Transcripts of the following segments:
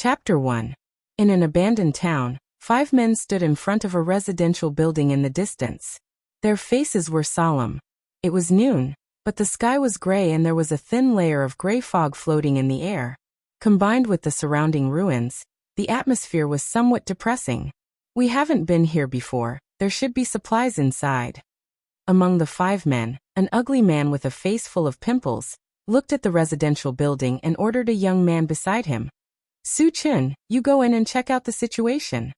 Chapter 1. In an abandoned town, 5 men stood in front of a residential building in the distance. Their faces were solemn. It was noon, but the sky was gray and there was a thin layer of gray fog floating in the air. Combined with the surrounding ruins, the atmosphere was somewhat depressing. "We haven't been here before. There should be supplies inside." Among the 5 men, an ugly man with a face full of pimples looked at the residential building and ordered a young man beside him. "Su-chun, you go in and check out the situation."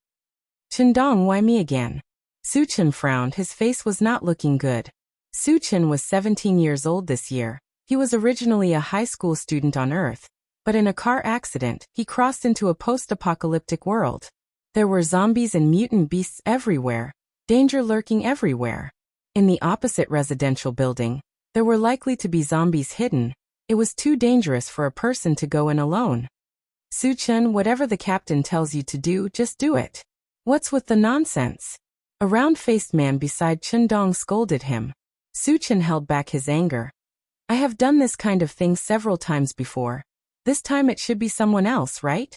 "Chun-dong, why me again?" Su-chun frowned. His face was not looking good. Su-chun was 17 years old this year. He was originally a high school student on Earth, but in a car accident, he crossed into a post-apocalyptic world. There were zombies and mutant beasts everywhere, danger lurking everywhere. In the opposite residential building, there were likely to be zombies hidden. It was too dangerous for a person to go in alone. "Su-chun, whatever the captain tells you to do, just do it. What's with the nonsense?" A round-faced man beside Chun-dong scolded him. Su-chun held back his anger. "I have done this kind of thing several times before. This time it should be someone else, right?"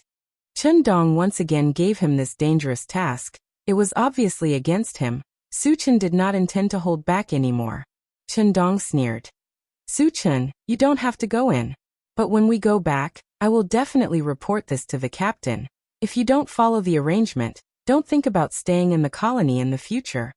Chun-dong once again gave him this dangerous task. It was obviously against him. Su-chun did not intend to hold back anymore. Chun-dong sneered. "Su-chun, you don't have to go in. But when we go back, I will definitely report this to the captain. If you don't follow the arrangement, don't think about staying in the colony in the future."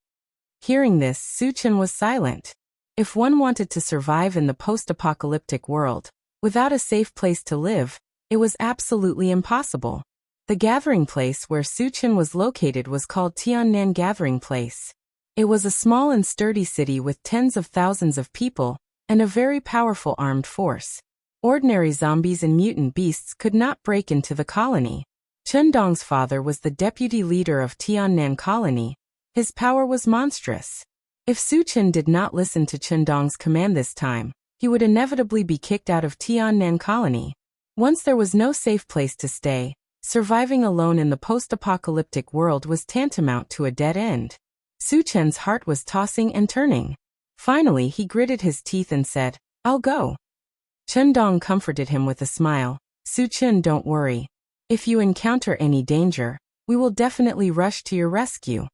Hearing this, Su-chun was silent. If one wanted to survive in the post-apocalyptic world, without a safe place to live, it was absolutely impossible. The gathering place where Su-chun was located was called Tiannan Gathering Place. It was a small and sturdy city with tens of thousands of people, and a very powerful armed force. Ordinary zombies and mutant beasts could not break into the colony. Chun-dong's father was the deputy leader of Tiannan Colony. His power was monstrous. If Su-chun did not listen to Chun-dong's command this time, he would inevitably be kicked out of Tiannan Colony. Once there was no safe place to stay, surviving alone in the post-apocalyptic world was tantamount to a dead end. Su-chun's heart was tossing and turning. Finally, he gritted his teeth and said, "I'll go." Chun-dong comforted him with a smile. "Su-chun, don't worry. If you encounter any danger, we will definitely rush to your rescue."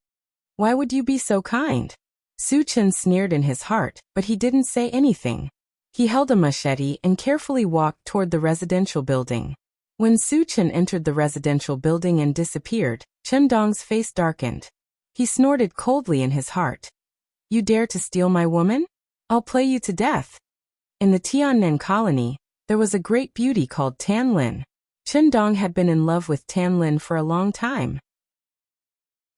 "Why would you be so kind?" Su-chun sneered in his heart, but he didn't say anything. He held a machete and carefully walked toward the residential building. When Su-chun entered the residential building and disappeared, Chun-dong's face darkened. He snorted coldly in his heart. "You dare to steal my woman? I'll play you to death." In the Tiannan colony, there was a great beauty called Tan Lin. Chun-dong had been in love with Tan Lin for a long time.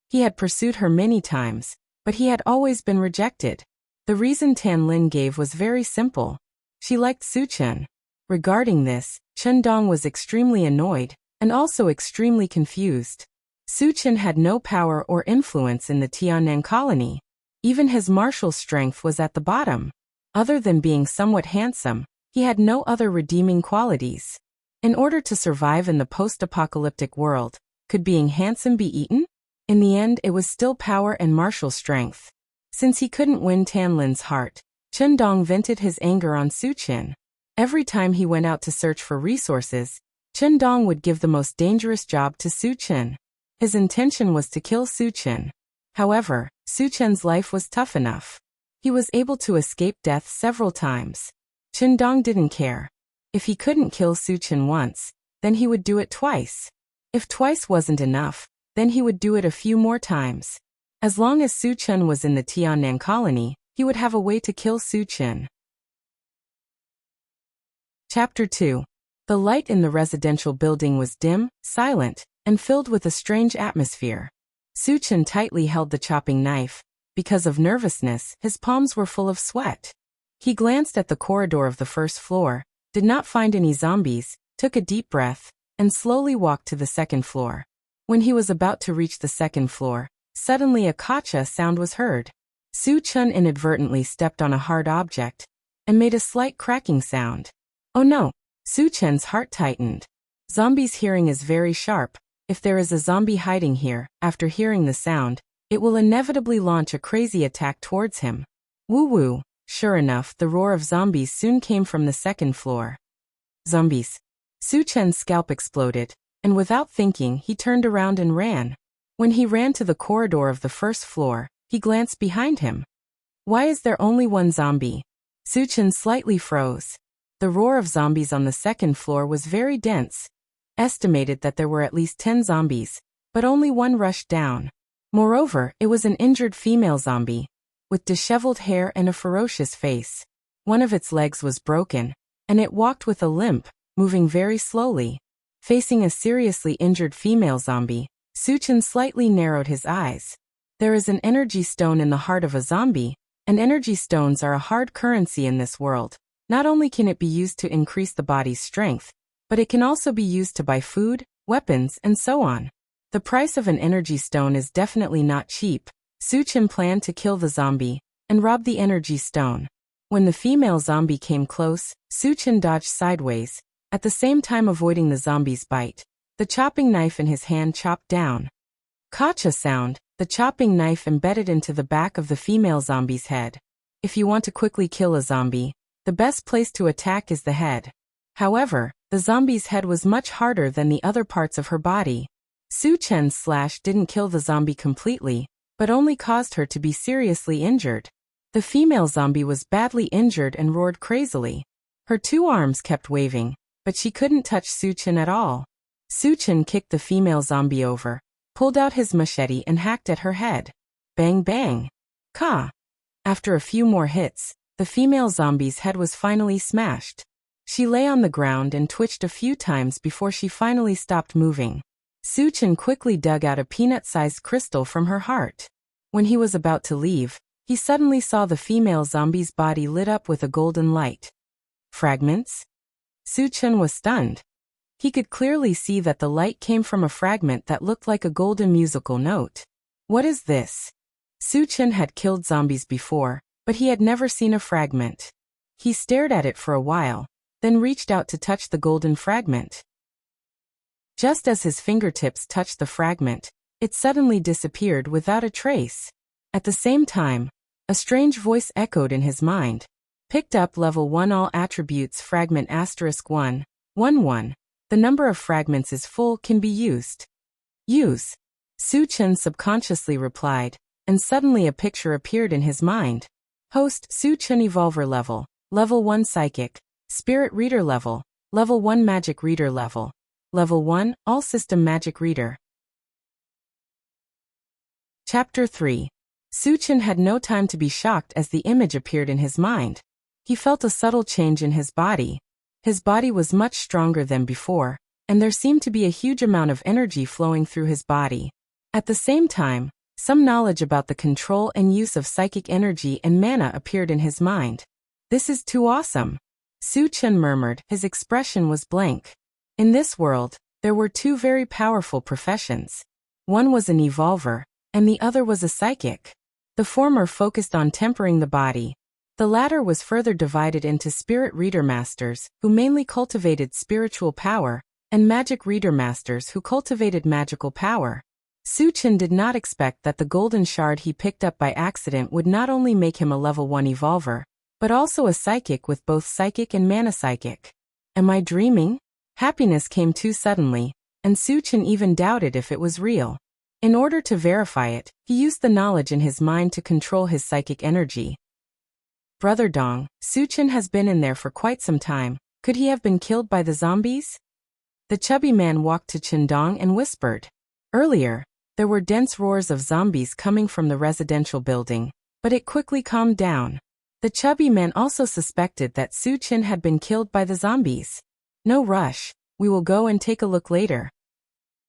He had pursued her many times, but he had always been rejected. The reason Tan Lin gave was very simple. She liked Su-chun. Regarding this, Chun-dong was extremely annoyed, and also extremely confused. Su-chun had no power or influence in the Tiannan colony. Even his martial strength was at the bottom. Other than being somewhat handsome, he had no other redeeming qualities. In order to survive in the post-apocalyptic world, could being handsome be eaten? In the end, it was still power and martial strength. Since he couldn't win Tan Lin's heart, Chun-dong vented his anger on Su-chun. Every time he went out to search for resources, Chun-dong would give the most dangerous job to Su-chun. His intention was to kill Su-chun. However, Su-chun's life was tough enough. He was able to escape death several times. Chun-dong didn't care. If he couldn't kill Su-chun once, then he would do it twice. If twice wasn't enough, then he would do it a few more times. As long as Su-chun was in the Tiannan colony, he would have a way to kill Su-chun. Chapter 2. The light in the residential building was dim, silent, and filled with a strange atmosphere. Su-chun tightly held the chopping knife. Because of nervousness, his palms were full of sweat. He glanced at the corridor of the first floor, did not find any zombies, took a deep breath, and slowly walked to the second floor. When he was about to reach the second floor, suddenly a kacha sound was heard. Su-chun inadvertently stepped on a hard object and made a slight cracking sound. Oh no! Su-chun's heart tightened. Zombies' hearing is very sharp. If there is a zombie hiding here, after hearing the sound, it will inevitably launch a crazy attack towards him. Woo-woo. Sure enough, the roar of zombies soon came from the second floor. Zombies. Su-chun's scalp exploded. and without thinking he turned around and ran. When he ran to the corridor of the first floor, he glanced behind him. Why is there only one zombie? Suchin slightly froze. The roar of zombies on the second floor was very dense. Estimated that there were at least 10 zombies, but only one rushed down. Moreover, it was an injured female zombie, with disheveled hair and a ferocious face. One of its legs was broken, and it walked with a limp, moving very slowly. Facing a seriously injured female zombie, Suchin slightly narrowed his eyes. There is an energy stone in the heart of a zombie, and energy stones are a hard currency in this world. Not only can it be used to increase the body's strength, but it can also be used to buy food, weapons, and so on. The price of an energy stone is definitely not cheap. Suchin planned to kill the zombie and rob the energy stone. When the female zombie came close, Suchin dodged sideways, at the same time avoiding the zombie's bite. The chopping knife in his hand chopped down. Kacha sound, the chopping knife embedded into the back of the female zombie's head. If you want to quickly kill a zombie, the best place to attack is the head. However, the zombie's head was much harder than the other parts of her body. Suchin's slash didn't kill the zombie completely, but only caused her to be seriously injured. The female zombie was badly injured and roared crazily. Her 2 arms kept waving, but she couldn't touch Suchin at all. Suchin kicked the female zombie over, pulled out his machete and hacked at her head. Bang bang. Ka. After a few more hits, the female zombie's head was finally smashed. She lay on the ground and twitched a few times before she finally stopped moving. Suchin quickly dug out a peanut-sized crystal from her heart. When he was about to leave, he suddenly saw the female zombie's body lit up with a golden light. Fragments? Suchin was stunned. He could clearly see that the light came from a fragment that looked like a golden musical note. What is this? Suchin had killed zombies before, but he had never seen a fragment. He stared at it for a while, then reached out to touch the golden fragment. Just as his fingertips touched the fragment, it suddenly disappeared without a trace. At the same time, a strange voice echoed in his mind. Picked up level 1 all attributes fragment *1, 1. The number of fragments is full can be used. Use. Suchin subconsciously replied, and suddenly a picture appeared in his mind. Host Suchin Evolver level 1 Psychic, Spirit Reader level 1 Magic Reader level 1, All System Magic Reader. Chapter 3. Suchin had no time to be shocked as the image appeared in his mind. He felt a subtle change in his body. His body was much stronger than before, and there seemed to be a huge amount of energy flowing through his body. At the same time, some knowledge about the control and use of psychic energy and mana appeared in his mind. This is too awesome. Suchin murmured, his expression was blank. In this world, there were 2 very powerful professions. One was an evolver, and the other was a psychic. The former focused on tempering the body. The latter was further divided into spirit reader masters, who mainly cultivated spiritual power, and magic reader masters who cultivated magical power. Suchin did not expect that the golden shard he picked up by accident would not only make him a level 1 evolver, but also a psychic with both psychic and mana psychic. Am I dreaming? Happiness came too suddenly, and Suchin even doubted if it was real. In order to verify it, he used the knowledge in his mind to control his psychic energy. Brother Dong, Suchin has been in there for quite some time. Could he have been killed by the zombies? The chubby man walked to Chindong and whispered. Earlier, there were dense roars of zombies coming from the residential building, but it quickly calmed down. The chubby man also suspected that Suchin had been killed by the zombies. No rush, we will go and take a look later.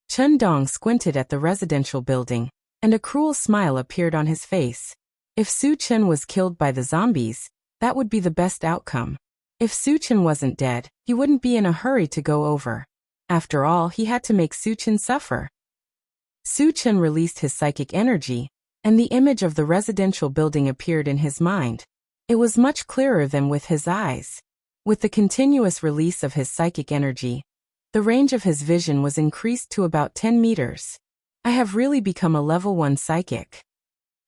Chindong squinted at the residential building, and a cruel smile appeared on his face. If Suchin was killed by the zombies, that would be the best outcome. If Suchin wasn't dead, he wouldn't be in a hurry to go over. After all, he had to make Suchin suffer. Suchin released his psychic energy, and the image of the residential building appeared in his mind. It was much clearer than with his eyes. With the continuous release of his psychic energy, the range of his vision was increased to about 10 meters. I have really become a level 1 psychic.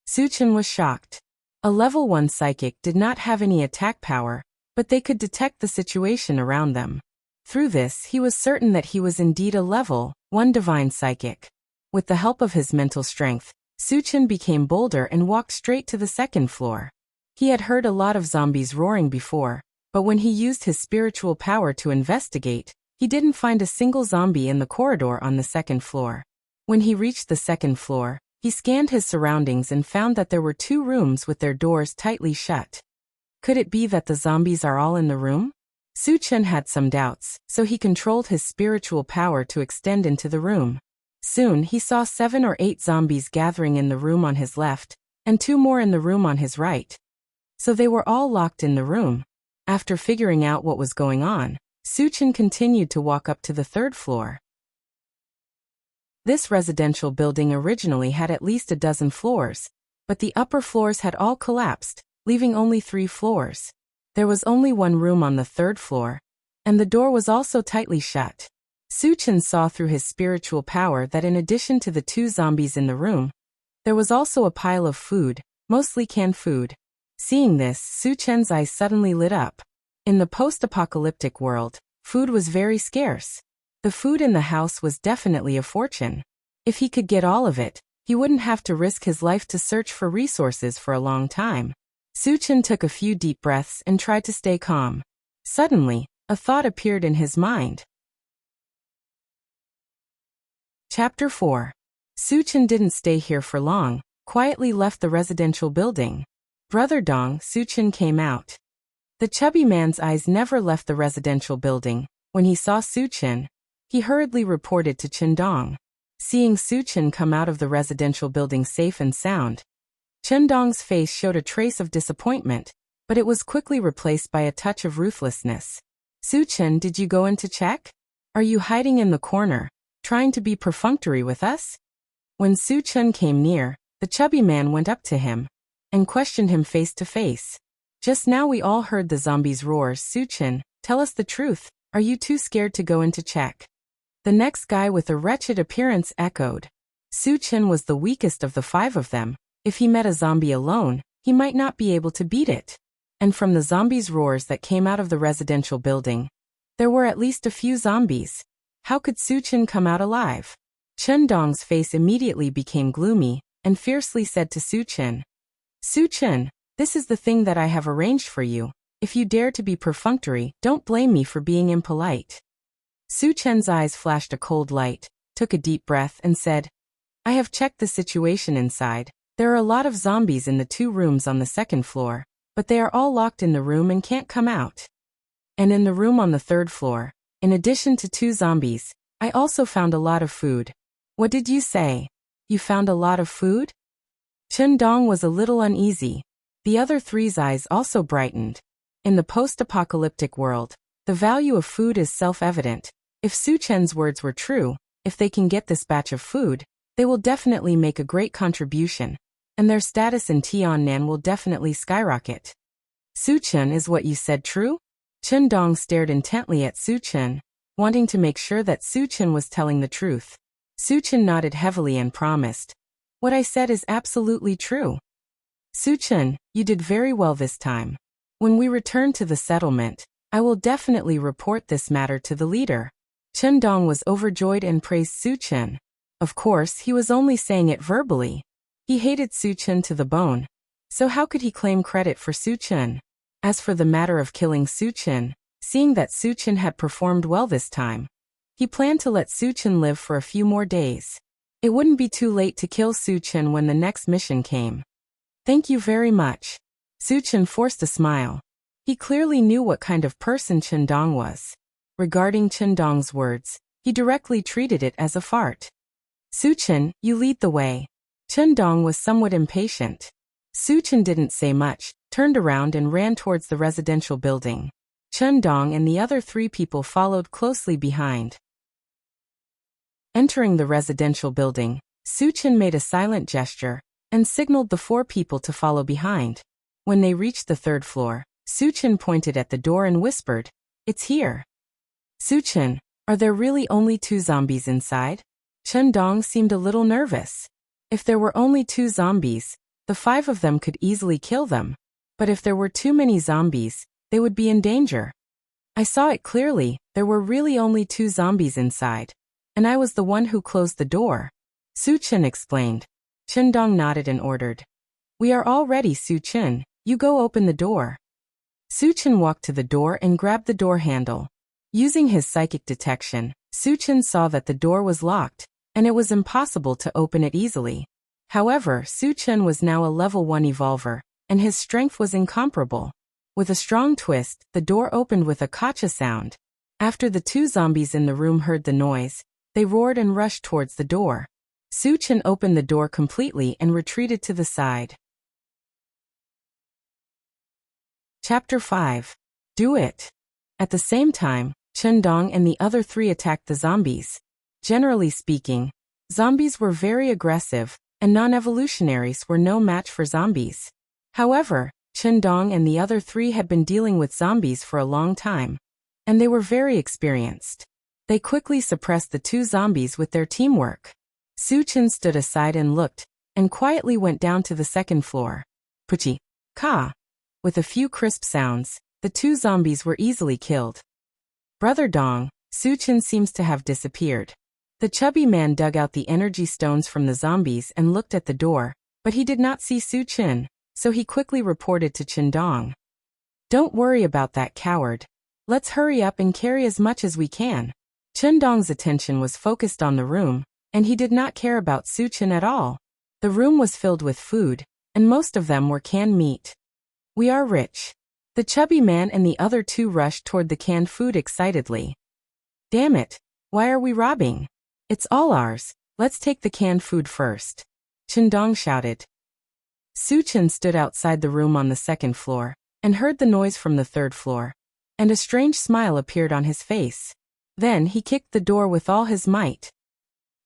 Suchin was shocked. A level 1 psychic did not have any attack power, but they could detect the situation around them. Through this, he was certain that he was indeed a level one divine psychic. With the help of his mental strength, Suchin became bolder and walked straight to the second floor. He had heard a lot of zombies roaring before, but when he used his spiritual power to investigate, he didn't find a single zombie in the corridor on the second floor. When he reached the second floor, he scanned his surroundings and found that there were 2 rooms with their doors tightly shut. Could it be that the zombies are all in the room? Suchin had some doubts, so he controlled his spiritual power to extend into the room. Soon he saw 7 or 8 zombies gathering in the room on his left, and 2 more in the room on his right. So they were all locked in the room. After figuring out what was going on, Suchin continued to walk up to the 3rd floor. This residential building originally had at least a dozen floors, but the upper floors had all collapsed, leaving only 3 floors. There was only one room on the 3rd floor, and the door was also tightly shut. Suchin saw through his spiritual power that in addition to the 2 zombies in the room, there was also a pile of food, mostly canned food. Seeing this, Suchin's eyes suddenly lit up. In the post-apocalyptic world, food was very scarce. The food in the house was definitely a fortune. If he could get all of it, he wouldn't have to risk his life to search for resources for a long time. Suchin took a few deep breaths and tried to stay calm. Suddenly, a thought appeared in his mind. Chapter 4. Suchin didn't stay here for long, quietly left the residential building. Brother Dong, Suchin came out. The chubby man's eyes never left the residential building. When he saw Suchin, he hurriedly reported to Chendong. Seeing Suchin come out of the residential building safe and sound, Chendong's face showed a trace of disappointment, but it was quickly replaced by a touch of ruthlessness. Suchin, did you go in to check? Are you hiding in the corner, trying to be perfunctory with us? When Suchin came near, the chubby man went up to him and questioned him face to face. Just now we all heard the zombies' roars. Suchin, tell us the truth. Are you too scared to go in to check? The next guy with a wretched appearance echoed. Suchin was the weakest of the 5 of them. If he met a zombie alone, he might not be able to beat it. And from the zombies' roars that came out of the residential building, there were at least a few zombies. How could Suchin come out alive? Chendong's face immediately became gloomy and fiercely said to Suchin, Suchin, this is the thing that I have arranged for you. If you dare to be perfunctory, don't blame me for being impolite. Suchin's eyes flashed a cold light, took a deep breath and said, I have checked the situation inside. There are a lot of zombies in the 2 rooms on the 2nd floor, but they are all locked in the room and can't come out. And in the room on the 3rd floor, in addition to 2 zombies, I also found a lot of food. What did you say? You found a lot of food? Chendong was a little uneasy. The other 3's eyes also brightened. In the post-apocalyptic world, the value of food is self-evident. If Suchin's words were true, if they can get this batch of food, they will definitely make a great contribution, and their status in Tiannan will definitely skyrocket. Suchin, is what you said true? Chendong stared intently at Suchin, wanting to make sure that Suchin was telling the truth. Suchin nodded heavily and promised, what I said is absolutely true. Suchin, you did very well this time. When we return to the settlement, I will definitely report this matter to the leader. Chendong was overjoyed and praised Suchin. Of course, he was only saying it verbally. He hated Suchin to the bone. So how could he claim credit for Suchin? As for the matter of killing Suchin, seeing that Suchin had performed well this time, he planned to let Suchin live for a few more days. It wouldn't be too late to kill Suchin when the next mission came. Thank you very much. Suchin forced a smile. He clearly knew what kind of person Chendong was. Regarding Chendong's words, he directly treated it as a fart. Suchin, you lead the way. Chendong was somewhat impatient. Suchin didn't say much, turned around and ran towards the residential building. Chendong and the other 3 people followed closely behind. Entering the residential building, Suchin made a silent gesture and signaled the 4 people to follow behind. When they reached the 3rd floor, Suchin pointed at the door and whispered, It's here. Suchin, are there really only 2 zombies inside? Chendong seemed a little nervous. If there were only 2 zombies, the 5 of them could easily kill them. But if there were too many zombies, they would be in danger. I saw it clearly, there were really only 2 zombies inside. and I was the one who closed the door. Su Chen explained. Chendong nodded and ordered. We are all ready, Su Chen. You go open the door. Su Chen walked to the door and grabbed the door handle. Using his psychic detection, Su Chen saw that the door was locked, and it was impossible to open it easily. However, Su Chen was now a level 1 evolver, and his strength was incomparable. With a strong twist, the door opened with a kacha sound. After the 2 zombies in the room heard the noise, they roared and rushed towards the door. Su Chen opened the door completely and retreated to the side. Chapter 5. Do it. At the same time, Chendong and the other 3 attacked the zombies. Generally speaking, zombies were very aggressive, and non-evolutionaries were no match for zombies. However, Chendong and the other 3 had been dealing with zombies for a long time, and they were very experienced. They quickly suppressed the 2 zombies with their teamwork. Su Chen stood aside and looked, and quietly went down to the 2nd floor. Puchi. Ka. With a few crisp sounds, the 2 zombies were easily killed. Brother Dong, Su Chen seems to have disappeared. The chubby man dug out the energy stones from the zombies and looked at the door, but he did not see Su Chen, so he quickly reported to Chendong. Don't worry about that coward. Let's hurry up and carry as much as we can. Chendong's attention was focused on the room, and he did not care about Su Chen at all. The room was filled with food, and most of them were canned meat. We are rich. The chubby man and the other 2 rushed toward the canned food excitedly. Damn it, why are we robbing? It's all ours, let's take the canned food first. Chendong shouted. Su Chen stood outside the room on the 2nd floor, and heard the noise from the 3rd floor, and a strange smile appeared on his face. Then he kicked the door with all his might.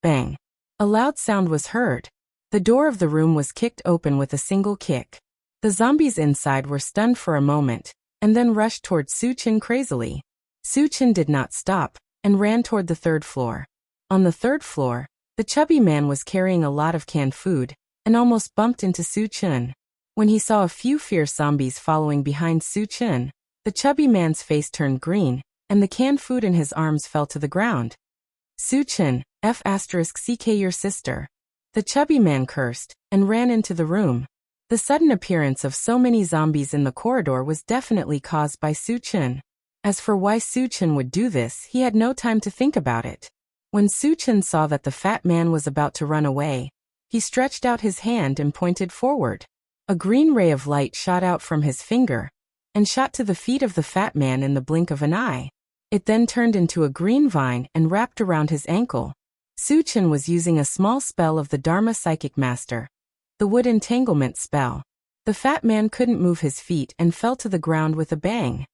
Bang! A loud sound was heard. The door of the room was kicked open with a single kick. The zombies inside were stunned for a moment, and then rushed toward Su Chen crazily. Su Chen did not stop, and ran toward the 3rd floor. On the 3rd floor, the chubby man was carrying a lot of canned food, and almost bumped into Su Chen. When he saw a few fierce zombies following behind Su Chen, the chubby man's face turned green, and the canned food in his arms fell to the ground. Su Chen, F***ck your sister. The chubby man cursed, and ran into the room. The sudden appearance of so many zombies in the corridor was definitely caused by Su Chen. As for why Su Chen would do this, he had no time to think about it. When Su Chen saw that the fat man was about to run away, he stretched out his hand and pointed forward. A green ray of light shot out from his finger, and shot to the feet of the fat man in the blink of an eye. It then turned into a green vine and wrapped around his ankle. Su Chen was using a small spell of the Dharma Psychic Master, the Wood Entanglement spell. The fat man couldn't move his feet and fell to the ground with a bang.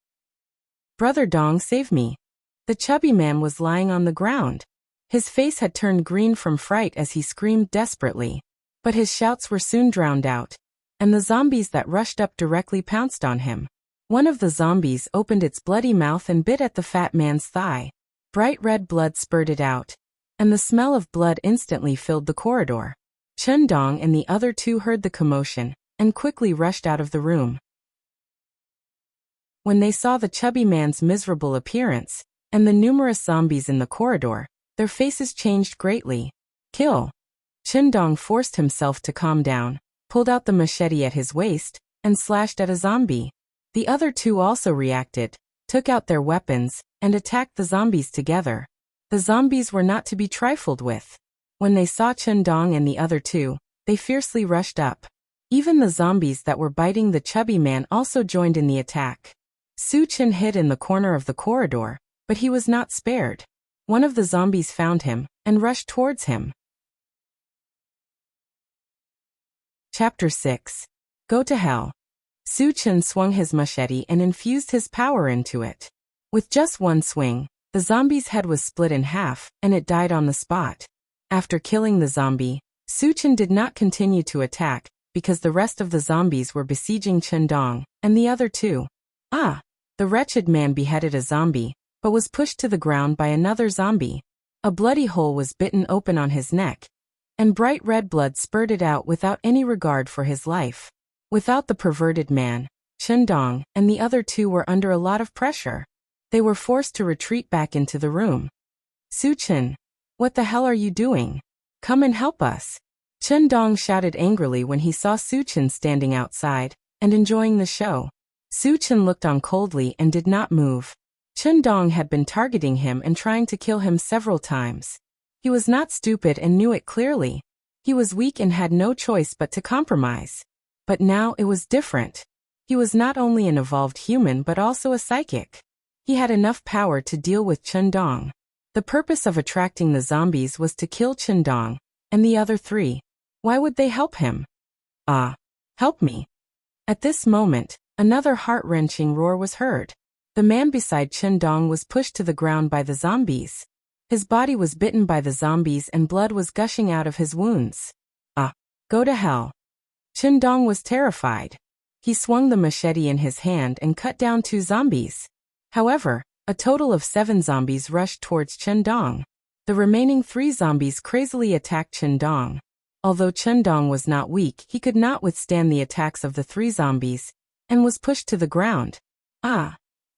Brother Dong, save me. The chubby man was lying on the ground. His face had turned green from fright as he screamed desperately, but his shouts were soon drowned out, and the zombies that rushed up directly pounced on him. One of the zombies opened its bloody mouth and bit at the fat man's thigh. Bright red blood spurted out, and the smell of blood instantly filled the corridor. Chendong and the other 2 heard the commotion, and quickly rushed out of the room. When they saw the chubby man's miserable appearance, and the numerous zombies in the corridor, their faces changed greatly. Kill! Chendong forced himself to calm down, pulled out the machete at his waist, and slashed at a zombie. The other 2 also reacted, took out their weapons, and attacked the zombies together. The zombies were not to be trifled with. When they saw Chendong and the other 2, they fiercely rushed up. Even the zombies that were biting the chubby man also joined in the attack. Su Chen hid in the corner of the corridor, but he was not spared. One of the zombies found him, and rushed towards him. Chapter 6. Go to hell. Su Chen swung his machete and infused his power into it. With just one swing, the zombie's head was split in half, and it died on the spot. After killing the zombie, Su Chen did not continue to attack, because the rest of the zombies were besieging Chendong, and the other 2. The wretched man beheaded a zombie, but was pushed to the ground by another zombie. A bloody hole was bitten open on his neck, and bright red blood spurted out without any regard for his life. Without the perverted man, Chendong and the other 2 were under a lot of pressure. They were forced to retreat back into the room. Su Chen, What the hell are you doing? Come and help us. Chen Dong shouted angrily when he saw Su Chen standing outside and enjoying the show. Su Chen looked on coldly and did not move. Chen Dong had been targeting him and trying to kill him several times. He was not stupid and knew it clearly. He was weak and had no choice but to compromise. But now it was different. He was not only an evolved human but also a psychic. He had enough power to deal with Chen Dong. The purpose of attracting the zombies was to kill Chen Dong and the other three. Why would they help him? Ah, help me. At this moment, another heart-wrenching roar was heard. The man beside Chen Dong was pushed to the ground by the zombies. His body was bitten by the zombies and blood was gushing out of his wounds. Ah, go to hell. Chen Dong was terrified. He swung the machete in his hand and cut down 2 zombies. However, a total of 7 zombies rushed towards Chen Dong. The remaining 3 zombies crazily attacked Chen Dong. Although Chen Dong was not weak, he could not withstand the attacks of the 3 zombies and was pushed to the ground. Ah!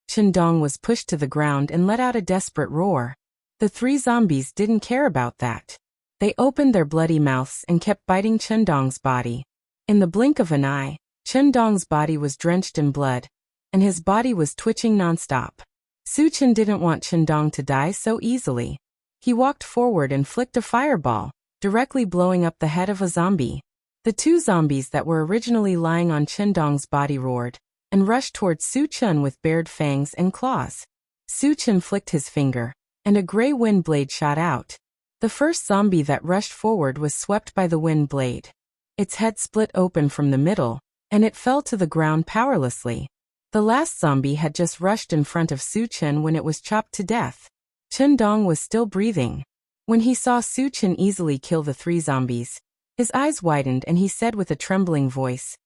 Chen Dong was pushed to the ground and let out a desperate roar. The 3 zombies didn't care about that. They opened their bloody mouths and kept biting Chen Dong's body. In the blink of an eye, Chen Dong's body was drenched in blood, and his body was twitching nonstop. Su Chen didn't want Chen Dong to die so easily. He walked forward and flicked a fireball, directly blowing up the head of a zombie. The 2 zombies that were originally lying on Chen Dong's body roared and rushed towards Su Chen with bared fangs and claws. Su Chen flicked his finger, and a gray wind blade shot out. The first zombie that rushed forward was swept by the wind blade. Its head split open from the middle, and it fell to the ground powerlessly. The last zombie had just rushed in front of Su Chen when it was chopped to death. Chen Dong was still breathing. When he saw Su Chen easily kill the 3 zombies, his eyes widened and he said with a trembling voice,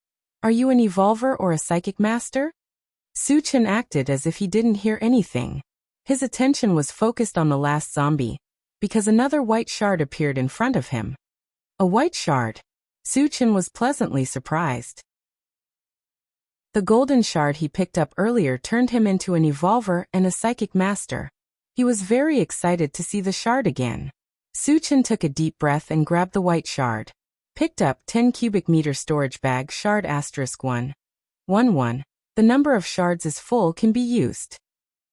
"Are you an evolver or a psychic master?" Su Chen acted as if he didn't hear anything. His attention was focused on the last zombie, because another white shard appeared in front of him. A white shard. Su Chen was pleasantly surprised. The golden shard he picked up earlier turned him into an evolver and a psychic master. He was very excited to see the shard again. Su Chen took a deep breath and grabbed the white shard. Picked up 10 cubic meter storage bag shard *1. 1. The number of shards is full can be used.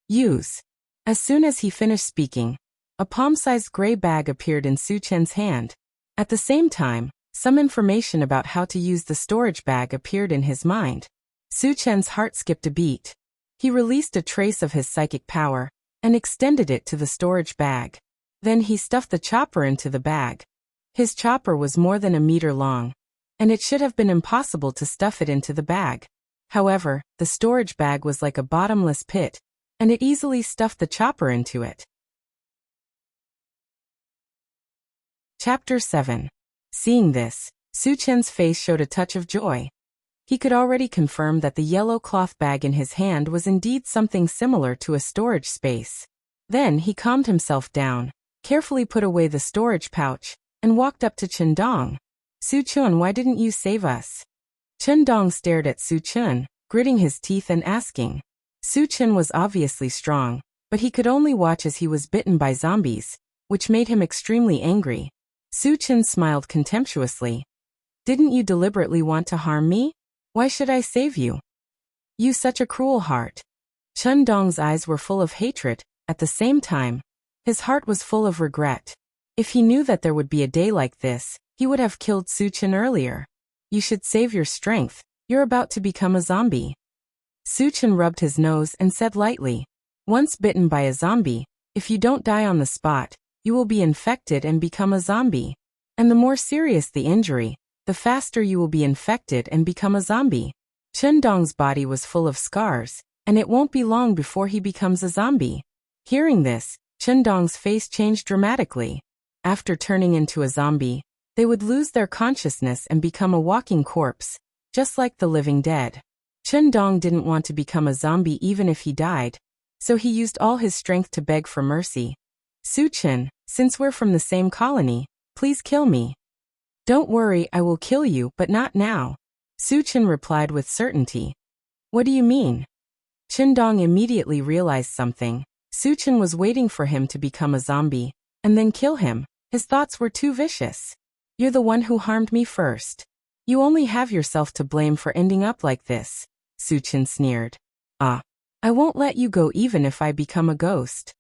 Use. As soon as he finished speaking, a palm-sized gray bag appeared in Su Chen's hand. At the same time, some information about how to use the storage bag appeared in his mind. Su Chen's heart skipped a beat. He released a trace of his psychic power and extended it to the storage bag. Then he stuffed the chopper into the bag. His chopper was more than a meter long, and it should have been impossible to stuff it into the bag. However, the storage bag was like a bottomless pit, and it easily stuffed the chopper into it. Chapter 7. Seeing this, Su Chen's face showed a touch of joy. He could already confirm that the yellow cloth bag in his hand was indeed something similar to a storage space. Then he calmed himself down, carefully put away the storage pouch, and walked up to Chen Dong. "Su Chen, why didn't you save us?" Chen Dong stared at Su Chen, gritting his teeth and asking. Su Chen was obviously strong, but he could only watch as he was bitten by zombies, which made him extremely angry. Su Chen smiled contemptuously. "Didn't you deliberately want to harm me? Why should I save you? You such a cruel heart." Chen Dong's eyes were full of hatred. At the same time, his heart was full of regret. If he knew that there would be a day like this, he would have killed Su Chen earlier. "You should save your strength. You're about to become a zombie." Su Chen rubbed his nose and said lightly, "Once bitten by a zombie, if you don't die on the spot, you will be infected and become a zombie. And the more serious the injury, the faster you will be infected and become a zombie." Chen Dong's body was full of scars, and it won't be long before he becomes a zombie. Hearing this, Chen Dong's face changed dramatically. After turning into a zombie, they would lose their consciousness and become a walking corpse, just like the living dead. Chen Dong didn't want to become a zombie even if he died, so he used all his strength to beg for mercy. "Su Chen, since we're from the same colony, please kill me." "Don't worry, I will kill you, but not now," Su Chen replied with certainty. "What do you mean?" Chen Dong immediately realized something. Su Chen was waiting for him to become a zombie, and then kill him. His thoughts were too vicious. You're the one who harmed me first. You only have yourself to blame for ending up like this, Suchin sneered. I won't let you go even if I become a ghost.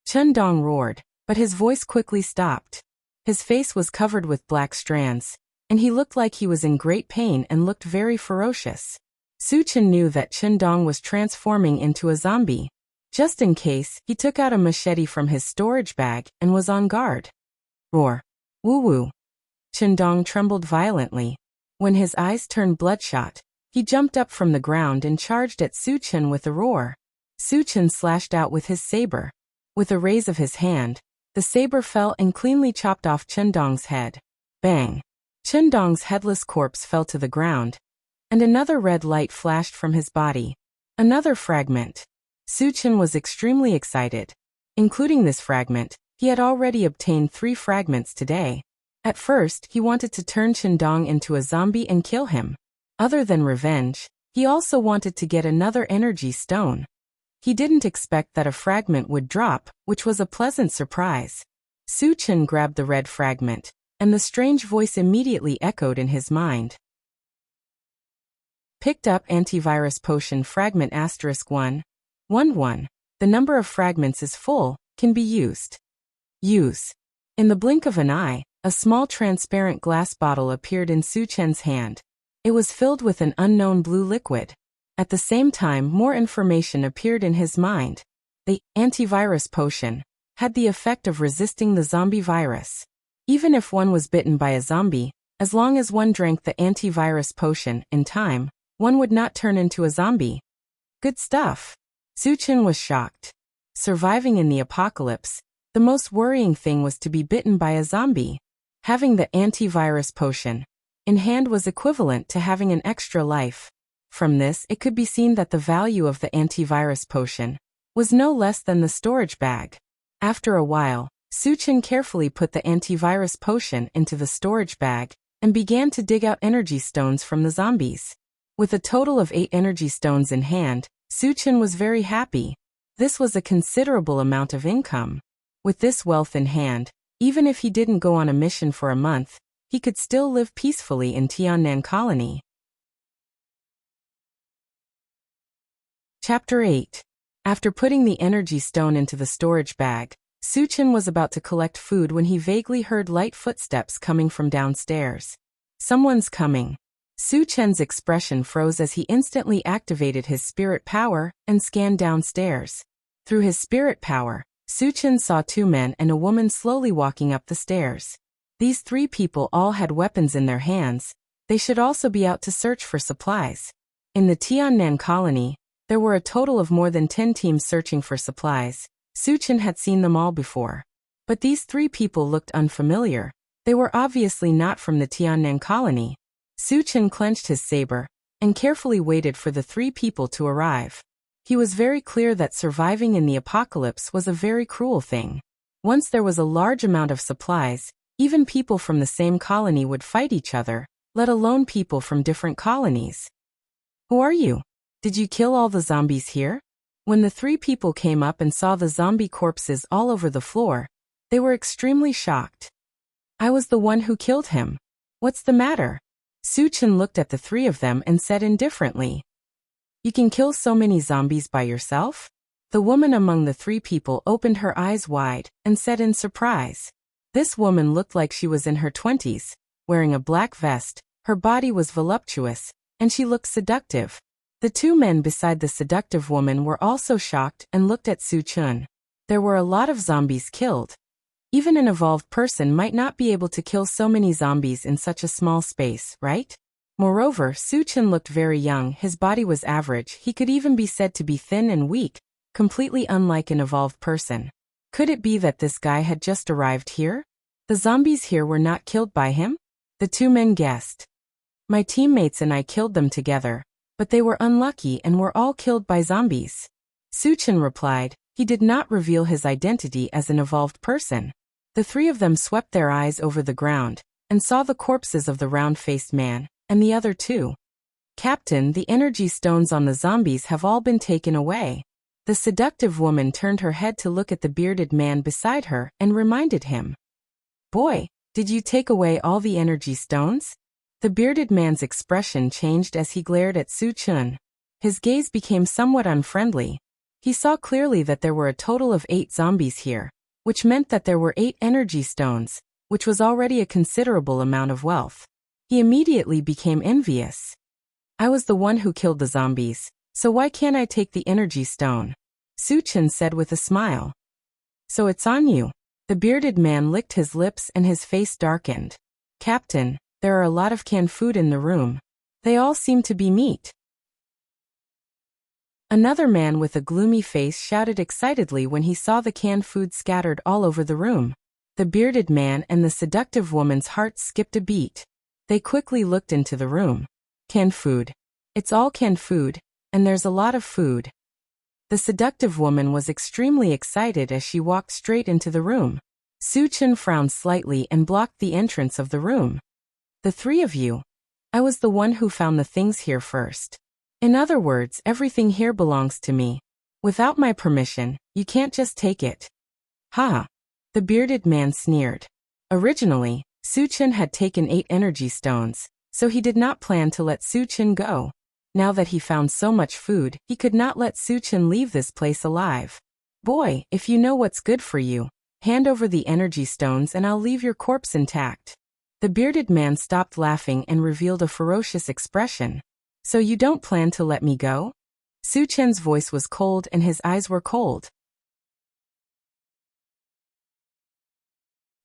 Chundong roared, but his voice quickly stopped. His face was covered with black strands, and he looked like he was in great pain and looked very ferocious. Suchin knew that Chundong was transforming into a zombie. Just in case, he took out a machete from his storage bag and was on guard. Roar. Woo-woo. Chundong trembled violently. When his eyes turned bloodshot, he jumped up from the ground and charged at Suchin with a roar. Suchin slashed out with his saber. With a raise of his hand, the saber fell and cleanly chopped off Chundong's head. Bang! Chundong's headless corpse fell to the ground, and another red light flashed from his body. Another fragment. Suchin was extremely excited. Including this fragment, he had already obtained 3 fragments today. At first, he wanted to turn Chundong into a zombie and kill him. Other than revenge, he also wanted to get another energy stone. He didn't expect that a fragment would drop, which was a pleasant surprise. Suchin grabbed the red fragment, and the strange voice immediately echoed in his mind. Picked up antivirus potion fragment *1. 1. The number of fragments is full, can be used. Use. In the blink of an eye, a small transparent glass bottle appeared in Suchin's hand. It was filled with an unknown blue liquid. At the same time, more information appeared in his mind. The antivirus potion had the effect of resisting the zombie virus. Even if one was bitten by a zombie, as long as one drank the antivirus potion in time, one would not turn into a zombie. Good stuff. Suchin was shocked. Surviving in the apocalypse, the most worrying thing was to be bitten by a zombie. Having the antivirus potion in hand was equivalent to having an extra life. From this, it could be seen that the value of the antivirus potion was no less than the storage bag. After a while, Suchin carefully put the antivirus potion into the storage bag and began to dig out energy stones from the zombies. With a total of 8 energy stones in hand, Suchin was very happy. This was a considerable amount of income. With this wealth in hand, even if he didn't go on a mission for a month, he could still live peacefully in Tiannan Colony. Chapter 8. After putting the energy stone into the storage bag, Suchin was about to collect food when he vaguely heard light footsteps coming from downstairs. Someone's coming. Suchin's expression froze as he instantly activated his spirit power and scanned downstairs. Through his spirit power, Suchin saw 2 men and a woman slowly walking up the stairs. These 3 people all had weapons in their hands. They should also be out to search for supplies. In the Tiannan Colony, there were a total of more than 10 teams searching for supplies. Suchin had seen them all before. But these 3 people looked unfamiliar. They were obviously not from the Tiannan Colony. Suchin clenched his saber and carefully waited for the 3 people to arrive. He was very clear that surviving in the apocalypse was a very cruel thing. Once there was a large amount of supplies, even people from the same colony would fight each other, let alone people from different colonies. Who are you? Did you kill all the zombies here? When the 3 people came up and saw the zombie corpses all over the floor, they were extremely shocked. I was the one who killed him. What's the matter? Suchin looked at the 3 of them and said indifferently. You can kill so many zombies by yourself? The woman among the 3 people opened her eyes wide and said in surprise. This woman looked like she was in her 20s, wearing a black vest, her body was voluptuous, and she looked seductive. The 2 men beside the seductive woman were also shocked and looked at Suchin. There were a lot of zombies killed. Even an evolved person might not be able to kill so many zombies in such a small space, right? Moreover, Suchin looked very young, his body was average, he could even be said to be thin and weak, completely unlike an evolved person. Could it be that this guy had just arrived here? The zombies here were not killed by him? The 2 men guessed. My teammates and I killed them together, but they were unlucky and were all killed by zombies. Suchin replied. He did not reveal his identity as an evolved person. The 3 of them swept their eyes over the ground and saw the corpses of the round-faced man and the other 2. Captain, the energy stones on the zombies have all been taken away. The seductive woman turned her head to look at the bearded man beside her and reminded him. Boy, did you take away all the energy stones? The bearded man's expression changed as he glared at Su Chun. His gaze became somewhat unfriendly. He saw clearly that there were a total of 8 zombies here, which meant that there were 8 energy stones, which was already a considerable amount of wealth. He immediately became envious. I was the one who killed the zombies, so why can't I take the energy stone? Su Chun said with a smile. So it's on you. The bearded man licked his lips and his face darkened. Captain, there are a lot of canned food in the room. They all seem to be meat. Another man with a gloomy face shouted excitedly when he saw the canned food scattered all over the room. The bearded man and the seductive woman's hearts skipped a beat. They quickly looked into the room. Canned food. It's all canned food, and there's a lot of food. The seductive woman was extremely excited as she walked straight into the room. Su Chun frowned slightly and blocked the entrance of the room. The 3 of you. I was the one who found the things here first. In other words, everything here belongs to me. Without my permission, you can't just take it. Ha! The bearded man sneered. Originally, Su Chun had taken 8 energy stones, so he did not plan to let Su Chun go. Now that he found so much food, he could not let Su Chun leave this place alive. Boy, if you know what's good for you, hand over the energy stones and I'll leave your corpse intact. The bearded man stopped laughing and revealed a ferocious expression. So you don't plan to let me go? Su Chun's voice was cold and his eyes were cold.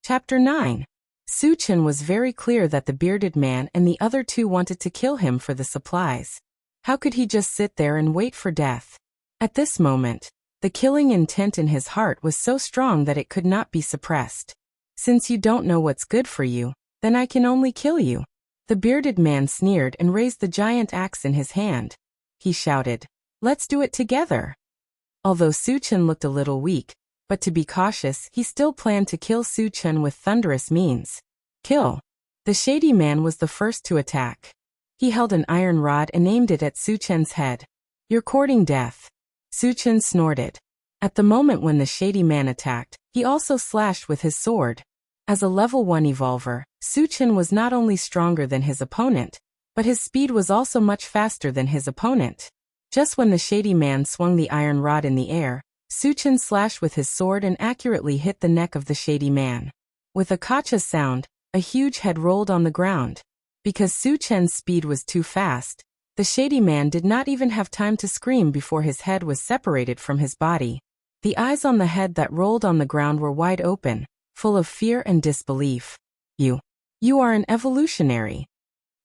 Chapter 9. Su Chun was very clear that the bearded man and the other 2 wanted to kill him for the supplies. How could he just sit there and wait for death? At this moment, the killing intent in his heart was so strong that it could not be suppressed. Since you don't know what's good for you, then I can only kill you. The bearded man sneered and raised the giant axe in his hand. He shouted, Let's do it together. Although Su Chun looked a little weak, but to be cautious, he still planned to kill Su Chun with thunderous means. Kill. The shady man was the first to attack. He held an iron rod and aimed it at Su Chun's head. You're courting death. Su Chun snorted. At the moment when the shady man attacked, he also slashed with his sword. As a level 1 evolver, Su Chun was not only stronger than his opponent, but his speed was also much faster than his opponent. Just when the shady man swung the iron rod in the air, Su Chun slashed with his sword and accurately hit the neck of the shady man. With a kacha sound, a huge head rolled on the ground. Because Su Chun's speed was too fast, the shady man did not even have time to scream before his head was separated from his body. The eyes on the head that rolled on the ground were wide open, full of fear and disbelief. You are an evolutionary.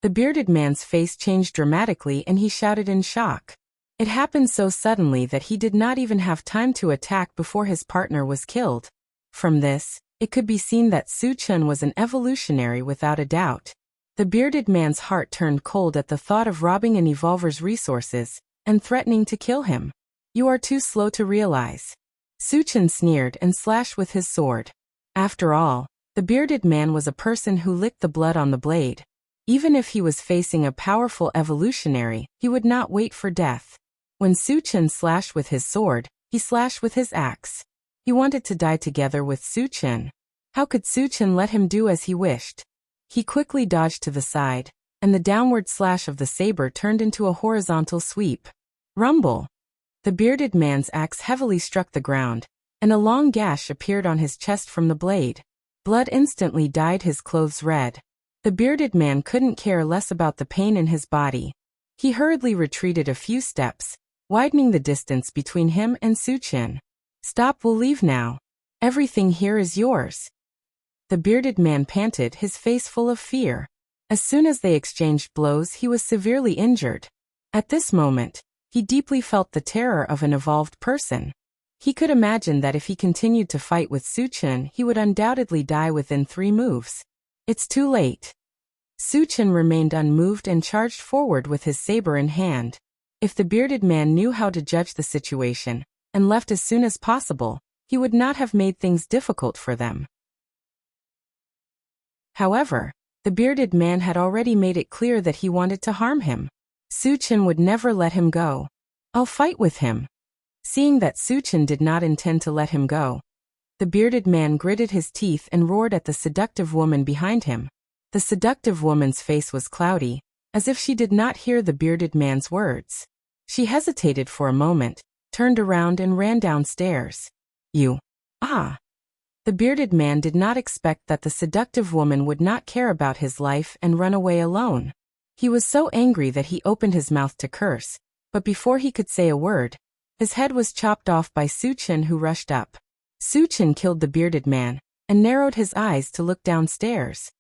The bearded man's face changed dramatically and he shouted in shock. It happened so suddenly that he did not even have time to attack before his partner was killed. From this, it could be seen that Su Chun was an evolutionary without a doubt. The bearded man's heart turned cold at the thought of robbing an evolver's resources and threatening to kill him. You are too slow to realize. Su Chun sneered and slashed with his sword. After all, the bearded man was a person who licked the blood on the blade. Even if he was facing a powerful evolutionary, he would not wait for death. When Su Chun slashed with his sword, he slashed with his axe. He wanted to die together with Su Chun. How could Su Chun let him do as he wished? He quickly dodged to the side, and the downward slash of the saber turned into a horizontal sweep. Rumble! The bearded man's axe heavily struck the ground, and a long gash appeared on his chest from the blade. Blood instantly dyed his clothes red. The bearded man couldn't care less about the pain in his body. He hurriedly retreated a few steps, widening the distance between him and Su Chun. Stop, we'll leave now. Everything here is yours. The bearded man panted, his face full of fear. As soon as they exchanged blows, he was severely injured. At this moment, he deeply felt the terror of an evolved person. He could imagine that if he continued to fight with Su Chun, he would undoubtedly die within 3 moves. It's too late. Su Chun remained unmoved and charged forward with his saber in hand. If the bearded man knew how to judge the situation, and left as soon as possible, he would not have made things difficult for them. However, the bearded man had already made it clear that he wanted to harm him. Su Chun would never let him go. I'll fight with him. Seeing that Suchin did not intend to let him go, the bearded man gritted his teeth and roared at the seductive woman behind him. The seductive woman's face was cloudy, as if she did not hear the bearded man's words. She hesitated for a moment, turned around and ran downstairs. You. Ah. The bearded man did not expect that the seductive woman would not care about his life and run away alone. He was so angry that he opened his mouth to curse, but before he could say a word, his head was chopped off by Suchin, who rushed up. Suchin killed the bearded man and narrowed his eyes to look downstairs.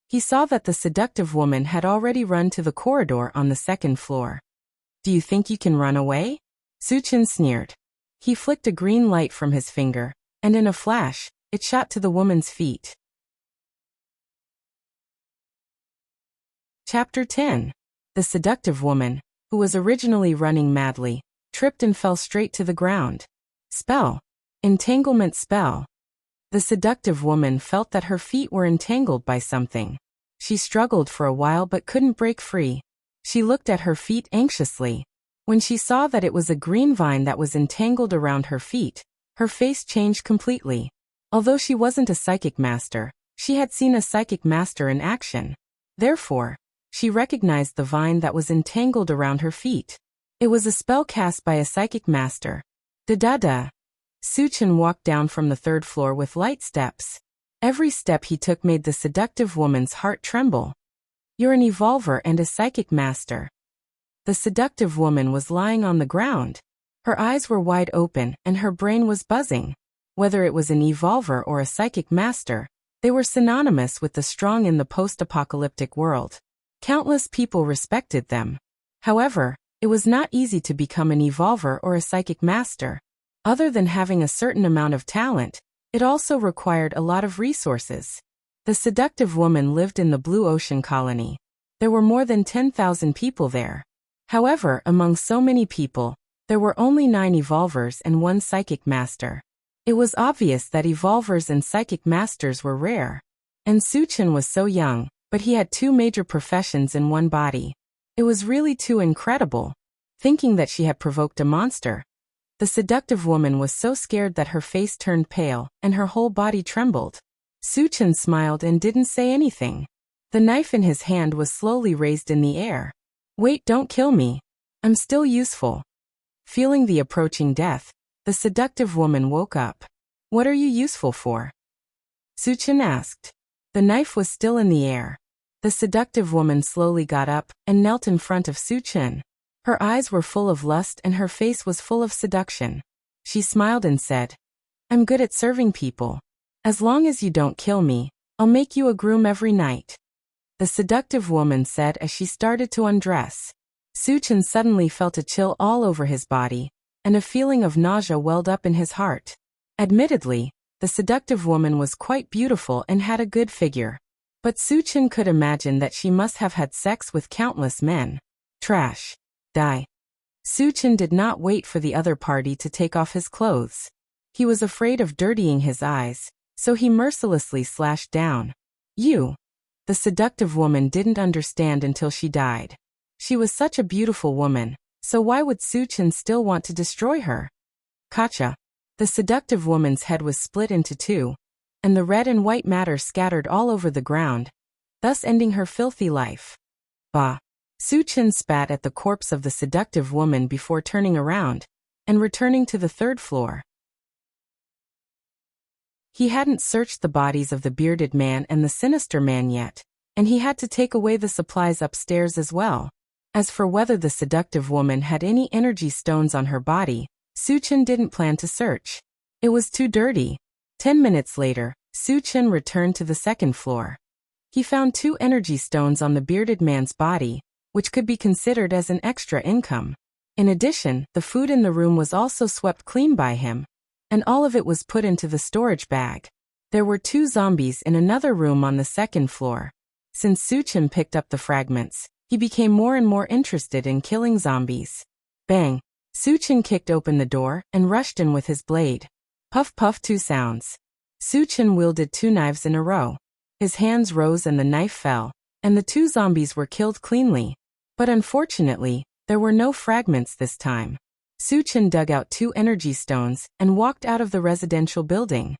He saw that the seductive woman had already run to the corridor on the second floor. Do you think you can run away? Suchin sneered. He flicked a green light from his finger, and in a flash, it shot to the woman's feet. Chapter 10. The seductive woman, who was originally running madly, tripped and fell straight to the ground. Spell. Entanglement spell. The seductive woman felt that her feet were entangled by something. She struggled for a while but couldn't break free. She looked at her feet anxiously. When she saw that it was a green vine that was entangled around her feet, her face changed completely. Although she wasn't a psychic master, she had seen a psychic master in action. Therefore, she recognized the vine that was entangled around her feet. It was a spell cast by a psychic master. Da-da-da. Suchin walked down from the third floor with light steps. Every step he took made the seductive woman's heart tremble. You're an evolver and a psychic master. The seductive woman was lying on the ground. Her eyes were wide open and her brain was buzzing. Whether it was an evolver or a psychic master, they were synonymous with the strong in the post-apocalyptic world. Countless people respected them. However, it was not easy to become an evolver or a psychic master. Other than having a certain amount of talent, it also required a lot of resources. The seductive woman lived in the Blue Ocean colony. There were more than 10,000 people there. However, among so many people, there were only 9 evolvers and 1 psychic master. It was obvious that evolvers and psychic masters were rare. And Suchin was so young, but he had 2 major professions in one body. It was really too incredible. Thinking that she had provoked a monster, the seductive woman was so scared that her face turned pale and her whole body trembled. Suchin smiled and didn't say anything. The knife in his hand was slowly raised in the air. Wait, don't kill me. I'm still useful. Feeling the approaching death, the seductive woman woke up. What are you useful for? Suchin asked. The knife was still in the air. The seductive woman slowly got up and knelt in front of Suchin. Her eyes were full of lust and her face was full of seduction. She smiled and said, I'm good at serving people. As long as you don't kill me, I'll make you a groom every night. The seductive woman said as she started to undress. Suchin suddenly felt a chill all over his body, and a feeling of nausea welled up in his heart. Admittedly, the seductive woman was quite beautiful and had a good figure. But Suchin could imagine that she must have had sex with countless men. Trash. Die. Suchin did not wait for the other party to take off his clothes. He was afraid of dirtying his eyes, so he mercilessly slashed down. You. The seductive woman didn't understand until she died. She was such a beautiful woman, so why would Suchin still want to destroy her? Kacha. The seductive woman's head was split into 2, and the red and white matter scattered all over the ground, thus ending her filthy life. Bah. Suchin spat at the corpse of the seductive woman before turning around and returning to the 3rd floor. He hadn't searched the bodies of the bearded man and the sinister man yet, and he had to take away the supplies upstairs as well. As for whether the seductive woman had any energy stones on her body, Suchin didn't plan to search. It was too dirty. 10 minutes later, Suchin returned to the 2nd floor. He found 2 energy stones on the bearded man's body, which could be considered as an extra income. In addition, the food in the room was also swept clean by him, and all of it was put into the storage bag. There were 2 zombies in another room on the 2nd floor. Since Suchin picked up the fragments, he became more and more interested in killing zombies. Bang! Suchin kicked open the door and rushed in with his blade. Puff puff 2 sounds. Suchin wielded 2 knives in a row. His hands rose and the knife fell, and the 2 zombies were killed cleanly. But unfortunately, there were no fragments this time. Su Chen dug out 2 energy stones and walked out of the residential building.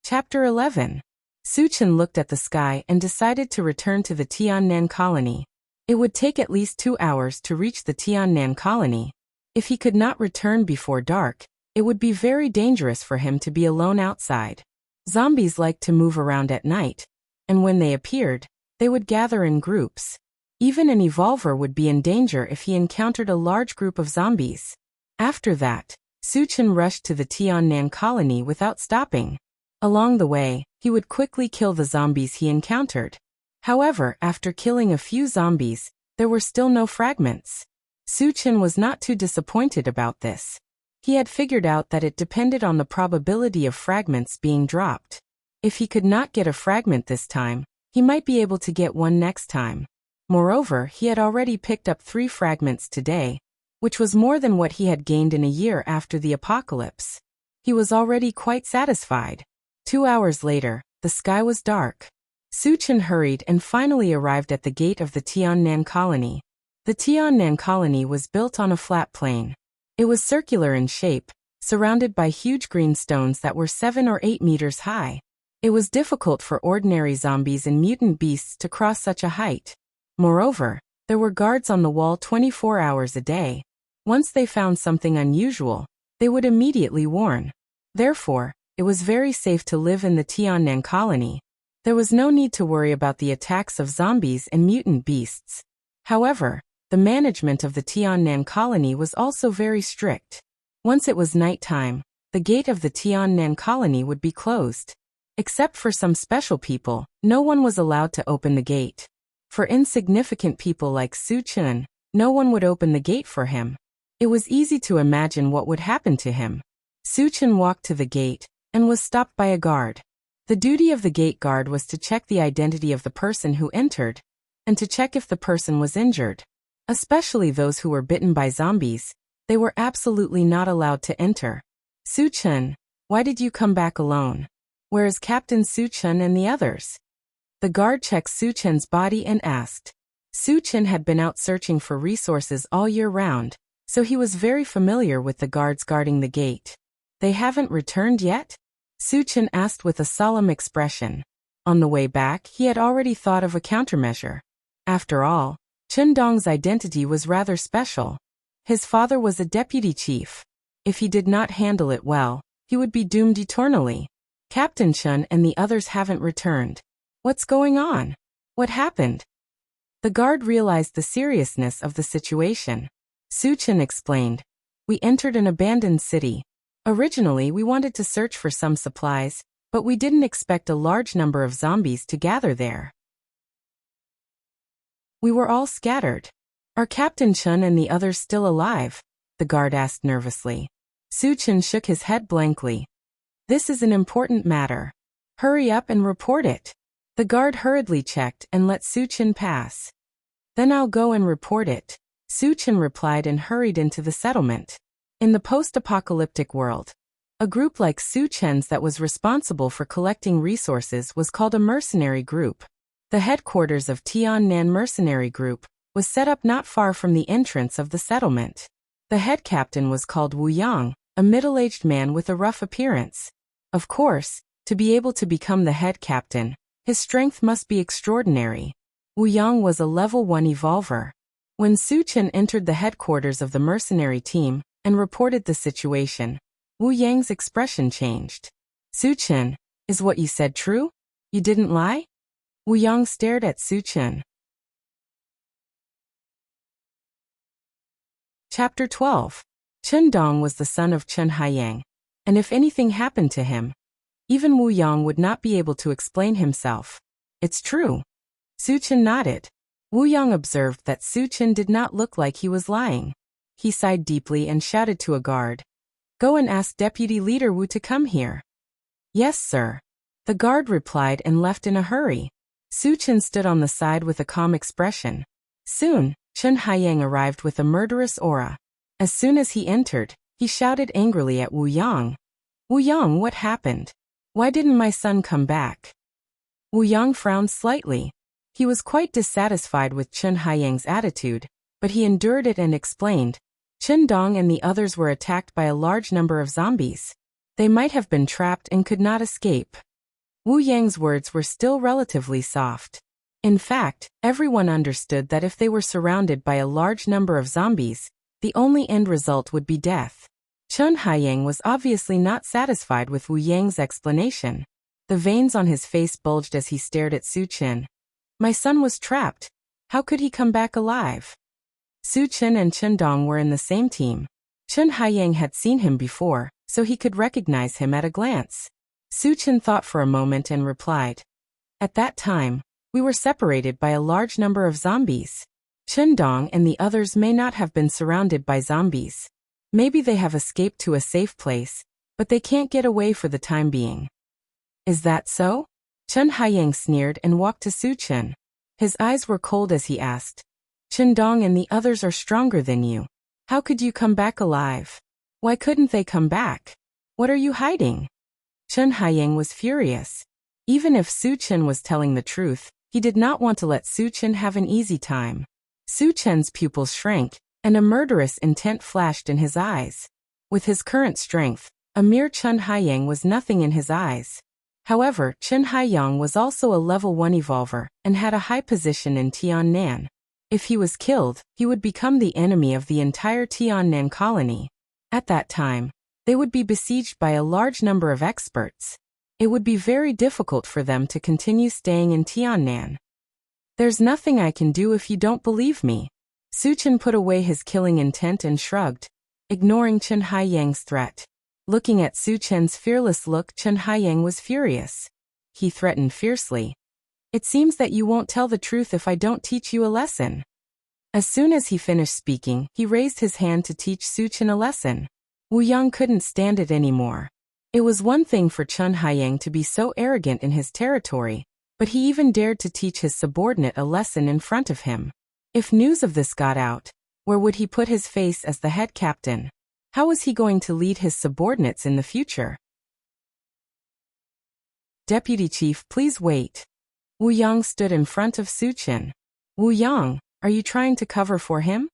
Chapter 11. Su Chen looked at the sky and decided to return to the Tiannan colony. It would take at least 2 hours to reach the Tiannan colony. If he could not return before dark, it would be very dangerous for him to be alone outside. Zombies liked to move around at night, and when they appeared, they would gather in groups. Even an evolver would be in danger if he encountered a large group of zombies. After that, Su Chen rushed to the Tiannan colony without stopping. Along the way, he would quickly kill the zombies he encountered. However, after killing a few zombies, there were still no fragments. Su Chen was not too disappointed about this. He had figured out that it depended on the probability of fragments being dropped. If he could not get a fragment this time, he might be able to get one next time. Moreover, he had already picked up 3 fragments today, which was more than what he had gained in a year after the apocalypse. He was already quite satisfied. 2 hours later, the sky was dark. Su Chen hurried and finally arrived at the gate of the Tiannan colony. The Tiannan colony was built on a flat plain. It was circular in shape, surrounded by huge green stones that were 7 or 8 meters high. It was difficult for ordinary zombies and mutant beasts to cross such a height. Moreover, there were guards on the wall 24 hours a day. Once they found something unusual, they would immediately warn. Therefore, it was very safe to live in the Tiannan colony. There was no need to worry about the attacks of zombies and mutant beasts. However, the management of the Tiannan colony was also very strict. Once it was nighttime, the gate of the Tiannan colony would be closed. Except for some special people, no one was allowed to open the gate. For insignificant people like Su Chen, no one would open the gate for him. It was easy to imagine what would happen to him. Su Chen walked to the gate and was stopped by a guard. The duty of the gate guard was to check the identity of the person who entered, and to check if the person was injured. Especially those who were bitten by zombies, they were absolutely not allowed to enter. Su Chen, why did you come back alone? Where is Captain Su Chen and the others? The guard checked Su Chen's body and asked. Su Chen had been out searching for resources all year round, so he was very familiar with the guards guarding the gate. They haven't returned yet? Su Chen asked with a solemn expression. On the way back, he had already thought of a countermeasure. After all, Chen Dong's identity was rather special. His father was a deputy chief. If he did not handle it well, he would be doomed eternally. Captain Chen and the others haven't returned. What's going on? What happened? The guard realized the seriousness of the situation. Su Chen explained. We entered an abandoned city. Originally, we wanted to search for some supplies, but we didn't expect a large number of zombies to gather there. We were all scattered. Are Captain Chen and the others still alive? The guard asked nervously. Su Chen shook his head blankly. This is an important matter. Hurry up and report it. The guard hurriedly checked and let Su Chen pass. Then I'll go and report it, Su Chen replied and hurried into the settlement. In the post-apocalyptic world, a group like Su Chen's that was responsible for collecting resources was called a mercenary group. The headquarters of Tiannan Mercenary Group was set up not far from the entrance of the settlement. The head captain was called Wu Yang, a middle-aged man with a rough appearance. Of course, to be able to become the head captain, his strength must be extraordinary. Wu Yang was a level 1 evolver. When Su Chen entered the headquarters of the mercenary team and reported the situation, Wu Yang's expression changed. Su Chen, is what you said true? You didn't lie? Wu Yang stared at Su Chen. Chapter 12. Chen Dong was the son of Chen Haiyang, and if anything happened to him, even Wu Yang would not be able to explain himself. It's true. Su Chen nodded. Wu Yang observed that Su Chen did not look like he was lying. He sighed deeply and shouted to a guard. Go and ask Deputy Leader Wu to come here. Yes, sir. The guard replied and left in a hurry. Su Chen stood on the side with a calm expression. Soon, Chen Haiyang arrived with a murderous aura. As soon as he entered, he shouted angrily at Wu Yang. Wu Yang, what happened? Why didn't my son come back? Wu Yang frowned slightly. He was quite dissatisfied with Chen Haiyang's attitude, but he endured it and explained. Chen Dong and the others were attacked by a large number of zombies. They might have been trapped and could not escape. Wu Yang's words were still relatively soft. In fact, everyone understood that if they were surrounded by a large number of zombies, the only end result would be death. Chen Haiyang was obviously not satisfied with Wu Yang's explanation. The veins on his face bulged as he stared at Su Chen. My son was trapped. How could he come back alive? Su Chen and Chen Dong were in the same team. Chen Haiyang had seen him before, so he could recognize him at a glance. Su Chen thought for a moment and replied. At that time, we were separated by a large number of zombies. Chen Dong and the others may not have been surrounded by zombies. Maybe they have escaped to a safe place, but they can't get away for the time being. Is that so? Chen Haiyang sneered and walked to Su Chen. His eyes were cold as he asked. Chen Dong and the others are stronger than you. How could you come back alive? Why couldn't they come back? What are you hiding? Chen Haiyang was furious. Even if Su Chen was telling the truth, he did not want to let Su Chen have an easy time. Su Chen's pupils shrank, and a murderous intent flashed in his eyes. With his current strength, a mere Chen Haiyang was nothing in his eyes. However, Chen Haiyang was also a level 1 evolver, and had a high position in Tiannan. If he was killed, he would become the enemy of the entire Tiannan colony. At that time, they would be besieged by a large number of experts. It would be very difficult for them to continue staying in Tiannan. There's nothing I can do if you don't believe me. Su Chen put away his killing intent and shrugged, ignoring Chen Haiyang's threat. Looking at Su Chen's fearless look, Chen Haiyang was furious. He threatened fiercely. It seems that you won't tell the truth if I don't teach you a lesson. As soon as he finished speaking, he raised his hand to teach Su Chen a lesson. Wu Yang couldn't stand it anymore. It was one thing for Chen Haiyang to be so arrogant in his territory, but he even dared to teach his subordinate a lesson in front of him. If news of this got out, where would he put his face as the head captain? How was he going to lead his subordinates in the future? Deputy Chief, please wait. Wu Yang stood in front of Su Chen. Wu Yang, are you trying to cover for him?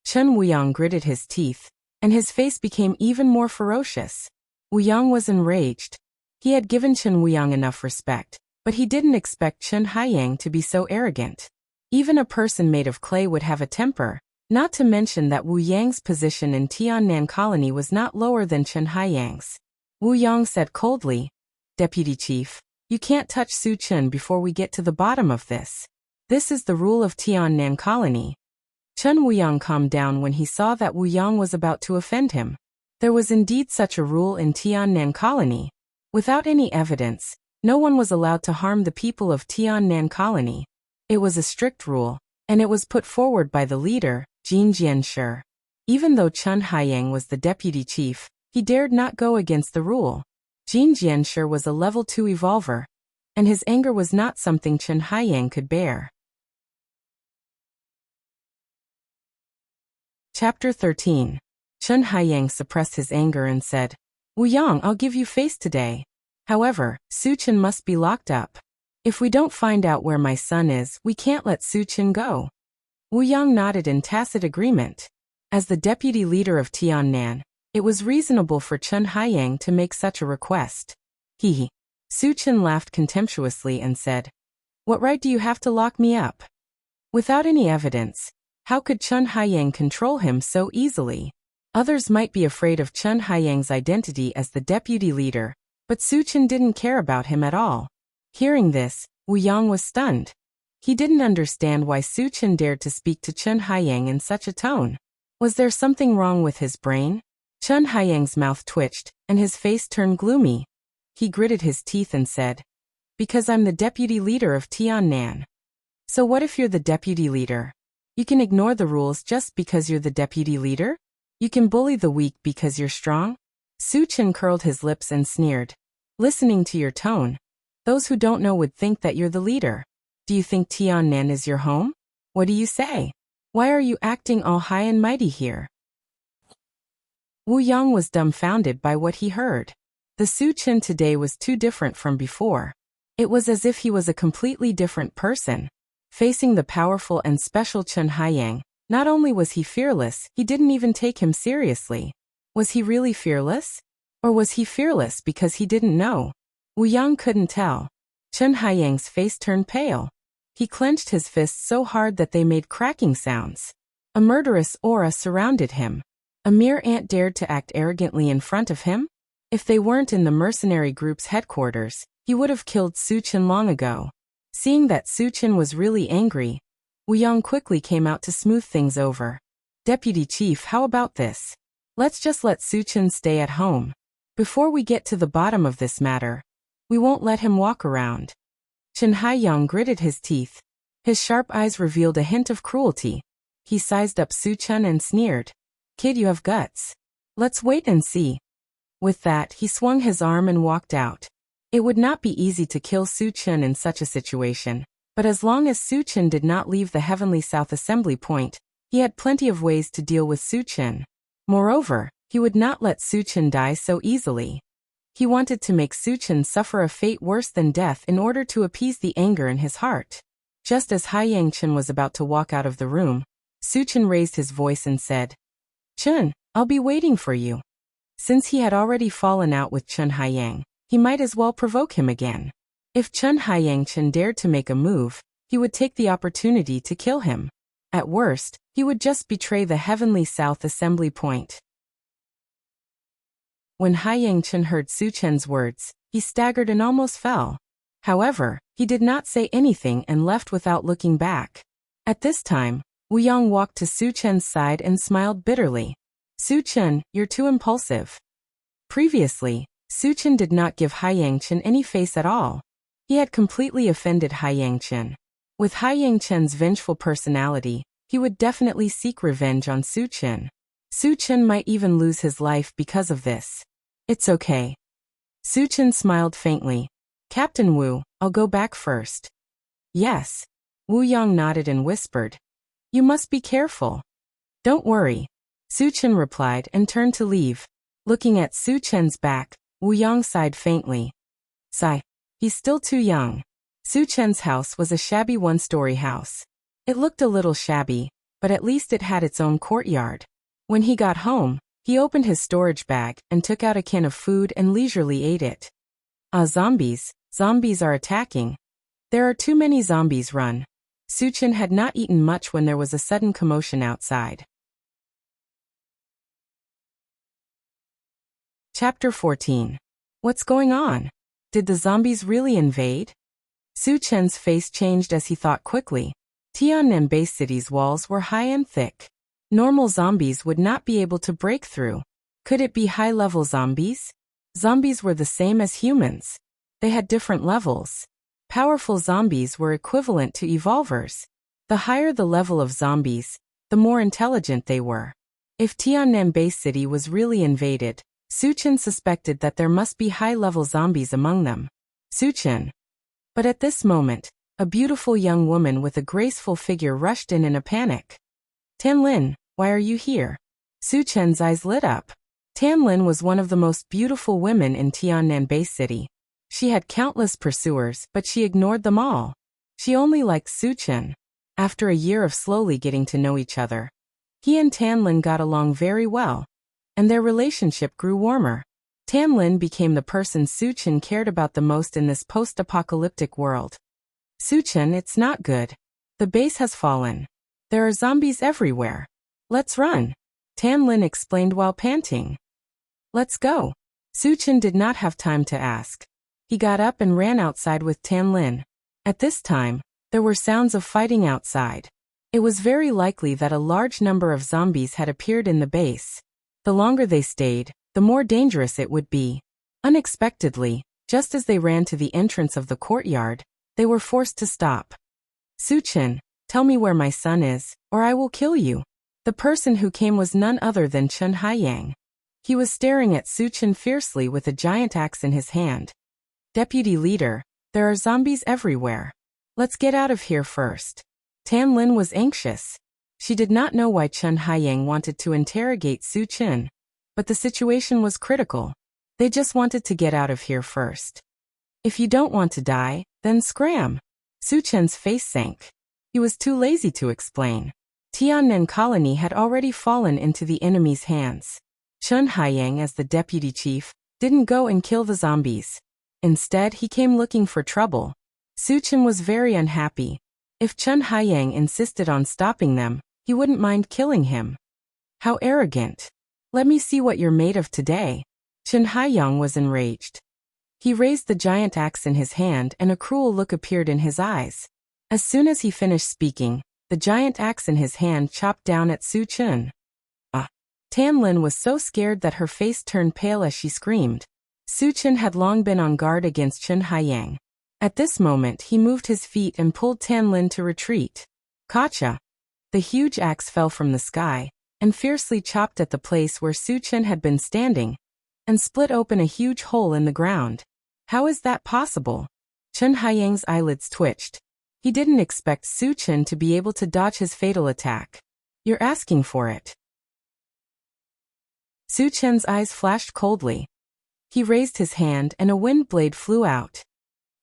Chen Wu Yang gritted his teeth, and his face became even more ferocious. Wu Yang was enraged. He had given Chen Wu Yang enough respect, but he didn't expect Chen Haiyang to be so arrogant. Even a person made of clay would have a temper, not to mention that Wu Yang's position in Tiannan colony was not lower than Chen Haiyang's. Wu Yang said coldly, Deputy Chief, you can't touch Su Chen before we get to the bottom of this. This is the rule of Tiannan colony. Chen Wu Yang calmed down when he saw that Wu Yang was about to offend him. There was indeed such a rule in Tiannan colony. Without any evidence, no one was allowed to harm the people of Tiannan colony. It was a strict rule, and it was put forward by the leader, Jin Jianshi. Even though Chen Haiyang was the deputy chief, he dared not go against the rule. Jin Jianshi was a level 2 evolver, and his anger was not something Chen Haiyang could bear. Chapter 13. Chen Haiyang suppressed his anger and said, Wu Yang, I'll give you face today. However, Su Chen must be locked up. If we don't find out where my son is, we can't let Su Chen go. Wu Yang nodded in tacit agreement. As the deputy leader of Tiannan, it was reasonable for Chen Haiyang to make such a request. He. Su Chen laughed contemptuously and said, What right do you have to lock me up? Without any evidence, how could Chen Haiyang control him so easily? Others might be afraid of Chen Haiyang's identity as the deputy leader, but Su Chen didn't care about him at all. Hearing this, Wu Yang was stunned. He didn't understand why Su Chen dared to speak to Chen Haiyang in such a tone. Was there something wrong with his brain? Chen Haiyang's mouth twitched, and his face turned gloomy. He gritted his teeth and said, Because I'm the deputy leader of Tiannan. So what if you're the deputy leader? You can ignore the rules just because you're the deputy leader? You can bully the weak because you're strong? Su Chen curled his lips and sneered. Listening to your tone, those who don't know would think that you're the leader. Do you think Tiannan is your home? What do you say? Why are you acting all high and mighty here? Wu Yang was dumbfounded by what he heard. The Su Chen today was too different from before. It was as if he was a completely different person. Facing the powerful and special Chen Haiyang, not only was he fearless, he didn't even take him seriously. Was he really fearless? Or was he fearless because he didn't know? Wu Yang couldn't tell. Chen Haiyang's face turned pale. He clenched his fists so hard that they made cracking sounds. A murderous aura surrounded him. A mere ant dared to act arrogantly in front of him? If they weren't in the mercenary group's headquarters, he would have killed Su Chen long ago. Seeing that Su Chen was really angry, Wu Yang quickly came out to smooth things over. Deputy Chief, how about this? Let's just let Su Chen stay at home. Before we get to the bottom of this matter, we won't let him walk around. Chen Haiyang gritted his teeth. His sharp eyes revealed a hint of cruelty. He sized up Su Chen and sneered. Kid, you have guts. Let's wait and see. With that, he swung his arm and walked out. It would not be easy to kill Su Chen in such a situation, but as long as Su Chen did not leave the Heavenly South Assembly Point, he had plenty of ways to deal with Su Chen. Moreover, he would not let Su Chen die so easily. He wanted to make Su Chen suffer a fate worse than death in order to appease the anger in his heart. Just as Haiyang Chen was about to walk out of the room, Su Chen raised his voice and said, Chen, I'll be waiting for you. Since he had already fallen out with Chen Haiyang, he might as well provoke him again. If Chen Haiyang Chen dared to make a move, he would take the opportunity to kill him. At worst, he would just betray the Heavenly South Assembly Point. When Haiyang Chen heard Su Chen's words, he staggered and almost fell. However, he did not say anything and left without looking back. At this time, Wu Yang walked to Su Chen's side and smiled bitterly. Su Chen, you're too impulsive. Previously, Su Chen did not give Haiyang Chen any face at all. He had completely offended Haiyang Chen. With Haiyang Chen's vengeful personality, he would definitely seek revenge on Su Chen. Su Chen might even lose his life because of this. It's okay. Su Chen smiled faintly. Captain Wu, I'll go back first. Yes. Wu Yang nodded and whispered. You must be careful. Don't worry. Su Chen replied and turned to leave. Looking at Su Chen's back, Wu Yang sighed faintly. Sigh. He's still too young. Su Chen's house was a shabby one-story house. It looked a little shabby, but at least it had its own courtyard. When he got home, he opened his storage bag and took out a can of food and leisurely ate it. Zombies. Zombies are attacking. There are too many zombies, run. Su Chen had not eaten much when there was a sudden commotion outside. Chapter 14. What's going on? Did the zombies really invade? Su Chen's face changed as he thought quickly. Tiannan Bay City's walls were high and thick. Normal zombies would not be able to break through. Could it be high-level zombies? Zombies were the same as humans. They had different levels. Powerful zombies were equivalent to evolvers. The higher the level of zombies, the more intelligent they were. If Tiannan Bay City was really invaded, Su Chen suspected that there must be high-level zombies among them. Su Chen. But at this moment, a beautiful young woman with a graceful figure rushed in a panic. Tan Lin, why are you here? Su Chen's eyes lit up. Tan Lin was one of the most beautiful women in Tiannan Bay City. She had countless pursuers, but she ignored them all. She only liked Su Chen. After a year of slowly getting to know each other, he and Tan Lin got along very well, and their relationship grew warmer. Tan Lin became the person Su Chen cared about the most in this post-apocalyptic world. Su Chen, it's not good. The base has fallen. There are zombies everywhere. Let's run. Tan Lin explained while panting. Let's go. Su Chen did not have time to ask. He got up and ran outside with Tan Lin. At this time, there were sounds of fighting outside. It was very likely that a large number of zombies had appeared in the base. The longer they stayed, the more dangerous it would be. Unexpectedly, just as they ran to the entrance of the courtyard, they were forced to stop. Su Chen, tell me where my son is, or I will kill you. The person who came was none other than Chen Haiyang. He was staring at Su Chen fiercely with a giant axe in his hand. Deputy leader, there are zombies everywhere. Let's get out of here first. Tan Lin was anxious. She did not know why Chen Haiyang wanted to interrogate Su Chen, but the situation was critical. They just wanted to get out of here first. If you don't want to die, then scram. Su Chen's face sank. He was too lazy to explain. Tiannan colony had already fallen into the enemy's hands. Chen Haiyang, as the deputy chief, didn't go and kill the zombies. Instead, he came looking for trouble. Su Chen was very unhappy. If Chen Haiyang insisted on stopping them, he wouldn't mind killing him. How arrogant. Let me see what you're made of today. Chen Haiyang was enraged. He raised the giant axe in his hand and a cruel look appeared in his eyes. As soon as he finished speaking, the giant axe in his hand chopped down at Su Chen. Tan Lin was so scared that her face turned pale as she screamed. Su Chen had long been on guard against Chen Haiyang. At this moment he moved his feet and pulled Tan Lin to retreat. Gotcha! The huge axe fell from the sky, and fiercely chopped at the place where Su Chen had been standing, and split open a huge hole in the ground. How is that possible? Chen Haiyang's eyelids twitched. He didn't expect Su Chen to be able to dodge his fatal attack. You're asking for it. Su Chen's eyes flashed coldly. He raised his hand and a wind blade flew out.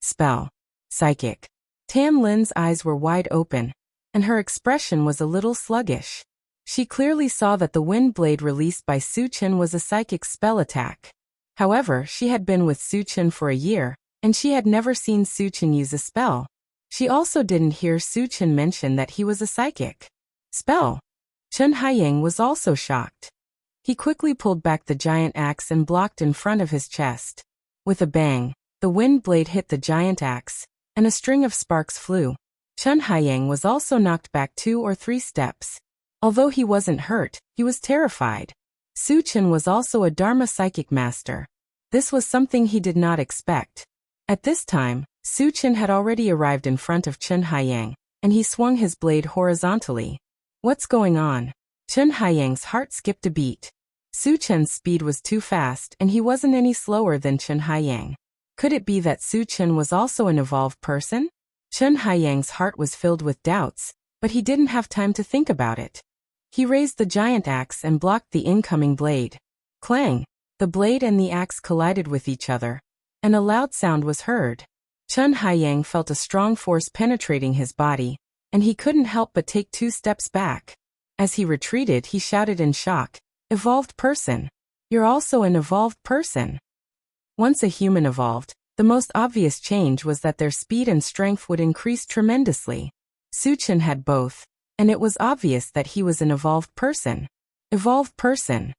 Spell. Psychic. Tan Lin's eyes were wide open, and her expression was a little sluggish. She clearly saw that the wind blade released by Su Chen was a psychic spell attack. However, she had been with Su Chen for a year, and she had never seen Su Chen use a spell. She also didn't hear Su Chen mention that he was a psychic. Spell. Chen Haiyang was also shocked. He quickly pulled back the giant axe and blocked in front of his chest. With a bang, the wind blade hit the giant axe, and a string of sparks flew. Chen Haiyang was also knocked back 2 or 3 steps. Although he wasn't hurt, he was terrified. Su Chen was also a Dharma psychic master. This was something he did not expect. At this time, Su Chen had already arrived in front of Chen Haiyang, and he swung his blade horizontally. What's going on? Chen Haiyang's heart skipped a beat. Su Chen's speed was too fast and he wasn't any slower than Chen Haiyang. Could it be that Su Chen was also an evolved person? Chen Haiyang's heart was filled with doubts, but he didn't have time to think about it. He raised the giant axe and blocked the incoming blade. Clang! The blade and the axe collided with each other, and a loud sound was heard. Chen Haiyang felt a strong force penetrating his body, and he couldn't help but take 2 steps back. As he retreated, he shouted in shock, "Evolved person! You're also an evolved person!" Once a human evolved, the most obvious change was that their speed and strength would increase tremendously. Su Chen had both, and it was obvious that he was an evolved person. Evolved person.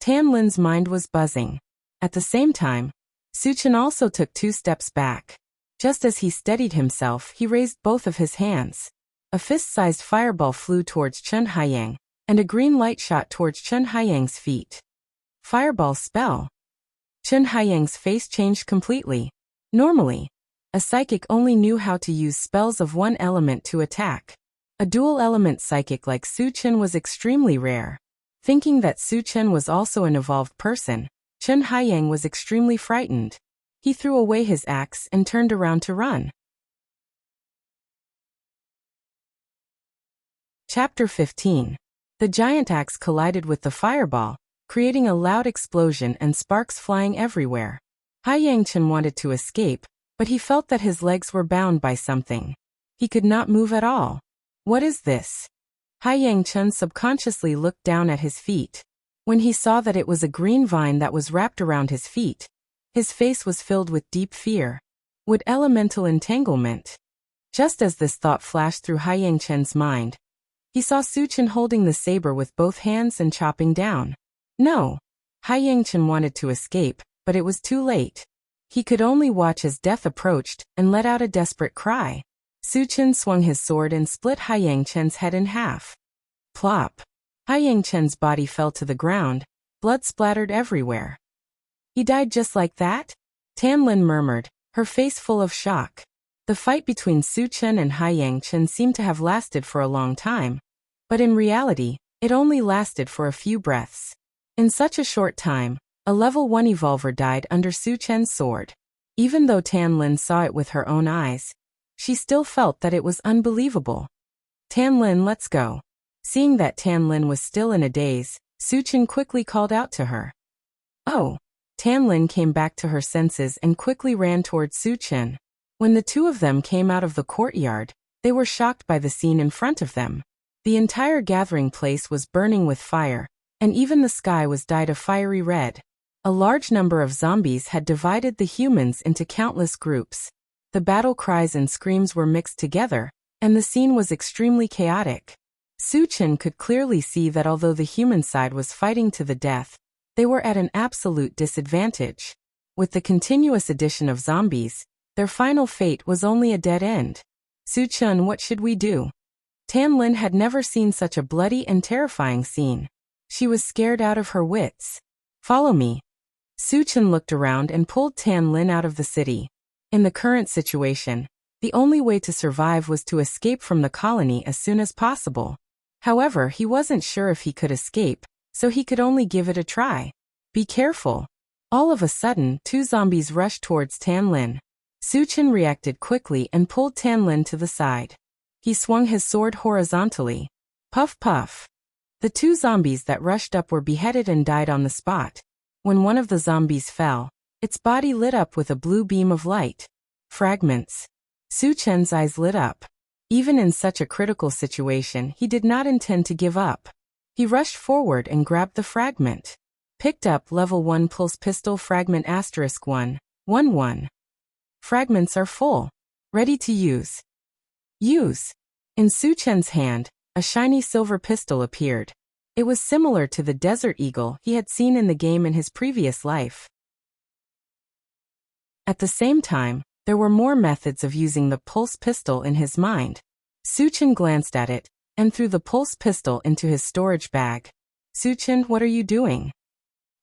Tan Lin's mind was buzzing. At the same time, Su Chen also took 2 steps back. Just as he steadied himself, he raised both of his hands. A fist-sized fireball flew towards Chen Haiyang, and a green light shot towards Chen Haiyang's feet. Fireball spell. Chen Haiyang's face changed completely. Normally, a psychic only knew how to use spells of one element to attack. A dual-element psychic like Su Chen was extremely rare. Thinking that Su Chen was also an evolved person, Chen Haiyang was extremely frightened. He threw away his axe and turned around to run. Chapter 15. The giant axe collided with the fireball, creating a loud explosion and sparks flying everywhere. Haiyang Chen wanted to escape, but he felt that his legs were bound by something. He could not move at all. What is this? Haiyang Chen subconsciously looked down at his feet. When he saw that it was a green vine that was wrapped around his feet, his face was filled with deep fear. Would elemental entanglement? Just as this thought flashed through Haiyang Chen's mind, he saw Su Chen holding the saber with both hands and chopping down. No! Haiyang Chen wanted to escape, but it was too late. He could only watch as death approached and let out a desperate cry. Su Chen swung his sword and split Haiyang Chen's head in half. Plop! Haiyang Chen's body fell to the ground, blood splattered everywhere. He died just like that? Tan Lin murmured, her face full of shock. The fight between Su Chen and Haiyang Chen seemed to have lasted for a long time. But in reality, it only lasted for a few breaths. In such a short time, a level 1 evolver died under Su Chen's sword. Even though Tan Lin saw it with her own eyes, she still felt that it was unbelievable. Tan Lin, let's go. Seeing that Tan Lin was still in a daze, Su Chen quickly called out to her. Oh! Tan Lin came back to her senses and quickly ran towards Su Chen. When the two of them came out of the courtyard, They were shocked by the scene in front of them. The entire gathering place was burning with fire, and even the sky was dyed a fiery red. A large number of zombies had divided the humans into countless groups. The battle cries and screams were mixed together, and the scene was extremely chaotic. Su-chin could clearly see that although the human side was fighting to the death, they were at an absolute disadvantage. With the continuous addition of zombies, their final fate was only a dead end. Su-chin, what should we do? Tan Lin had never seen such a bloody and terrifying scene. She was scared out of her wits. Follow me. Su-chin looked around and pulled Tan Lin out of the city. In the current situation, the only way to survive was to escape from the colony as soon as possible. However, he wasn't sure if he could escape, so he could only give it a try. Be careful. All of a sudden, 2 zombies rushed towards Tan Lin. Su-chin reacted quickly and pulled Tan Lin to the side. He swung his sword horizontally. Puff puff. The 2 zombies that rushed up were beheaded and died on the spot. When one of the zombies fell, its body lit up with a blue beam of light. Fragments. Su-chin's eyes lit up. Even in such a critical situation, he did not intend to give up. He rushed forward and grabbed the fragment. Picked up level 1 pulse pistol fragment *111. Fragments are full. Ready to use. Use. In Su-chin's hand, a shiny silver pistol appeared. It was similar to the Desert Eagle he had seen in the game in his previous life. At the same time, there were more methods of using the pulse pistol in his mind. Su-chin glanced at it, and threw the pulse pistol into his storage bag. Su-chin, what are you doing?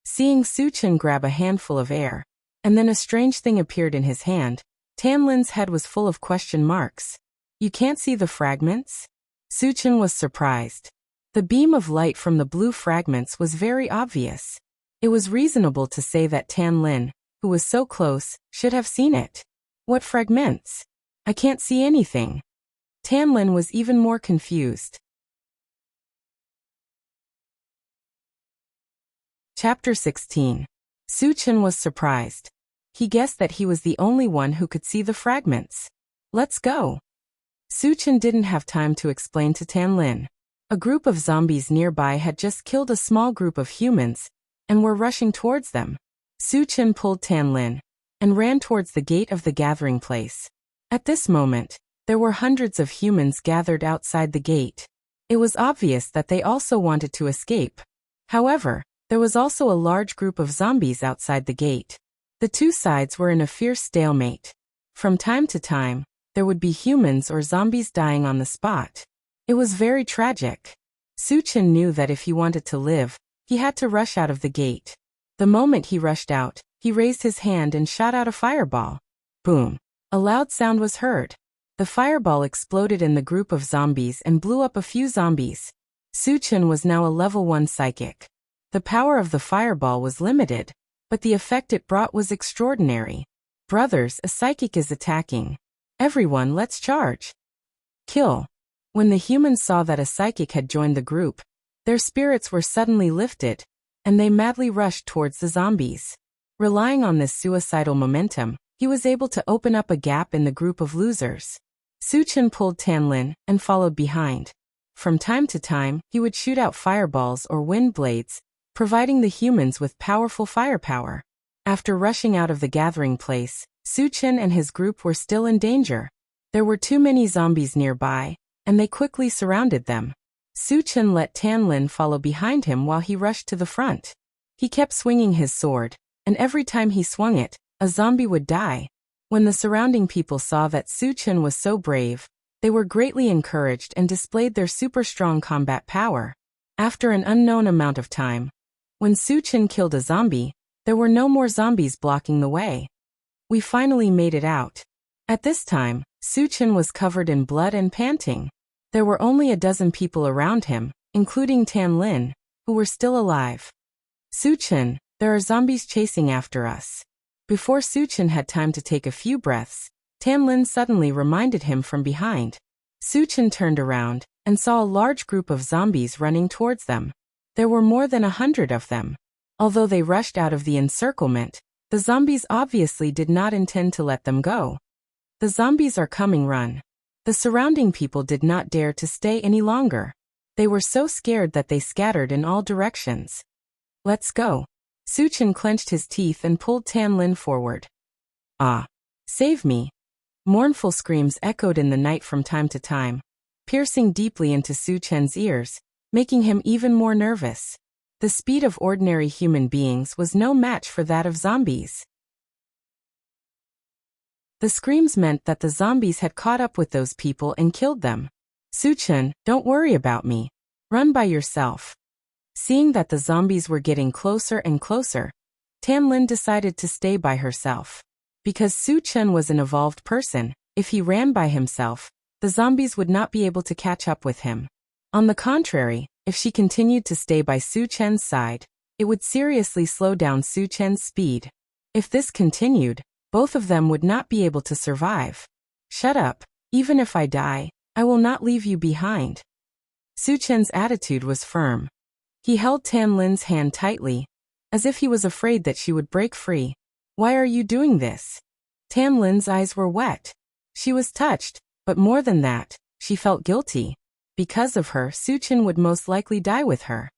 Seeing Su-chin grab a handful of air, and then a strange thing appeared in his hand, Tan Lin's head was full of question marks. You can't see the fragments? Su-chin was surprised. The beam of light from the blue fragments was very obvious. It was reasonable to say that Tan Lin, who was so close, should have seen it. What fragments? I can't see anything. Tan Lin was even more confused. Chapter 16. Su-chin was surprised. He guessed that he was the only one who could see the fragments. Let's go. Su-chin didn't have time to explain to Tan Lin. A group of zombies nearby had just killed a small group of humans, and were rushing towards them. Su-chin pulled Tan Lin, and ran towards the gate of the gathering place. At this moment, there were hundreds of humans gathered outside the gate. It was obvious that they also wanted to escape. However, there was also a large group of zombies outside the gate. The 2 sides were in a fierce stalemate. From time to time, there would be humans or zombies dying on the spot. It was very tragic. Su-chin knew that if he wanted to live, he had to rush out of the gate. The moment he rushed out, he raised his hand and shot out a fireball. Boom! A loud sound was heard. The fireball exploded in the group of zombies and blew up a few zombies. Su-chin was now a level 1 psychic. The power of the fireball was limited, but the effect it brought was extraordinary. Brothers, a psychic is attacking. Everyone, let's charge. Kill. When the humans saw that a psychic had joined the group, their spirits were suddenly lifted, and they madly rushed towards the zombies. Relying on this suicidal momentum, he was able to open up a gap in the group of losers. Su-chin pulled Tan Lin and followed behind. From time to time, he would shoot out fireballs or wind blades, providing the humans with powerful firepower. After rushing out of the gathering place, Su-chin and his group were still in danger. There were too many zombies nearby, and they quickly surrounded them. Su-chin let Tan Lin follow behind him while he rushed to the front. He kept swinging his sword, and every time he swung it, a zombie would die. When the surrounding people saw that Su-chin was so brave, they were greatly encouraged and displayed their super strong combat power. After an unknown amount of time, when Su-chin killed a zombie, there were no more zombies blocking the way. We finally made it out. At this time, Su-chin was covered in blood and panting. There were only a dozen people around him, including Tan Lin, who were still alive. Su-chin, there are zombies chasing after us. Before Su-chin had time to take a few breaths, Tan Lin suddenly reminded him from behind. Su-chin turned around and saw a large group of zombies running towards them. There were more than 100 of them. Although they rushed out of the encirclement, the zombies obviously did not intend to let them go. The zombies are coming, run. The surrounding people did not dare to stay any longer. They were so scared that they scattered in all directions. Let's go. Suchin clenched his teeth and pulled Tan Lin forward. Ah! Save me! Mournful screams echoed in the night from time to time, piercing deeply into Suchen's ears, making him even more nervous. The speed of ordinary human beings was no match for that of zombies. The screams meant that the zombies had caught up with those people and killed them. Suchen, don't worry about me. Run by yourself. Seeing that the zombies were getting closer and closer, Tan Lin decided to stay by herself. Because Suchen was an evolved person, if he ran by himself, the zombies would not be able to catch up with him. On the contrary, if she continued to stay by Suchen's side, it would seriously slow down Suchen's speed. If this continued, both of them would not be able to survive. Shut up, even if I die, I will not leave you behind. Suchen's attitude was firm. He held Tan Lin's hand tightly, as if he was afraid that she would break free. Why are you doing this? Tan Lin's eyes were wet. She was touched, but more than that, she felt guilty. Because of her, Suchen would most likely die with her.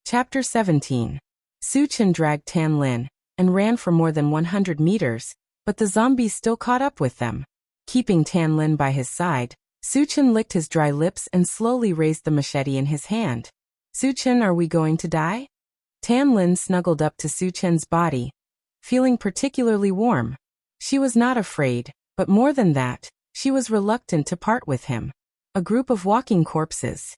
Chapter 17. Suchen dragged Tan Lin and ran for more than 100 meters, but the zombies still caught up with them. Keeping Tan Lin by his side, Suchen licked his dry lips and slowly raised the machete in his hand. Suchen, are we going to die? Tan Lin snuggled up to Suchen's body, feeling particularly warm. She was not afraid, but more than that, she was reluctant to part with him. A group of walking corpses.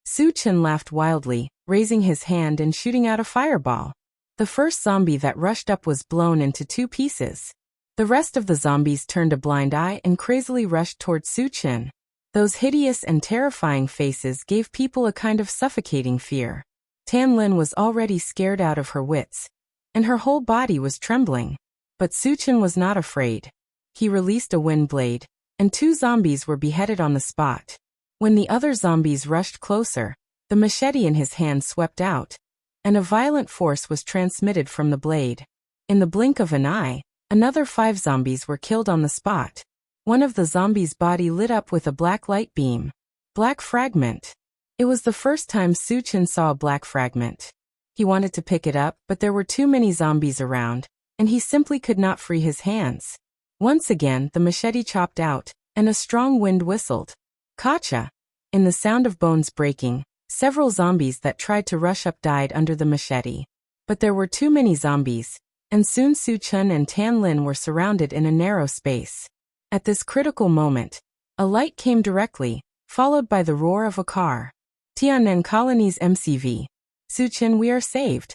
Suchen laughed wildly, raising his hand and shooting out a fireball. The first zombie that rushed up was blown into 2 pieces. The rest of the zombies turned a blind eye and crazily rushed towards Suchen. Those hideous and terrifying faces gave people a kind of suffocating fear. Tan Lin was already scared out of her wits, and her whole body was trembling. But Suchen was not afraid. He released a wind blade, and 2 zombies were beheaded on the spot. When the other zombies rushed closer, the machete in his hand swept out, and a violent force was transmitted from the blade. In the blink of an eye, another 5 zombies were killed on the spot. One of the zombies' body lit up with a black light beam. Black fragment. It was the first time Suchen saw a black fragment. He wanted to pick it up, but there were too many zombies around, and he simply could not free his hands. Once again, the machete chopped out, and a strong wind whistled. Kacha! In the sound of bones breaking, several zombies that tried to rush up died under the machete. But there were too many zombies, and soon Suchen and Tan Lin were surrounded in a narrow space. At this critical moment, a light came directly, followed by the roar of a car. Tiannan Colony's MCV. Suchen, we are saved.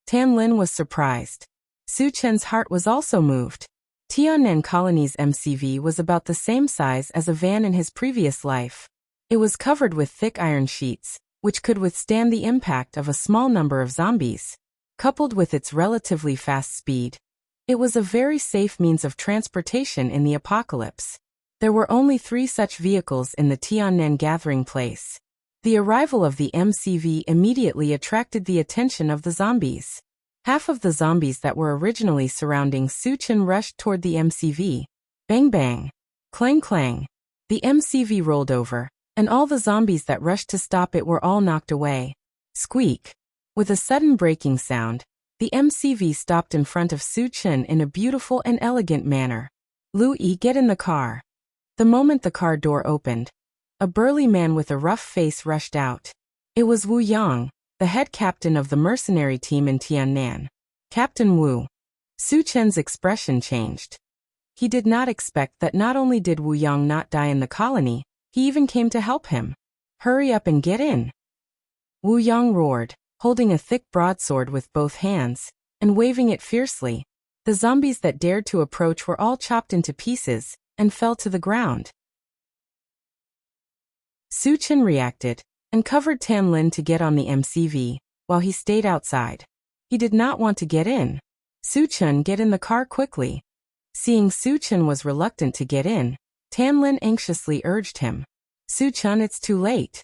Tan Lin was surprised. Suchen's heart was also moved. Tiannan Colony's MCV was about the same size as a van in his previous life. It was covered with thick iron sheets, which could withstand the impact of a small number of zombies. Coupled with its relatively fast speed, it was a very safe means of transportation in the apocalypse. There were only 3 such vehicles in the Tiannan gathering place. The arrival of the MCV immediately attracted the attention of the zombies. Half of the zombies that were originally surrounding Suchen rushed toward the MCV. Bang bang. Clang clang. The MCV rolled over, and all the zombies that rushed to stop it were all knocked away. Squeak. With a sudden breaking sound, the MCV stopped in front of Suchen in a beautiful and elegant manner. Louis, get in the car. The moment the car door opened, a burly man with a rough face rushed out. It was Wu Yang, the head captain of the mercenary team in Tiannan. Captain Wu. Suchen's expression changed. He did not expect that not only did Wu Yang not die in the colony, he even came to help him. Hurry up and get in. Wu Yang roared, holding a thick broadsword with both hands, and waving it fiercely. The zombies that dared to approach were all chopped into pieces, and fell to the ground. Suchen reacted, and covered Tan Lin to get on the MCV, while he stayed outside. He did not want to get in. Suchen, get in the car quickly. Seeing Suchen was reluctant to get in, Tan Lin anxiously urged him. Suchen, it's too late.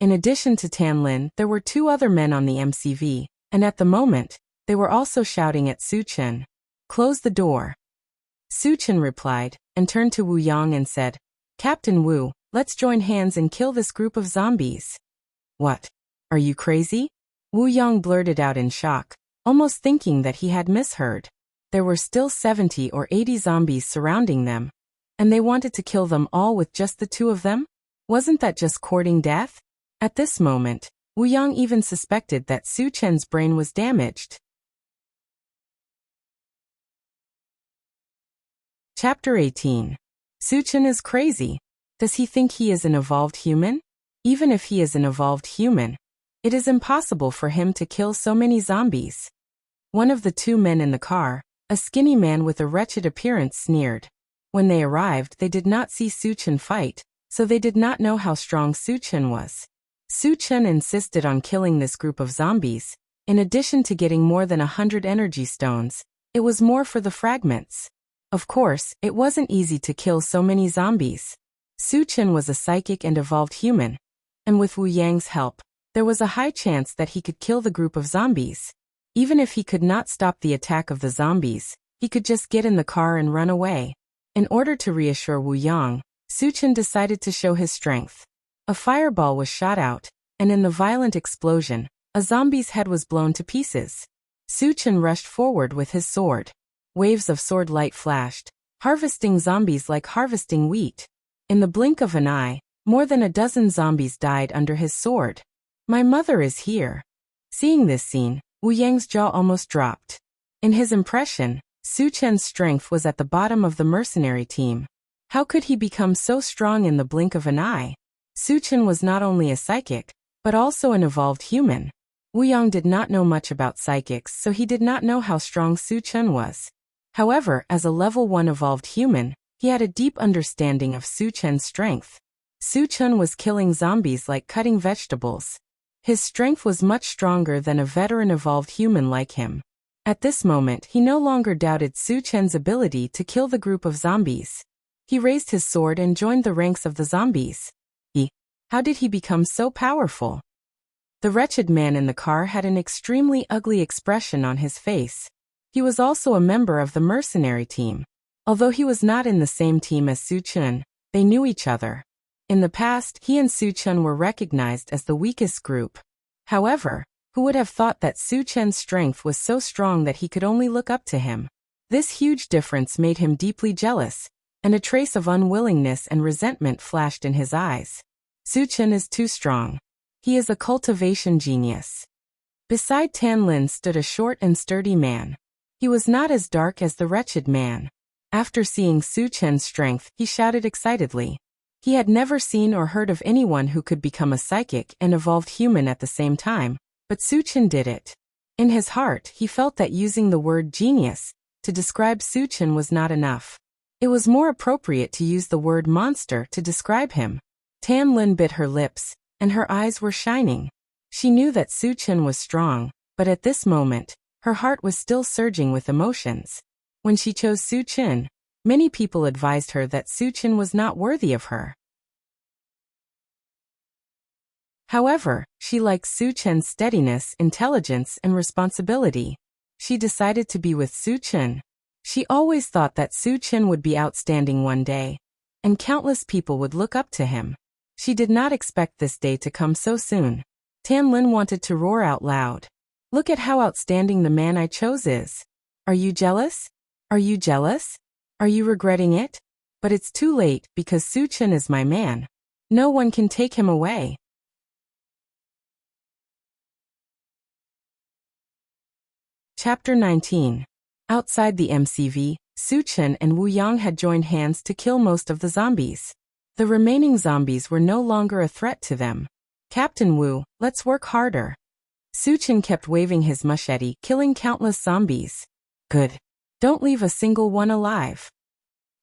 In addition to Tan Lin, there were 2 other men on the MCV, and at the moment, they were also shouting at Suchen. Close the door. Su Chen replied, and turned to Wu Yang and said, Captain Wu, let's join hands and kill this group of zombies. What? Are you crazy? Wu Yang blurted out in shock, almost thinking that he had misheard. There were still 70 or 80 zombies surrounding them, and they wanted to kill them all with just the two of them? Wasn't that just courting death? At this moment, Wu Yang even suspected that Su Chen's brain was damaged. Chapter 18. Su Chen is crazy. Does he think he is an evolved human? Even if he is an evolved human, it is impossible for him to kill so many zombies. One of the two men in the car, a skinny man with a wretched appearance, sneered. When they arrived, they did not see Su Chen fight, so they did not know how strong Su Chen was. Su Chen insisted on killing this group of zombies. In addition to getting more than 100 energy stones, it was more for the fragments. Of course, it wasn't easy to kill so many zombies. Su Chen was a psychic and evolved human, and with Wu Yang's help, there was a high chance that he could kill the group of zombies. Even if he could not stop the attack of the zombies, he could just get in the car and run away. In order to reassure Wu Yang, Su Chen decided to show his strength. A fireball was shot out, and in the violent explosion, a zombie's head was blown to pieces. Su Chen rushed forward with his sword. Waves of sword light flashed, harvesting zombies like harvesting wheat. In the blink of an eye, more than a dozen zombies died under his sword. My mother is here. Seeing this scene, Wu Yang's jaw almost dropped. In his impression, Su Chen's strength was at the bottom of the mercenary team. How could he become so strong in the blink of an eye? Su Chen was not only a psychic, but also an evolved human. Wu Yang did not know much about psychics, so he did not know how strong Su Chen was. However, as a level 1 evolved human, he had a deep understanding of Su Chen's strength. Su Chen was killing zombies like cutting vegetables. His strength was much stronger than a veteran evolved human like him. At this moment, he no longer doubted Su Chen's ability to kill the group of zombies. He raised his sword and joined the ranks of the zombies. How did he become so powerful? The wretched man in the car had an extremely ugly expression on his face. He was also a member of the mercenary team. Although he was not in the same team as Su Chen, they knew each other. In the past, he and Su Chen were recognized as the weakest group. However, who would have thought that Su Chen's strength was so strong that he could only look up to him? This huge difference made him deeply jealous, and a trace of unwillingness and resentment flashed in his eyes. Su Chen is too strong. He is a cultivation genius. Beside Tan Lin stood a short and sturdy man. He was not as dark as the wretched man. After seeing Su Chen's strength, he shouted excitedly. He had never seen or heard of anyone who could become a psychic and evolved human at the same time, but Su Chen did it. In his heart, he felt that using the word genius to describe Su Chen was not enough. It was more appropriate to use the word monster to describe him. Tan Lin bit her lips, and her eyes were shining. She knew that Su Chen was strong, but at this moment, her heart was still surging with emotions. When she chose Su Chen, many people advised her that Su Chen was not worthy of her. However, she liked Su Chen's steadiness, intelligence, and responsibility. She decided to be with Su Chen. She always thought that Su Chen would be outstanding one day, and countless people would look up to him. She did not expect this day to come so soon. Tan Lin wanted to roar out loud. Look at how outstanding the man I chose is. Are you jealous? Are you jealous? Are you regretting it? But it's too late because Su Chen is my man. No one can take him away. Chapter 19. Outside the MCV, Su Chen and Wu Yang had joined hands to kill most of the zombies. The remaining zombies were no longer a threat to them. Captain Wu, let's work harder. Su Chen kept waving his machete, killing countless zombies. Good. Don't leave a single one alive.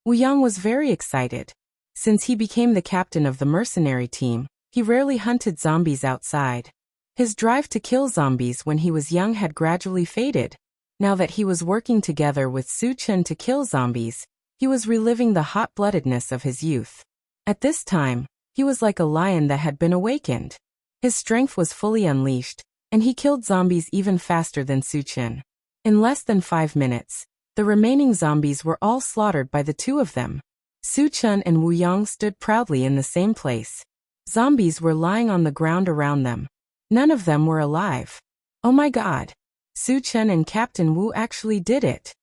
Wu Yang was very excited. Since he became the captain of the mercenary team, he rarely hunted zombies outside. His drive to kill zombies when he was young had gradually faded. Now that he was working together with Su Chen to kill zombies, he was reliving the hot-bloodedness of his youth. At this time, he was like a lion that had been awakened. His strength was fully unleashed, and he killed zombies even faster than Su Chen. In less than 5 minutes, The remaining zombies were all slaughtered by the two of them. Su Chun and Wu Yang stood proudly in the same place. Zombies were lying on the ground around them. None of them were alive. Oh my God! Su Chun and Captain Wu actually did it.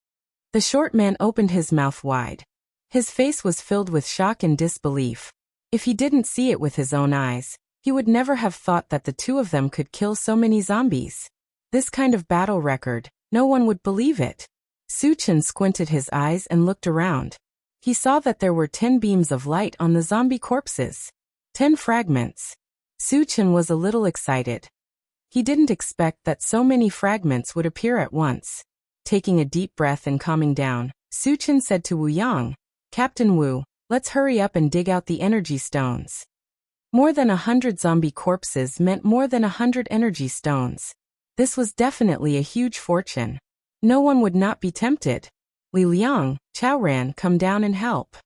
The short man opened his mouth wide. His face was filled with shock and disbelief. If he didn't see it with his own eyes, he would never have thought that the two of them could kill so many zombies. This kind of battle record, no one would believe it. Su Chun squinted his eyes and looked around. He saw that there were 10 beams of light on the zombie corpses. 10 fragments. Su Chun was a little excited. He didn't expect that so many fragments would appear at once. Taking a deep breath and calming down, Su Chun said to Wu Yang, "Captain Wu, let's hurry up and dig out the energy stones." More than 100 zombie corpses meant more than 100 energy stones. This was definitely a huge fortune. No one would not be tempted. "Li Liang, Chao Ran, come down and help."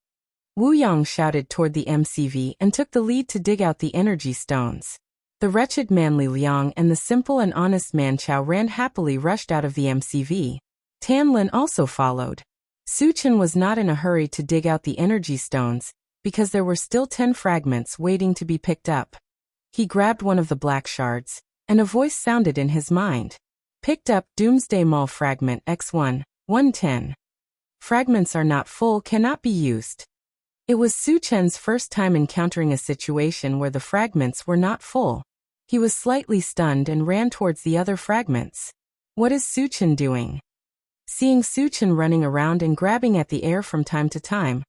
Wu Yang shouted toward the MCV and took the lead to dig out the energy stones. The wretched man Li Liang and the simple and honest man Chao Ran happily rushed out of the MCV. Tan Lin also followed. Su Chun was not in a hurry to dig out the energy stones, because there were still 10 fragments waiting to be picked up. He grabbed one of the black shards, and a voice sounded in his mind. "Picked up Doomsday Mall Fragment X1, 110. Fragments are not full, cannot be used." It was Su Chen's first time encountering a situation where the fragments were not full. He was slightly stunned and ran towards the other fragments. What is Su Chen doing? Seeing Su Chen running around and grabbing at the air from time to time,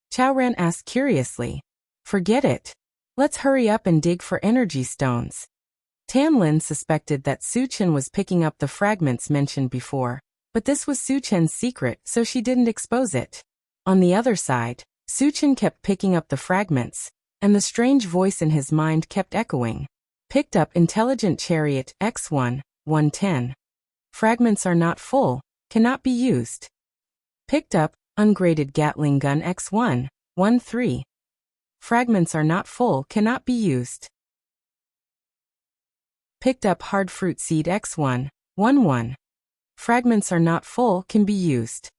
Chao Ran asked curiously, "Forget it. Let's hurry up and dig for energy stones." Tan Lin suspected that Su Chen was picking up the fragments mentioned before, but this was Su Chen's secret, so she didn't expose it. On the other side, Su Chen kept picking up the fragments, and the strange voice in his mind kept echoing. "Picked up Intelligent Chariot X1, 110. Fragments are not full, cannot be used. Picked up Ungraded Gatling Gun X1, 13. Fragments are not full, cannot be used. Picked up Hard Fruit Seed X1, 11. Fragments are not full, can be used.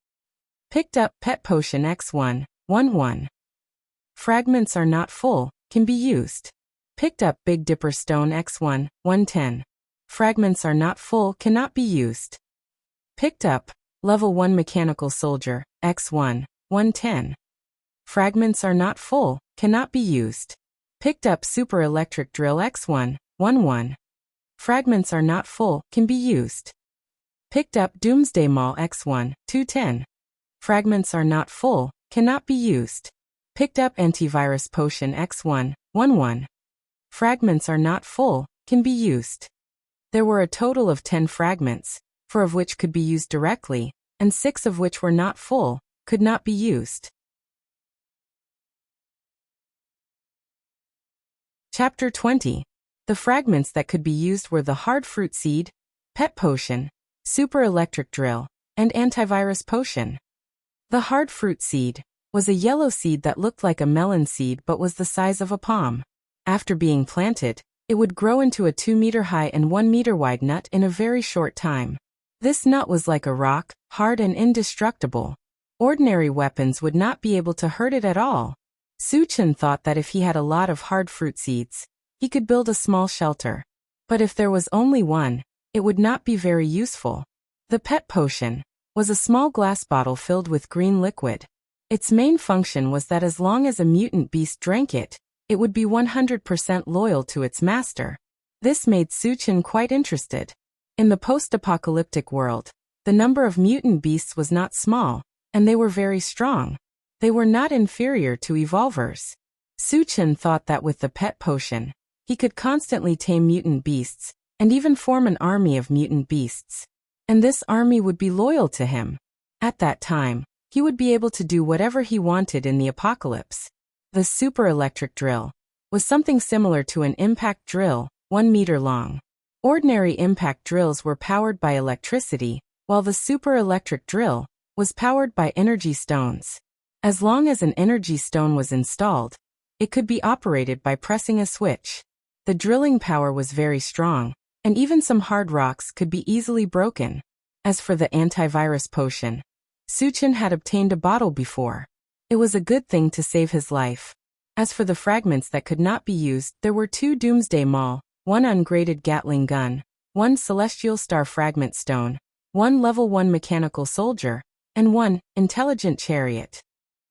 Picked up Pet Potion X1, 11. Fragments are not full, can be used. Picked up Big Dipper Stone X1, 110. Fragments are not full, cannot be used. Picked up Level 1 Mechanical Soldier X1, 110. Fragments are not full, cannot be used. Picked up Super Electric Drill X1, 11. Fragments are not full, can be used. Picked up Doomsday Mall X1, 210. Fragments are not full, cannot be used. Picked up Antivirus Potion X1, 11. Fragments are not full, can be used. There were a total of 10 fragments, 4 of which could be used directly, and 6 of which were not full, could not be used. Chapter 20. The fragments that could be used were the Hard Fruit Seed, Pet Potion, Super Electric Drill, and Antivirus Potion. The Hard Fruit Seed was a yellow seed that looked like a melon seed but was the size of a palm. After being planted, it would grow into a 2-meter-high and 1-meter-wide nut in a very short time. This nut was like a rock, hard and indestructible. Ordinary weapons would not be able to hurt it at all. Su Chen thought that if he had a lot of hard fruit seeds, he could build a small shelter. But if there was only one, it would not be very useful. The Pet Potion was a small glass bottle filled with green liquid. Its main function was that as long as a mutant beast drank it, it would be 100% loyal to its master. This made Su Chen quite interested. In the post-apocalyptic world, the number of mutant beasts was not small, and they were very strong. They were not inferior to evolvers. Su Chen thought that with the Pet Potion, he could constantly tame mutant beasts, and even form an army of mutant beasts. And this army would be loyal to him. At that time, he would be able to do whatever he wanted in the apocalypse. The Super Electric Drill was something similar to an impact drill, 1 meter long. Ordinary impact drills were powered by electricity, while the Super Electric Drill was powered by energy stones. As long as an energy stone was installed, it could be operated by pressing a switch. The drilling power was very strong, and even some hard rocks could be easily broken. As for the Antivirus Potion, Suchin had obtained a bottle before. It was a good thing to save his life. As for the fragments that could not be used, there were 2 Doomsday Maul, 1 ungraded Gatling gun, 1 Celestial Star Fragment Stone, 1 Level 1 Mechanical Soldier, and 1 Intelligent Chariot.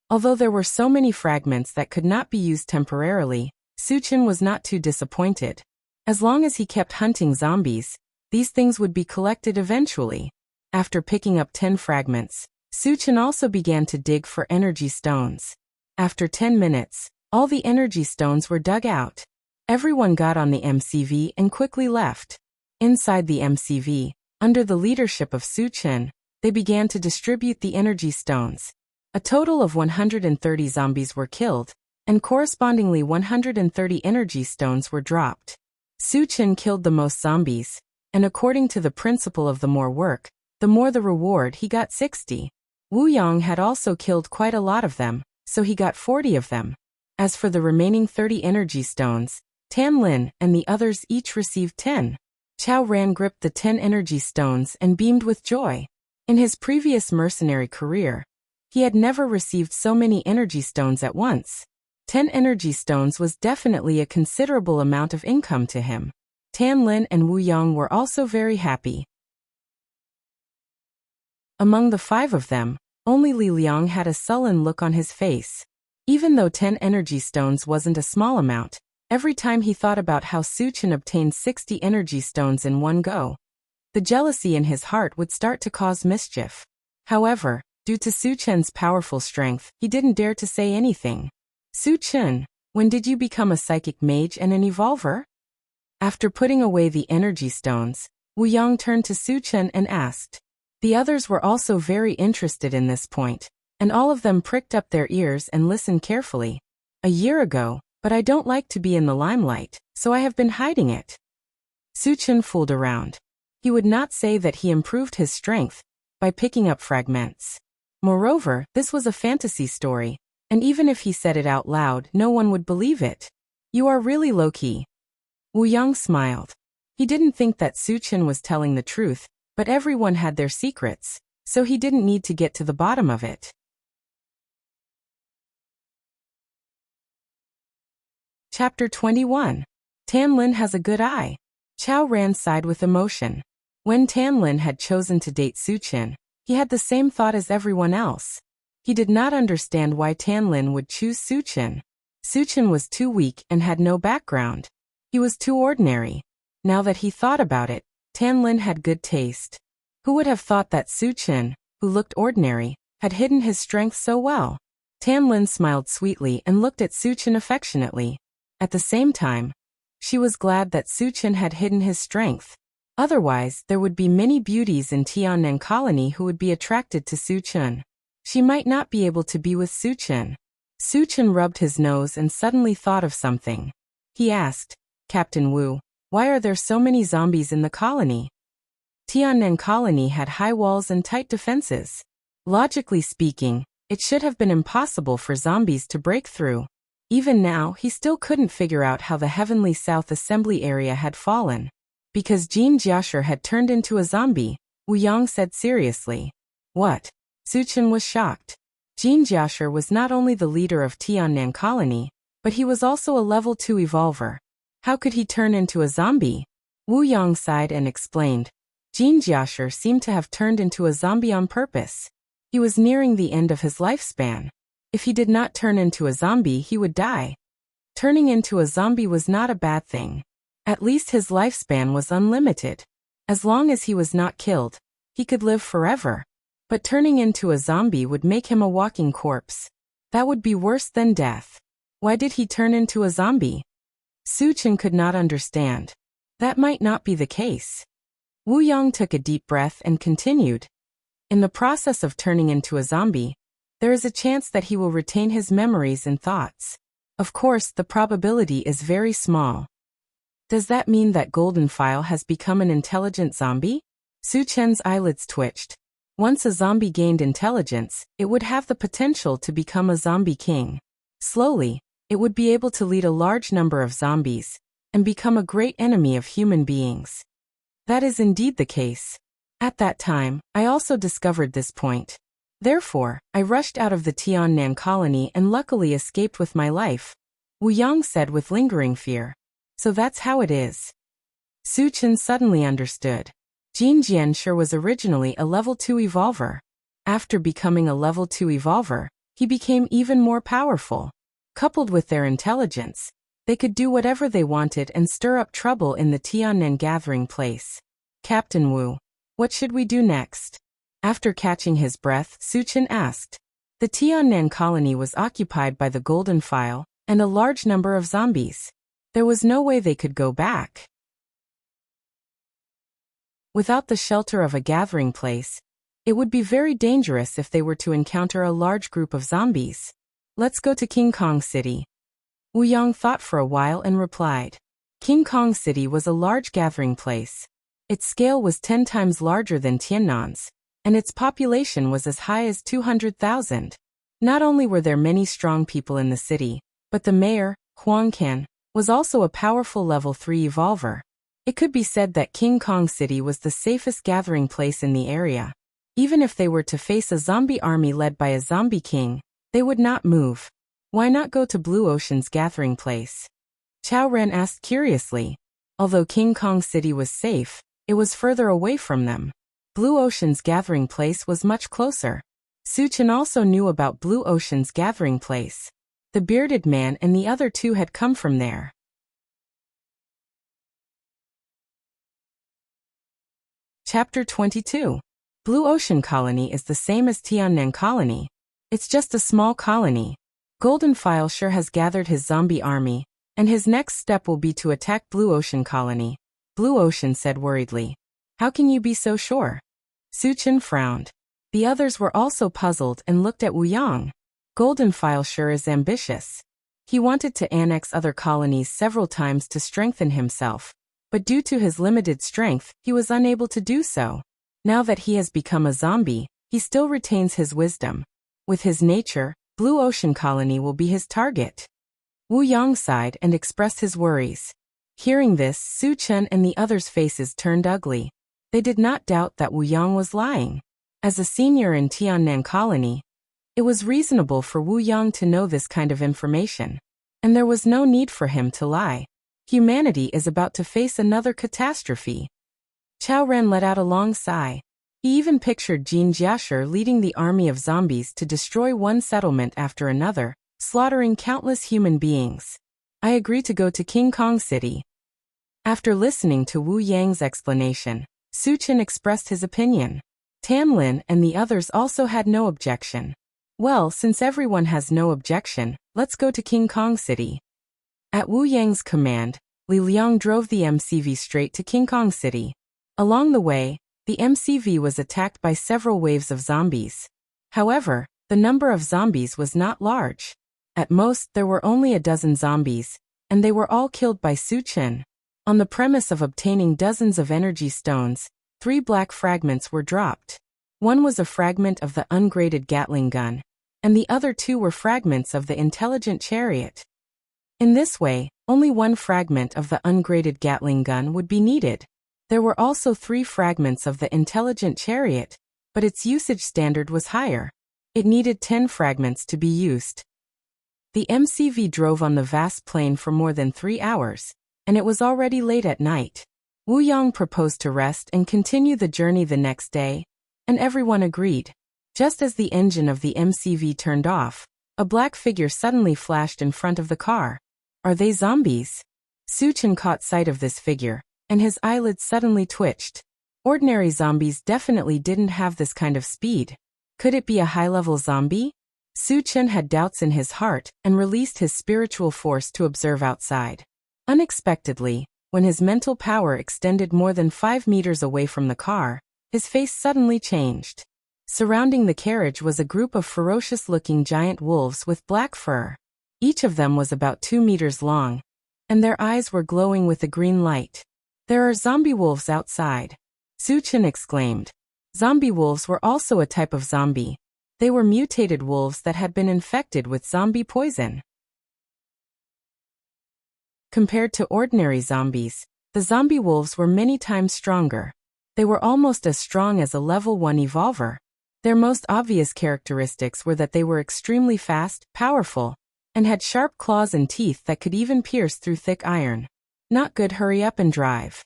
Although there were so many fragments that could not be used temporarily, Suchin was not too disappointed. As long as he kept hunting zombies, these things would be collected eventually. After picking up 10 fragments, Suchin also began to dig for energy stones. After 10 minutes, all the energy stones were dug out. Everyone got on the MCV and quickly left. Inside the MCV, under the leadership of Suchin, they began to distribute the energy stones. A total of 130 zombies were killed, and correspondingly 130 energy stones were dropped. Suchin killed the most zombies, and according to the principle of the more work, the more the reward, he got 60. Wu Yang had also killed quite a lot of them, so he got 40 of them. As for the remaining 30 energy stones, Tan Lin and the others each received 10. Chao Ran gripped the 10 energy stones and beamed with joy. In his previous mercenary career, he had never received so many energy stones at once. 10 energy stones was definitely a considerable amount of income to him. Tan Lin and Wu Yang were also very happy. Among the 5 of them, only Li Liang had a sullen look on his face. Even though 10 energy stones wasn't a small amount, every time he thought about how Suchin obtained 60 energy stones in one go, the jealousy in his heart would start to cause mischief. However, due to Suchin's powerful strength, he didn't dare to say anything. Suchin, when did you become a psychic mage and an evolver? After putting away the energy stones, Wu Yang turned to Suchin and asked. The others were also very interested in this point, and all of them pricked up their ears and listened carefully. A year ago, but I don't like to be in the limelight, so I have been hiding it. Suchin fooled around. He would not say that he improved his strength by picking up fragments. Moreover, this was a fantasy story, and even if he said it out loud, no one would believe it. You are really low-key. Wu Yang smiled. He didn't think that Suchin was telling the truth, but everyone had their secrets, so he didn't need to get to the bottom of it. Chapter 21. Tan Lin has a good eye. Chao Ran sighed with emotion. When Tan Lin had chosen to date Suchin, he had the same thought as everyone else. He did not understand why Tan Lin would choose Suchin. Suchin was too weak and had no background. He was too ordinary. Now that he thought about it, Tan Lin had good taste. Who would have thought that Suchin, who looked ordinary, had hidden his strength so well? Tan Lin smiled sweetly and looked at Suchin affectionately. At the same time, she was glad that Suchin had hidden his strength. Otherwise, there would be many beauties in Tiannan Colony who would be attracted to Suchin. She might not be able to be with Suchin. Suchin rubbed his nose and suddenly thought of something. He asked, Captain Wu, why are there so many zombies in the colony? Tiannan Colony had high walls and tight defenses. Logically speaking, it should have been impossible for zombies to break through. Even now, he still couldn't figure out how the Heavenly South Assembly area had fallen. Because Jean Jiasher had turned into a zombie, Wu Yang said seriously. What? Suchin was shocked. Jean Jiasher was not only the leader of Tiannan Colony, but he was also a level 2 evolver. How could he turn into a zombie? Wu Yang sighed and explained. Jean Jiasher seemed to have turned into a zombie on purpose. He was nearing the end of his lifespan. If he did not turn into a zombie, he would die. Turning into a zombie was not a bad thing. At least his lifespan was unlimited. As long as he was not killed, he could live forever. But turning into a zombie would make him a walking corpse. That would be worse than death. Why did he turn into a zombie? Suchin could not understand. That might not be the case. Wu Yang took a deep breath and continued. In the process of turning into a zombie, there is a chance that he will retain his memories and thoughts. Of course, the probability is very small. Does that mean that Golden File has become an intelligent zombie? Suchin's eyelids twitched. Once a zombie gained intelligence, it would have the potential to become a zombie king. Slowly, it would be able to lead a large number of zombies and become a great enemy of human beings. That is indeed the case. At that time, I also discovered this point. Therefore, I rushed out of the Tiannan colony and luckily escaped with my life, Wu Yang said with lingering fear. So that's how it is. Su Chen suddenly understood. Jin Jianshi was originally a level 2 evolver. After becoming a level 2 evolver, he became even more powerful. Coupled with their intelligence, they could do whatever they wanted and stir up trouble in the Tiannan gathering place. Captain Wu, what should we do next? After catching his breath, Su Chen asked. The Tiannan colony was occupied by the Golden File and a large number of zombies. There was no way they could go back. Without the shelter of a gathering place, it would be very dangerous if they were to encounter a large group of zombies. Let's go to King Kong City. Wu Yang thought for a while and replied. King Kong City was a large gathering place. Its scale was 10 times larger than Tiannan's, and its population was as high as 200,000. Not only were there many strong people in the city, but the mayor, Huang Can, was also a powerful level 3 evolver. It could be said that King Kong City was the safest gathering place in the area. Even if they were to face a zombie army led by a zombie king, they would not move. Why not go to Blue Ocean's gathering place? Chao Ren asked curiously. Although King Kong City was safe, it was further away from them. Blue Ocean's gathering place was much closer. Su Chen also knew about Blue Ocean's gathering place. The bearded man and the other two had come from there. Chapter 22. Blue Ocean Colony is the same as Tiannan Colony. It's just a small colony. Golden File sure has gathered his zombie army, and his next step will be to attack Blue Ocean Colony. Blue Ocean said worriedly. How can you be so sure? Su Chen frowned. The others were also puzzled and looked at Wu Yang. Golden File sure is ambitious. He wanted to annex other colonies several times to strengthen himself, but due to his limited strength, he was unable to do so. Now that he has become a zombie, he still retains his wisdom. With his nature, Blue Ocean Colony will be his target. Wu Yang sighed and expressed his worries. Hearing this, Su Chen and the others' faces turned ugly. They did not doubt that Wu Yang was lying. As a senior in Tiannan Colony, it was reasonable for Wu Yang to know this kind of information, and there was no need for him to lie. Humanity is about to face another catastrophe. Chao Ren let out a long sigh. He even pictured Jin Jiashi leading the army of zombies to destroy one settlement after another, slaughtering countless human beings. I agree to go to King Kong City. After listening to Wu Yang's explanation, Su Chen expressed his opinion. Tan Lin and the others also had no objection. Well, since everyone has no objection, let's go to King Kong City. At Wu Yang's command, Li Liang drove the MCV straight to King Kong City. Along the way, the MCV was attacked by several waves of zombies. However, the number of zombies was not large. At most, there were only a dozen zombies, and they were all killed by Su Chen. On the premise of obtaining dozens of energy stones, 3 black fragments were dropped. One was a fragment of the ungraded Gatling gun, and the other 2 were fragments of the intelligent chariot. In this way, only 1 fragment of the ungraded Gatling gun would be needed. There were also 3 fragments of the intelligent chariot, but its usage standard was higher. It needed 10 fragments to be used. The MCV drove on the vast plain for more than 3 hours, and it was already late at night. Wu Yang proposed to rest and continue the journey the next day, and everyone agreed. Just as the engine of the MCV turned off, a black figure suddenly flashed in front of the car. Are they zombies? Su Chen caught sight of this figure, and his eyelids suddenly twitched. Ordinary zombies definitely didn't have this kind of speed. Could it be a high-level zombie? Su Chen had doubts in his heart and released his spiritual force to observe outside. Unexpectedly, when his mental power extended more than 5 meters away from the car, his face suddenly changed. Surrounding the carriage was a group of ferocious-looking giant wolves with black fur. Each of them was about 2 meters long, and their eyes were glowing with a green light. There are zombie wolves outside, Su Chen exclaimed. Zombie wolves were also a type of zombie. They were mutated wolves that had been infected with zombie poison. Compared to ordinary zombies, the zombie wolves were many times stronger. They were almost as strong as a level 1 evolver. Their most obvious characteristics were that they were extremely fast, powerful, and had sharp claws and teeth that could even pierce through thick iron. Not good, hurry up and drive.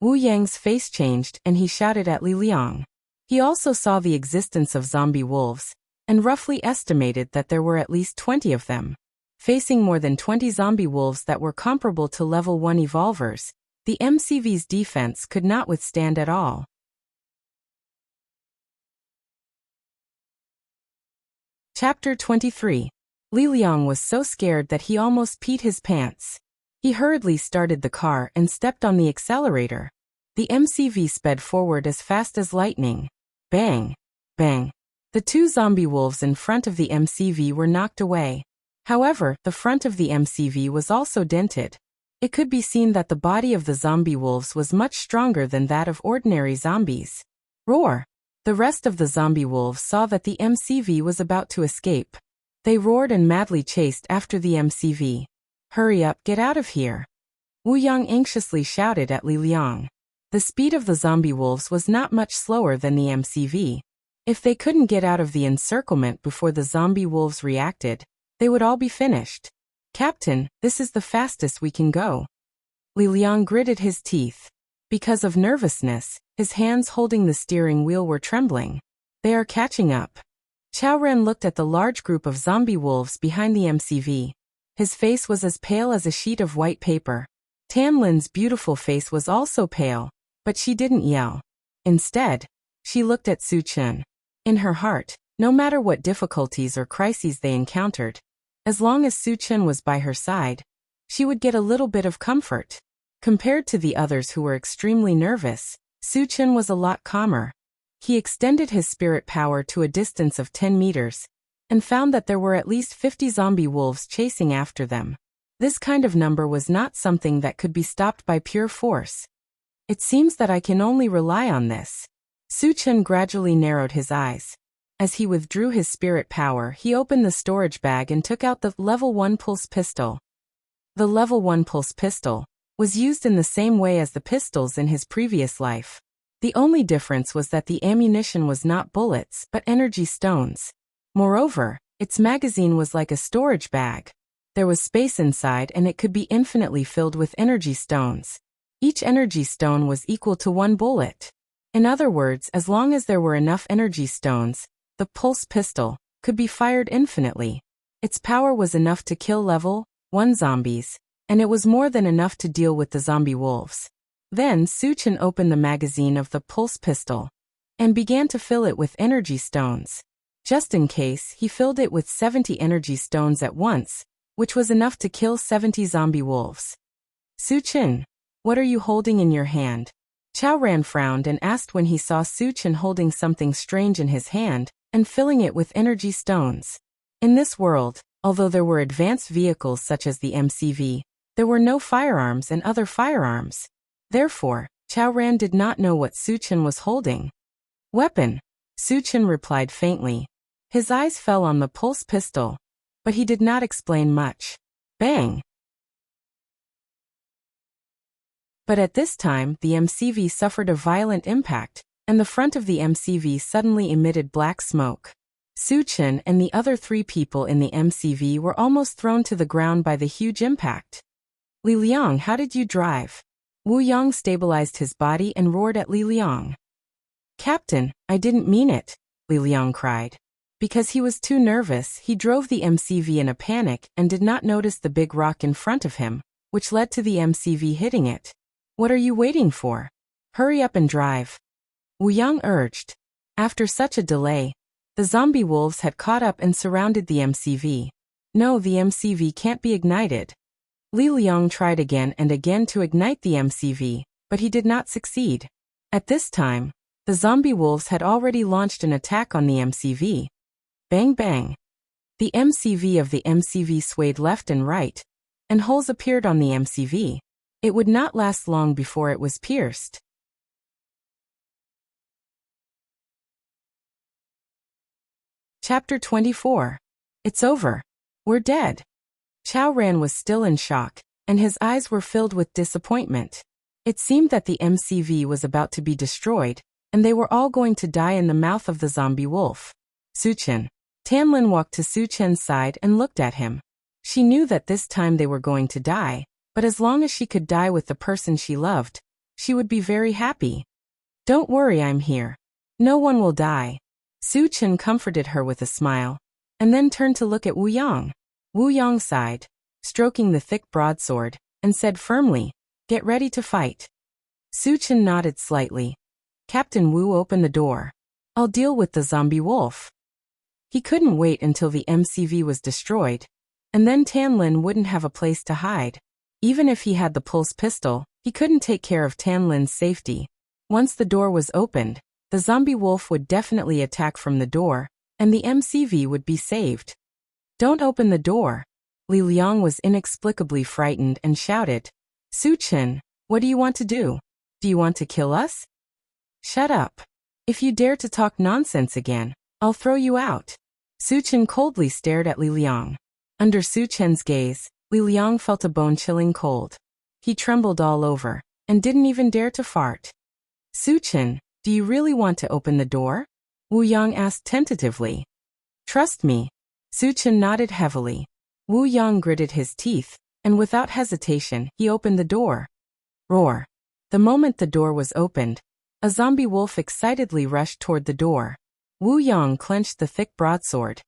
Wu Yang's face changed and he shouted at Li Liang. He also saw the existence of zombie wolves, and roughly estimated that there were at least 20 of them. Facing more than 20 zombie wolves that were comparable to level 1 evolvers, the MCV's defense could not withstand at all. Chapter 23. Li Liang was so scared that he almost peed his pants. He hurriedly started the car and stepped on the accelerator. The MCV sped forward as fast as lightning. Bang! Bang! The 2 zombie wolves in front of the MCV were knocked away. However, the front of the MCV was also dented. It could be seen that the body of the zombie wolves was much stronger than that of ordinary zombies. Roar! The rest of the zombie wolves saw that the MCV was about to escape. They roared and madly chased after the MCV. Hurry up, get out of here! Wu Yang anxiously shouted at Li Liang. The speed of the zombie wolves was not much slower than the MCV. If they couldn't get out of the encirclement before the zombie wolves reacted, they would all be finished. Captain, this is the fastest we can go. Li Liang gritted his teeth. Because of nervousness, his hands holding the steering wheel were trembling. They are catching up. Chao Ren looked at the large group of zombie wolves behind the MCV. His face was as pale as a sheet of white paper. Tan Lin's beautiful face was also pale, but she didn't yell. Instead, she looked at Su Chen. In her heart, no matter what difficulties or crises they encountered, as long as Su Chen was by her side, she would get a little bit of comfort. Compared to the others who were extremely nervous, Su Chen was a lot calmer. He extended his spirit power to a distance of 10 meters, and found that there were at least 50 zombie wolves chasing after them. This kind of number was not something that could be stopped by pure force. It seems that I can only rely on this. Su Chen gradually narrowed his eyes. As he withdrew his spirit power, he opened the storage bag and took out the level 1 pulse pistol. The level 1 pulse pistol was used in the same way as the pistols in his previous life. The only difference was that the ammunition was not bullets but energy stones. Moreover, its magazine was like a storage bag. There was space inside and it could be infinitely filled with energy stones. Each energy stone was equal to 1 bullet. In other words, as long as there were enough energy stones, the pulse pistol could be fired infinitely. Its power was enough to kill level 1 zombies, and it was more than enough to deal with the zombie wolves. Then Su Chen opened the magazine of the pulse pistol and began to fill it with energy stones. Just in case, he filled it with 70 energy stones at once, which was enough to kill 70 zombie wolves. Su Chen, what are you holding in your hand? Chao Ran frowned and asked when he saw Su Chen holding something strange in his hand and filling it with energy stones. In this world, although there were advanced vehicles such as the MCV, there were no firearms and other firearms. Therefore, Chao Ran did not know what Su Chen was holding. Weapon, Su Chen replied faintly. His eyes fell on the pulse pistol, but he did not explain much. Bang! But at this time, the MCV suffered a violent impact, and the front of the MCV suddenly emitted black smoke. Su Chen and the other 3 people in the MCV were almost thrown to the ground by the huge impact. Li Liang, how did you drive? Wu Yang stabilized his body and roared at Li Liang. Captain, I didn't mean it, Li Liang cried. Because he was too nervous, he drove the MCV in a panic and did not notice the big rock in front of him, which led to the MCV hitting it. What are you waiting for? Hurry up and drive. Wu Yang urged. After such a delay, the zombie wolves had caught up and surrounded the MCV. No, the MCV can't be ignited. Li Liang tried again and again to ignite the MCV, but he did not succeed. At this time, the zombie wolves had already launched an attack on the MCV. Bang bang. The MCV of the MCV swayed left and right, and holes appeared on the MCV. It would not last long before it was pierced. Chapter 24. It's over. We're dead. Chao Ran was still in shock, and his eyes were filled with disappointment. It seemed that the MCV was about to be destroyed, and they were all going to die in the mouth of the zombie wolf. Suchen. Tanlin walked to Suchen's side and looked at him. She knew that this time they were going to die, but as long as she could die with the person she loved, she would be very happy. Don't worry, I'm here. No one will die. Suchen comforted her with a smile, and then turned to look at Wu Yang. Wu Yang sighed, stroking the thick broadsword, and said firmly, "Get ready to fight." Suchen nodded slightly. Captain Wu opened the door. "I'll deal with the zombie wolf." He couldn't wait until the MCV was destroyed, and then Tanlin wouldn't have a place to hide. Even if he had the pulse pistol, he couldn't take care of Tanlin's safety. Once the door was opened, the zombie wolf would definitely attack from the door, and the MCV would be saved. "Don't open the door." Li Liang was inexplicably frightened and shouted, "Suchen, what do you want to do? Do you want to kill us?" "Shut up. If you dare to talk nonsense again, I'll throw you out." Suchen coldly stared at Li Liang. Under Suchen's gaze, Li Liang felt a bone-chilling cold. He trembled all over, and didn't even dare to fart. "Suchen, do you really want to open the door?" Wu Yang asked tentatively. "Trust me." Suchen nodded heavily. Wu Yang gritted his teeth, and without hesitation, he opened the door. Roar. The moment the door was opened, a zombie wolf excitedly rushed toward the door. Wu Yang clenched the thick broadsword,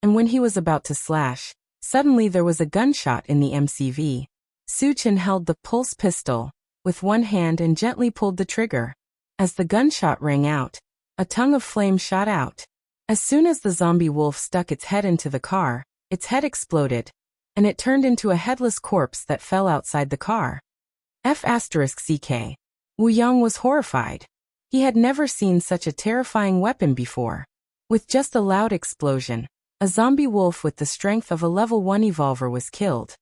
and when he was about to slash, suddenly there was a gunshot in the MCV. Suchen held the pulse pistol with one hand and gently pulled the trigger. As the gunshot rang out, a tongue of flame shot out. As soon as the zombie wolf stuck its head into the car, its head exploded, and it turned into a headless corpse that fell outside the car. F***CK. Wu Yang was horrified. He had never seen such a terrifying weapon before. With just a loud explosion, a zombie wolf with the strength of a level 1 evolver was killed.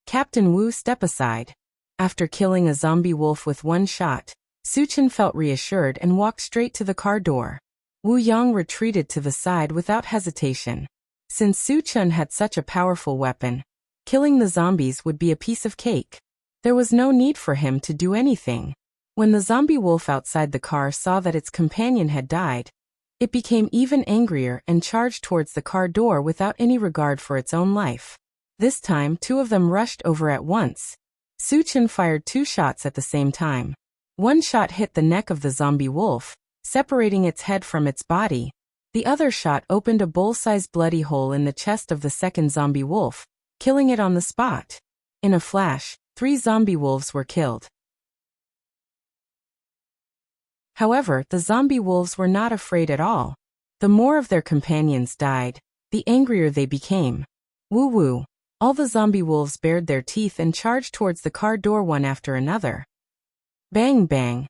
Captain Wu stepped aside. After killing a zombie wolf with one shot, Suchen felt reassured and walked straight to the car door. Wu Yang retreated to the side without hesitation. Since Suchen had such a powerful weapon, killing the zombies would be a piece of cake. There was no need for him to do anything. When the zombie wolf outside the car saw that its companion had died, it became even angrier and charged towards the car door without any regard for its own life. This time, two of them rushed over at once. Suchen fired 2 shots at the same time. One shot hit the neck of the zombie wolf, separating its head from its body. The other shot opened a bowl-sized bloody hole in the chest of the second zombie wolf, killing it on the spot. In a flash, 3 zombie wolves were killed. However, the zombie wolves were not afraid at all. The more of their companions died, the angrier they became. Woo-woo. All the zombie wolves bared their teeth and charged towards the car door one after another. Bang bang.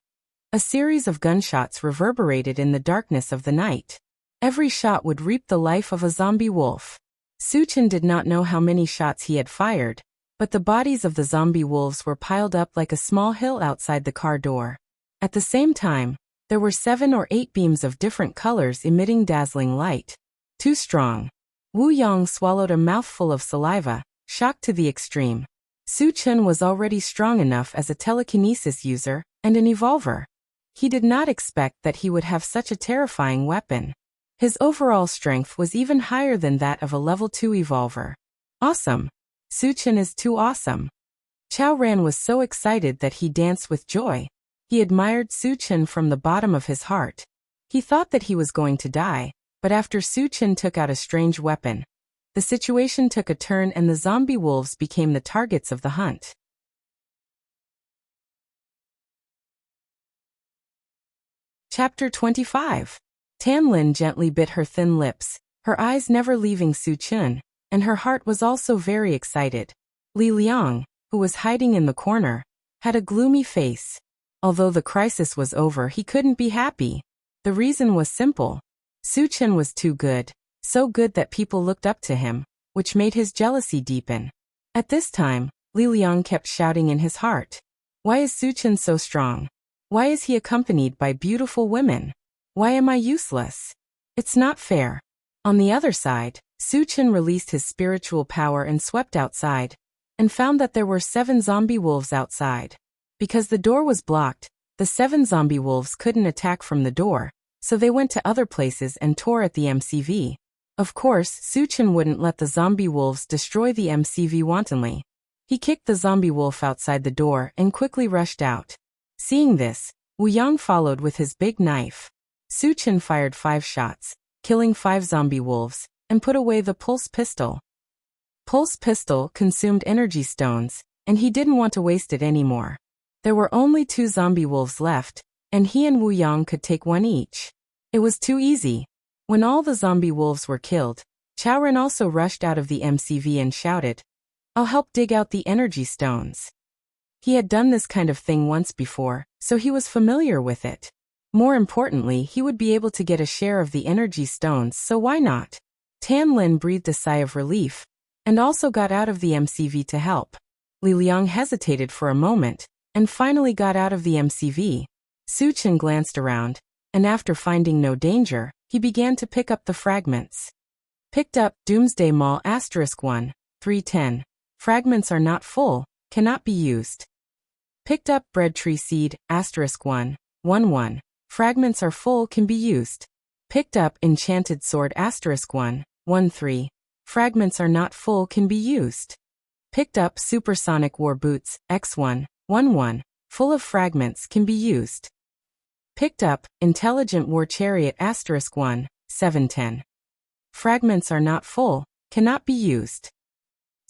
A series of gunshots reverberated in the darkness of the night. Every shot would reap the life of a zombie wolf. Suchen did not know how many shots he had fired, but the bodies of the zombie wolves were piled up like a small hill outside the car door. At the same time, there were 7 or 8 beams of different colors emitting dazzling light. Too strong. Wu Yang swallowed a mouthful of saliva, shocked to the extreme. Suchen was already strong enough as a telekinesis user and an evolver. He did not expect that he would have such a terrifying weapon. His overall strength was even higher than that of a level 2 evolver. Awesome. Suchen is too awesome. Chao Ran was so excited that he danced with joy. He admired Suchen from the bottom of his heart. He thought that he was going to die, but after Suchen took out a strange weapon, the situation took a turn and the zombie wolves became the targets of the hunt. Chapter 25. Tanlin gently bit her thin lips, her eyes never leaving Suchen, and her heart was also very excited. Li Liang, who was hiding in the corner, had a gloomy face. Although the crisis was over, he couldn't be happy. The reason was simple. Suchen was too good, so good that people looked up to him, which made his jealousy deepen. At this time, Li Liang kept shouting in his heart. Why is Suchen so strong? Why is he accompanied by beautiful women? Why am I useless? It's not fair. On the other side, Suchen released his spiritual power and swept outside, and found that there were 7 zombie wolves outside. Because the door was blocked, The 7 zombie wolves couldn't attack from the door, so they went to other places and tore at the MCV. Of course, Suchin wouldn't let the zombie wolves destroy the MCV wantonly. He kicked the zombie wolf outside the door and quickly rushed out. Seeing this, Wu Yang followed with his big knife. Suchin fired 5 shots, killing 5 zombie wolves, and put away the pulse pistol. Pulse pistol consumed energy stones, and he didn't want to waste it anymore. There were only 2 zombie wolves left, and he and Wu Yang could take one each. It was too easy. When all the zombie wolves were killed, Chao Ren also rushed out of the MCV and shouted, "I'll help dig out the energy stones." He had done this kind of thing once before, so he was familiar with it. More importantly, he would be able to get a share of the energy stones, so why not? Tan Lin breathed a sigh of relief, and also got out of the MCV to help. Li Liang hesitated for a moment, and finally got out of the MCV. Suchin glanced around, and after finding no danger, he began to pick up the fragments. Picked up Doomsday Mall *1, 310. Fragments are not full, cannot be used. Picked up Bread Tree Seed *1, 11. Fragments are full, can be used. Picked up Enchanted Sword *1, 13. Fragments are not full, can be used. Picked up Supersonic War Boots X1, 11. Full of fragments, can be used. Picked up Intelligent War Chariot *1, 710. Fragments are not full, cannot be used.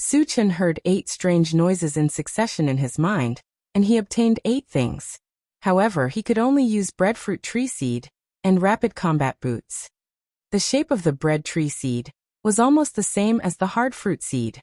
Suchin heard 8 strange noises in succession in his mind, and he obtained 8 things. However, he could only use Breadfruit Tree Seed and Rapid Combat Boots. The shape of the Bread Tree Seed was almost the same as the Hard Fruit Seed.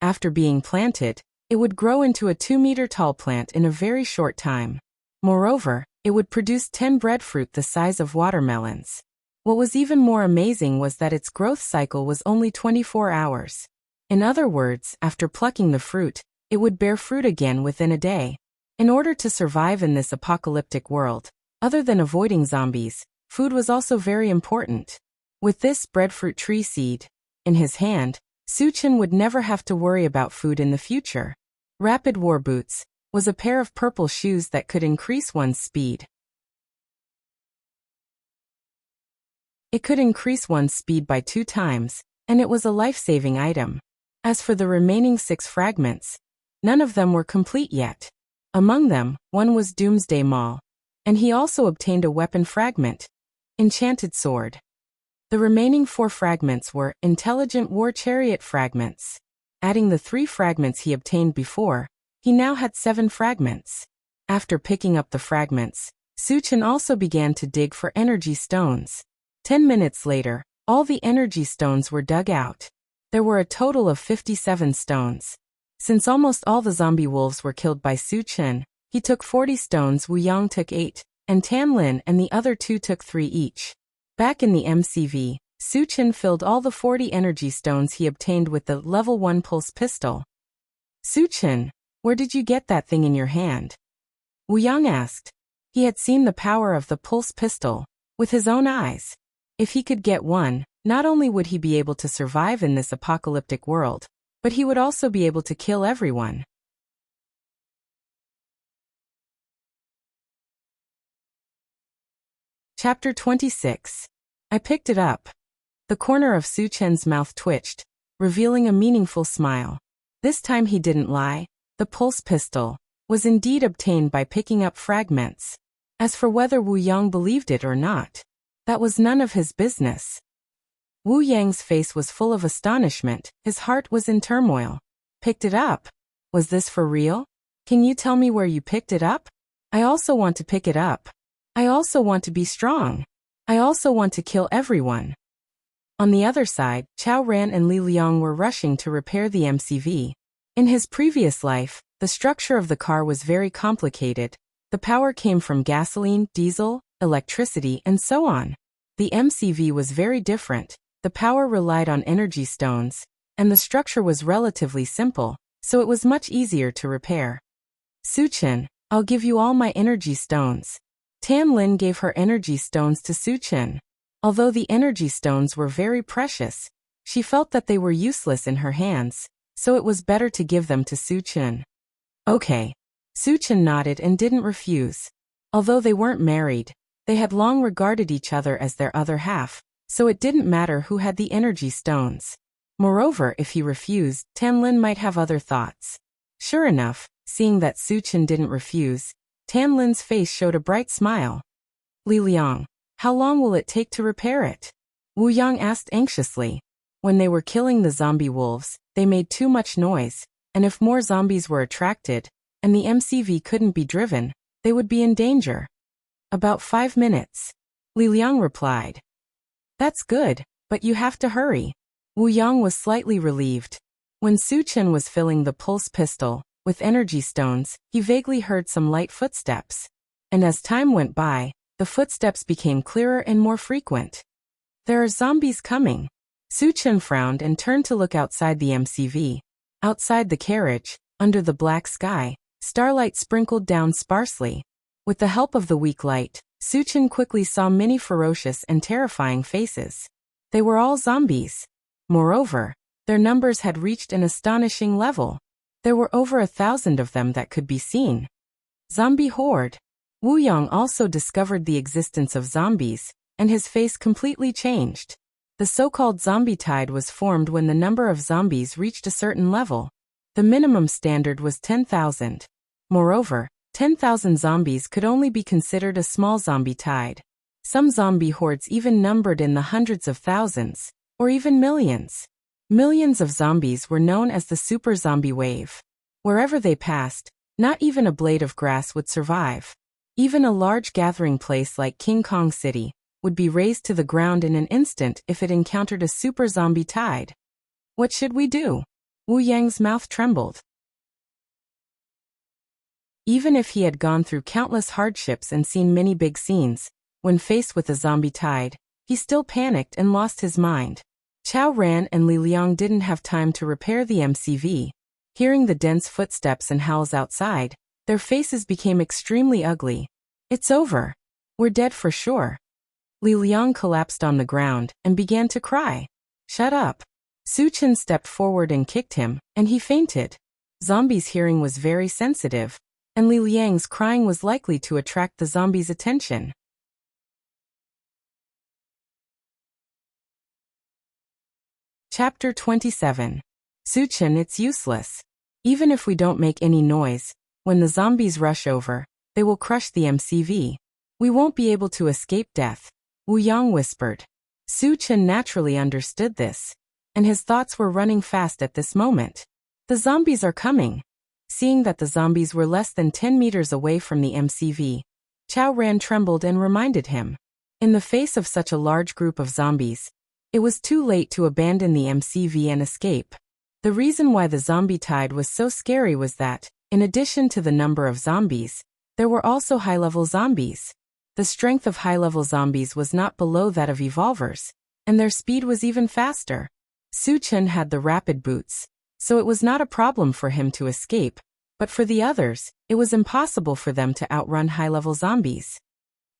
After being planted, it would grow into a 2-meter-tall plant in a very short time. Moreover, it would produce 10 breadfruit the size of watermelons. What was even more amazing was that its growth cycle was only 24 hours. In other words, after plucking the fruit, it would bear fruit again within a day. In order to survive in this apocalyptic world, other than avoiding zombies, food was also very important. With this breadfruit tree seed in his hand, Suchin would never have to worry about food in the future. Rapid War Boots was a pair of purple shoes that could increase one's speed. It could increase one's speed by 2 times, and it was a life-saving item. As for the remaining 6 fragments, none of them were complete yet. Among them, one was Doomsday Mall, and he also obtained a weapon fragment, Enchanted Sword. The remaining 4 fragments were Intelligent War Chariot fragments. Adding the 3 fragments he obtained before, he now had 7 fragments. After picking up the fragments, Suchin also began to dig for energy stones. 10 minutes later, all the energy stones were dug out. There were a total of 57 stones. Since almost all the zombie wolves were killed by Suchin, he took 40 stones, Wu Yang took 8, and Tan Lin and the other 2 took 3 each. Back in the MCV, Suchin filled all the 40 energy stones he obtained with the level 1 pulse pistol. Suchin, where did you get that thing in your hand? Wu Yang asked. He had seen the power of the pulse pistol with his own eyes. If he could get one, not only would he be able to survive in this apocalyptic world, but he would also be able to kill everyone. Chapter 26. I picked it up. The corner of Suchin's mouth twitched, revealing a meaningful smile. This time he didn't lie. The pulse pistol was indeed obtained by picking up fragments. As for whether Wu Yang believed it or not, that was none of his business. Wu Yang's face was full of astonishment, his heart was in turmoil. Picked it up? Was this for real? Can you tell me where you picked it up? I also want to pick it up. I also want to be strong. I also want to kill everyone. On the other side, Chao Ran and Li Liang were rushing to repair the MCV. In his previous life, the structure of the car was very complicated. The power came from gasoline, diesel, electricity, and so on. The MCV was very different. The power relied on energy stones, and the structure was relatively simple, so it was much easier to repair. Suchin, I'll give you all my energy stones. Tan Lin gave her energy stones to Suchin. Although the energy stones were very precious, she felt that they were useless in her hands, so it was better to give them to Suchin. Okay. Suchin nodded and didn't refuse. Although they weren't married, they had long regarded each other as their other half, so it didn't matter who had the energy stones. Moreover, if he refused, Tanlin might have other thoughts. Sure enough, seeing that Suchin didn't refuse, Tanlin's face showed a bright smile. Li Liang, how long will it take to repair it? Wu Yang asked anxiously. When they were killing the zombie wolves, they made too much noise, and if more zombies were attracted, and the MCV couldn't be driven, they would be in danger. About 5 minutes. Li Liang replied. That's good, but you have to hurry. Wu Yang was slightly relieved. When Suchin was filling the pulse pistol with energy stones, he vaguely heard some light footsteps. And as time went by, the footsteps became clearer and more frequent. There are zombies coming. Suchin frowned and turned to look outside the MCV. Outside the carriage, under the black sky, starlight sprinkled down sparsely. With the help of the weak light, Suchin quickly saw many ferocious and terrifying faces. They were all zombies. Moreover, their numbers had reached an astonishing level. There were over 1,000 of them that could be seen. Zombie horde. Wu Yang also discovered the existence of zombies, and his face completely changed. The so-called zombie tide was formed when the number of zombies reached a certain level. The minimum standard was 10,000. Moreover, 10,000 zombies could only be considered a small zombie tide. Some zombie hordes even numbered in the hundreds of thousands, or even millions. Millions of zombies were known as the super zombie wave. Wherever they passed, not even a blade of grass would survive. Even a large gathering place like King Kong City would be razed to the ground in an instant if it encountered a super zombie tide. What should we do? Wu Yang's mouth trembled. Even if he had gone through countless hardships and seen many big scenes, when faced with a zombie tide, he still panicked and lost his mind. Chao Ran and Li Liang didn't have time to repair the MCV. Hearing the dense footsteps and howls outside, their faces became extremely ugly. It's over. We're dead for sure. Li Liang collapsed on the ground and began to cry. Shut up. Suchin stepped forward and kicked him, and he fainted. Zombie's hearing was very sensitive, and Li Liang's crying was likely to attract the zombie's attention. Chapter 27. Suchin, it's useless. Even if we don't make any noise, when the zombies rush over, they will crush the MCV. We won't be able to escape death, Wu Yang whispered. Suchin naturally understood this, and his thoughts were running fast at this moment. The zombies are coming. Seeing that the zombies were less than 10 meters away from the MCV, Chao Ran trembled and reminded him. In the face of such a large group of zombies, it was too late to abandon the MCV and escape. The reason why the zombie tide was so scary was that, in addition to the number of zombies, there were also high-level zombies. The strength of high-level zombies was not below that of evolvers, and their speed was even faster. Suchin had the rapid boots, so it was not a problem for him to escape, but for the others, it was impossible for them to outrun high-level zombies.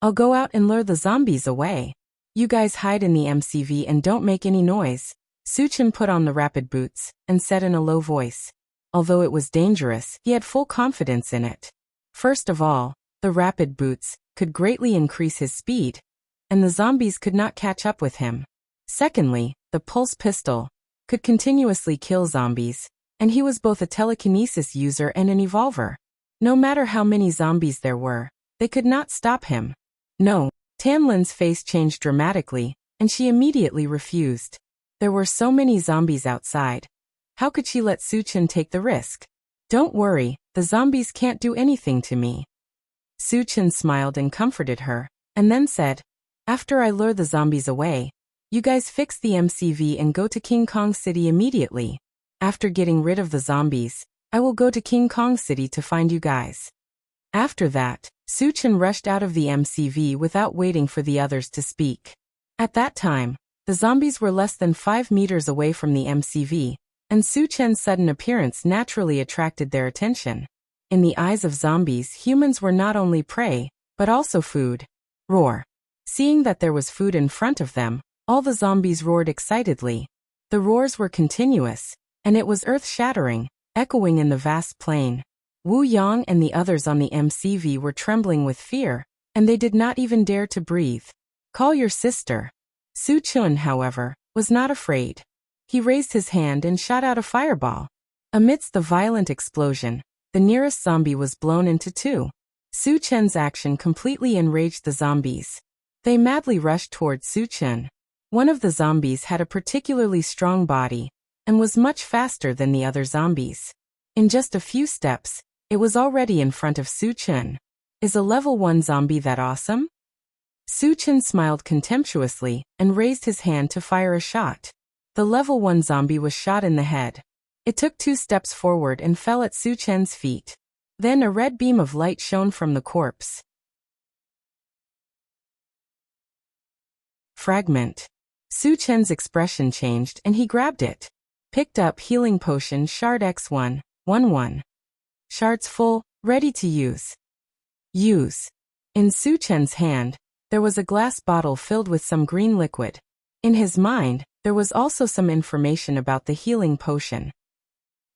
I'll go out and lure the zombies away. You guys hide in the MCV and don't make any noise. Suchin put on the rapid boots and said in a low voice. Although it was dangerous, he had full confidence in it. First of all, the rapid boots could greatly increase his speed, and the zombies could not catch up with him. Secondly, the pulse pistol could continuously kill zombies, and he was both a telekinesis user and an evolver. No matter how many zombies there were, they could not stop him. No, Tanlin's face changed dramatically, and she immediately refused. There were so many zombies outside. How could she let Suchin take the risk? Don't worry, the zombies can't do anything to me. Suchin smiled and comforted her, and then said, after I lure the zombies away, you guys fix the MCV and go to King Kong City immediately. After getting rid of the zombies, I will go to King Kong City to find you guys. After that, Suchin rushed out of the MCV without waiting for the others to speak. At that time, the zombies were less than 5 meters away from the MCV, and Suchin's sudden appearance naturally attracted their attention. In the eyes of zombies, humans were not only prey, but also food. Roar. Seeing that there was food in front of them, all the zombies roared excitedly. The roars were continuous, and it was earth-shattering, echoing in the vast plain. Wu Yang and the others on the MCV were trembling with fear, and they did not even dare to breathe. Call your sister. Su Chun, however, was not afraid. He raised his hand and shot out a fireball. Amidst the violent explosion, the nearest zombie was blown into two. Su Chen's action completely enraged the zombies. They madly rushed towards Su Chen. One of the zombies had a particularly strong body and was much faster than the other zombies. In just a few steps, it was already in front of Su Chen. Is a level 1 zombie that awesome? Su Chen smiled contemptuously and raised his hand to fire a shot. The level 1 zombie was shot in the head. It took 2 steps forward and fell at Su Chen's feet. Then a red beam of light shone from the corpse. Fragment. Su Chen's expression changed and he grabbed it. Picked up healing potion shard X1, 1-1. Shards full, ready to use. Use. In Su Chen's hand, there was a glass bottle filled with some green liquid. In his mind, there was also some information about the healing potion.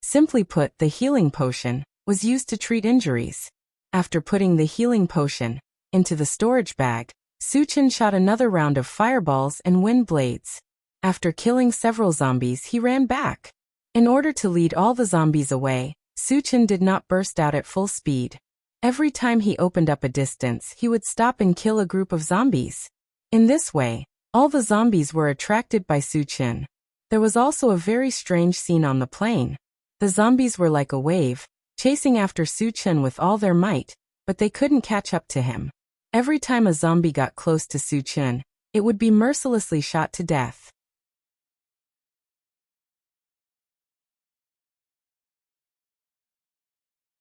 Simply put, the healing potion was used to treat injuries. After putting the healing potion into the storage bag, Su Chen shot another round of fireballs and wind blades. After killing several zombies, he ran back. In order to lead all the zombies away, Su Chen did not burst out at full speed. Every time he opened up a distance, he would stop and kill a group of zombies. In this way, all the zombies were attracted by Su Chen. There was also a very strange scene on the plain. The zombies were like a wave, chasing after Su Chen with all their might, but they couldn't catch up to him. Every time a zombie got close to Su Chen, it would be mercilessly shot to death.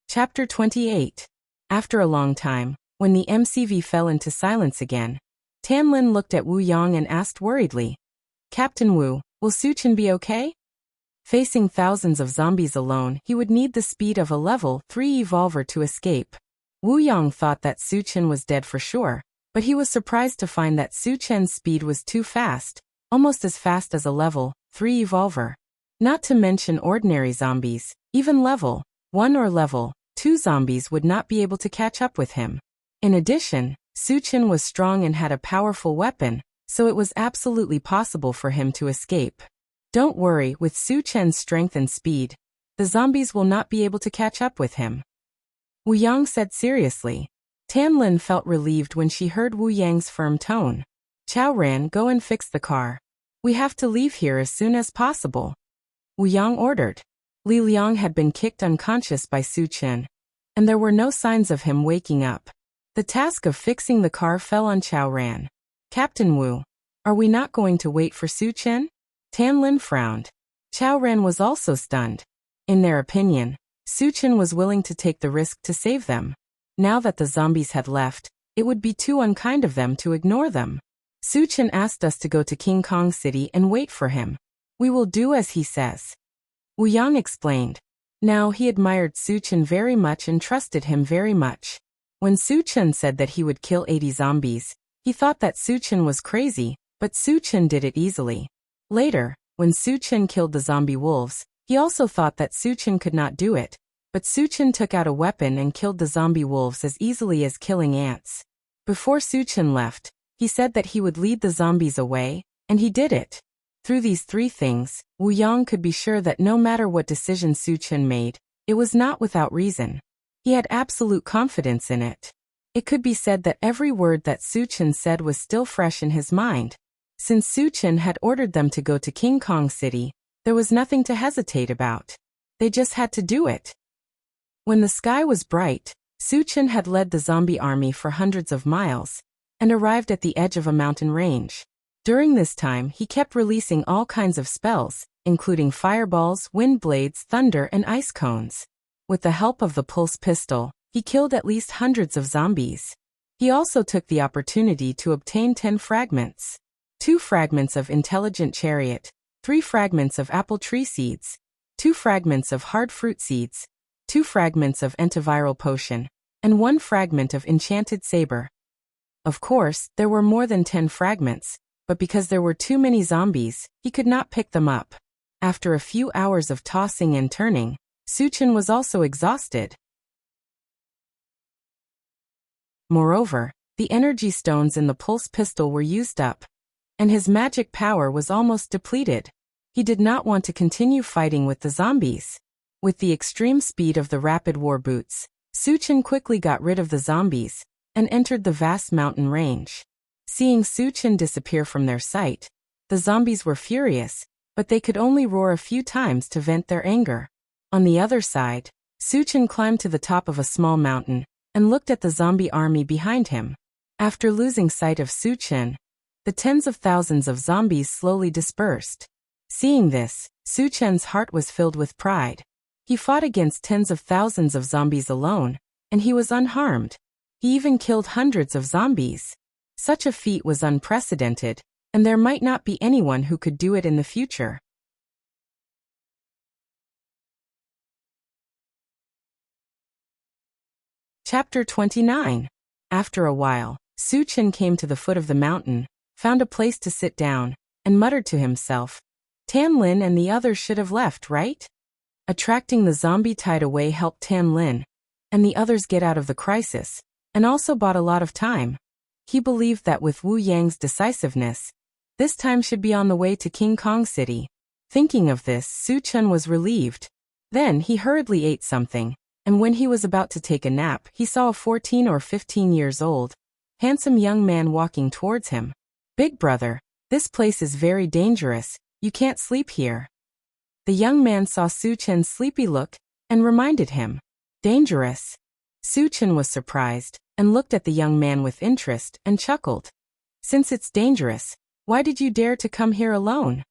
Chapter 28. After a long time, when the MCV fell into silence again, Tanlin looked at Wu Yang and asked worriedly, Captain Wu, will Su Chen be okay? Facing thousands of zombies alone, he would need the speed of a level 3 evolver to escape. Wu Yang thought that Su Chen was dead for sure, but he was surprised to find that Su Chen's speed was too fast, almost as fast as a level 3 evolver. Not to mention ordinary zombies, even level 1 or level 2 zombies would not be able to catch up with him. In addition, Su Chen was strong and had a powerful weapon, so it was absolutely possible for him to escape. Don't worry, with Su Chen's strength and speed, the zombies will not be able to catch up with him. Wu Yang said seriously. Tanlin felt relieved when she heard Wu Yang's firm tone. Chao Ran, go and fix the car. We have to leave here as soon as possible. Wu Yang ordered. Li Liang had been kicked unconscious by Su Chen, and there were no signs of him waking up. The task of fixing the car fell on Chao Ran. Captain Wu, are we not going to wait for Su Chen? Tanlin frowned. Chao Ran was also stunned. In their opinion, Su Chen was willing to take the risk to save them. Now that the zombies had left, it would be too unkind of them to ignore them. Su Chen asked us to go to King Kong City and wait for him. We will do as he says. Wu Yang explained. Now he admired Su Chen very much and trusted him very much. When Su Chen said that he would kill 80 zombies, he thought that Su Chen was crazy, but Su Chen did it easily. Later, when Su Chen killed the zombie wolves, he also thought that Su Chen could not do it, but Su Chen took out a weapon and killed the zombie wolves as easily as killing ants. Before Su Chen left, he said that he would lead the zombies away, and he did it. Through these 3 things, Wu Yang could be sure that no matter what decision Su Chen made, it was not without reason. He had absolute confidence in it. It could be said that every word that Su Chen said was still fresh in his mind. Since Su Chen had ordered them to go to King Kong City, there was nothing to hesitate about. They just had to do it. When the sky was bright, Su Chen had led the zombie army for hundreds of miles, and arrived at the edge of a mountain range. During this time, he kept releasing all kinds of spells, including fireballs, wind blades, thunder, and ice cones. With the help of the pulse pistol, he killed at least hundreds of zombies. He also took the opportunity to obtain 10 fragments. 2 fragments of intelligent chariot, 3 fragments of apple tree seeds, 2 fragments of hard fruit seeds, 2 fragments of antiviral potion, and 1 fragment of enchanted saber. Of course, there were more than 10 fragments, but because there were too many zombies, he could not pick them up. After a few hours of tossing and turning, Su Chen was also exhausted. Moreover, the energy stones in the pulse pistol were used up, and his magic power was almost depleted. He did not want to continue fighting with the zombies. With the extreme speed of the rapid war boots, Suchin quickly got rid of the zombies and entered the vast mountain range. Seeing Suchin disappear from their sight, the zombies were furious, but they could only roar a few times to vent their anger. On the other side, Suchin climbed to the top of a small mountain and looked at the zombie army behind him. After losing sight of Suchin, the tens of thousands of zombies slowly dispersed. Seeing this, Suchin's heart was filled with pride. He fought against tens of thousands of zombies alone, and he was unharmed. He even killed hundreds of zombies. Such a feat was unprecedented, and there might not be anyone who could do it in the future. Chapter 29. After a while, Suchin came to the foot of the mountain, found a place to sit down, and muttered to himself, Tan Lin and the others should have left, right? Attracting the zombie tide away helped Tan Lin and the others get out of the crisis, and also bought a lot of time. He believed that with Wu Yang's decisiveness, this time should be on the way to King Kong City. Thinking of this, Suchin was relieved. Then he hurriedly ate something, and when he was about to take a nap, he saw a 14 or 15 years old, handsome young man walking towards him. Big brother, this place is very dangerous, you can't sleep here. The young man saw Suchin's sleepy look and reminded him. Dangerous? Suchin was surprised and looked at the young man with interest and chuckled. Since it's dangerous, why did you dare to come here alone?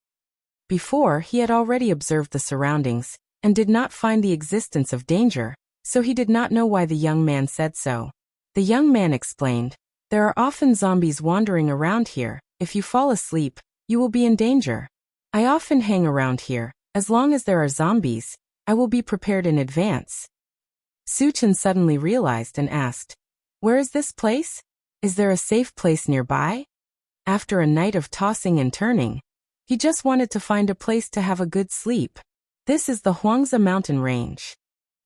Before, he had already observed the surroundings and did not find the existence of danger, so he did not know why the young man said so. The young man explained, there are often zombies wandering around here. If you fall asleep, you will be in danger. I often hang around here. As long as there are zombies, I will be prepared in advance. Suchin suddenly realized and asked, where is this place? Is there a safe place nearby? After a night of tossing and turning, he just wanted to find a place to have a good sleep. This is the Huangza mountain range.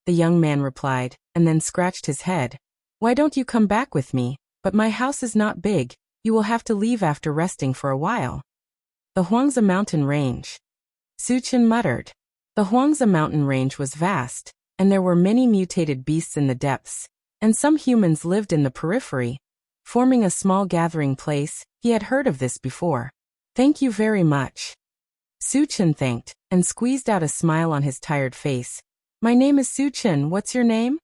The young man replied, and then scratched his head. Why don't you come back with me? But my house is not big, you will have to leave after resting for a while. The Huangza mountain range. Suchin muttered. The Huangza mountain range was vast, and there were many mutated beasts in the depths, and some humans lived in the periphery, forming a small gathering place. He had heard of this before. Thank you very much. Suchin thanked, and squeezed out a smile on his tired face. My name is Suchin, what's your name?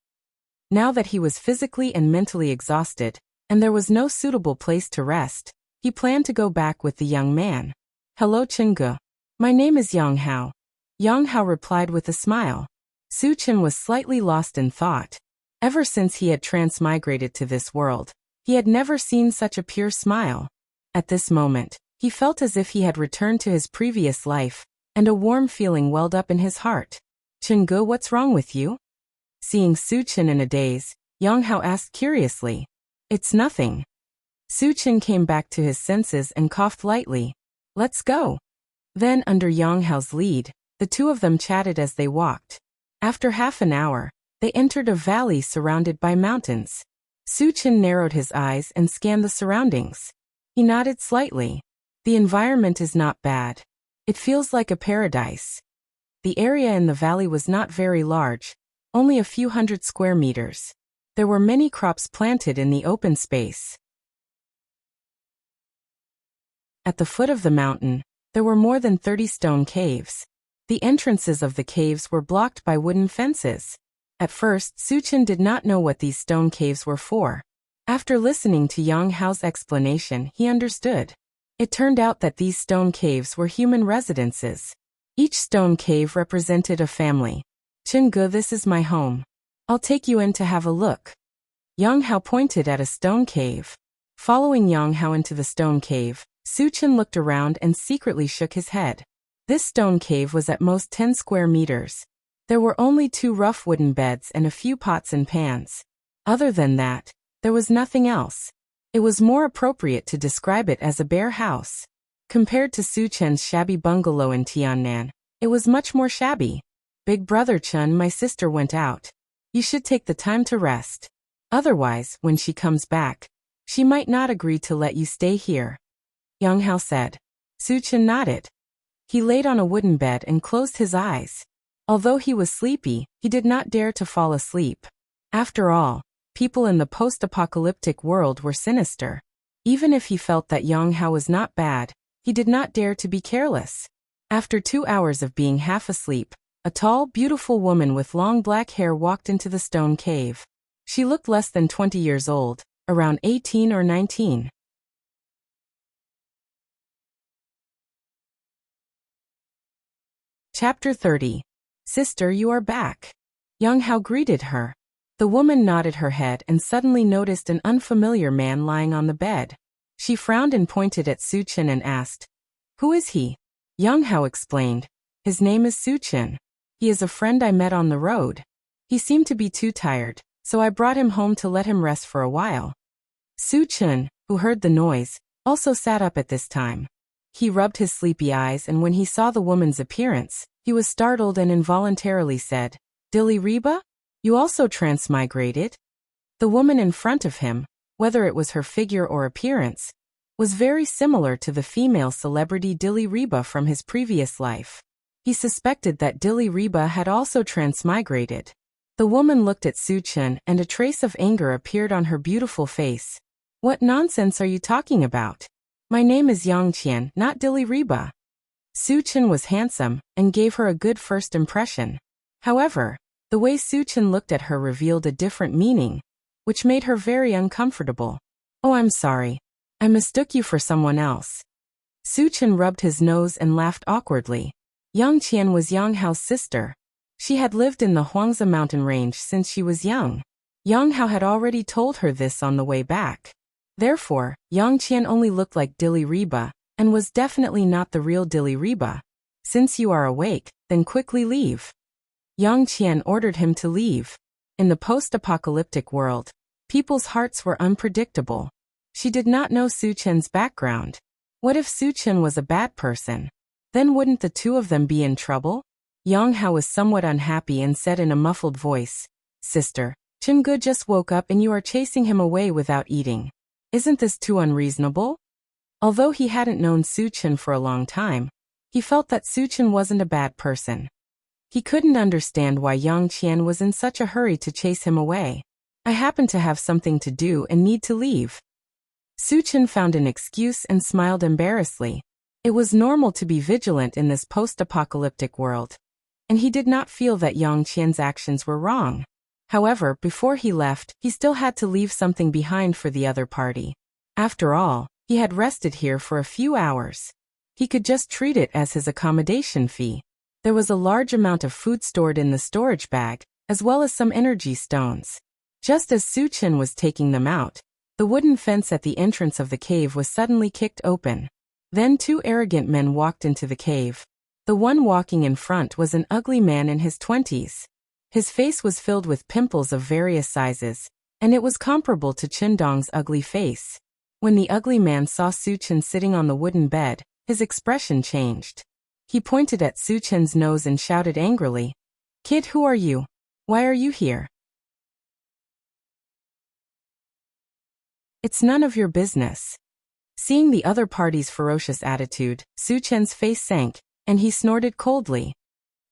Now that he was physically and mentally exhausted, and there was no suitable place to rest, he planned to go back with the young man. Hello Chingu. My name is Yang Hao. Yang Hao replied with a smile. Suchin was slightly lost in thought. Ever since he had transmigrated to this world, he had never seen such a pure smile. At this moment, he felt as if he had returned to his previous life, and a warm feeling welled up in his heart. Chingu, what's wrong with you? Seeing Suchin in a daze, Yang Hao asked curiously. It's nothing. Suchin came back to his senses and coughed lightly. Let's go. Then, under Yang Hao's lead, the two of them chatted as they walked. After half an hour, they entered a valley surrounded by mountains. Suchin narrowed his eyes and scanned the surroundings. He nodded slightly. The environment is not bad. It feels like a paradise. The area in the valley was not very large, only a few hundred square meters. There were many crops planted in the open space. At the foot of the mountain, there were more than 30 stone caves. The entrances of the caves were blocked by wooden fences. At first, Suchin did not know what these stone caves were for. After listening to Yang Hao's explanation, he understood. It turned out that these stone caves were human residences. Each stone cave represented a family. Chingu, this is my home. I'll take you in to have a look. Yang Hao pointed at a stone cave. Following Yang Hao into the stone cave, Suchin looked around and secretly shook his head. This stone cave was at most 10 square meters. There were only 2 rough wooden beds and a few pots and pans. Other than that, there was nothing else. It was more appropriate to describe it as a bare house. Compared to Suchin's shabby bungalow in Tiannan, it was much more shabby. Big brother Chun, my sister went out. You should take the time to rest. Otherwise, when she comes back, she might not agree to let you stay here. Young Hao said. Su-chin nodded. He laid on a wooden bed and closed his eyes. Although he was sleepy, he did not dare to fall asleep. After all, people in the post-apocalyptic world were sinister. Even if he felt that Yang Hao was not bad, he did not dare to be careless. After 2 hours of being half asleep, a tall, beautiful woman with long black hair walked into the stone cave. She looked less than 20 years old, around 18 or 19. Chapter 30. Sister, you are back. Yang Hao greeted her. The woman nodded her head and suddenly noticed an unfamiliar man lying on the bed. She frowned and pointed at Su-chin and asked, "Who is he?" Yang Hao explained, "His name is Su-chin. He is a friend I met on the road. He seemed to be too tired, so I brought him home to let him rest for a while." Su-chin, who heard the noise, also sat up at this time. He rubbed his sleepy eyes, and when he saw the woman's appearance, he was startled and involuntarily said, "Dilly Reba? You also transmigrated?" The woman in front of him, whether it was her figure or appearance, was very similar to the female celebrity Dilly Reba from his previous life. He suspected that Dilly Reba had also transmigrated. The woman looked at Su-chin and a trace of anger appeared on her beautiful face. "What nonsense are you talking about? My name is Yang Qian, not Dilly Reba." Su-chin was handsome and gave her a good first impression. However, the way Su-chin looked at her revealed a different meaning, which made her very uncomfortable. "Oh, I'm sorry. I mistook you for someone else." Su-chin rubbed his nose and laughed awkwardly. Yang Qian was Yang Hao's sister. She had lived in the Huangzi mountain range since she was young. Yang Hao had already told her this on the way back. Therefore, Yang Qian only looked like Dilly Reba, and was definitely not the real Dilly Reba. "Since you are awake, then quickly leave." Yang Qian ordered him to leave. In the post-apocalyptic world, people's hearts were unpredictable. She did not know Su-chin's background. What if Su-chin was a bad person? Then wouldn't the two of them be in trouble? Yang Hao was somewhat unhappy and said in a muffled voice, "Sister, Chin-gu just woke up and you are chasing him away without eating. Isn't this too unreasonable?" Although he hadn't known Su-chin for a long time, he felt that Su-chin wasn't a bad person. He couldn't understand why Yang Qian was in such a hurry to chase him away. "I happen to have something to do and need to leave." Su-chin found an excuse and smiled embarrassedly. It was normal to be vigilant in this post-apocalyptic world, and he did not feel that Yang Qian's actions were wrong. However, before he left, he still had to leave something behind for the other party. After all, he had rested here for a few hours. He could just treat it as his accommodation fee. There was a large amount of food stored in the storage bag, as well as some energy stones. Just as Su-chin was taking them out, the wooden fence at the entrance of the cave was suddenly kicked open. Then 2 arrogant men walked into the cave. The one walking in front was an ugly man in his 20s. His face was filled with pimples of various sizes, and it was comparable to Qin-dong's ugly face. When the ugly man saw Su-chin sitting on the wooden bed, his expression changed. He pointed at Su-chin's nose and shouted angrily, "Kid, who are you? Why are you here?" "It's none of your business." Seeing the other party's ferocious attitude, Su-chin's face sank, and he snorted coldly.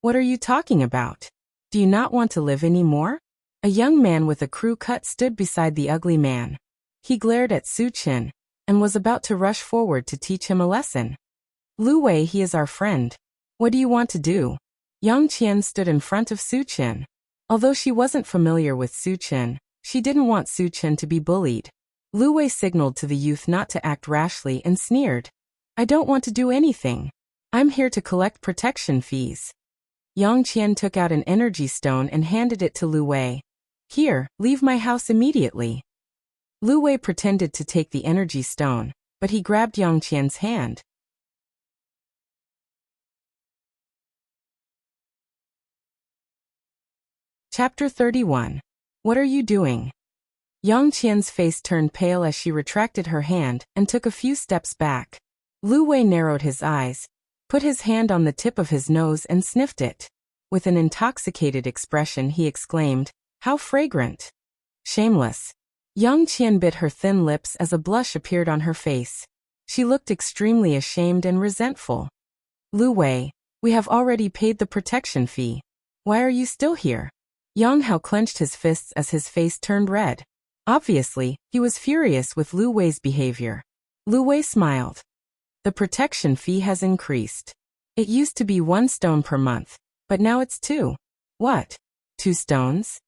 "What are you talking about? Do you not want to live anymore?" A young man with a crew cut stood beside the ugly man. He glared at Su-chin, and was about to rush forward to teach him a lesson. "Lu Wei, he is our friend. What do you want to do?" Yang Qian stood in front of Su-chin. Although she wasn't familiar with Su-chin, she didn't want Su-chin to be bullied. Lu Wei signaled to the youth not to act rashly and sneered, "I don't want to do anything. I'm here to collect protection fees." Yang Qian took out an energy stone and handed it to Lu Wei. "Here, leave my house immediately." Lu Wei pretended to take the energy stone, but he grabbed Yang Qian's hand. Chapter 31. What are you doing? Yang Qian's face turned pale as she retracted her hand and took a few steps back. Lu Wei narrowed his eyes, put his hand on the tip of his nose and sniffed it. With an intoxicated expression he exclaimed, "How fragrant!" Shameless. Yang Qian bit her thin lips as a blush appeared on her face. She looked extremely ashamed and resentful. Lu Wei, we have already paid the protection fee. Why are you still here? Yang Hao clenched his fists as his face turned red. Obviously, he was furious with Lu Wei's behavior. Lu Wei smiled. The protection fee has increased. It used to be 1 stone per month, but now it's 2. What? 2 stones?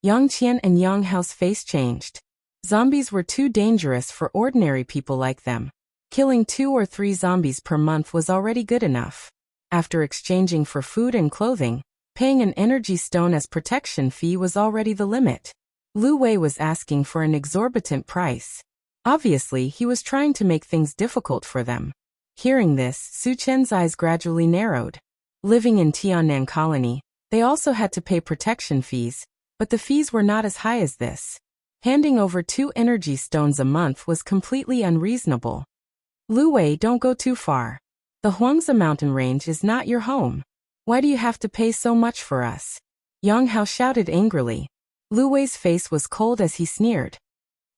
Yang Qian and Yang Hao's face changed. Zombies were too dangerous for ordinary people like them. Killing 2 or 3 zombies per month was already good enough. After exchanging for food and clothing, paying an energy stone as protection fee was already the limit. Lu Wei was asking for an exorbitant price. Obviously, he was trying to make things difficult for them. Hearing this, Su Chen's eyes gradually narrowed. Living in Tiannan Colony, they also had to pay protection fees, but the fees were not as high as this. Handing over 2 energy stones a month was completely unreasonable. Lu Wei, don't go too far. The Huangzi mountain range is not your home. Why do you have to pay so much for us? Yang Hao shouted angrily. Lu Wei's face was cold as he sneered.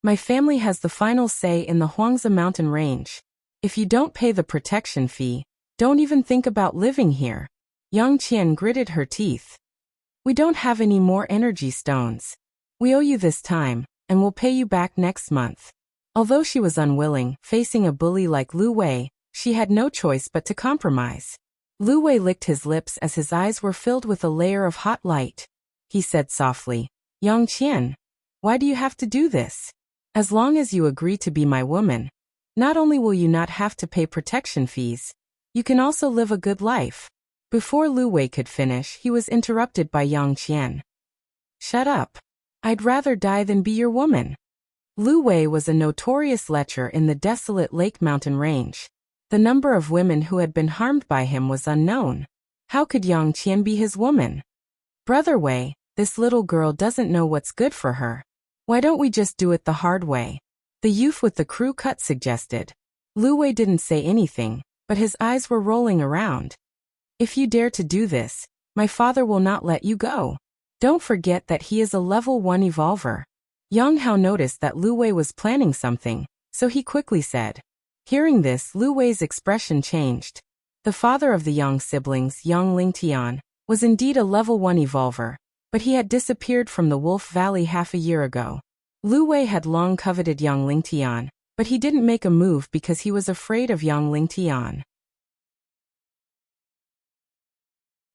My family has the final say in the Huangzi mountain range. If you don't pay the protection fee, don't even think about living here. Yang Qian gritted her teeth. We don't have any more energy stones. We owe you this time, and we'll pay you back next month. Although she was unwilling, facing a bully like Lu Wei, she had no choice but to compromise. Lu Wei licked his lips as his eyes were filled with a layer of hot light. He said softly, Yang Qian, why do you have to do this? As long as you agree to be my woman, not only will you not have to pay protection fees, you can also live a good life. Before Lu Wei could finish, he was interrupted by Yang Qian. Shut up. I'd rather die than be your woman. Lu Wei was a notorious lecher in the desolate Lake Mountain range. The number of women who had been harmed by him was unknown. How could Yang Qian be his woman? Brother Wei, this little girl doesn't know what's good for her. Why don't we just do it the hard way? The youth with the crew cut suggested. Lu Wei didn't say anything, but his eyes were rolling around. If you dare to do this, my father will not let you go. Don't forget that he is a level 1 evolver. Yang Hao noticed that Lu Wei was planning something, so he quickly said. Hearing this, Lu Wei's expression changed. The father of the Yang siblings, Yang Lingtian, was indeed a level 1 evolver, but he had disappeared from the Wolf Valley half a year ago. Lu Wei had long coveted Yang Lingtian, but he didn't make a move because he was afraid of Yang Lingtian.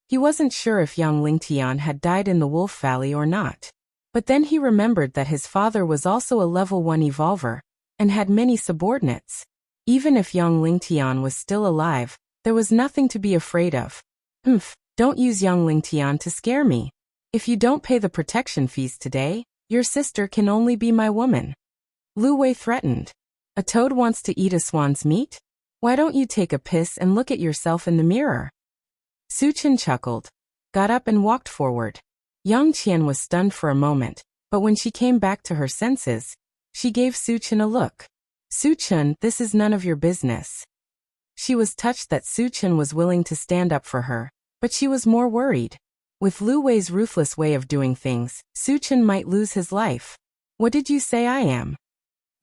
He wasn't sure if Yang Lingtian had died in the Wolf Valley or not. But then he remembered that his father was also a level 1 evolver, and had many subordinates. Even if Yang Lingtian was still alive, there was nothing to be afraid of. Don't use Yang Lingtian to scare me. If you don't pay the protection fees today, your sister can only be my woman. Lu Wei threatened. A toad wants to eat a swan's meat? Why don't you take a piss and look at yourself in the mirror? Su Chen chuckled, got up and walked forward. Yang Qian was stunned for a moment, but when she came back to her senses, she gave Su Chen a look. Su Chen, this is none of your business. She was touched that Su Chen was willing to stand up for her, but she was more worried. With Lu Wei's ruthless way of doing things, Su Chen might lose his life. What did you say I am?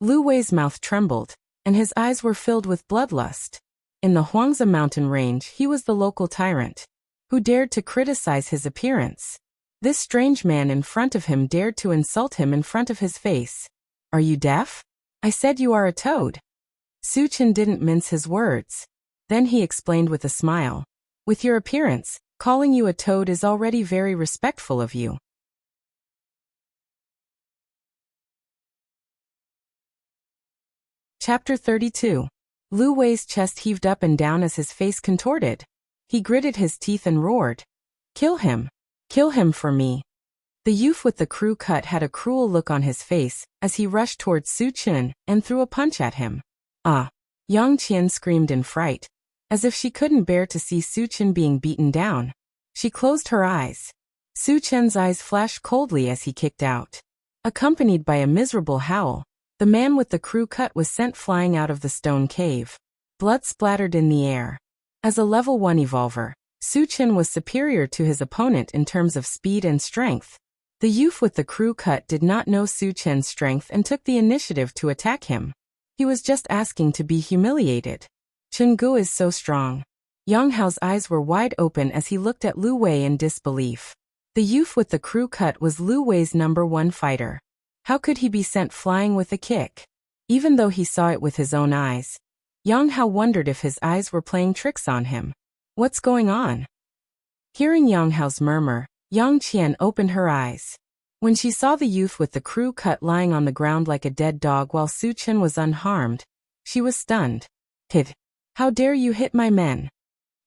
Lu Wei's mouth trembled, and his eyes were filled with bloodlust. In the Huangzi mountain range, he was the local tyrant, who dared to criticize his appearance. This strange man in front of him dared to insult him in front of his face. Are you deaf? I said you are a toad. Su Chen didn't mince his words. Then he explained with a smile. With your appearance, calling you a toad is already very respectful of you. Chapter 32. Lu Wei's chest heaved up and down as his face contorted. He gritted his teeth and roared. Kill him. Kill him for me. The youth with the crew cut had a cruel look on his face as he rushed towards Su Chen and threw a punch at him. Ah! Yang Qian screamed in fright, as if she couldn't bear to see Su Chen being beaten down. She closed her eyes. Su Chen's eyes flashed coldly as he kicked out. Accompanied by a miserable howl, the man with the crew cut was sent flying out of the stone cave. Blood splattered in the air. As a level 1 evolver, Su Chen was superior to his opponent in terms of speed and strength. The youth with the crew cut did not know Su Chen's strength and took the initiative to attack him. He was just asking to be humiliated. Chen Gu is so strong. Yang Hao's eyes were wide open as he looked at Lu Wei in disbelief. The youth with the crew cut was Lu Wei's #1 fighter. How could he be sent flying with a kick? Even though he saw it with his own eyes, Yang Hao wondered if his eyes were playing tricks on him. What's going on? Hearing Yang Hao's murmur, Yang Qian opened her eyes. When she saw the youth with the crew cut lying on the ground like a dead dog while Su Chen was unharmed, she was stunned. How dare you hit my men?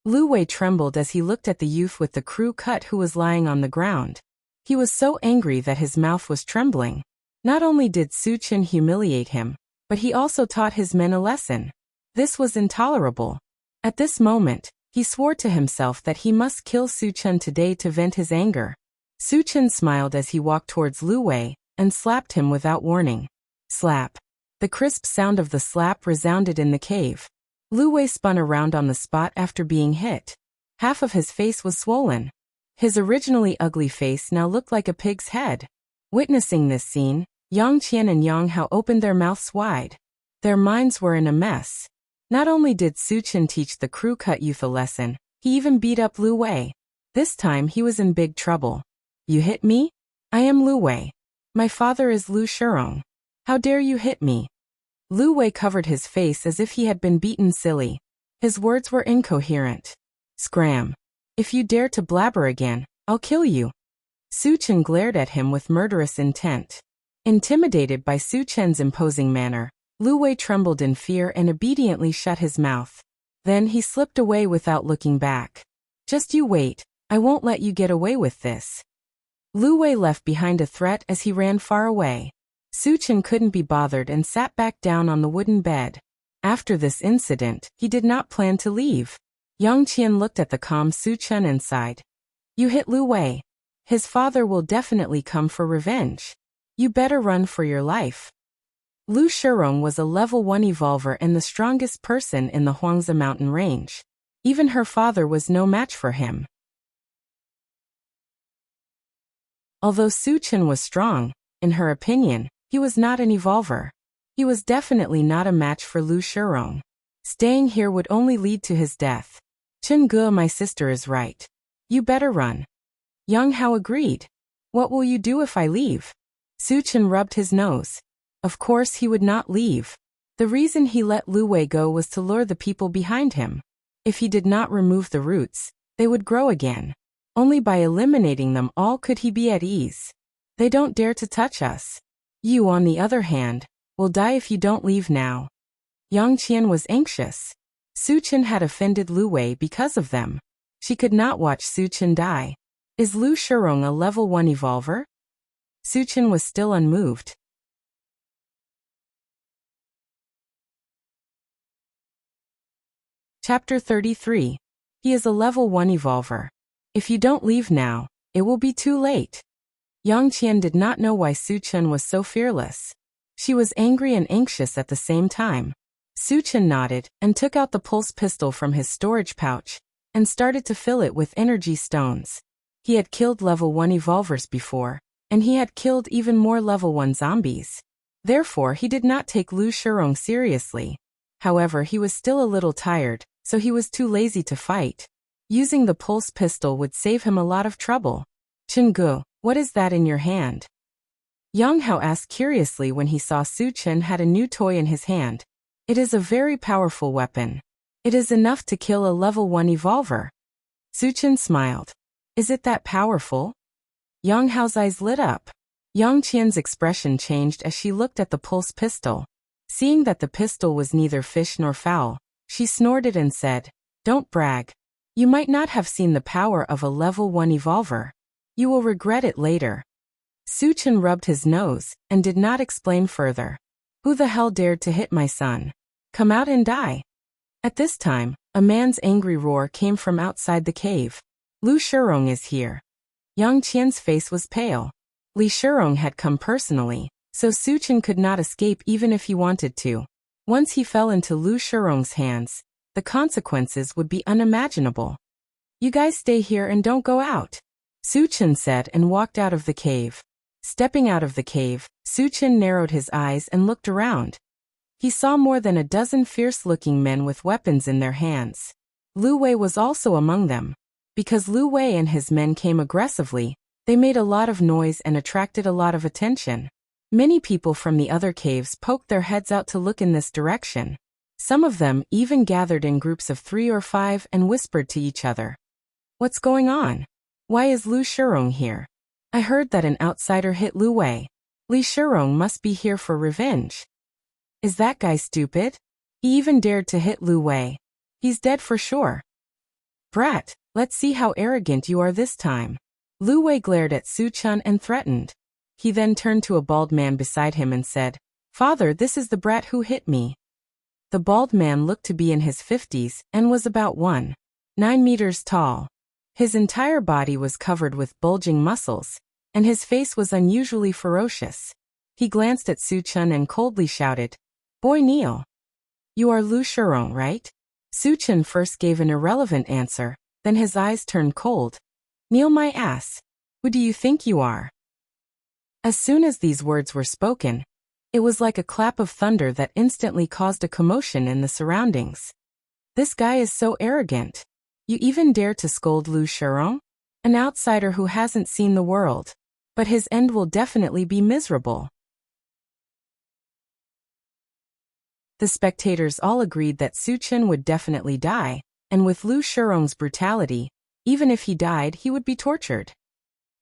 Lu Wei trembled as he looked at the youth with the crew cut who was lying on the ground. He was so angry that his mouth was trembling. Not only did Su Chen humiliate him, but he also taught his men a lesson. This was intolerable. At this moment, he swore to himself that he must kill Su Chen today to vent his anger. Su Chen smiled as he walked towards Lu Wei and slapped him without warning. Slap. The crisp sound of the slap resounded in the cave. Lu Wei spun around on the spot after being hit. Half of his face was swollen. His originally ugly face now looked like a pig's head. Witnessing this scene, Yang Qian and Yang Hao opened their mouths wide. Their minds were in a mess. Not only did Su Chen teach the crew cut youth a lesson, he even beat up Lu Wei. This time he was in big trouble. You hit me? I am Lu Wei. My father is Lu Shirong. How dare you hit me? Lu Wei covered his face as if he had been beaten silly. His words were incoherent. Scram. If you dare to blabber again, I'll kill you. Su Chen glared at him with murderous intent. Intimidated by Su Chen's imposing manner, Lu Wei trembled in fear and obediently shut his mouth. Then he slipped away without looking back. Just you wait, I won't let you get away with this. Lu Wei left behind a threat as he ran far away. Su Chen couldn't be bothered and sat back down on the wooden bed. After this incident, he did not plan to leave. Yang Qian looked at the calm Su Chen and sighed. You hit Lu Wei. His father will definitely come for revenge. You better run for your life. Lu Shirong was a level 1 evolver and the strongest person in the Huangzi mountain range. Even her father was no match for him. Although Su Chen was strong, in her opinion, he was not an evolver. He was definitely not a match for Lu Shirong. Staying here would only lead to his death. Chen Ge, my sister is right. You better run. Yang Hao agreed. What will you do if I leave? Su Chen rubbed his nose. Of course he would not leave. The reason he let Lu Wei go was to lure the people behind him. If he did not remove the roots, they would grow again. Only by eliminating them all could he be at ease. They don't dare to touch us. You, on the other hand, will die if you don't leave now. Yang Qian was anxious. Su Chen had offended Lu Wei because of them. She could not watch Su Chen die. Is Lu Shirong a level 1 evolver? Su Chen was still unmoved. Chapter 33. He is a level 1 evolver. If you don't leave now, it will be too late. Yang Qian did not know why Su Chen was so fearless. She was angry and anxious at the same time. Su Chen nodded and took out the pulse pistol from his storage pouch and started to fill it with energy stones. He had killed level 1 evolvers before, and he had killed even more level 1 zombies. Therefore, he did not take Lu Shirong seriously. However, he was still a little tired, so he was too lazy to fight. Using the pulse pistol would save him a lot of trouble. Chen Ge, what is that in your hand? Yang Hao asked curiously when he saw Su Chen had a new toy in his hand. It is a very powerful weapon. It is enough to kill a level 1 evolver. Su Chen smiled. Is it that powerful? Yang Hao's eyes lit up. Yang Qian's expression changed as she looked at the pulse pistol. Seeing that the pistol was neither fish nor fowl, she snorted and said, Don't brag. You might not have seen the power of a level 1 evolver. You will regret it later. Su Chen rubbed his nose and did not explain further. Who the hell dared to hit my son? Come out and die. At this time, a man's angry roar came from outside the cave. Lu Shirong is here. Yang Qian's face was pale. Li Shirong had come personally, so Su Chen could not escape even if he wanted to. Once he fell into Lu Shirong's hands, the consequences would be unimaginable. You guys stay here and don't go out. Su Chen said and walked out of the cave. Stepping out of the cave, Su Chen narrowed his eyes and looked around. He saw more than a dozen fierce-looking men with weapons in their hands. Lu Wei was also among them. Because Lu Wei and his men came aggressively, they made a lot of noise and attracted a lot of attention. Many people from the other caves poked their heads out to look in this direction. Some of them even gathered in groups of 3 or 5 and whispered to each other. What's going on? Why is Lu Shirong here? I heard that an outsider hit Lu Wei. Li Shirong must be here for revenge. Is that guy stupid? He even dared to hit Lu Wei. He's dead for sure. Brat, let's see how arrogant you are this time. Lu Wei glared at Su Chen and threatened. He then turned to a bald man beside him and said, Father, this is the brat who hit me. The bald man looked to be in his 50s and was about 1.9 meters tall. His entire body was covered with bulging muscles, and his face was unusually ferocious. He glanced at Su Chen and coldly shouted, Boy kneel. You are Lu Shirong, right? Su Chen first gave an irrelevant answer, then his eyes turned cold. Kneel my ass. Who do you think you are? As soon as these words were spoken, it was like a clap of thunder that instantly caused a commotion in the surroundings. This guy is so arrogant. You even dare to scold Lu Shirong? An outsider who hasn't seen the world. But his end will definitely be miserable. The spectators all agreed that Su Chen would definitely die, and with Lu Shirong's brutality, even if he died, he would be tortured.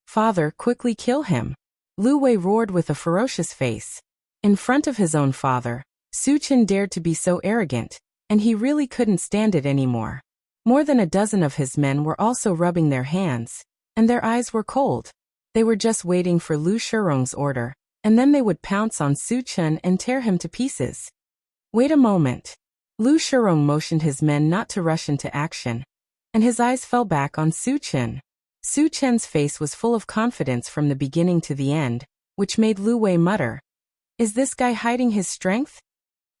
Father, quickly kill him. Lu Wei roared with a ferocious face. In front of his own father, Su Chen dared to be so arrogant, and he really couldn't stand it anymore. More than a dozen of his men were also rubbing their hands, and their eyes were cold. They were just waiting for Lu Shirong's order, and then they would pounce on Su Chen and tear him to pieces. Wait a moment. Lu Shirong motioned his men not to rush into action, and his eyes fell back on Su Chen. Su Chen's face was full of confidence from the beginning to the end, which made Lu Wei mutter, Is this guy hiding his strength?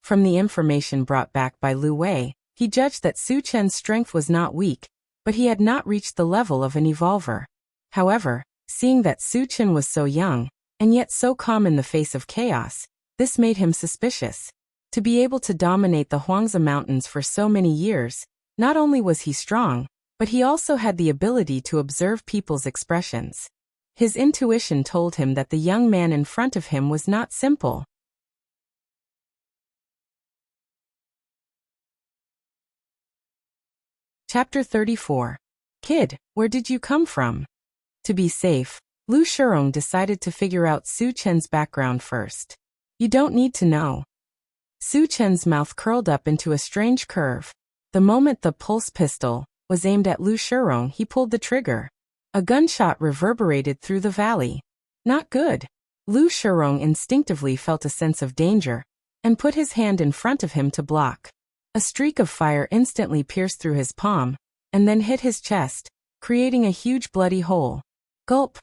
From the information brought back by Lu Wei, he judged that Su Chen's strength was not weak, but he had not reached the level of an evolver. However, seeing that Su Chen was so young, and yet so calm in the face of chaos, this made him suspicious. To be able to dominate the Huangzi Mountains for so many years, not only was he strong, but he also had the ability to observe people's expressions. His intuition told him that the young man in front of him was not simple. Chapter 34. Kid, where did you come from? To be safe, Lu Shirong decided to figure out Su Chen's background first. You don't need to know. Su Chen's mouth curled up into a strange curve. The moment the pulse pistol was aimed at Lu Shirong, he pulled the trigger. A gunshot reverberated through the valley. Not good. Lu Shirong instinctively felt a sense of danger, and put his hand in front of him to block. A streak of fire instantly pierced through his palm, and then hit his chest, creating a huge bloody hole. Gulp!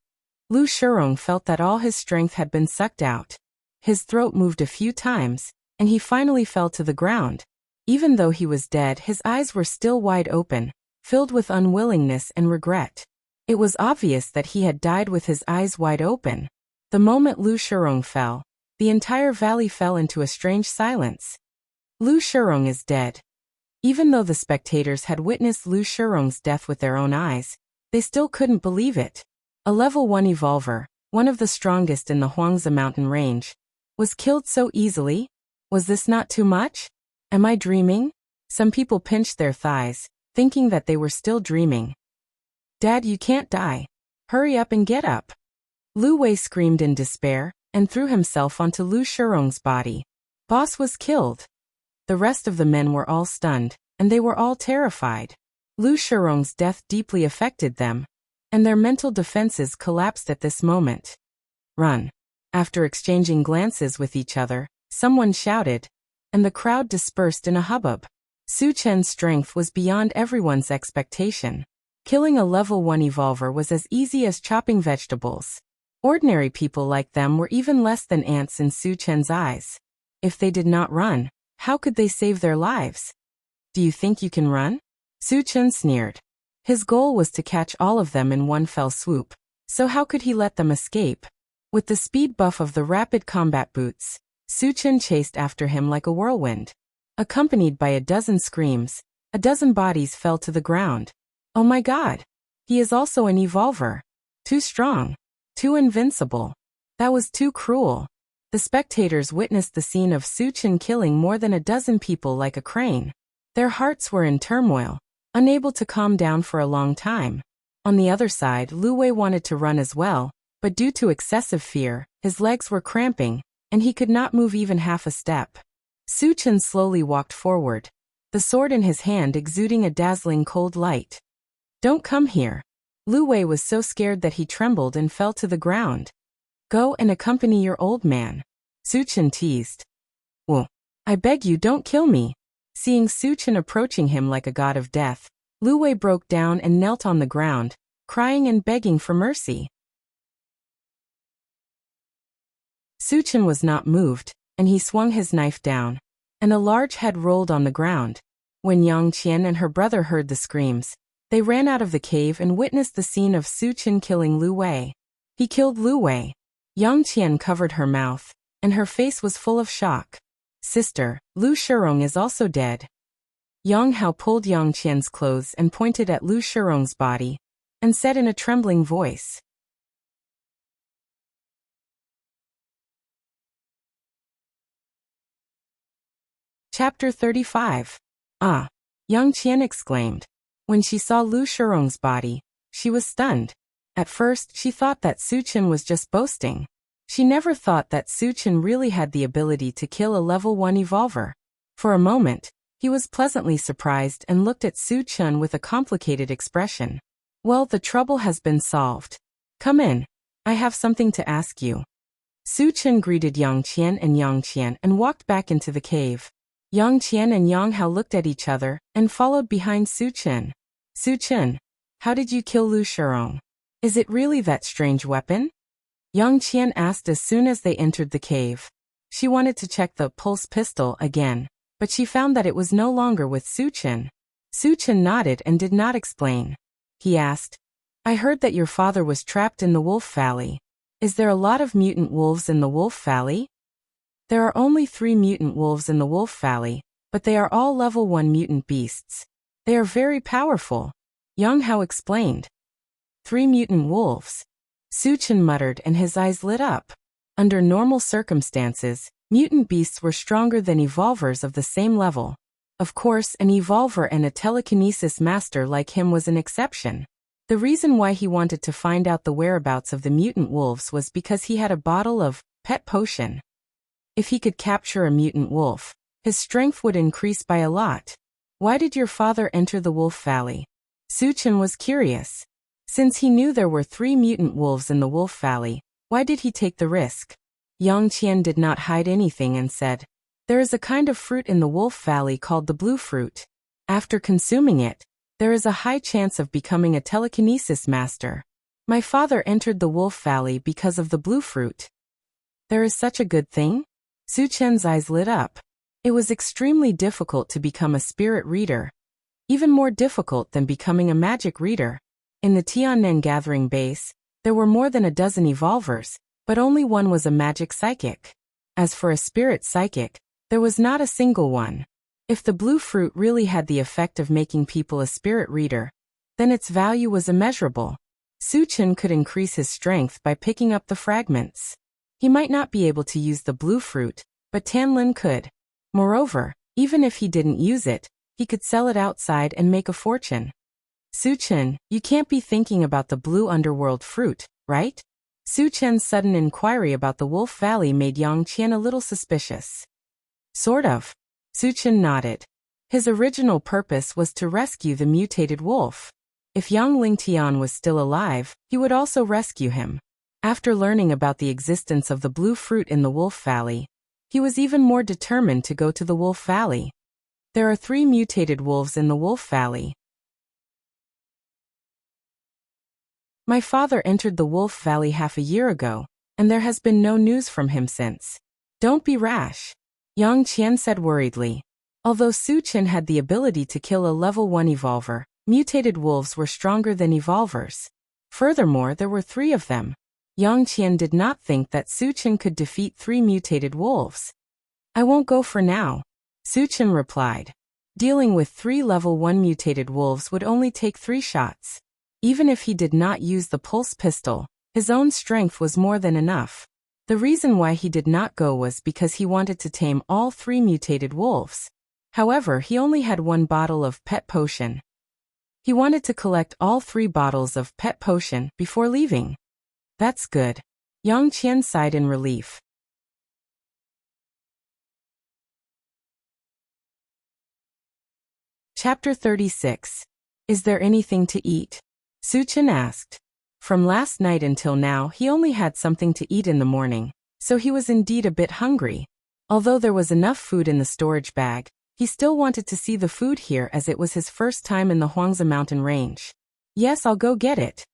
Lu Shirong felt that all his strength had been sucked out. His throat moved a few times, and he finally fell to the ground. Even though he was dead, his eyes were still wide open, filled with unwillingness and regret. It was obvious that he had died with his eyes wide open. The moment Lu Shirong fell, the entire valley fell into a strange silence. Lu Shirong is dead. Even though the spectators had witnessed Lu Shirong's death with their own eyes, they still couldn't believe it. A level 1 evolver, one of the strongest in the Huangzi mountain range, was killed so easily? Was this not too much? Am I dreaming? Some people pinched their thighs, thinking that they were still dreaming. Dad, you can't die. Hurry up and get up. Lu Wei screamed in despair, and threw himself onto Lu Shirong's body. Boss was killed. The rest of the men were all stunned, and they were all terrified. Lu Shirong's death deeply affected them, and their mental defenses collapsed at this moment. Run. After exchanging glances with each other, someone shouted, and the crowd dispersed in a hubbub. Su Chen's strength was beyond everyone's expectation. Killing a level 1 evolver was as easy as chopping vegetables. Ordinary people like them were even less than ants in Su Chen's eyes. If they did not run, how could they save their lives? Do you think you can run? Su Chen sneered. His goal was to catch all of them in one fell swoop, so how could he let them escape? With the speed buff of the rapid combat boots, Suchin chased after him like a whirlwind. Accompanied by a dozen screams, a dozen bodies fell to the ground. Oh my god! He is also an evolver. Too strong. Too invincible. That was too cruel. The spectators witnessed the scene of Suchin killing more than a dozen people like a crane. Their hearts were in turmoil, unable to calm down for a long time. On the other side, Lu Wei wanted to run as well, but due to excessive fear, his legs were cramping, and he could not move even half a step. Suchin slowly walked forward, the sword in his hand exuding a dazzling cold light. Don't come here. Lu Wei was so scared that he trembled and fell to the ground. Go and accompany your old man. Suchin teased. Well, I beg you don't kill me. Seeing Suchin approaching him like a god of death, Lu Wei broke down and knelt on the ground, crying and begging for mercy. Suchin was not moved, and he swung his knife down, and a large head rolled on the ground. When Yang Qian and her brother heard the screams, they ran out of the cave and witnessed the scene of Suchin killing Lu Wei. He killed Lu Wei. Yang Qian covered her mouth, and her face was full of shock. Sister, Lu Shirong is also dead. Yang Hao pulled Yang Qian's clothes and pointed at Lu Shirong's body, and said in a trembling voice. Chapter 35. Ah! Yang Qian exclaimed. When she saw Lu Shirong's body, she was stunned. At first, she thought that Suchin was just boasting. She never thought that Suchin really had the ability to kill a level 1 evolver. For a moment, he was pleasantly surprised and looked at Suchin with a complicated expression. Well, the trouble has been solved. Come in. I have something to ask you. Suchin greeted Yang Qian and walked back into the cave. Yang Qian and Yang Hao looked at each other and followed behind Suchin. Suchin, how did you kill Lu Shirong? Is it really that strange weapon? Yang Qian asked as soon as they entered the cave. She wanted to check the pulse pistol again, but she found that it was no longer with Suchin. Suchin nodded and did not explain. He asked, I heard that your father was trapped in the Wolf Valley. Is there a lot of mutant wolves in the Wolf Valley? There are only 3 mutant wolves in the Wolf Valley, but they are all level 1 mutant beasts. They are very powerful. Yang Hao explained. 3 mutant wolves. Suchin muttered and his eyes lit up. Under normal circumstances, mutant beasts were stronger than evolvers of the same level. Of course, an evolver and a telekinesis master like him was an exception. The reason why he wanted to find out the whereabouts of the mutant wolves was because he had a bottle of pet potion. If he could capture a mutant wolf, his strength would increase by a lot. Why did your father enter the Wolf Valley? Suchin was curious. Since he knew there were 3 mutant wolves in the Wolf Valley, why did he take the risk? Yang Qian did not hide anything and said, there is a kind of fruit in the Wolf Valley called the blue fruit. After consuming it, there is a high chance of becoming a telekinesis master. My father entered the Wolf Valley because of the blue fruit. There is such a good thing? Suchin's eyes lit up. It was extremely difficult to become a spirit reader. Even more difficult than becoming a magic reader. In the Tiannan Gathering base, there were more than a dozen evolvers, but only one was a magic psychic. As for a spirit psychic, there was not a single one. If the blue fruit really had the effect of making people a spirit reader, then its value was immeasurable. Suchin could increase his strength by picking up the fragments. He might not be able to use the blue fruit, but Tanlin could. Moreover, even if he didn't use it, he could sell it outside and make a fortune. Suchin, you can't be thinking about the blue underworld fruit, right? Suchin's sudden inquiry about the Wolf Valley made Yang Qian a little suspicious. Sort of. Suchin nodded. His original purpose was to rescue the mutated wolf. If Yang Lingtian was still alive, he would also rescue him. After learning about the existence of the blue fruit in the Wolf Valley, he was even more determined to go to the Wolf Valley. There are 3 mutated wolves in the Wolf Valley. My father entered the Wolf Valley half a year ago, and there has been no news from him since. Don't be rash. Yang Qian said worriedly. Although Suchin had the ability to kill a level 1 evolver, Mutated wolves were stronger than evolvers. Furthermore, there were 3 of them. Yang Qian did not think that Su Chen could defeat 3 mutated wolves. I won't go for now, Su Chen replied. Dealing with 3 level 1 mutated wolves would only take 3 shots. Even if he did not use the pulse pistol, his own strength was more than enough. The reason why he did not go was because he wanted to tame all 3 mutated wolves. However, he only had 1 bottle of pet potion. He wanted to collect all 3 bottles of pet potion before leaving. That's good. Yang Qian sighed in relief. Chapter 36. Is there anything to eat? Su Chen asked. From last night until now he only had something to eat in the morning, so he was indeed a bit hungry. Although there was enough food in the storage bag, he still wanted to see the food here as it was his first time in the Huangzi mountain range. Yes, I'll go get it.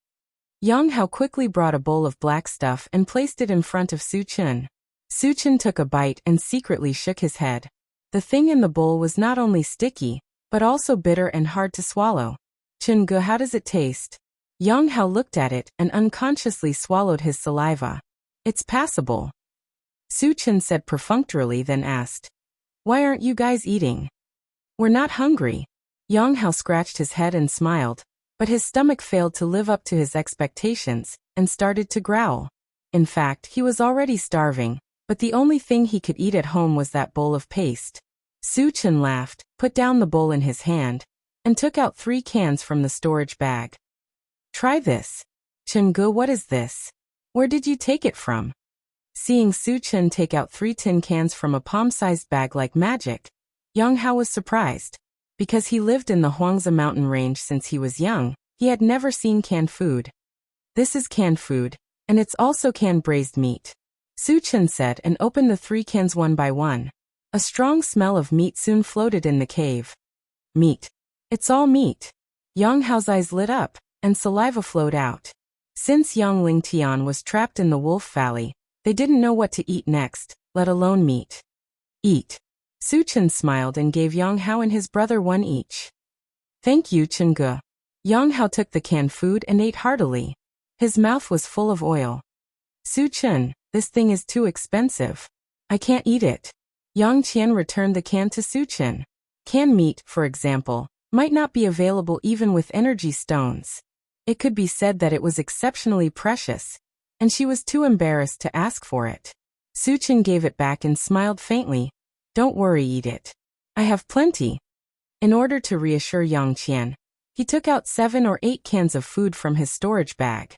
Yang Hao quickly brought a bowl of black stuff and placed it in front of Su Chen. Su Chen took a bite and secretly shook his head. The thing in the bowl was not only sticky, but also bitter and hard to swallow. Chen-ge, how does it taste? Yang Hao looked at it and unconsciously swallowed his saliva. It's passable. Su Chen said perfunctorily, then asked, why aren't you guys eating? We're not hungry. Yang Hao scratched his head and smiled, but his stomach failed to live up to his expectations and started to growl. In fact, he was already starving, but the only thing he could eat at home was that bowl of paste. Su Chen laughed, put down the bowl in his hand, and took out 3 cans from the storage bag. Try this. Chen-ge, what is this? Where did you take it from? Seeing Su Chen take out 3 tin cans from a palm-sized bag like magic, Yang Hao was surprised. Because he lived in the Huangzi mountain range since he was young, he had never seen canned food. This is canned food, and it's also canned braised meat. Su Chen said and opened the 3 cans one by one. A strong smell of meat soon floated in the cave. Meat. It's all meat. Yang Hao's eyes lit up, and saliva flowed out. Since Yang Lingtian was trapped in the Wolf Valley, they didn't know what to eat next, let alone meat. Eat. Su Chen smiled and gave Yang Hao and his brother 1 each. Thank you, Chen-ge. Yang Hao took the canned food and ate heartily. His mouth was full of oil. Su Chen, this thing is too expensive. I can't eat it. Yang Qian returned the can to Su Chen. Canned meat, for example, might not be available even with energy stones. It could be said that it was exceptionally precious, and she was too embarrassed to ask for it. Su Chen gave it back and smiled faintly. Don't worry, eat it. I have plenty. In order to reassure Yang Qian, he took out 7 or 8 cans of food from his storage bag.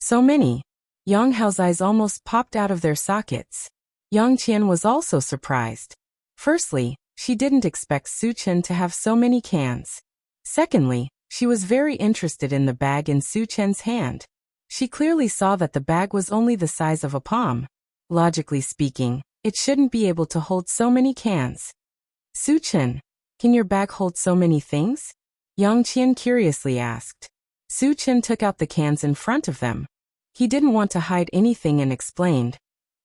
So many. Yang Hao's eyes almost popped out of their sockets. Yang Qian was also surprised. Firstly, she didn't expect Su Chen to have so many cans. Secondly, she was very interested in the bag in Su Chen's hand. She clearly saw that the bag was only the size of a palm. Logically speaking, it shouldn't be able to hold so many cans. Su Chen, can your bag hold so many things? Yang Qian curiously asked. Su Chen took out the cans in front of them. He didn't want to hide anything and explained.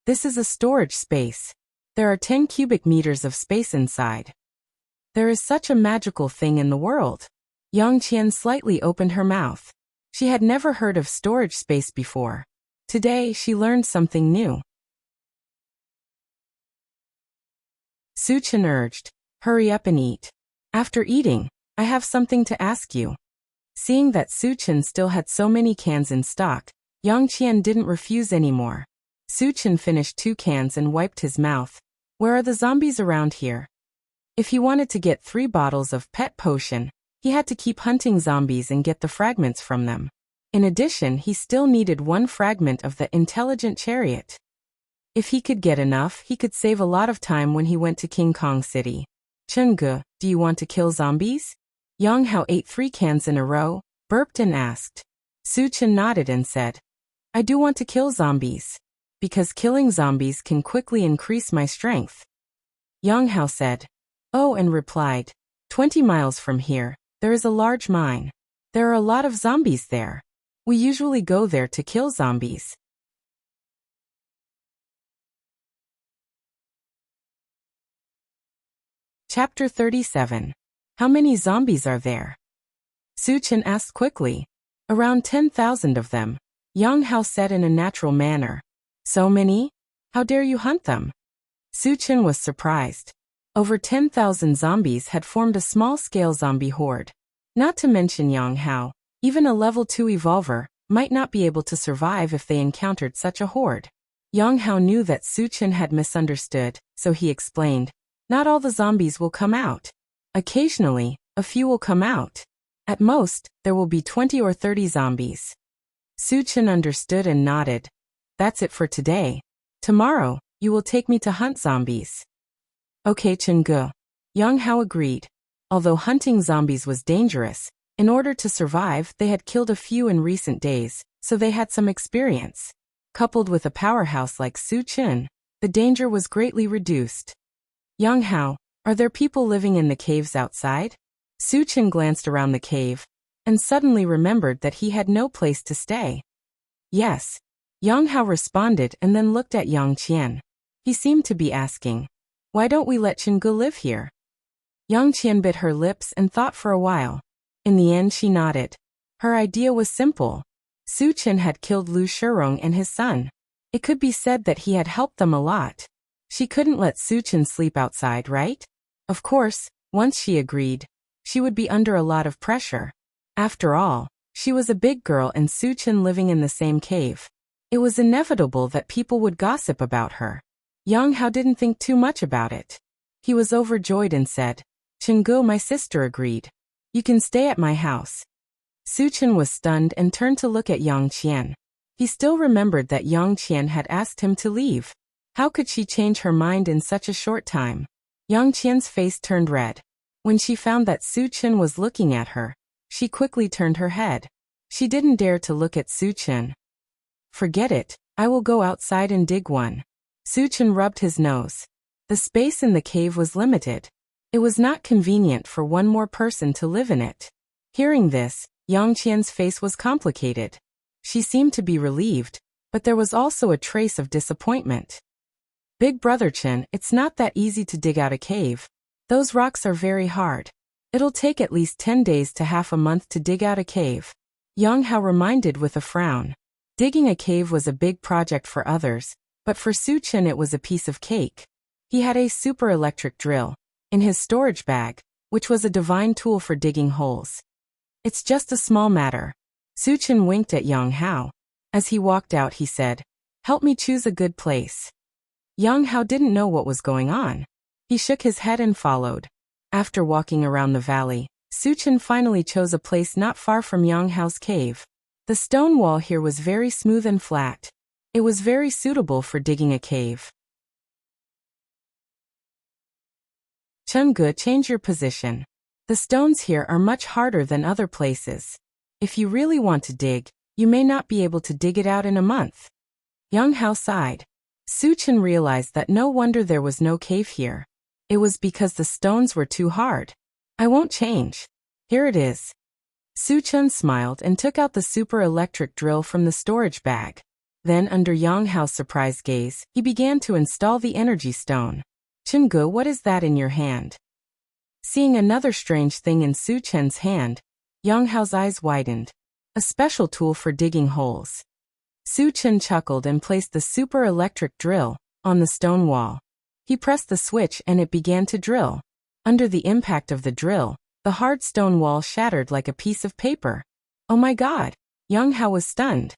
This is a storage space. There are 10 cubic meters of space inside. There is such a magical thing in the world. Yang Qian slightly opened her mouth. She had never heard of storage space before. Today, she learned something new. Su Chen urged, hurry up and eat. After eating, I have something to ask you. Seeing that Su Chen still had so many cans in stock, Yang Qian didn't refuse anymore. Su Chen finished 2 cans and wiped his mouth. Where are the zombies around here? If he wanted to get 3 bottles of pet potion, he had to keep hunting zombies and get the fragments from them. In addition, he still needed 1 fragment of the intelligent chariot. If he could get enough, he could save a lot of time when he went to King Kong City. Chen-ge, do you want to kill zombies? Yang Hao ate 3 cans in a row, burped and asked. Su Chen nodded and said, I do want to kill zombies. Because killing zombies can quickly increase my strength. Yang Hao said, oh, and replied, 20 miles from here, there is a large mine. There are a lot of zombies there. We usually go there to kill zombies. Chapter 37. How many zombies are there? Su Chen asked quickly. Around 10,000 of them, Yang Hao said in a natural manner. So many? How dare you hunt them? Su Chen was surprised. Over 10,000 zombies had formed a small-scale zombie horde. Not to mention Yang Hao, even a level 2 evolver, might not be able to survive if they encountered such a horde. Yang Hao knew that Su Chen had misunderstood, so he explained, not all the zombies will come out. Occasionally, a few will come out. At most, there will be 20 or 30 zombies. Su Chen understood and nodded. That's it for today. Tomorrow, you will take me to hunt zombies. Okay, Chen Ge. Yang Hao agreed. Although hunting zombies was dangerous, in order to survive they had killed a few in recent days, so they had some experience. Coupled with a powerhouse like Su Chen, the danger was greatly reduced. Yang Hao, are there people living in the caves outside? Su Chen glanced around the cave, and suddenly remembered that he had no place to stay. Yes. Yang Hao responded and then looked at Yang Qian. He seemed to be asking, why don't we let Chen Ge live here? Yang Qian bit her lips and thought for a while. In the end she nodded. Her idea was simple. Su Chen had killed Lu Shirong and his son. It could be said that he had helped them a lot. She couldn't let Su Chen sleep outside, right? Of course, once she agreed, she would be under a lot of pressure. After all, she was a big girl and Su Chen living in the same cave. It was inevitable that people would gossip about her. Yang Hao didn't think too much about it. He was overjoyed and said, Chen Ge, my sister agreed. You can stay at my house. Su Chen was stunned and turned to look at Yang Qian. He still remembered that Yang Qian had asked him to leave. How could she change her mind in such a short time? Yang Qian's face turned red. When she found that Su Chen was looking at her, she quickly turned her head. She didn't dare to look at Su Chen. Forget it, I will go outside and dig one. Su Chen rubbed his nose. The space in the cave was limited. It was not convenient for one more person to live in it. Hearing this, Yang Qian's face was complicated. She seemed to be relieved, but there was also a trace of disappointment. Big brother Chen, it's not that easy to dig out a cave. Those rocks are very hard. It'll take at least 10 days to half a month to dig out a cave. Yang Hao reminded with a frown. Digging a cave was a big project for others, but for Su Chen it was a piece of cake. He had a super electric drill in his storage bag, which was a divine tool for digging holes. It's just a small matter. Su Chen winked at Yang Hao. As he walked out he said, help me choose a good place. Yang Hao didn't know what was going on. He shook his head and followed. After walking around the valley, Su Chen finally chose a place not far from Yang Hao's cave. The stone wall here was very smooth and flat. It was very suitable for digging a cave. Chen Ge, change your position. The stones here are much harder than other places. If you really want to dig, you may not be able to dig it out in a month. Yang Hao sighed. Su Chen realized that no wonder there was no cave here. It was because the stones were too hard. I won't change. Here it is. Su Chen smiled and took out the super electric drill from the storage bag. Then, under Yang Hao's surprised gaze, he began to install the energy stone. Chen Ge, what is that in your hand? Seeing another strange thing in Su Chen's hand, Yang Hao's eyes widened. A special tool for digging holes. Su Chen chuckled and placed the super electric drill on the stone wall. He pressed the switch and it began to drill. Under the impact of the drill, the hard stone wall shattered like a piece of paper. Oh my God! Yang Hao was stunned.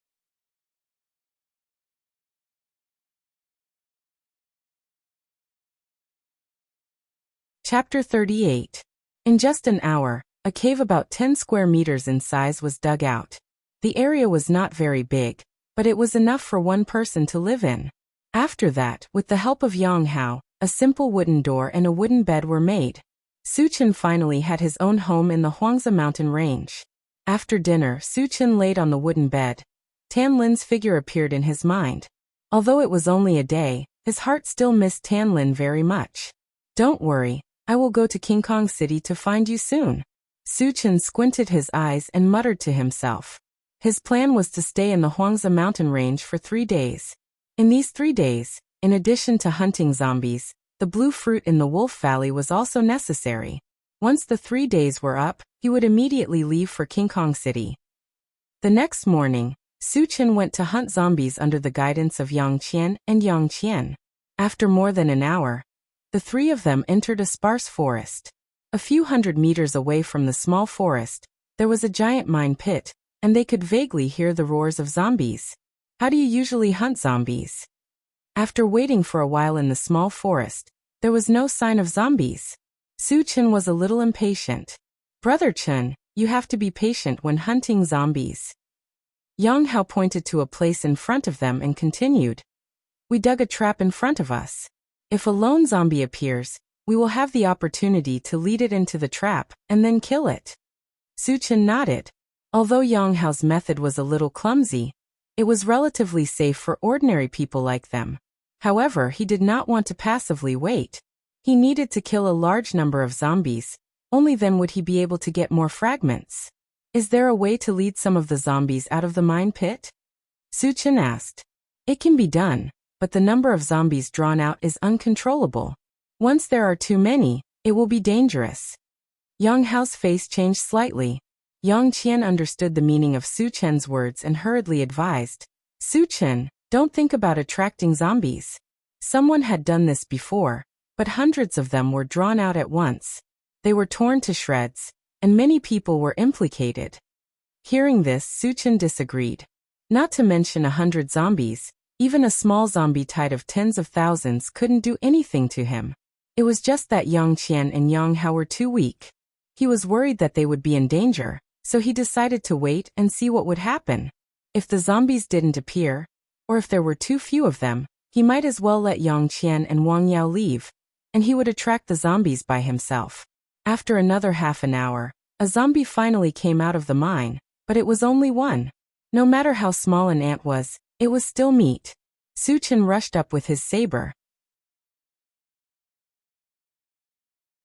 Chapter 38. In just an hour, a cave about 10 square meters in size was dug out. The area was not very big, but it was enough for one person to live in. After that, with the help of Yang Hao, a simple wooden door and a wooden bed were made. Su Chen finally had his own home in the Huangzi mountain range. After dinner, Su Chen laid on the wooden bed. Tan Lin's figure appeared in his mind. Although it was only a day, his heart still missed Tan Lin very much. Don't worry, I will go to King Kong City to find you soon. Su Chen squinted his eyes and muttered to himself. His plan was to stay in the Huangzi mountain range for 3 days. In these 3 days, in addition to hunting zombies, the blue fruit in the Wolf Valley was also necessary. Once the 3 days were up, he would immediately leave for King Kong City. The next morning, Su Chen went to hunt zombies under the guidance of Yang Qian and Yang Qian. After more than an hour, the three of them entered a sparse forest. A few hundred meters away from the small forest, there was a giant mine pit, and they could vaguely hear the roars of zombies. How do you usually hunt zombies? After waiting for a while in the small forest, there was no sign of zombies. Su Chen was a little impatient. Brother Chen, you have to be patient when hunting zombies. Yang Hao pointed to a place in front of them and continued. We dug a trap in front of us. If a lone zombie appears, we will have the opportunity to lead it into the trap and then kill it. Su Chen nodded. Although Yang Hao's method was a little clumsy, it was relatively safe for ordinary people like them. However, he did not want to passively wait. He needed to kill a large number of zombies. Only then would he be able to get more fragments. Is there a way to lead some of the zombies out of the mine pit? Su Chen asked. It can be done, but the number of zombies drawn out is uncontrollable. Once there are too many, it will be dangerous. Yang Hao's face changed slightly. Yang Qian understood the meaning of Su Chen's words and hurriedly advised. Su Chen, don't think about attracting zombies. Someone had done this before, but hundreds of them were drawn out at once. They were torn to shreds, and many people were implicated. Hearing this, Su Chen disagreed. Not to mention 100 zombies, even a small zombie tide of tens of thousands couldn't do anything to him. It was just that Yang Qian and Yang Hao were too weak. He was worried that they would be in danger, so he decided to wait and see what would happen. If the zombies didn't appear, or if there were too few of them, he might as well let Yang Qian and Wang Yao leave, and he would attract the zombies by himself. After another half an hour, a zombie finally came out of the mine, but it was only one. No matter how small an ant was, it was still meat. Su Chen rushed up with his saber.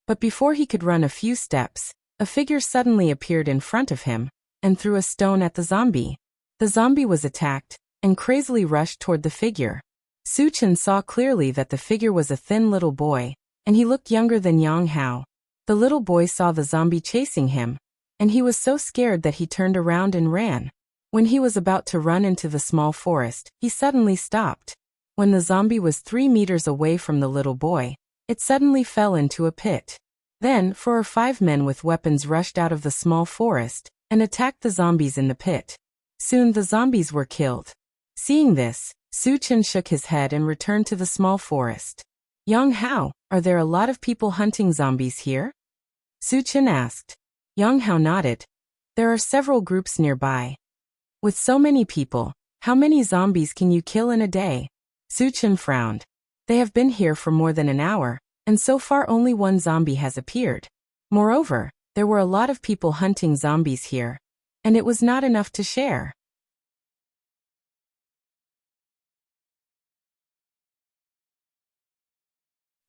But before he could run a few steps, a figure suddenly appeared in front of him and threw a stone at the zombie. The zombie was attacked and crazily rushed toward the figure. Su Chen saw clearly that the figure was a thin little boy, and he looked younger than Yang Hao. The little boy saw the zombie chasing him, and he was so scared that he turned around and ran. When he was about to run into the small forest, he suddenly stopped. When the zombie was 3 meters away from the little boy, it suddenly fell into a pit. Then, 4 or 5 men with weapons rushed out of the small forest and attacked the zombies in the pit. Soon the zombies were killed. Seeing this, Su Chen shook his head and returned to the small forest. Yang Hao, are there a lot of people hunting zombies here? Su Chen asked. Yang Hao nodded. There are several groups nearby. With so many people, how many zombies can you kill in a day? Su Chen frowned. They have been here for more than an hour, and so far only one zombie has appeared. Moreover, there were a lot of people hunting zombies here, and it was not enough to share.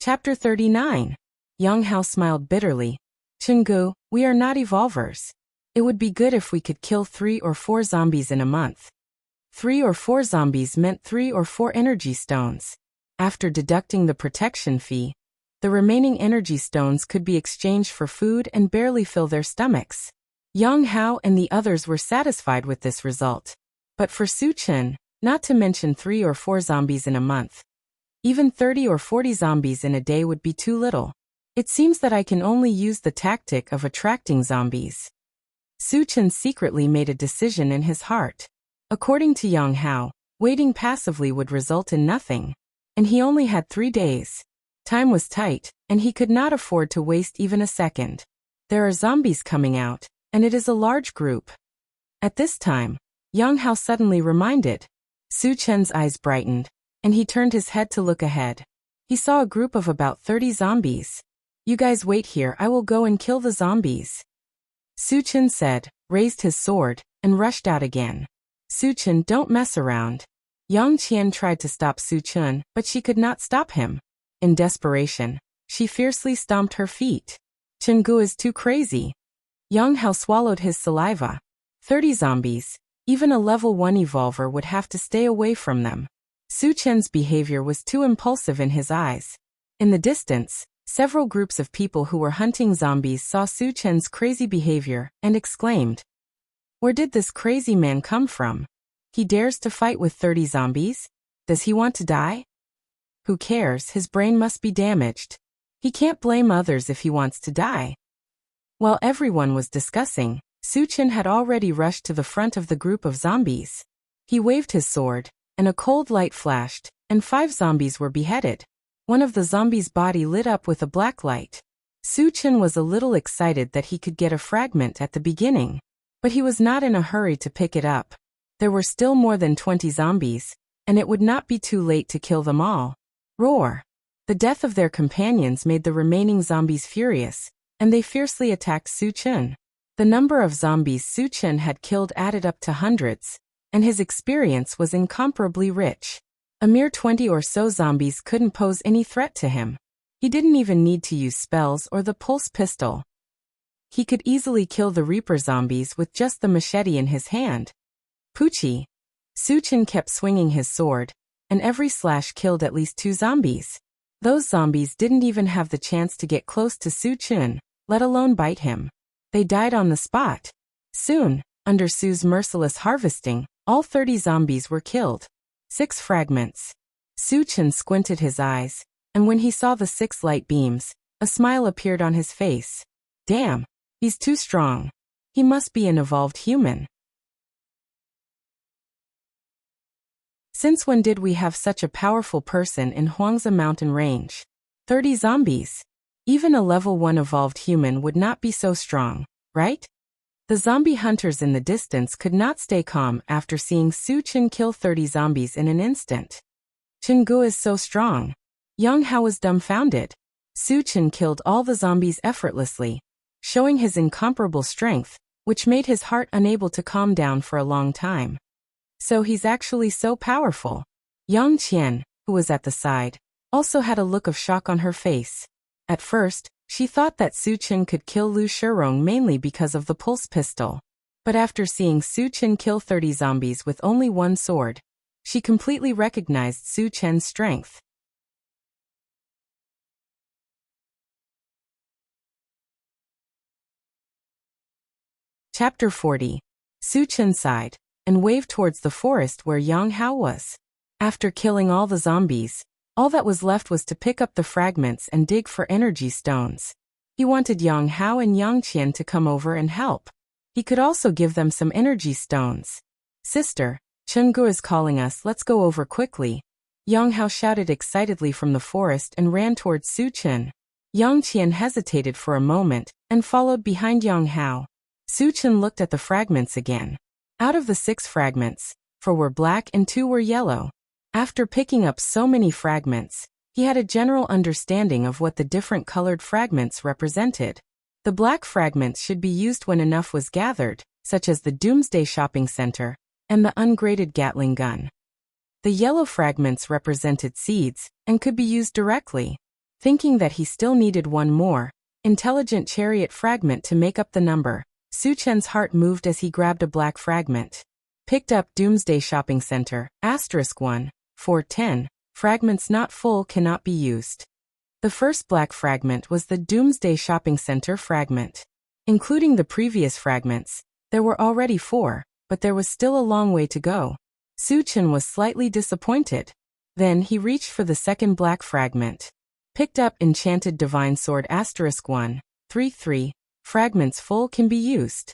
Chapter 39. Yang Hao smiled bitterly. Chenggu, we are not evolvers. It would be good if we could kill 3 or 4 zombies in a month. 3 or 4 zombies meant 3 or 4 energy stones. After deducting the protection fee, the remaining energy stones could be exchanged for food and barely fill their stomachs. Yang Hao and the others were satisfied with this result. But for Su Chen, not to mention 3 or 4 zombies in a month, even 30 or 40 zombies in a day would be too little. It seems that I can only use the tactic of attracting zombies. Su Chen secretly made a decision in his heart. According to Yang Hao, waiting passively would result in nothing. And he only had 3 days. Time was tight, and he could not afford to waste even a second. There are zombies coming out, and it is a large group. At this time, Yang Hao suddenly reminded. Su Chen's eyes brightened, and he turned his head to look ahead. He saw a group of about 30 zombies. You guys wait here, I will go and kill the zombies. Su Chen said, raised his sword, and rushed out again. Su Chen, don't mess around. Yang Qian tried to stop Su Chen, but she could not stop him. In desperation, she fiercely stomped her feet. Chenggu is too crazy. Yang Hao swallowed his saliva. 30 zombies, even a level 1 evolver would have to stay away from them. Su Chen's behavior was too impulsive in his eyes. In the distance, Several groups of people who were hunting zombies saw Su Chen's crazy behavior and exclaimed, "Where did this crazy man come from? He dares to fight with 30 zombies? Does he want to die? Who cares, his brain must be damaged. He can't blame others if he wants to die." While everyone was discussing, Su Chen had already rushed to the front of the group of zombies. He waved his sword, and a cold light flashed, and 5 zombies were beheaded. One of the zombies' body lit up with a black light. Su Chen was a little excited that he could get a fragment at the beginning, but he was not in a hurry to pick it up. There were still more than 20 zombies, and it would not be too late to kill them all. Roar! The death of their companions made the remaining zombies furious, and they fiercely attacked Su Chen. The number of zombies Su Chen had killed added up to hundreds, and his experience was incomparably rich. A mere 20 or so zombies couldn't pose any threat to him. He didn't even need to use spells or the pulse pistol. He could easily kill the Reaper zombies with just the machete in his hand. Poochie! Su Chen kept swinging his sword, and every slash killed at least 2 zombies. Those zombies didn't even have the chance to get close to Su Chen, let alone bite him. They died on the spot. Soon, under Su's merciless harvesting, all 30 zombies were killed. 6 fragments. Su Chen squinted his eyes, and when he saw the 6 light beams, a smile appeared on his face. Damn, he's too strong. He must be an evolved human. Since when did we have such a powerful person in Huangzi mountain range? 30 zombies. Even a level 1 evolved human would not be so strong, right? The zombie hunters in the distance could not stay calm after seeing Su Chen kill 30 zombies in an instant. Chenggu is so strong. Yang Hao was dumbfounded. Su Chen killed all the zombies effortlessly, showing his incomparable strength, which made his heart unable to calm down for a long time. So he's actually so powerful. Yang Qian, who was at the side, also had a look of shock on her face. At first, she thought that Su Chen could kill Lu Shirong mainly because of the pulse pistol. But after seeing Su Chen kill 30 zombies with only 1 sword, she completely recognized Su Chen's strength. Chapter 40. Su Chen sighed and waved towards the forest where Yang Hao was. After killing all the zombies, all that was left was to pick up the fragments and dig for energy stones. He wanted Yang Hao and Yang Qian to come over and help. He could also give them some energy stones. "Sister, Chenggu is calling us, let's go over quickly." Yang Hao shouted excitedly from the forest and ran towards Su Chen. Yang Qian hesitated for a moment and followed behind Yang Hao. Su Chen looked at the fragments again. Out of the 6 fragments, 4 were black and 2 were yellow. After picking up so many fragments, he had a general understanding of what the different colored fragments represented. The black fragments should be used when enough was gathered, such as the Doomsday Shopping Center and the ungraded Gatling gun. The yellow fragments represented seeds and could be used directly. Thinking that he still needed 1 more, intelligent chariot fragment to make up the number, Su Chen's heart moved as he grabbed a black fragment. Picked up Doomsday Shopping Center, *1, 410, fragments not full cannot be used. The first black fragment was the Doomsday Shopping Center fragment. Including the previous fragments, there were already 4, but there was still a long way to go. Su Chen was slightly disappointed. Then he reached for the second black fragment. Picked up Enchanted Divine Sword *1, 33, fragments full can be used.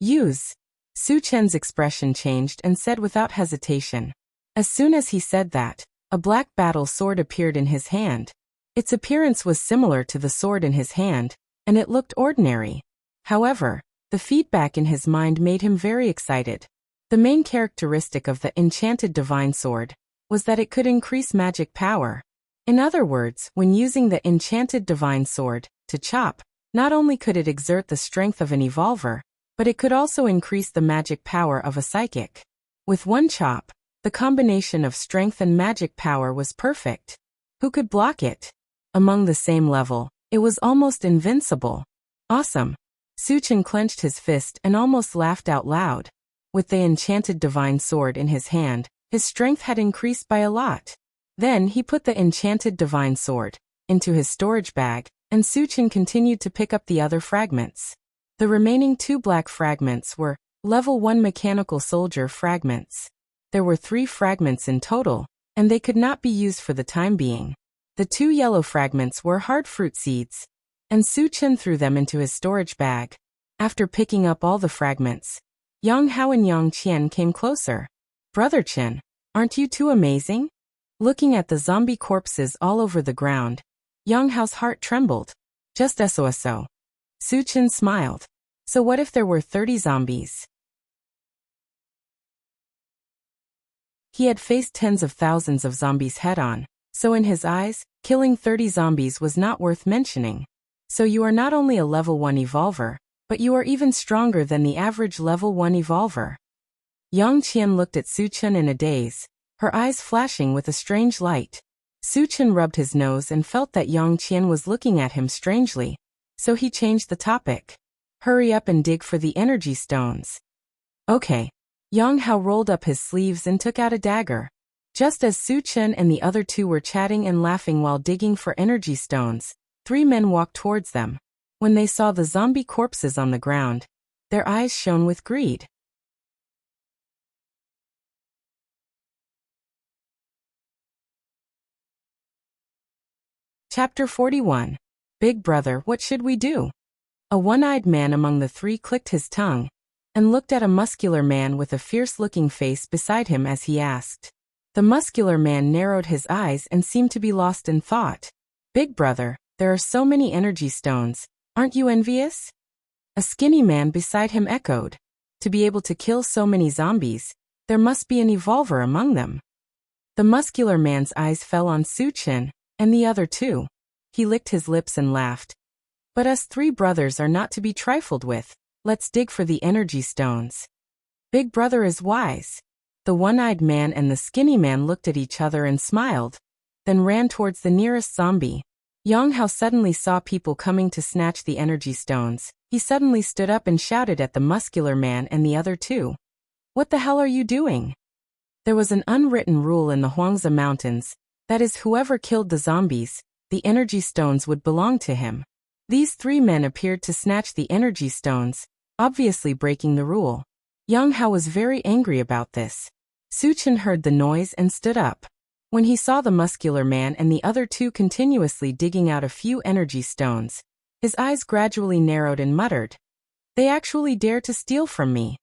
Use. Su Chen's expression changed and said without hesitation. As soon as he said that, a black battle sword appeared in his hand. Its appearance was similar to the sword in his hand, and it looked ordinary. However, the feedback in his mind made him very excited. The main characteristic of the Enchanted Divine Sword was that it could increase magic power. In other words, when using the Enchanted Divine Sword to chop, not only could it exert the strength of an evolver, but it could also increase the magic power of a psychic. With 1 chop, the combination of strength and magic power was perfect. Who could block it? Among the same level, it was almost invincible. Awesome. Su Chen clenched his fist and almost laughed out loud. With the Enchanted Divine Sword in his hand, his strength had increased by a lot. Then he put the Enchanted Divine Sword, into his storage bag, and Su-chin continued to pick up the other fragments. The remaining 2 black fragments were Level 1 Mechanical Soldier fragments. There were 3 fragments in total, and they could not be used for the time being. The 2 yellow fragments were hard fruit seeds, and Su-chin threw them into his storage bag. After picking up all the fragments, Yang Hao and Yang Qian came closer. "Brother Chin, aren't you too amazing?" Looking at the zombie corpses all over the ground, Yang Hao's heart trembled. "Just so. Su-chin smiled. "So what if there were 30 zombies?" He had faced tens of thousands of zombies head-on, so in his eyes, killing 30 zombies was not worth mentioning. "So you are not only a level 1 evolver, but you are even stronger than the average level 1 evolver." Yang Qian looked at Su-chin in a daze, her eyes flashing with a strange light. Su-chin rubbed his nose and felt that Yang Qian was looking at him strangely, so he changed the topic. "Hurry up and dig for the energy stones." "Okay." Yang Hao rolled up his sleeves and took out a dagger. Just as Su-chin and the other 2 were chatting and laughing while digging for energy stones, 3 men walked towards them. When they saw the zombie corpses on the ground, their eyes shone with greed. Chapter 41. Big Brother, What Should We Do? A one-eyed man among the 3 clicked his tongue and looked at a muscular man with a fierce-looking face beside him as he asked. The muscular man narrowed his eyes and seemed to be lost in thought. "Big Brother, there are so many energy stones. Aren't you envious?" A skinny man beside him echoed. "To be able to kill so many zombies, there must be an evolver among them." The muscular man's eyes fell on Su-chin and the other 2. He licked his lips and laughed. "But us 3 brothers are not to be trifled with. Let's dig for the energy stones." "Big Brother is wise." The one-eyed man and the skinny man looked at each other and smiled, then ran towards the nearest zombie. Yang Hao suddenly saw people coming to snatch the energy stones. He suddenly stood up and shouted at the muscular man and the other 2. "What the hell are you doing?" There was an unwritten rule in the Huangzi Mountains, that is, whoever killed the zombies, the energy stones would belong to him. These 3 men appeared to snatch the energy stones, obviously breaking the rule. Yang Hao was very angry about this. Su-chin heard the noise and stood up. When he saw the muscular man and the other 2 continuously digging out a few energy stones, his eyes gradually narrowed and muttered, "They actually dare to steal from me.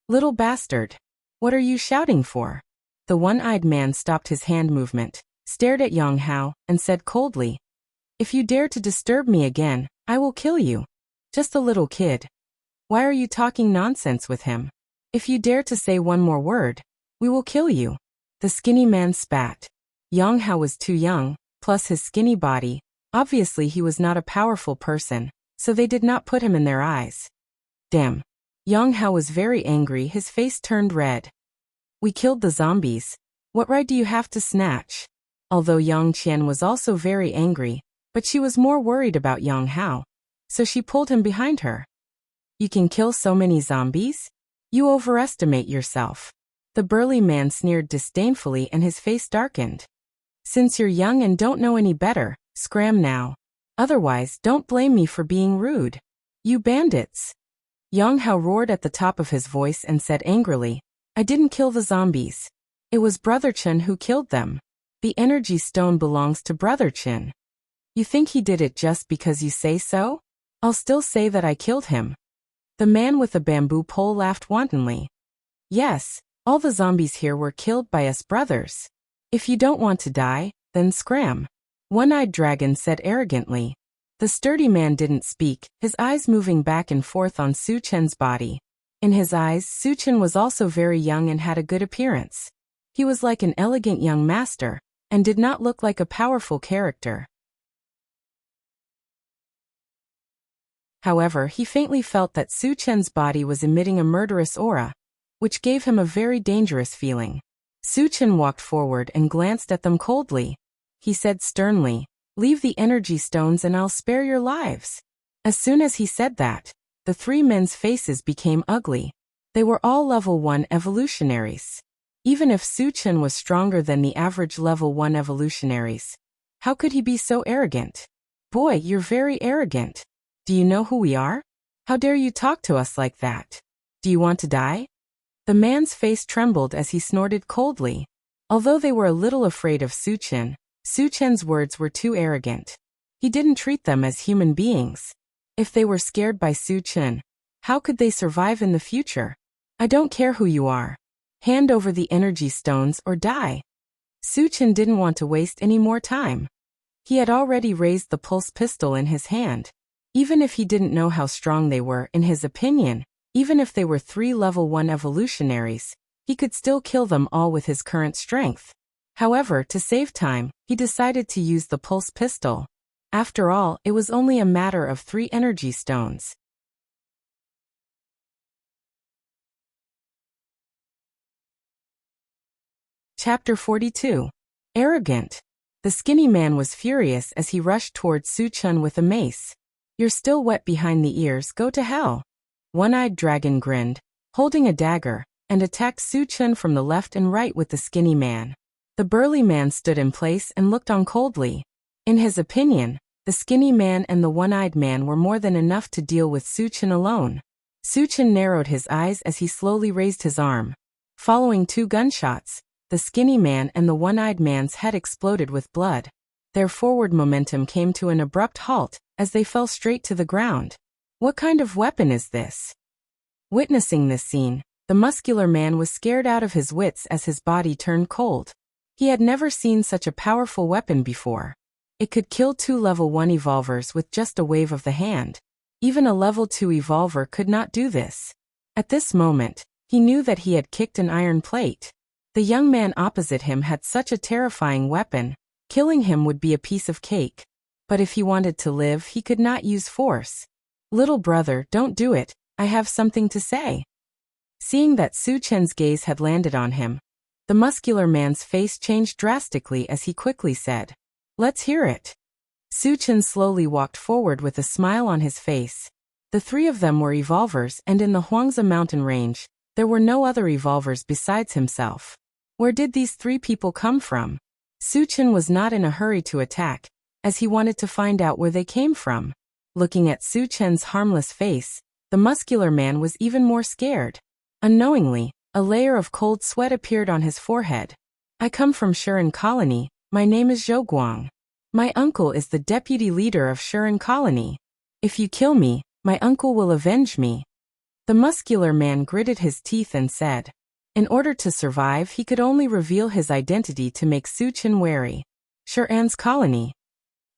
Little bastard. What are you shouting for?" The one-eyed man stopped his hand movement, stared at Yang Hao, and said coldly, "If you dare to disturb me again, I will kill you. Just a little kid. Why are you talking nonsense with him? If you dare to say one more word, we will kill you." The skinny man spat. Yang Hao was too young, plus his skinny body. Obviously he was not a powerful person, so they did not put him in their eyes. "Damn." Yang Hao was very angry, his face turned red. "We killed the zombies. What right do you have to snatch?" Although Yang Qian was also very angry, but she was more worried about Yang Hao, so she pulled him behind her. "You can kill so many zombies? You overestimate yourself." The burly man sneered disdainfully and his face darkened. "Since you're young and don't know any better, scram now. Otherwise, don't blame me for being rude. You bandits." Yang Hao roared at the top of his voice and said angrily, "I didn't kill the zombies. It was Brother Chen who killed them. The energy stone belongs to Brother Chen. You think he did it just because you say so? I'll still say that I killed him." The man with the bamboo pole laughed wantonly. "Yes, all the zombies here were killed by us brothers. If you don't want to die, then scram." One-eyed dragon said arrogantly. The sturdy man didn't speak, his eyes moving back and forth on Su-chen's body. In his eyes, Su-chen was also very young and had a good appearance. He was like an elegant young master, and did not look like a powerful character. However, he faintly felt that Su-chen's body was emitting a murderous aura, which gave him a very dangerous feeling. Su-chen walked forward and glanced at them coldly. He said sternly, "Leave the energy stones and I'll spare your lives." As soon as he said that, the 3 men's faces became ugly. They were all level 1 evolutionaries. Even if Su-chen was stronger than the average level 1 evolutionaries. How could he be so arrogant? Boy, you're very arrogant. Do you know who we are? How dare you talk to us like that? Do you want to die? The man's face trembled as he snorted coldly. Although they were a little afraid of Su Chen's words were too arrogant. He didn't treat them as human beings. If they were scared by Su Chen, how could they survive in the future? I don't care who you are. Hand over the energy stones or die. Su Chen didn't want to waste any more time. He had already raised the pulse pistol in his hand. Even if he didn't know how strong they were, in his opinion, even if they were 3 level 1 evolutionaries, he could still kill them all with his current strength. However, to save time, he decided to use the pulse pistol. After all, it was only a matter of 3 energy stones. Chapter 42. Arrogant. The skinny man was furious as he rushed towards Su Chen with a mace. You're still wet behind the ears, go to hell. One-eyed dragon grinned, holding a dagger, and attacked Su Chen from the left and right with the skinny man. The burly man stood in place and looked on coldly. In his opinion, the skinny man and the one-eyed man were more than enough to deal with Su Chen alone. Su Chen narrowed his eyes as he slowly raised his arm. Following 2 gunshots, the skinny man and the one-eyed man's head exploded with blood. Their forward momentum came to an abrupt halt as they fell straight to the ground. What kind of weapon is this? Witnessing this scene, the muscular man was scared out of his wits as his body turned cold. He had never seen such a powerful weapon before. It could kill 2 level 1 evolvers with just a wave of the hand. Even a level 2 evolver could not do this. At this moment, he knew that he had kicked an iron plate. The young man opposite him had such a terrifying weapon. Killing him would be a piece of cake. But if he wanted to live, he could not use force. Little brother, don't do it, I have something to say. Seeing that Su Chen's gaze had landed on him, the muscular man's face changed drastically as he quickly said, Let's hear it. Su Chen slowly walked forward with a smile on his face. The 3 of them were evolvers, and in the Huangzi mountain range, there were no other evolvers besides himself. Where did these 3 people come from? Su Chen was not in a hurry to attack, as he wanted to find out where they came from. Looking at Su Chen's harmless face, the muscular man was even more scared. Unknowingly, a layer of cold sweat appeared on his forehead. I come from Shuren Colony, my name is Zhou Guang. My uncle is the deputy leader of Shuren Colony. If you kill me, my uncle will avenge me. The muscular man gritted his teeth and said. In order to survive, he could only reveal his identity to make Su Chen wary. Shuren's Colony.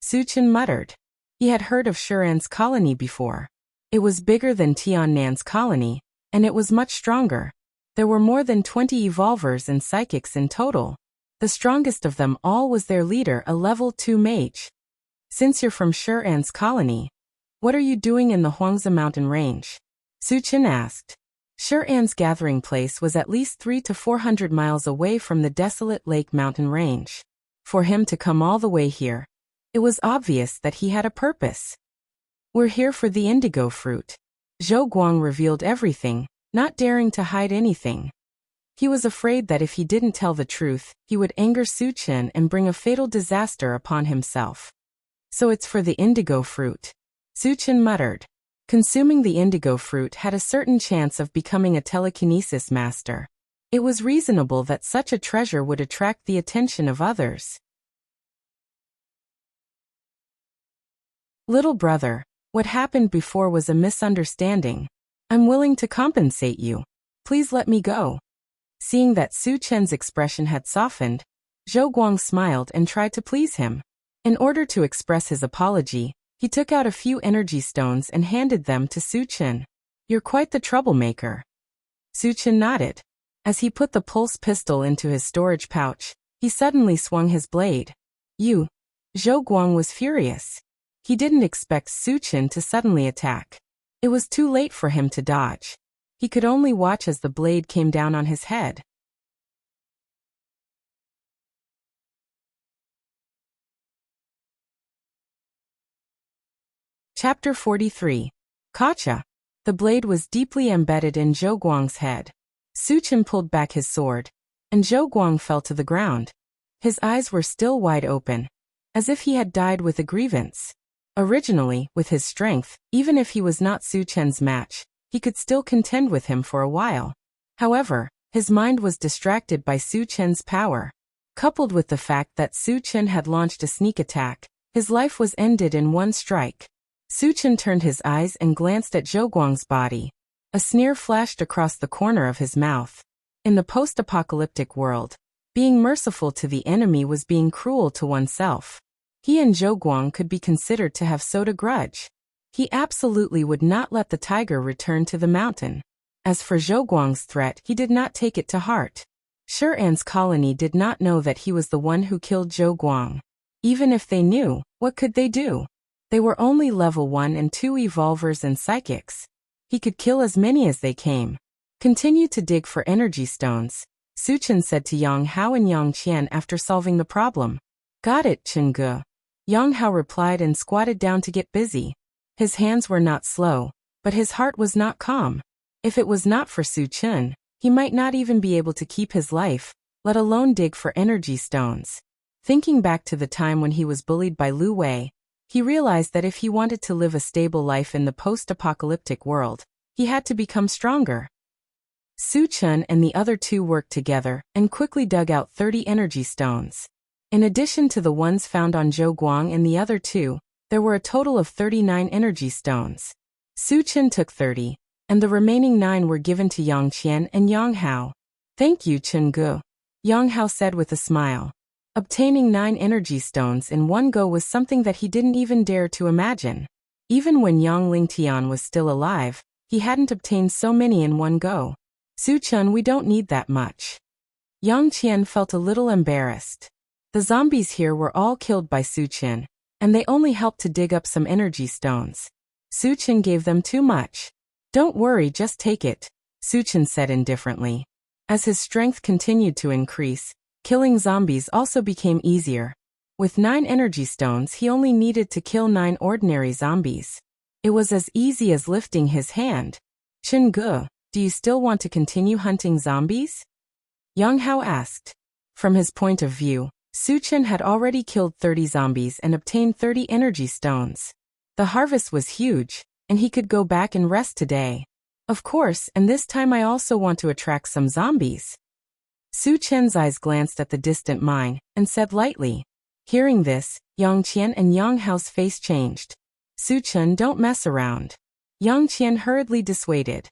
Su Chen muttered. He had heard of Shuren's Colony before. It was bigger than Tiannan's colony, and it was much stronger. There were more than 20 evolvers and psychics in total. The strongest of them all was their leader, a level 2 mage. Since you're from Shuren's Colony, what are you doing in the Huangzi mountain range? Su Chen asked. Shuren's gathering place was at least 300 to 400 miles away from the desolate Lake Mountain range. For him to come all the way here, it was obvious that he had a purpose. We're here for the indigo fruit. Zhou Guang revealed everything, not daring to hide anything. He was afraid that if he didn't tell the truth, he would anger Su Chen and bring a fatal disaster upon himself. So it's for the indigo fruit. Su Chen muttered. Consuming the indigo fruit had a certain chance of becoming a telekinesis master. It was reasonable that such a treasure would attract the attention of others. Little brother, what happened before was a misunderstanding. I'm willing to compensate you. Please let me go. Seeing that Su Chen's expression had softened, Zhou Guang smiled and tried to please him. In order to express his apology, he took out a few energy stones and handed them to Su Chen. You're quite the troublemaker. Su Chen nodded. As he put the pulse pistol into his storage pouch, he suddenly swung his blade. You. Zhou Guang was furious. He didn't expect Su Chen to suddenly attack. It was too late for him to dodge. He could only watch as the blade came down on his head. Chapter 43. Kacha. The blade was deeply embedded in Zhou Guang's head. Su Chen pulled back his sword, and Zhou Guang fell to the ground. His eyes were still wide open. as if he had died with a grievance. Originally, with his strength, even if he was not Su Chen's match, he could still contend with him for a while. However, his mind was distracted by Su Chen's power. Coupled with the fact that Su Chen had launched a sneak attack, his life was ended in one strike. Su Chen turned his eyes and glanced at Zhou Guang's body. A sneer flashed across the corner of his mouth. In the post-apocalyptic world, being merciful to the enemy was being cruel to oneself. He and Zhou Guang could be considered to have sowed a grudge. He absolutely would not let the tiger return to the mountain. As for Zhou Guang's threat, he did not take it to heart. Shi-An's colony did not know that he was the one who killed Zhou Guang. Even if they knew, what could they do? They were only level 1 and 2 evolvers and psychics. He could kill as many as they came. Continue to dig for energy stones, Su Chen said to Yang Hao and Yang Qian after solving the problem. Got it, Chen Ge. Yang Hao replied and squatted down to get busy. His hands were not slow, but his heart was not calm. If it was not for Su Chen, he might not even be able to keep his life, let alone dig for energy stones. Thinking back to the time when he was bullied by Lu Wei, he realized that if he wanted to live a stable life in the post-apocalyptic world, he had to become stronger. Su Chen and the other two worked together and quickly dug out 30 energy stones. In addition to the ones found on Zhou Guang and the other two, there were a total of 39 energy stones. Su Chen took 30, and the remaining 9 were given to Yang Qian and Yang Hao. Thank you, Chen Ge, Yang Hao said with a smile. Obtaining 9 energy stones in one go was something that he didn't even dare to imagine. Even when Yang Lingtian was still alive, he hadn't obtained so many in one go. Su Chen, we don't need that much. Yang Qian felt a little embarrassed. The zombies here were all killed by Su Chen, and they only helped to dig up some energy stones. Su Chen gave them too much. Don't worry, just take it, Su Chen said indifferently. As his strength continued to increase, killing zombies also became easier. With 9 energy stones, he only needed to kill 9 ordinary zombies. It was as easy as lifting his hand. Chen Ge, do you still want to continue hunting zombies? Yang Hao asked. From his point of view, Su Chen had already killed 30 zombies and obtained 30 energy stones. The harvest was huge, and he could go back and rest today. Of course, and this time I also want to attract some zombies. Su Chen's eyes glanced at the distant mine, and said lightly. Hearing this, Yang Qian and Yang Hao's face changed. Su Chen, don't mess around. Yang Qian hurriedly dissuaded.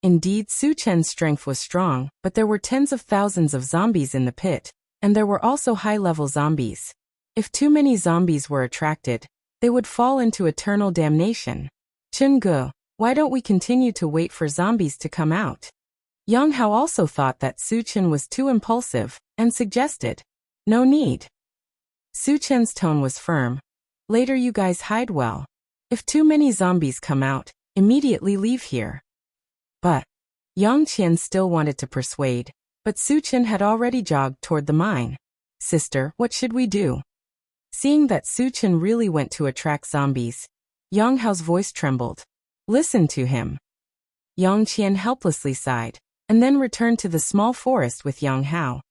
Indeed, Su Chen's strength was strong, but there were tens of thousands of zombies in the pit, and there were also high-level zombies. If too many zombies were attracted, they would fall into eternal damnation. Chen Ge, why don't we continue to wait for zombies to come out? Yang Hao also thought that Su Chen was too impulsive, and suggested. No need. Su Chen's tone was firm. Later you guys hide well. If too many zombies come out, immediately leave here. But Yang Qian still wanted to persuade, but Su Chen had already jogged toward the mine. Sister, what should we do? Seeing that Su Chen really went to attract zombies, Yang Hao's voice trembled. Listen to him. Yang Qian helplessly sighed, and then returned to the small forest with Yang Hao.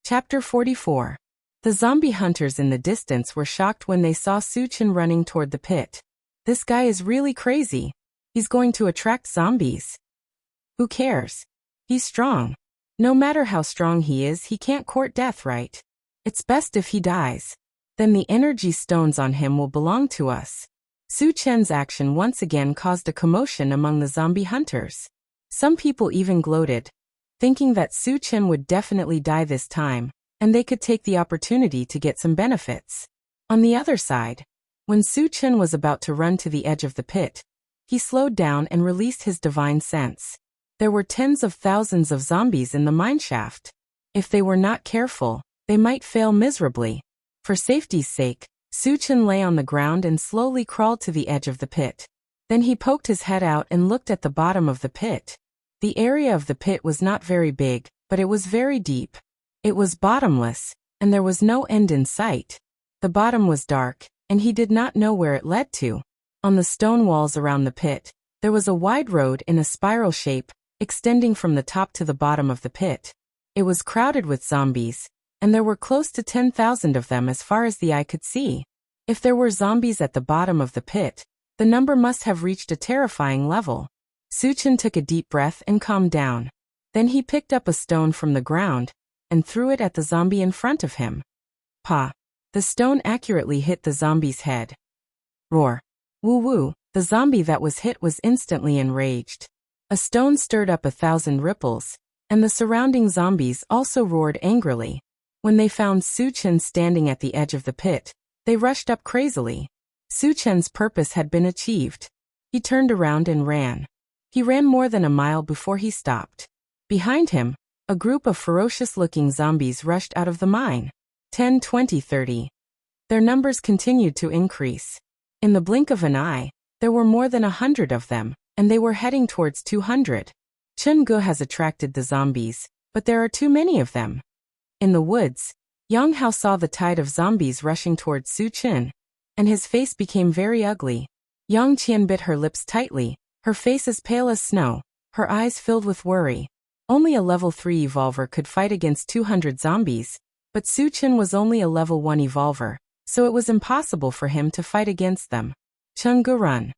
Chapter 44. The zombie hunters in the distance were shocked when they saw Su Chen running toward the pit. This guy is really crazy. He's going to attract zombies. Who cares? He's strong. No matter how strong he is, he can't court death, right? It's best if he dies. Then the energy stones on him will belong to us. Su Chen's action once again caused a commotion among the zombie hunters. Some people even gloated, thinking that Su Chen would definitely die this time, and they could take the opportunity to get some benefits. On the other side, when Su Chen was about to run to the edge of the pit, he slowed down and released his divine sense. There were tens of thousands of zombies in the mineshaft. If they were not careful, they might fail miserably. For safety's sake, Su Chen lay on the ground and slowly crawled to the edge of the pit. Then he poked his head out and looked at the bottom of the pit. The area of the pit was not very big, but it was very deep. It was bottomless, and there was no end in sight. The bottom was dark, and he did not know where it led to. On the stone walls around the pit, there was a wide road in a spiral shape, extending from the top to the bottom of the pit. It was crowded with zombies, and there were close to 10,000 of them as far as the eye could see. If there were zombies at the bottom of the pit, the number must have reached a terrifying level. Suchin took a deep breath and calmed down. Then he picked up a stone from the ground and threw it at the zombie in front of him. Pa! The stone accurately hit the zombie's head. Roar! Woo-woo! The zombie that was hit was instantly enraged. A stone stirred up 1,000 ripples, and the surrounding zombies also roared angrily. When they found Suchin standing at the edge of the pit, they rushed up crazily. Suchin's purpose had been achieved. He turned around and ran. He ran more than a mile before he stopped. Behind him, a group of ferocious-looking zombies rushed out of the mine. 10, 20, 30. Their numbers continued to increase. In the blink of an eye, there were more than 100 of them, and they were heading towards 200. Chun-gu has attracted the zombies, but there are too many of them. In the woods, Yang Hao saw the tide of zombies rushing towards Suchin, and his face became very ugly. Yang Qian bit her lips tightly, her face as pale as snow, her eyes filled with worry. Only a level 3 evolver could fight against 200 zombies, but Suchin was only a level 1 evolver, so it was impossible for him to fight against them. Chun-gu run.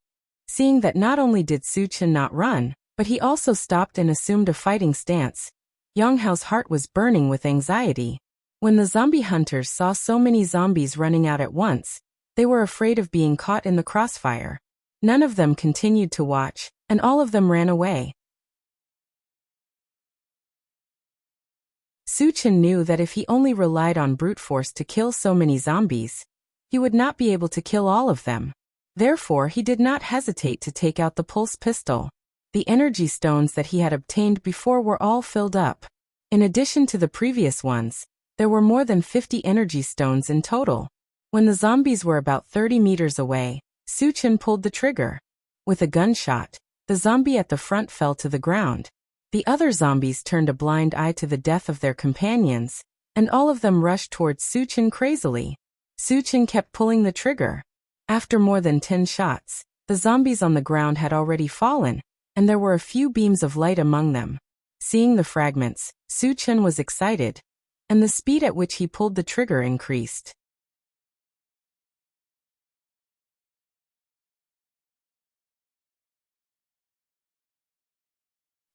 Seeing that not only did Suchin not run, but he also stopped and assumed a fighting stance, Yang Hao's heart was burning with anxiety. When the zombie hunters saw so many zombies running out at once, they were afraid of being caught in the crossfire. None of them continued to watch, and all of them ran away. Suchin knew that if he only relied on brute force to kill so many zombies, he would not be able to kill all of them. Therefore, he did not hesitate to take out the pulse pistol. The energy stones that he had obtained before were all filled up. In addition to the previous ones, there were more than 50 energy stones in total. When the zombies were about 30 meters away, Suchin pulled the trigger. With a gunshot, the zombie at the front fell to the ground. The other zombies turned a blind eye to the death of their companions, and all of them rushed towards Suchin crazily. Suchin kept pulling the trigger. After more than 10 shots, the zombies on the ground had already fallen, and there were a few beams of light among them. Seeing the fragments, Suchin was excited, and the speed at which he pulled the trigger increased.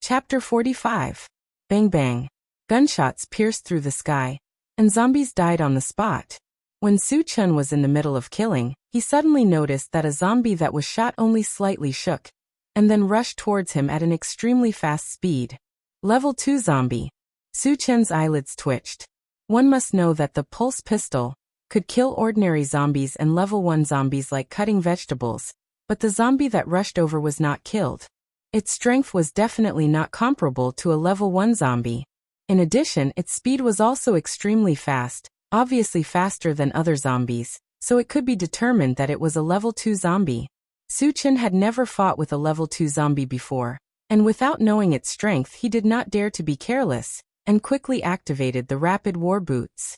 Chapter 45. Bang bang. Gunshots pierced through the sky, and zombies died on the spot. When Suchin was in the middle of killing, he suddenly noticed that a zombie that was shot only slightly shook, and then rushed towards him at an extremely fast speed. Level 2 zombie. Suchin's eyelids twitched. One must know that the pulse pistol could kill ordinary zombies and level 1 zombies like cutting vegetables, but the zombie that rushed over was not killed. Its strength was definitely not comparable to a level 1 zombie. In addition, its speed was also extremely fast, obviously faster than other zombies, so it could be determined that it was a level 2 zombie. Suchin had never fought with a level 2 zombie before, and without knowing its strength he did not dare to be careless, and quickly activated the rapid war boots.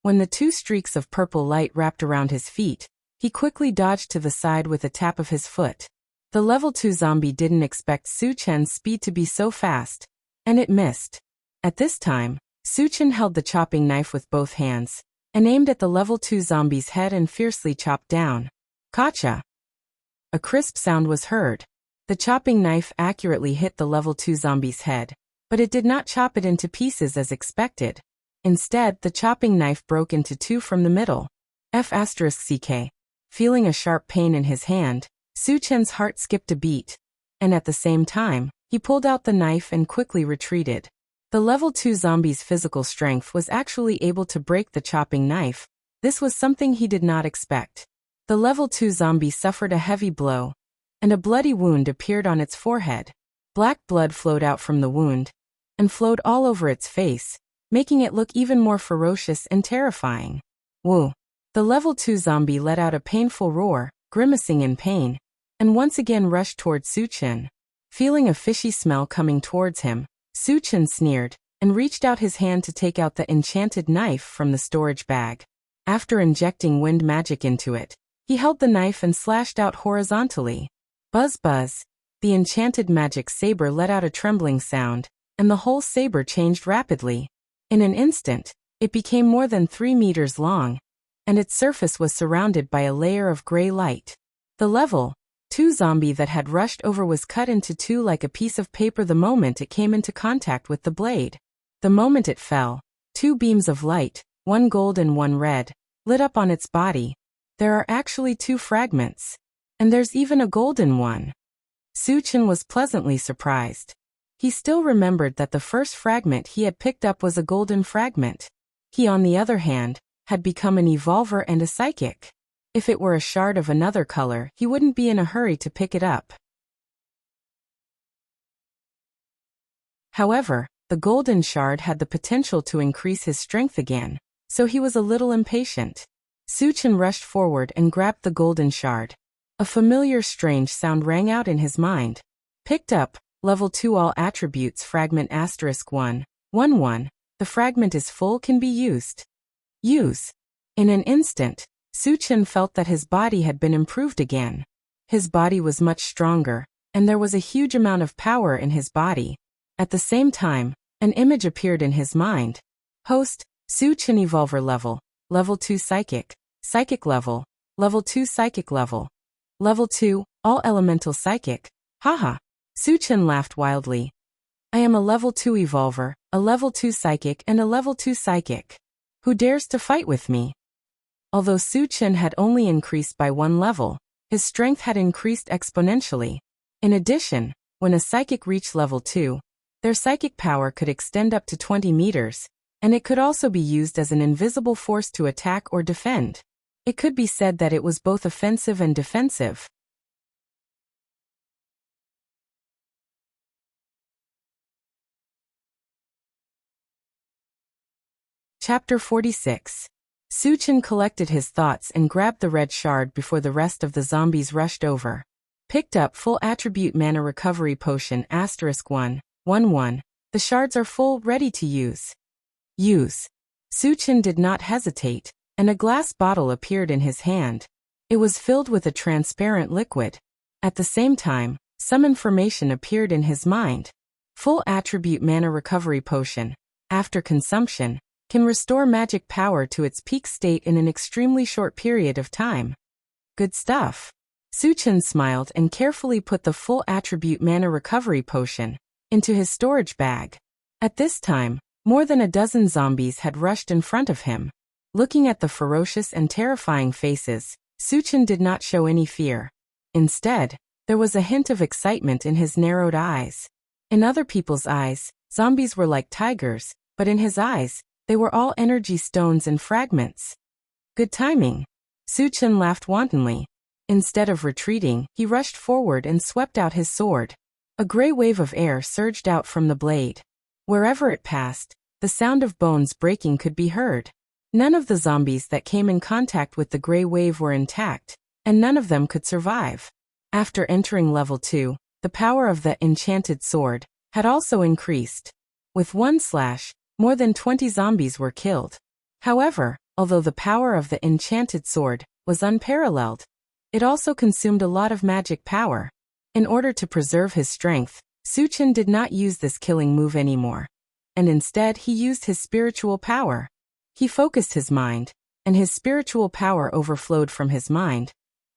When the 2 streaks of purple light wrapped around his feet, he quickly dodged to the side with a tap of his foot. The level 2 zombie didn't expect Suchin's speed to be so fast, and it missed. At this time, Suchin held the chopping knife with both hands, and aimed at the level 2 zombie's head and fiercely chopped down. Gotcha! A crisp sound was heard. The chopping knife accurately hit the level 2 zombie's head, but it did not chop it into pieces as expected. Instead, the chopping knife broke into 2 from the middle. F***ck. Feeling a sharp pain in his hand, Suchin's heart skipped a beat, and at the same time, he pulled out the knife and quickly retreated. The level 2 zombie's physical strength was actually able to break the chopping knife. This was something he did not expect. The level 2 zombie suffered a heavy blow, and a bloody wound appeared on its forehead. Black blood flowed out from the wound, and flowed all over its face, making it look even more ferocious and terrifying. Woo! The level 2 zombie let out a painful roar, grimacing in pain, and once again rushed towards Suchin. Feeling a fishy smell coming towards him, Suchin sneered, and reached out his hand to take out the enchanted knife from the storage bag. After injecting wind magic into it, He held the knife and slashed out horizontally. Buzz buzz. The enchanted magic saber let out a trembling sound, and the whole saber changed rapidly. In an instant, it became more than 3 meters long, and its surface was surrounded by a layer of gray light. The level 2 zombie that had rushed over was cut into two like a piece of paper the moment it came into contact with the blade. The moment it fell, 2 beams of light, one gold and one red, lit up on its body. There are actually 2 fragments. And there's even a golden one. Su-chin was pleasantly surprised. He still remembered that the first fragment he had picked up was a golden fragment. He, on the other hand, had become an evolver and a psychic. If it were a shard of another color, he wouldn't be in a hurry to pick it up. However, the golden shard had the potential to increase his strength again, so he was a little impatient. Su-chin rushed forward and grabbed the golden shard. A familiar strange sound rang out in his mind. Picked up, level 2 all attributes fragment *1, 1. The fragment is full, can be used. Use. In an instant, Su-chin felt that his body had been improved again. His body was much stronger, and there was a huge amount of power in his body. At the same time, an image appeared in his mind. Host, Su-chin evolver level 2 psychic, psychic level 2 psychic level 2, all elemental psychic. Haha. Su-chin laughed wildly. I am a level 2 evolver, a level 2 psychic and a level 2 psychic. Who dares to fight with me? Although Su-chin had only increased by 1 level, his strength had increased exponentially. In addition, when a psychic reached level 2, their psychic power could extend up to 20 meters, and it could also be used as an invisible force to attack or defend. It could be said that it was both offensive and defensive. Chapter 46. Su-chin collected his thoughts and grabbed the red shard before the rest of the zombies rushed over. Picked up full attribute mana recovery potion *1, 1. The shards are full, ready to use. Use. Su-chin did not hesitate, and a glass bottle appeared in his hand. It was filled with a transparent liquid. At the same time, some information appeared in his mind. Full attribute mana recovery potion, after consumption, can restore magic power to its peak state in an extremely short period of time. Good stuff. Su-chin smiled and carefully put the full attribute mana recovery potion into his storage bag. At this time, more than a dozen zombies had rushed in front of him. Looking at the ferocious and terrifying faces, Su-chin did not show any fear. Instead, there was a hint of excitement in his narrowed eyes. In other people's eyes, zombies were like tigers, but in his eyes, they were all energy stones and fragments. Good timing. Su-chin laughed wantonly. Instead of retreating, he rushed forward and swept out his sword. A gray wave of air surged out from the blade. Wherever it passed, the sound of bones breaking could be heard. None of the zombies that came in contact with the gray wave were intact, and none of them could survive. After entering level 2, the power of the enchanted sword had also increased. With one slash, more than 20 zombies were killed. However, although the power of the enchanted sword was unparalleled, it also consumed a lot of magic power. In order to preserve his strength, Su-chin did not use this killing move anymore, and instead he used his spiritual power. He focused his mind, and his spiritual power overflowed from his mind,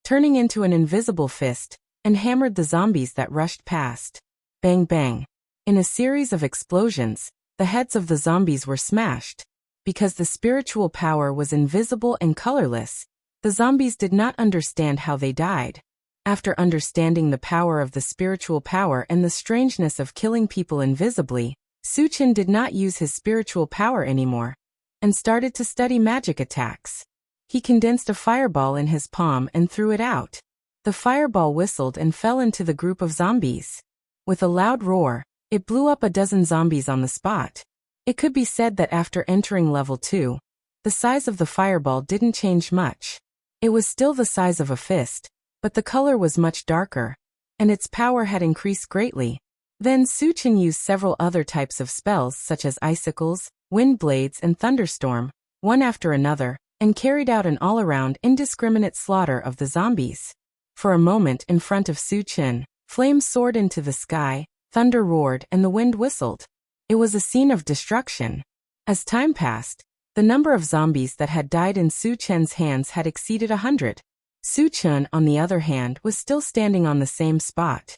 turning into an invisible fist, and hammered the zombies that rushed past. Bang bang. In a series of explosions, the heads of the zombies were smashed. Because the spiritual power was invisible and colorless, the zombies did not understand how they died. After understanding the power of the spiritual power and the strangeness of killing people invisibly, Su-chin did not use his spiritual power anymore, and started to study magic attacks. He condensed a fireball in his palm and threw it out. The fireball whistled and fell into the group of zombies. With a loud roar, it blew up a dozen zombies on the spot. It could be said that after entering level 2, the size of the fireball didn't change much. It was still the size of a fist, but the color was much darker, and its power had increased greatly. Then Su-chin used several other types of spells such as icicles, wind blades and thunderstorm, one after another, and carried out an all-around indiscriminate slaughter of the zombies. For a moment in front of Su Chen, flames soared into the sky, thunder roared and the wind whistled. It was a scene of destruction. As time passed, the number of zombies that had died in Su Chen's hands had exceeded 100. Su Chen, on the other hand, was still standing on the same spot.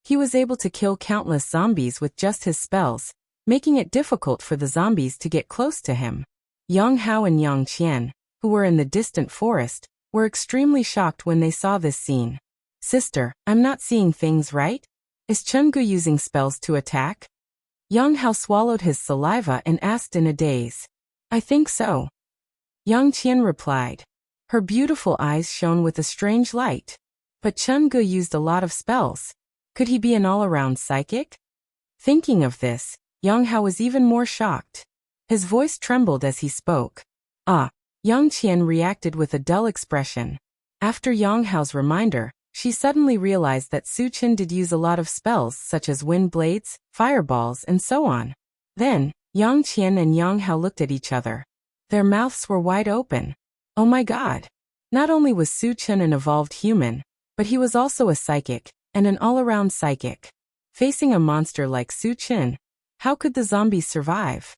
He was able to kill countless zombies with just his spells, making it difficult for the zombies to get close to him. Yang Hao and Yang Qian, who were in the distant forest, were extremely shocked when they saw this scene. "Sister, I'm not seeing things right? Is Chungu using spells to attack?" Yang Hao swallowed his saliva and asked in a daze. "I think so." Yang Qian replied. Her beautiful eyes shone with a strange light. But Chungu used a lot of spells. Could he be an all-around psychic? Thinking of this, Yang Hao was even more shocked. His voice trembled as he spoke. "Ah." Yang Qian reacted with a dull expression. After Yang Hao's reminder, she suddenly realized that Su Chen did use a lot of spells such as wind blades, fireballs, and so on. Then, Yang Qian and Yang Hao looked at each other. Their mouths were wide open. Oh my god! Not only was Su Chen an evolved human, but he was also a psychic, and an all-around psychic. Facing a monster like Su Chen, how could the zombies survive?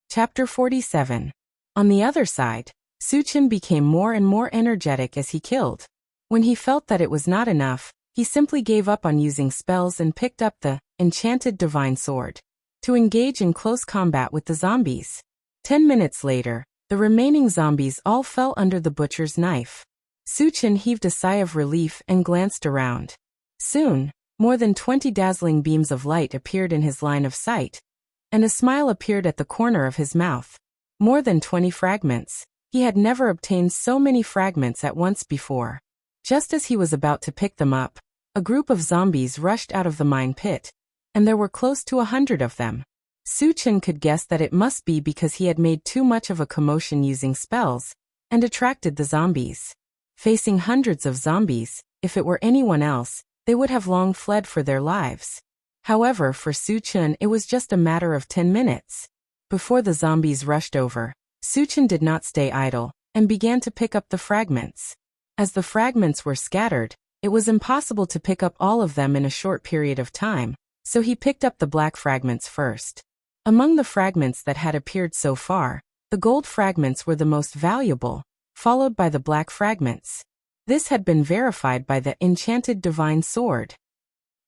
Chapter 47. On the other side, Su Chen became more and more energetic as he killed. When he felt that it was not enough, he simply gave up on using spells and picked up the enchanted divine sword to engage in close combat with the zombies. 10 minutes later, the remaining zombies all fell under the butcher's knife. Su Chen heaved a sigh of relief and glanced around. Soon, more than 20 dazzling beams of light appeared in his line of sight, and a smile appeared at the corner of his mouth. More than 20 fragments. He had never obtained so many fragments at once before. Just as he was about to pick them up, a group of zombies rushed out of the mine pit, and there were close to 100 of them. Su Chen could guess that it must be because he had made too much of a commotion using spells, and attracted the zombies. Facing hundreds of zombies, if it were anyone else, they would have long fled for their lives. However, for Su Chen it was just a matter of 10 minutes. Before the zombies rushed over, Su Chen did not stay idle, and began to pick up the fragments. As the fragments were scattered, it was impossible to pick up all of them in a short period of time, so he picked up the black fragments first. Among the fragments that had appeared so far, the gold fragments were the most valuable, followed by the black fragments. This had been verified by the enchanted divine sword.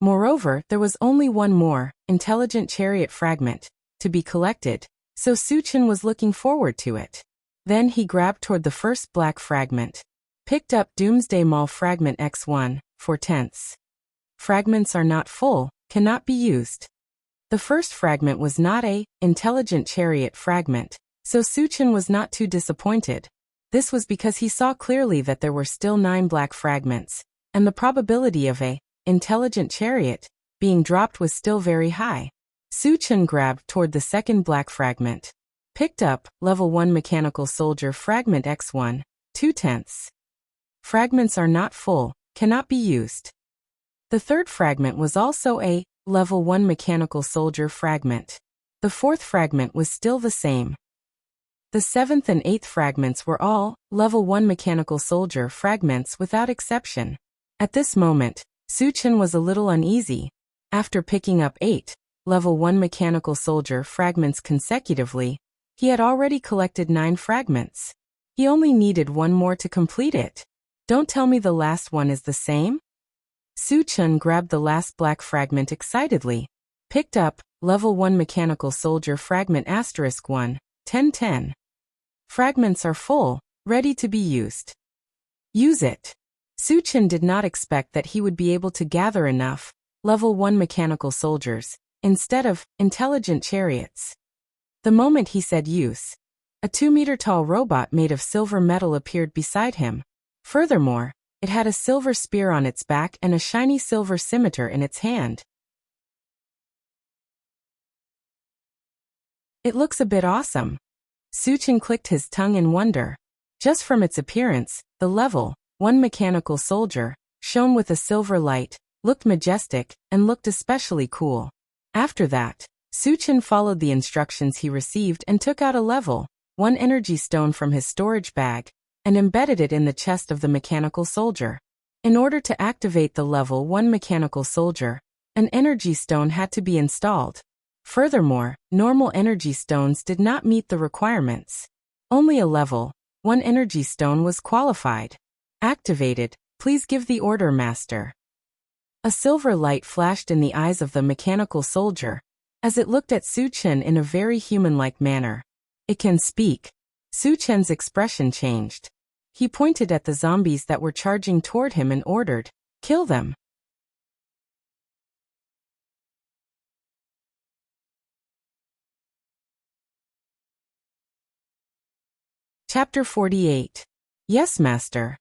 Moreover, there was only one more, intelligent chariot fragment, to be collected, so Su Chen was looking forward to it. Then he grabbed toward the first black fragment. Picked up Doomsday Mall Fragment X1, 4/10. Fragments are not full, cannot be used. The first fragment was not a intelligent chariot fragment, so Su Chen was not too disappointed. This was because he saw clearly that there were still 9 black fragments, and the probability of a intelligent chariot being dropped was still very high. Su Chen grabbed toward the second black fragment. Picked up Level 1 Mechanical Soldier Fragment X1, 2/10. Fragments are not full, cannot be used. The third fragment was also a Level 1 Mechanical Soldier Fragment. The fourth fragment was still the same. The 7th and 8th fragments were all Level 1 Mechanical Soldier fragments without exception. At this moment, Su Chen was a little uneasy. After picking up 8 Level 1 Mechanical Soldier fragments consecutively, he had already collected 9 fragments. He only needed one more to complete it. Don't tell me the last one is the same? Su Chen grabbed the last black fragment excitedly. Picked up Level 1 Mechanical Soldier Fragment *1, 10/10. Fragments are full, ready to be used. Use it. Su Chen did not expect that he would be able to gather enough Level 1 Mechanical Soldiers, instead of intelligent chariots. The moment he said use, a 2-meter-tall robot made of silver metal appeared beside him. Furthermore, it had a silver spear on its back and a shiny silver scimitar in its hand. It looks a bit awesome. Su Chen clicked his tongue in wonder. Just from its appearance, the level one mechanical soldier, shone with a silver light, looked majestic, and looked especially cool. After that, Suchin followed the instructions he received and took out a level 1 energy stone from his storage bag and embedded it in the chest of the mechanical soldier. In order to activate the level 1 mechanical soldier, an energy stone had to be installed. Furthermore, normal energy stones did not meet the requirements. Only a level 1 energy stone was qualified. Activated, please give the order, Master. A silver light flashed in the eyes of the mechanical soldier, as it looked at Suchin in a very human-like manner. It can speak. Suchin's expression changed. He pointed at the zombies that were charging toward him and ordered, "Kill them." Chapter 48. Yes, Master.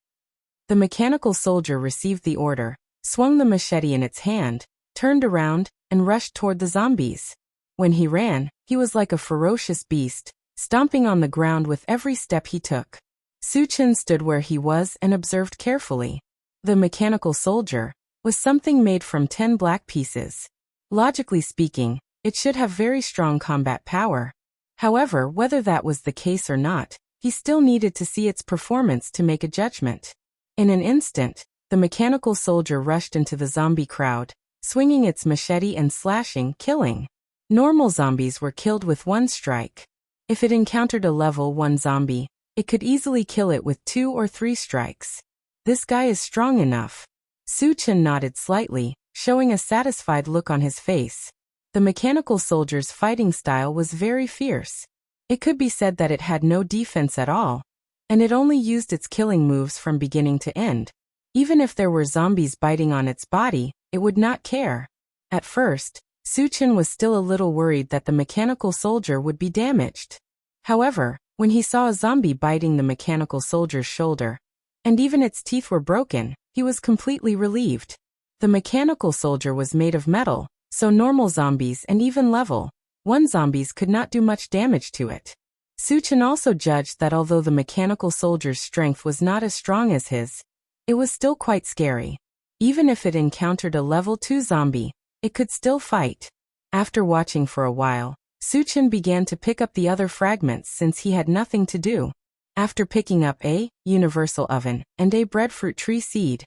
The mechanical soldier received the order, swung the machete in its hand, turned around, and rushed toward the zombies. When he ran, he was like a ferocious beast, stomping on the ground with every step he took. Suchin stood where he was and observed carefully. The mechanical soldier was something made from 10 black pieces. Logically speaking, it should have very strong combat power. However, whether that was the case or not, he still needed to see its performance to make a judgment. In an instant, the mechanical soldier rushed into the zombie crowd, swinging its machete and slashing, killing. Normal zombies were killed with 1 strike. If it encountered a level 1 zombie, it could easily kill it with 2 or 3 strikes. This guy is strong enough. Suchin nodded slightly, showing a satisfied look on his face. The mechanical soldier's fighting style was very fierce. It could be said that it had no defense at all, and it only used its killing moves from beginning to end. Even if there were zombies biting on its body, it would not care. At first, Suchin was still a little worried that the mechanical soldier would be damaged. However, when he saw a zombie biting the mechanical soldier's shoulder, and even its teeth were broken, he was completely relieved. The mechanical soldier was made of metal, so normal zombies and even level 1 zombies could not do much damage to it. Suchin also judged that although the mechanical soldier's strength was not as strong as his, it was still quite scary. Even if it encountered a level 2 zombie, it could still fight. After watching for a while, Suchin began to pick up the other fragments since he had nothing to do. After picking up a universal oven and a breadfruit tree seed,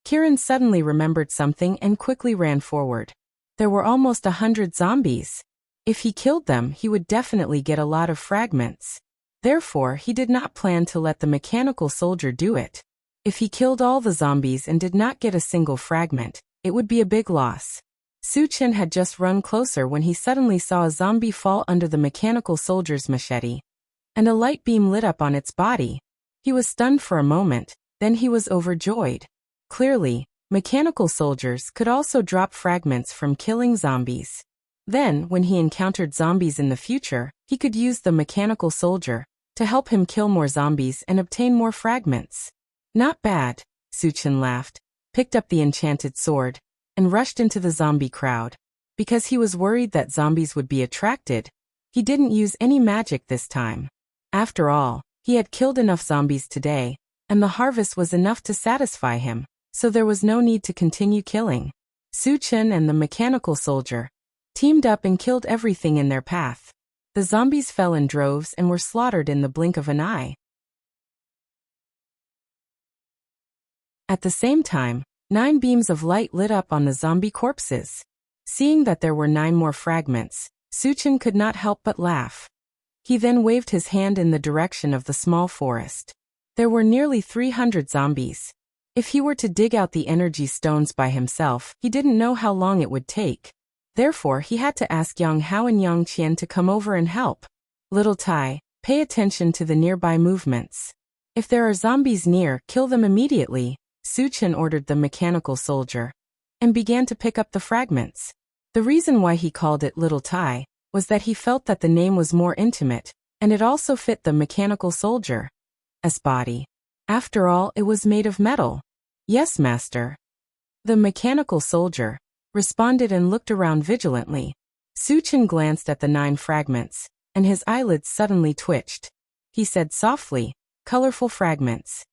Kiran suddenly remembered something and quickly ran forward. There were almost 100 zombies. If he killed them, he would definitely get a lot of fragments. Therefore, he did not plan to let the mechanical soldier do it. If he killed all the zombies and did not get a single fragment, it would be a big loss. Suchin had just run closer when he suddenly saw a zombie fall under the mechanical soldier's machete, and a light beam lit up on its body. He was stunned for a moment, then he was overjoyed. Clearly, mechanical soldiers could also drop fragments from killing zombies. Then, when he encountered zombies in the future, he could use the mechanical soldier to help him kill more zombies and obtain more fragments. Not bad, Suchin laughed, picked up the enchanted sword, and rushed into the zombie crowd. Because he was worried that zombies would be attracted, he didn't use any magic this time. After all, he had killed enough zombies today, and the harvest was enough to satisfy him, so there was no need to continue killing. Suchin and the mechanical soldier teamed up and killed everything in their path. The zombies fell in droves and were slaughtered in the blink of an eye. At the same time, 9 beams of light lit up on the zombie corpses. Seeing that there were 9 more fragments, Suchin could not help but laugh. He then waved his hand in the direction of the small forest. There were nearly 300 zombies. If he were to dig out the energy stones by himself, he didn't know how long it would take. Therefore, he had to ask Yang Hao and Yang Qian to come over and help. Little Tai, pay attention to the nearby movements. If there are zombies near, kill them immediately, Suchin ordered the mechanical soldier, and began to pick up the fragments. The reason why he called it Little Tai was that he felt that the name was more intimate, and it also fit the mechanical soldier's body. After all, it was made of metal. Yes, master. The mechanical soldier responded and looked around vigilantly. Suchin glanced at the 9 fragments, and his eyelids suddenly twitched. He said softly, "Colorful fragments."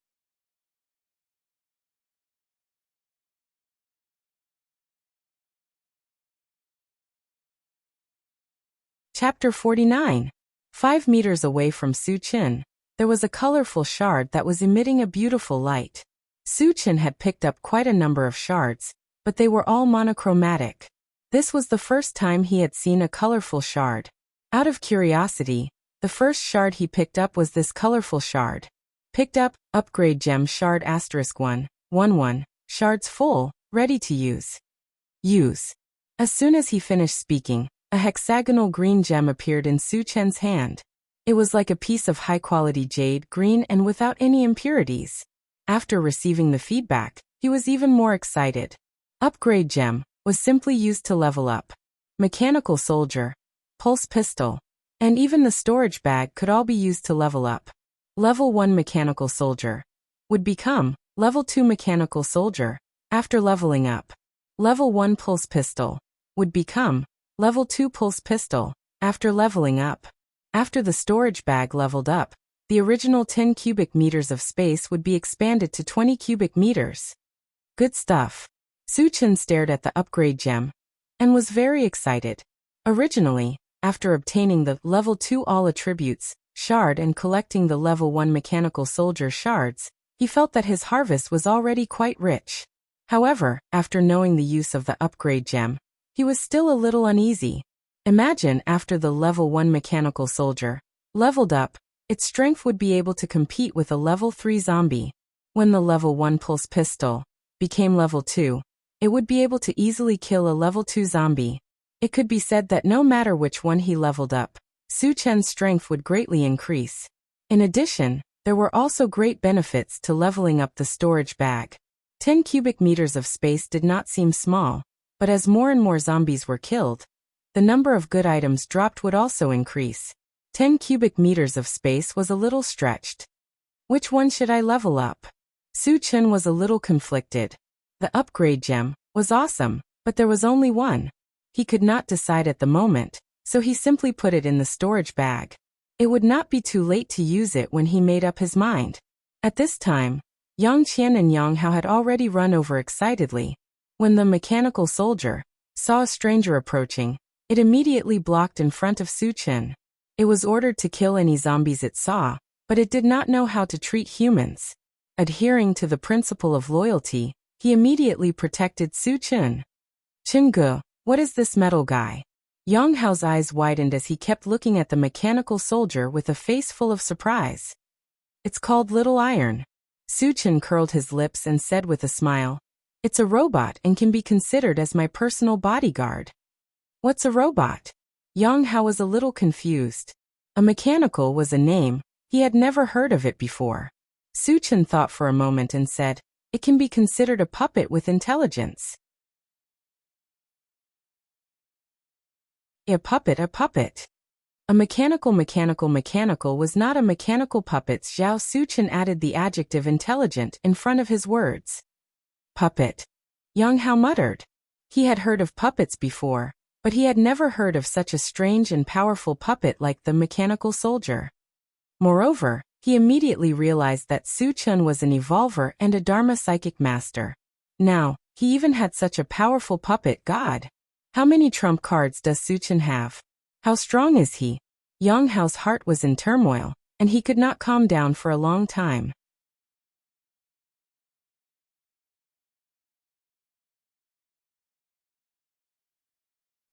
Chapter 49. 5 meters away from Su Chen, there was a colorful shard that was emitting a beautiful light. Su Chen had picked up quite a number of shards, but they were all monochromatic. This was the first time he had seen a colorful shard. Out of curiosity, the first shard he picked up was this colorful shard. Picked up, upgrade gem shard *1, shards full, ready to use. Use. As soon as he finished speaking, a hexagonal green gem appeared in Su Chen's hand. It was like a piece of high-quality jade green and without any impurities. After receiving the feedback, he was even more excited. Upgrade gem was simply used to level up. Mechanical soldier, pulse pistol, and even the storage bag could all be used to level up. Level 1 mechanical soldier would become Level 2 mechanical soldier after leveling up. Level 1 pulse pistol would become Level 2 pulse pistol after leveling up. After the storage bag leveled up, the original 10 cubic meters of space would be expanded to 20 cubic meters. Good stuff. Su Chen stared at the upgrade gem and was very excited. Originally, after obtaining the Level 2 all attributes shard and collecting the Level 1 mechanical soldier shards, he felt that his harvest was already quite rich. However, after knowing the use of the upgrade gem, he was still a little uneasy. Imagine after the Level 1 mechanical soldier leveled up, its strength would be able to compete with a Level 3 zombie. When the Level 1 pulse pistol became Level 2, it would be able to easily kill a Level 2 zombie. It could be said that no matter which one he leveled up, Su Chen's strength would greatly increase. In addition, there were also great benefits to leveling up the storage bag. 10 cubic meters of space did not seem small, but as more and more zombies were killed, the number of good items dropped would also increase. 10 cubic meters of space was a little stretched. Which one should I level up? Su Chen was a little conflicted. The upgrade gem was awesome, but there was only one. He could not decide at the moment, so he simply put it in the storage bag. It would not be too late to use it when he made up his mind. At this time, Yang Qian and Yang Hao had already run over excitedly. When the mechanical soldier saw a stranger approaching, it immediately blocked in front of Su Chen. It was ordered to kill any zombies it saw, but it did not know how to treat humans. Adhering to the principle of loyalty, he immediately protected Su Chen. Chengge, what is this metal guy? Yang Hao's eyes widened as he kept looking at the mechanical soldier with a face full of surprise. It's called Little Iron. Su Chen curled his lips and said with a smile, it's a robot and can be considered as my personal bodyguard. What's a robot? Yang Hao was a little confused. A mechanical was a name, he had never heard of it before. Su Chen thought for a moment and said, it can be considered a puppet with intelligence. A puppet. A mechanical was not a mechanical puppet. Zhao Su Chen added the adjective intelligent in front of his words. Puppet. Yang Hao muttered. He had heard of puppets before, but he had never heard of such a strange and powerful puppet like the mechanical soldier. Moreover, he immediately realized that Su Chen was an evolver and a Dharma psychic master. Now, he even had such a powerful puppet god. How many trump cards does Su Chen have? How strong is he? Yang Hao's heart was in turmoil, and he could not calm down for a long time.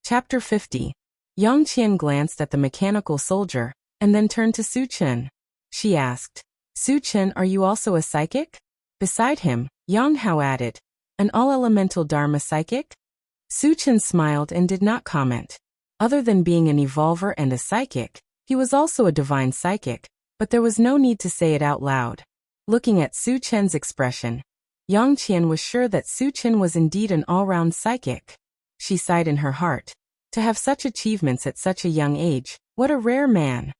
Chapter 50. Yang Qian glanced at the mechanical soldier, and then turned to Su Chen. She asked, Su Chen, are you also a psychic? Beside him, Yang Hao added, an all-elemental Dharma psychic? Su Chen smiled and did not comment. Other than being an evolver and a psychic, he was also a divine psychic, but there was no need to say it out loud. Looking at Su Chen's expression, Yang Qian was sure that Su Chen was indeed an all-round psychic. She sighed in her heart. To have such achievements at such a young age, what a rare man.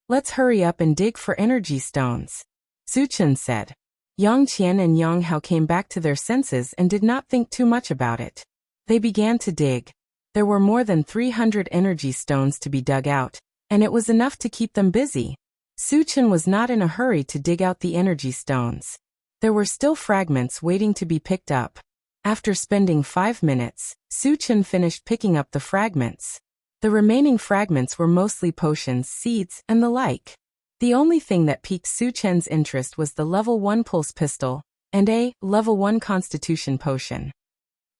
Let's hurry up and dig for energy stones, Su Chen said. Yang Qian and Yang Hao came back to their senses and did not think too much about it. They began to dig. There were more than 300 energy stones to be dug out, and it was enough to keep them busy. Su Chen was not in a hurry to dig out the energy stones. There were still fragments waiting to be picked up. After spending 5 minutes, Su Chen finished picking up the fragments. The remaining fragments were mostly potions, seeds, and the like. The only thing that piqued Su Chen's interest was the level 1 pulse pistol and a level 1 constitution potion.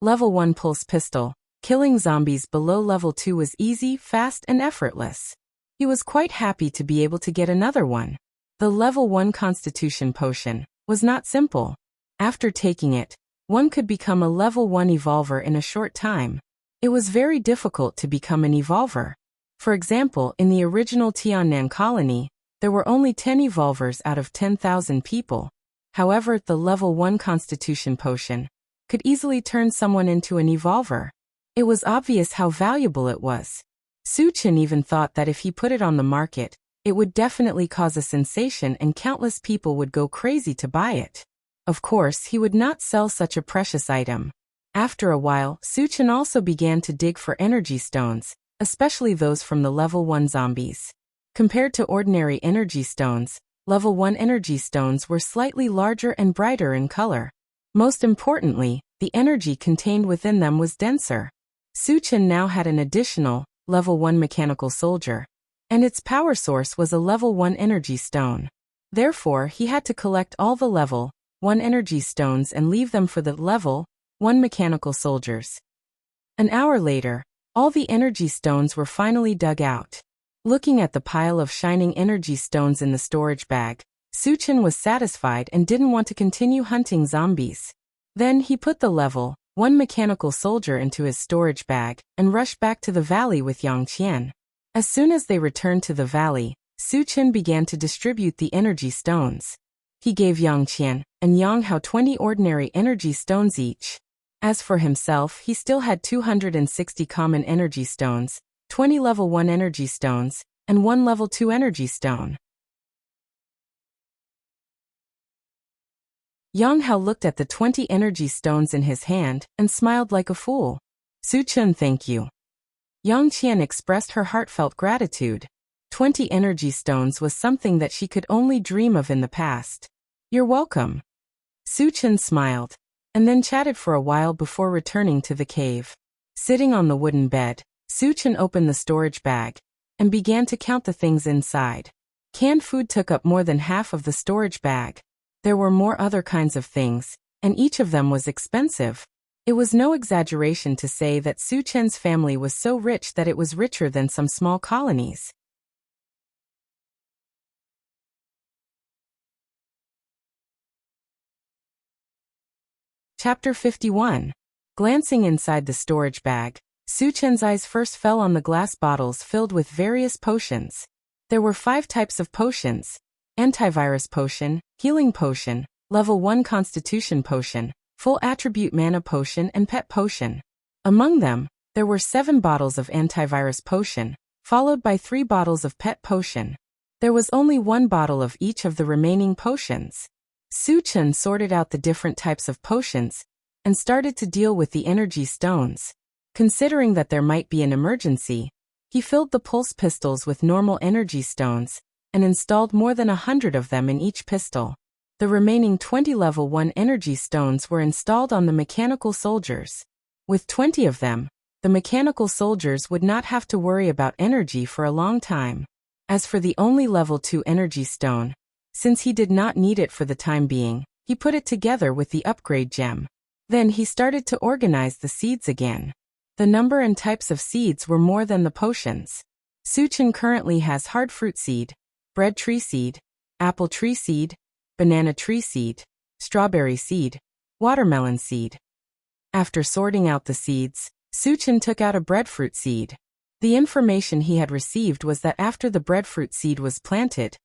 Level 1 pulse pistol. Killing zombies below level 2 was easy, fast, and effortless. He was quite happy to be able to get another one. The level 1 constitution potion was not simple. After taking it, one could become a level 1 evolver in a short time. It was very difficult to become an evolver. For example, in the original Tiannan colony, there were only 10 evolvers out of 10,000 people. However, the level 1 constitution potion could easily turn someone into an evolver. It was obvious how valuable it was. Su Chen even thought that if he put it on the market, it would definitely cause a sensation and countless people would go crazy to buy it. Of course, he would not sell such a precious item. After a while, Su Chen also began to dig for energy stones, especially those from the level 1 zombies. Compared to ordinary energy stones, level 1 energy stones were slightly larger and brighter in color. Most importantly, the energy contained within them was denser. Su Chen now had an additional, level 1 mechanical soldier, and its power source was a level 1 energy stone. Therefore, he had to collect all the level 1 energy stones and leave them for the level 1 mechanical soldiers. An hour later, all the energy stones were finally dug out. Looking at the pile of shining energy stones in the storage bag, Su Chen was satisfied and didn't want to continue hunting zombies. Then he put the level 1 mechanical soldier into his storage bag and rushed back to the valley with Yang Qian. As soon as they returned to the valley, Su Chen began to distribute the energy stones. He gave Yang Qian and Yang Hao 20 ordinary energy stones each. As for himself, he still had 260 common energy stones, 20 level 1 energy stones, and 1 level 2 energy stone. Yang Hao looked at the 20 energy stones in his hand and smiled like a fool. Su Chen, thank you. Yang Qian expressed her heartfelt gratitude. 20 energy stones was something that she could only dream of in the past. You're welcome. Su Chen smiled, and then chatted for a while before returning to the cave. Sitting on the wooden bed, Su Chen opened the storage bag and began to count the things inside. Canned food took up more than half of the storage bag. There were more other kinds of things, and each of them was expensive. It was no exaggeration to say that Su Chen's family was so rich that it was richer than some small colonies. Chapter 51. Glancing inside the storage bag, Su Chen's eyes first fell on the glass bottles filled with various potions. There were 5 types of potions: antivirus potion, healing potion, level 1 constitution potion, full attribute mana potion, and pet potion. Among them, there were 7 bottles of antivirus potion, followed by 3 bottles of pet potion. There was only 1 bottle of each of the remaining potions. Su Chen sorted out the different types of potions and started to deal with the energy stones. Considering that there might be an emergency, he filled the pulse pistols with normal energy stones and installed more than 100 of them in each pistol. The remaining 20 level 1 energy stones were installed on the mechanical soldiers. With 20 of them, the mechanical soldiers would not have to worry about energy for a long time. As for the only level 2 energy stone, since he did not need it for the time being, he put it together with the upgrade gem. Then he started to organize the seeds again. The number and types of seeds were more than the potions. Su Chen currently has hard fruit seed, bread tree seed, apple tree seed, banana tree seed, strawberry seed, watermelon seed. After sorting out the seeds, Su Chen took out a breadfruit seed. The information he had received was that after the breadfruit seed was planted,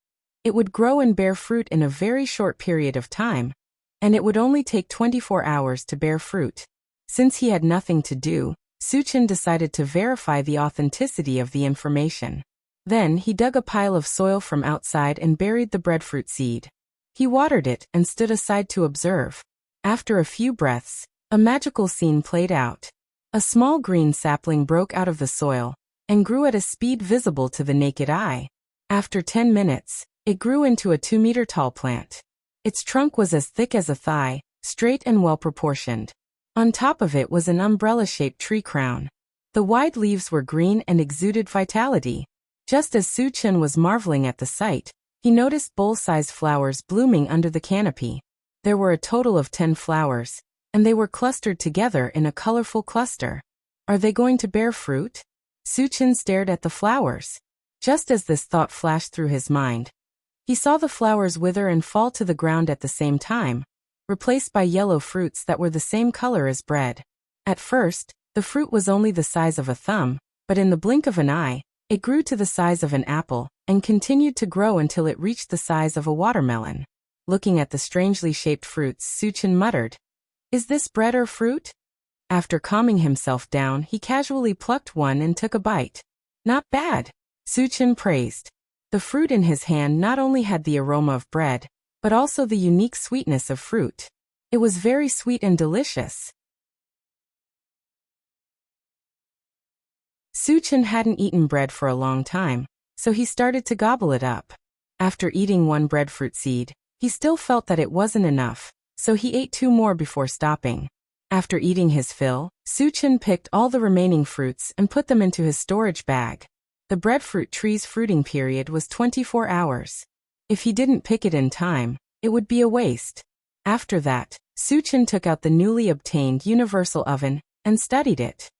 it would grow and bear fruit in a very short period of time, and it would only take 24 hours to bear fruit. Since he had nothing to do, Su Chen decided to verify the authenticity of the information. Then he dug a pile of soil from outside and buried the breadfruit seed. He watered it and stood aside to observe. After a few breaths, a magical scene played out. A small green sapling broke out of the soil and grew at a speed visible to the naked eye. After 10 minutes, it grew into a 2-meter-tall plant. Its trunk was as thick as a thigh, straight and well-proportioned. On top of it was an umbrella-shaped tree crown. The wide leaves were green and exuded vitality. Just as Su Chen was marveling at the sight, he noticed bowl-sized flowers blooming under the canopy. There were a total of 10 flowers, and they were clustered together in a colorful cluster. Are they going to bear fruit? Su Chen stared at the flowers. Just as this thought flashed through his mind, he saw the flowers wither and fall to the ground at the same time, replaced by yellow fruits that were the same color as bread. At first, the fruit was only the size of a thumb, but in the blink of an eye, it grew to the size of an apple, and continued to grow until it reached the size of a watermelon. Looking at the strangely shaped fruits, Su Chen muttered, "Is this bread or fruit?" After calming himself down, he casually plucked one and took a bite. "Not bad," Su Chen praised. The fruit in his hand not only had the aroma of bread, but also the unique sweetness of fruit. It was very sweet and delicious. Su Chen hadn't eaten bread for a long time, so he started to gobble it up. After eating one breadfruit seed, he still felt that it wasn't enough, so he ate 2 more before stopping. After eating his fill, Su Chen picked all the remaining fruits and put them into his storage bag. The breadfruit tree's fruiting period was 24 hours. If he didn't pick it in time, it would be a waste. After that, Su Chen took out the newly obtained universal oven and studied it.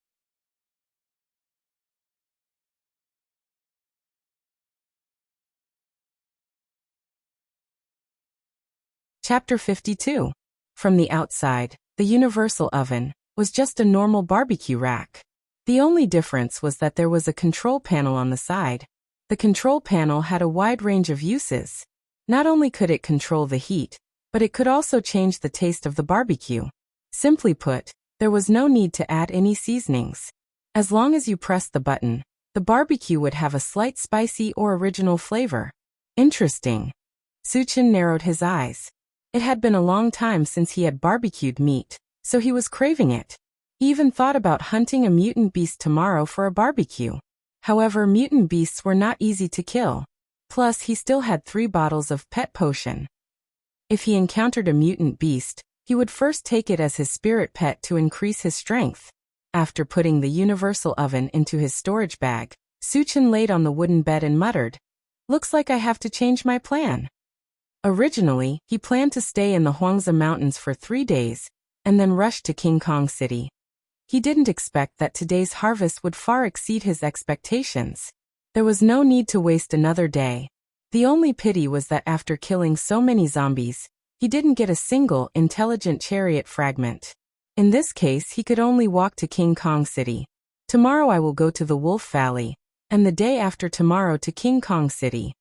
Chapter 52. From the outside, the universal oven was just a normal barbecue rack. The only difference was that there was a control panel on the side. The control panel had a wide range of uses. Not only could it control the heat, but it could also change the taste of the barbecue. Simply put, there was no need to add any seasonings. As long as you pressed the button, the barbecue would have a slight spicy or original flavor. Interesting. Su Chen narrowed his eyes. It had been a long time since he had barbecued meat, so he was craving it. He even thought about hunting a mutant beast tomorrow for a barbecue. However, mutant beasts were not easy to kill. Plus, he still had 3 bottles of pet potion. If he encountered a mutant beast, he would first take it as his spirit pet to increase his strength. After putting the universal oven into his storage bag, Su Chen laid on the wooden bed and muttered, "Looks like I have to change my plan." Originally, he planned to stay in the Huangzi Mountains for 3 days, and then rush to King Kong City. He didn't expect that today's harvest would far exceed his expectations. There was no need to waste another day. The only pity was that after killing so many zombies, he didn't get a single intelligent chariot fragment. In this case, he could only walk to King Kong City. Tomorrow I will go to the Wolf Valley, and the day after tomorrow to King Kong City.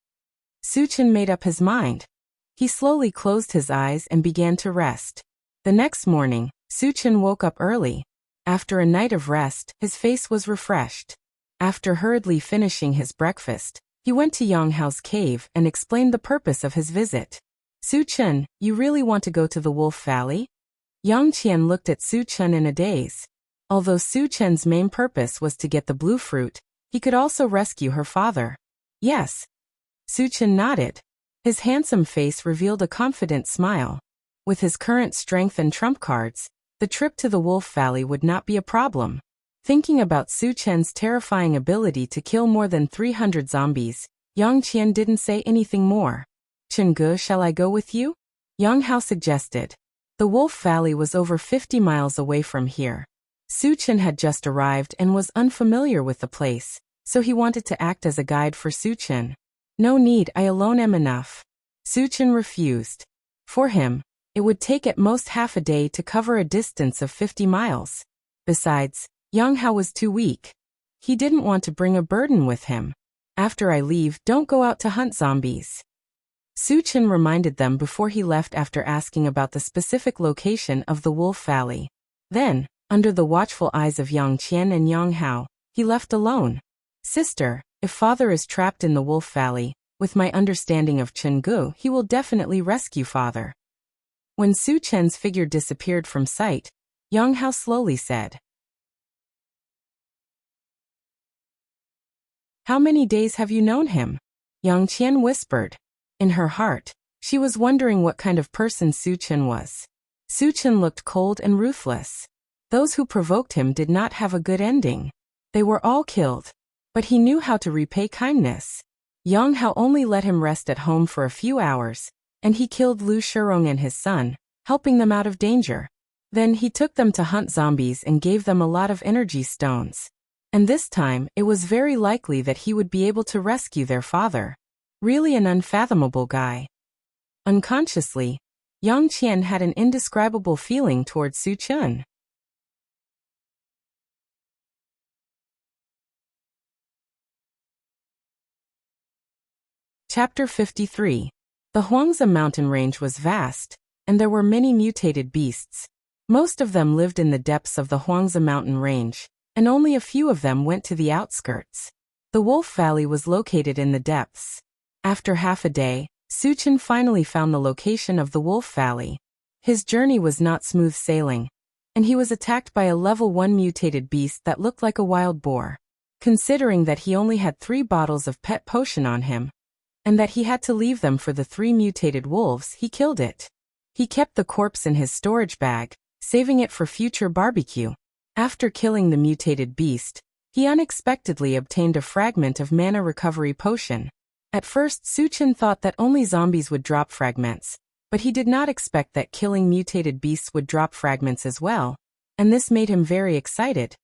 Su Chen made up his mind. He slowly closed his eyes and began to rest. The next morning, Su Chen woke up early. After a night of rest, his face was refreshed. After hurriedly finishing his breakfast, he went to Yang Hao's cave and explained the purpose of his visit. "Su Chen, you really want to go to the Wolf Valley?" Yang Qian looked at Su Chen in a daze. Although Su Chen's main purpose was to get the blue fruit, he could also rescue her father. "Yes." Su Chen nodded. His handsome face revealed a confident smile. With his current strength and trump cards, the trip to the Wolf Valley would not be a problem. Thinking about Su Chen's terrifying ability to kill more than 300 zombies, Yang Qian didn't say anything more. "Chen Ge, shall I go with you?" Yang Hao suggested. The Wolf Valley was over 50 miles away from here. Su Chen had just arrived and was unfamiliar with the place, so he wanted to act as a guide for Su Chen. "No need, I alone am enough." Su Chen refused. For him, it would take at most half a day to cover a distance of 50 miles. Besides, Yang Hao was too weak. He didn't want to bring a burden with him. "After I leave, don't go out to hunt zombies." Su Chen reminded them before he left after asking about the specific location of the Wolf Valley. Then, under the watchful eyes of Yang Qian and Yang Hao, he left alone. "Sister, if father is trapped in the Wolf Valley, with my understanding of Chen Gu, he will definitely rescue father." When Su Chen's figure disappeared from sight, Yang Hao slowly said, "How many days have you known him?" Yang Qian whispered. In her heart, she was wondering what kind of person Su Chen was. Su Chen looked cold and ruthless. Those who provoked him did not have a good ending. They were all killed. But he knew how to repay kindness. Yang Hao only let him rest at home for a few hours, and he killed Lu Shirong and his son, helping them out of danger. Then he took them to hunt zombies and gave them a lot of energy stones. And this time, it was very likely that he would be able to rescue their father. Really an unfathomable guy. Unconsciously, Yang Qian had an indescribable feeling towards Su Chun. Chapter 53. The Huangzi mountain range was vast, and there were many mutated beasts. Most of them lived in the depths of the Huangzi mountain range, and only a few of them went to the outskirts. The Wolf Valley was located in the depths. After half a day, Su Chun finally found the location of the Wolf Valley. His journey was not smooth sailing, and he was attacked by a level 1 mutated beast that looked like a wild boar. Considering that he only had 3 bottles of pet potion on him, and that he had to leave them for the 3 mutated wolves, he killed it. He kept the corpse in his storage bag, saving it for future barbecue. After killing the mutated beast, he unexpectedly obtained a fragment of mana recovery potion. At first, Su Chun thought that only zombies would drop fragments, but he did not expect that killing mutated beasts would drop fragments as well, and this made him very excited.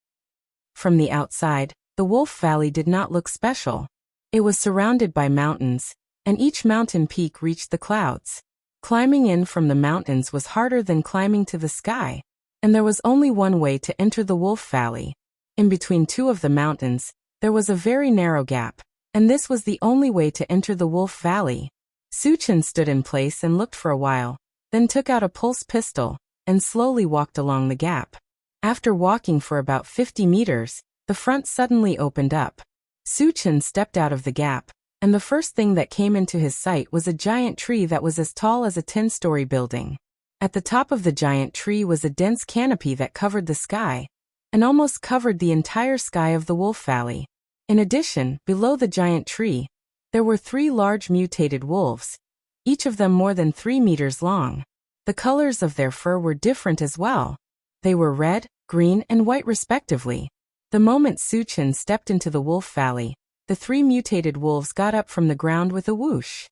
From the outside, the Wolf Valley did not look special. It was surrounded by mountains, and each mountain peak reached the clouds. Climbing in from the mountains was harder than climbing to the sky, and there was only one way to enter the Wolf Valley. In between 2 of the mountains, there was a very narrow gap, and this was the only way to enter the Wolf Valley. Su Chun stood in place and looked for a while, then took out a pulse pistol, and slowly walked along the gap. After walking for about 50 meters, the front suddenly opened up. Su Chun stepped out of the gap, and the first thing that came into his sight was a giant tree that was as tall as a 10-story building. At the top of the giant tree was a dense canopy that covered the sky, and almost covered the entire sky of the Wolf Valley. In addition, below the giant tree, there were 3 large mutated wolves, each of them more than 3 meters long. The colors of their fur were different as well. They were red, green, and white respectively. The moment Su Chun stepped into the Wolf Valley, the 3 mutated wolves got up from the ground with a whoosh.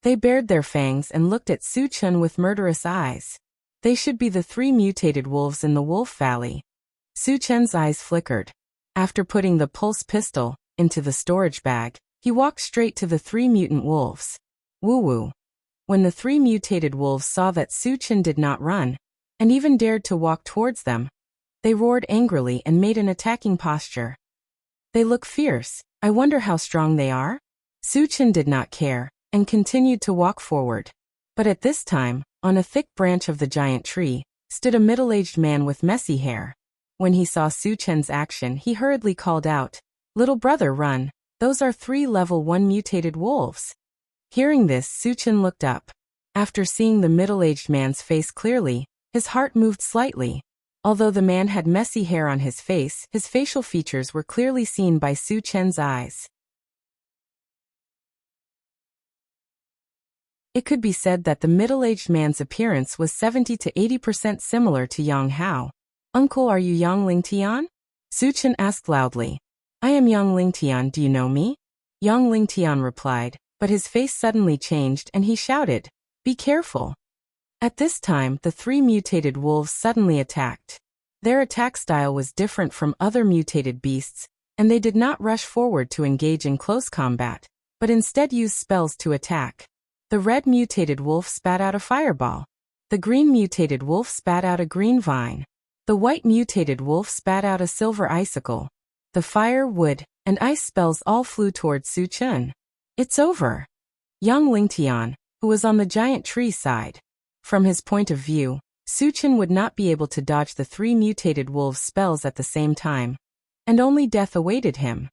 They bared their fangs and looked at Su Chun with murderous eyes. They should be the 3 mutated wolves in the Wolf Valley. Su Chun's eyes flickered. After putting the pulse pistol into the storage bag, he walked straight to the 3 mutant wolves. Woo-woo. When the 3 mutated wolves saw that Su Chun did not run, and even dared to walk towards them, they roared angrily and made an attacking posture. They look fierce. I wonder how strong they are? Su Chun did not care, and continued to walk forward. But at this time, on a thick branch of the giant tree, stood a middle-aged man with messy hair. When he saw Su Chun's action, he hurriedly called out, "Little brother, run. Those are 3 level 1 mutated wolves." Hearing this, Su Chun looked up. After seeing the middle-aged man's face clearly, his heart moved slightly. Although the man had messy hair on his face, his facial features were clearly seen by Su Chun's eyes. It could be said that the middle-aged man's appearance was 70 to 80% similar to Yang Hao. "Uncle, are you Yang Lingtian?" Su Chun asked loudly. "I am Yang Lingtian, do you know me?" Yang Lingtian replied, but his face suddenly changed and he shouted, "Be careful." At this time, the 3 mutated wolves suddenly attacked. Their attack style was different from other mutated beasts, and they did not rush forward to engage in close combat, but instead used spells to attack. The red mutated wolf spat out a fireball. The green mutated wolf spat out a green vine. The white mutated wolf spat out a silver icicle. The fire, wood, and ice spells all flew towards Su Chun. "It's over." Yang Lingtian, who was on the giant tree, sighed. From his point of view, Su Chun would not be able to dodge the 3 mutated wolves' spells at the same time, and only death awaited him.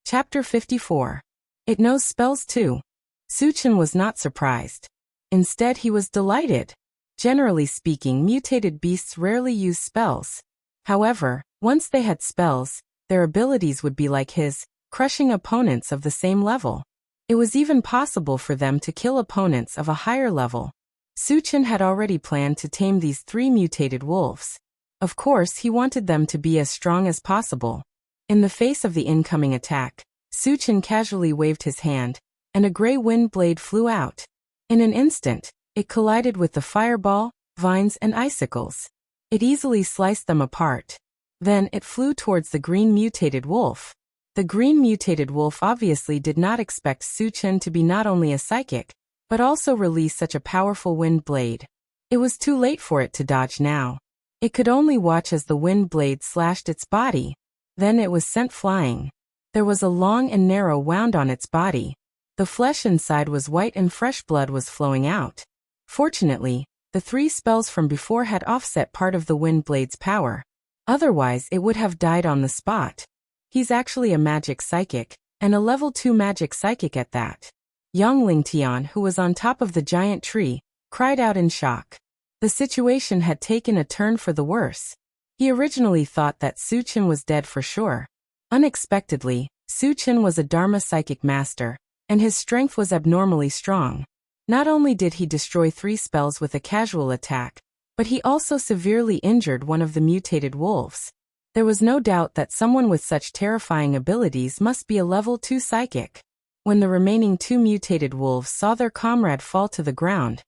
Chapter 54. It knows spells too. Su Chun was not surprised. Instead, he was delighted. Generally speaking, mutated beasts rarely use spells. However, once they had spells, their abilities would be like his, crushing opponents of the same level. It was even possible for them to kill opponents of a higher level. Suchin had already planned to tame these 3 mutated wolves. Of course, he wanted them to be as strong as possible. In the face of the incoming attack, Suchin casually waved his hand, and a gray wind blade flew out. In an instant, it collided with the fireball, vines and icicles. It easily sliced them apart. Then it flew towards the green mutated wolf. The green mutated wolf obviously did not expect Suchin to be not only a psychic, but also release such a powerful wind blade. It was too late for it to dodge now. It could only watch as the wind blade slashed its body. Then it was sent flying. There was a long and narrow wound on its body. The flesh inside was white and fresh blood was flowing out. Fortunately, the 3 spells from before had offset part of the wind blade's power. Otherwise, it would have died on the spot. He's actually a magic psychic, and a level 2 magic psychic at that. Young Lingtian, who was on top of the giant tree, cried out in shock. The situation had taken a turn for the worse. He originally thought that Suchin was dead for sure. Unexpectedly, Suchin was a Dharma psychic master, and his strength was abnormally strong. Not only did he destroy 3 spells with a casual attack, but he also severely injured one of the mutated wolves. There was no doubt that someone with such terrifying abilities must be a level 2 psychic. When the remaining 2 mutated wolves saw their comrade fall to the ground,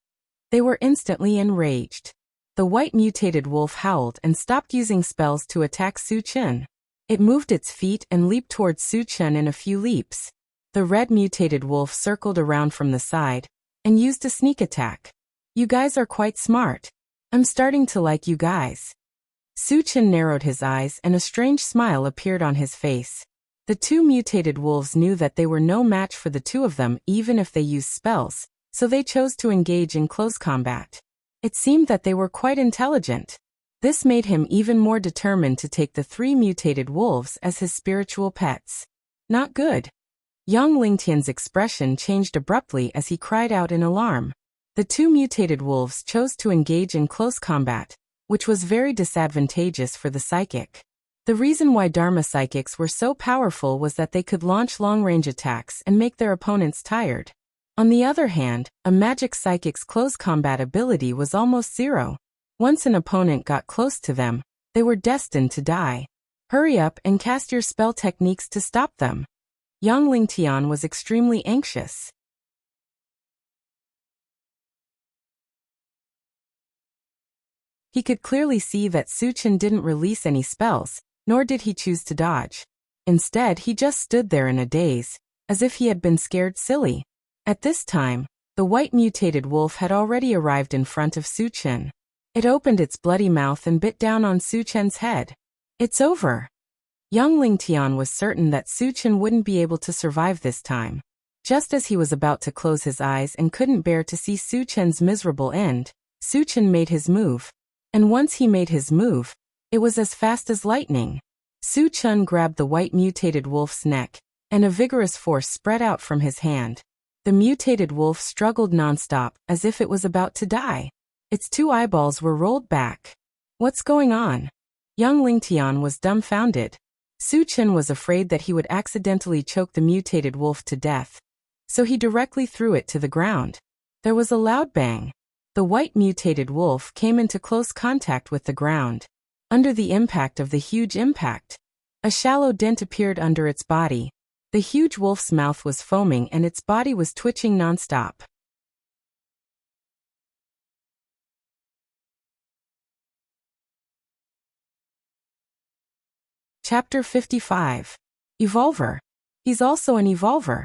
they were instantly enraged. The white mutated wolf howled and stopped using spells to attack Suchin. It moved its feet and leaped towards Suchin in a few leaps. The red mutated wolf circled around from the side and used a sneak attack. You guys are quite smart. I'm starting to like you guys. Suchin narrowed his eyes and a strange smile appeared on his face. The 2 mutated wolves knew that they were no match for the 2 of them even if they used spells, so they chose to engage in close combat. It seemed that they were quite intelligent. This made him even more determined to take the 3 mutated wolves as his spiritual pets. Not good. Young Lingtian's expression changed abruptly as he cried out in alarm. The 2 mutated wolves chose to engage in close combat, which was very disadvantageous for the psychic. The reason why Dharma psychics were so powerful was that they could launch long-range attacks and make their opponents tired. On the other hand, a magic psychic's close combat ability was almost zero. Once an opponent got close to them, they were destined to die. Hurry up and cast your spell techniques to stop them. Young Lingtian was extremely anxious. He could clearly see that Suchin didn't release any spells, nor did he choose to dodge. Instead, he just stood there in a daze, as if he had been scared silly. At this time, the white mutated wolf had already arrived in front of Suchin. It opened its bloody mouth and bit down on Suchin's head. It's over. Young Lingtian was certain that Suchin wouldn't be able to survive this time. Just as he was about to close his eyes and couldn't bear to see Suchin's miserable end, Suchin made his move. And once he made his move, it was as fast as lightning. Suchin grabbed the white mutated wolf's neck, and a vigorous force spread out from his hand. The mutated wolf struggled nonstop, as if it was about to die. Its 2 eyeballs were rolled back. What's going on? Young Lingtian was dumbfounded. Suchin was afraid that he would accidentally choke the mutated wolf to death, so he directly threw it to the ground. There was a loud bang. The white mutated wolf came into close contact with the ground. Under the impact of the huge impact, a shallow dent appeared under its body. The huge wolf's mouth was foaming and its body was twitching nonstop. Chapter 55. Evolver. He's also an evolver.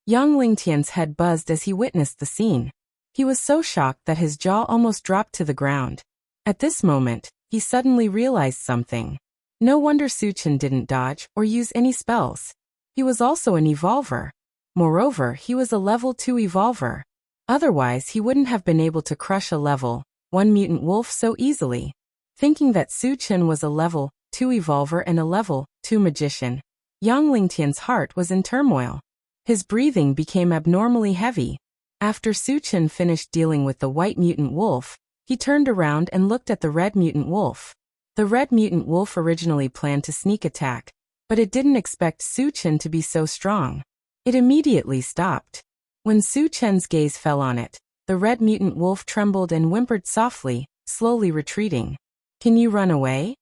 Young Lingtian's head buzzed as he witnessed the scene. He was so shocked that his jaw almost dropped to the ground. At this moment, he suddenly realized something. No wonder Suchin didn't dodge or use any spells. He was also an evolver. Moreover, he was a level 2 evolver. Otherwise, he wouldn't have been able to crush a level 1 mutant wolf so easily. Thinking that Suchin was a level 2 evolver and a level 2 magician, Young Lingtian's heart was in turmoil. His breathing became abnormally heavy. After Suchin finished dealing with the white mutant wolf, he turned around and looked at the red mutant wolf. The red mutant wolf originally planned to sneak attack, but it didn't expect Suchin to be so strong. It immediately stopped. When Su Chen's gaze fell on it, the red mutant wolf trembled and whimpered softly, slowly retreating. Can you run away?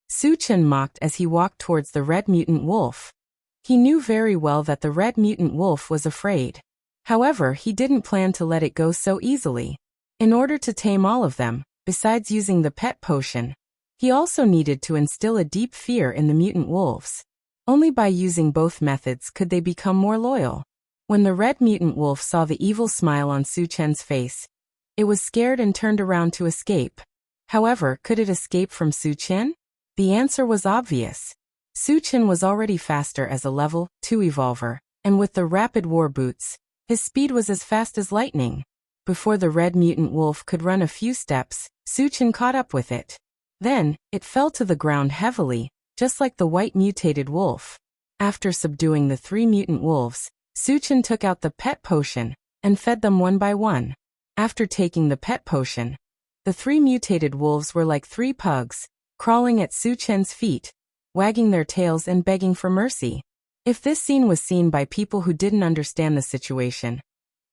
Su Chen mocked as he walked towards the red mutant wolf. He knew very well that the red mutant wolf was afraid. However, he didn't plan to let it go so easily. In order to tame all of them, besides using the pet potion, he also needed to instill a deep fear in the mutant wolves. Only by using both methods could they become more loyal. When the red mutant wolf saw the evil smile on Su Chen's face, it was scared and turned around to escape. However, could it escape from Su Chen? The answer was obvious. Su Chen was already faster as a level 2 evolver, and with the rapid war boots, his speed was as fast as lightning. Before the red mutant wolf could run a few steps, Su Chen caught up with it. Then, it fell to the ground heavily, just like the white mutated wolf. After subduing the 3 mutant wolves, Su Chen took out the pet potion and fed them one by one. After taking the pet potion, the 3 mutated wolves were like 3 pugs, crawling at Su Chen's feet, wagging their tails and begging for mercy. If this scene was seen by people who didn't understand the situation,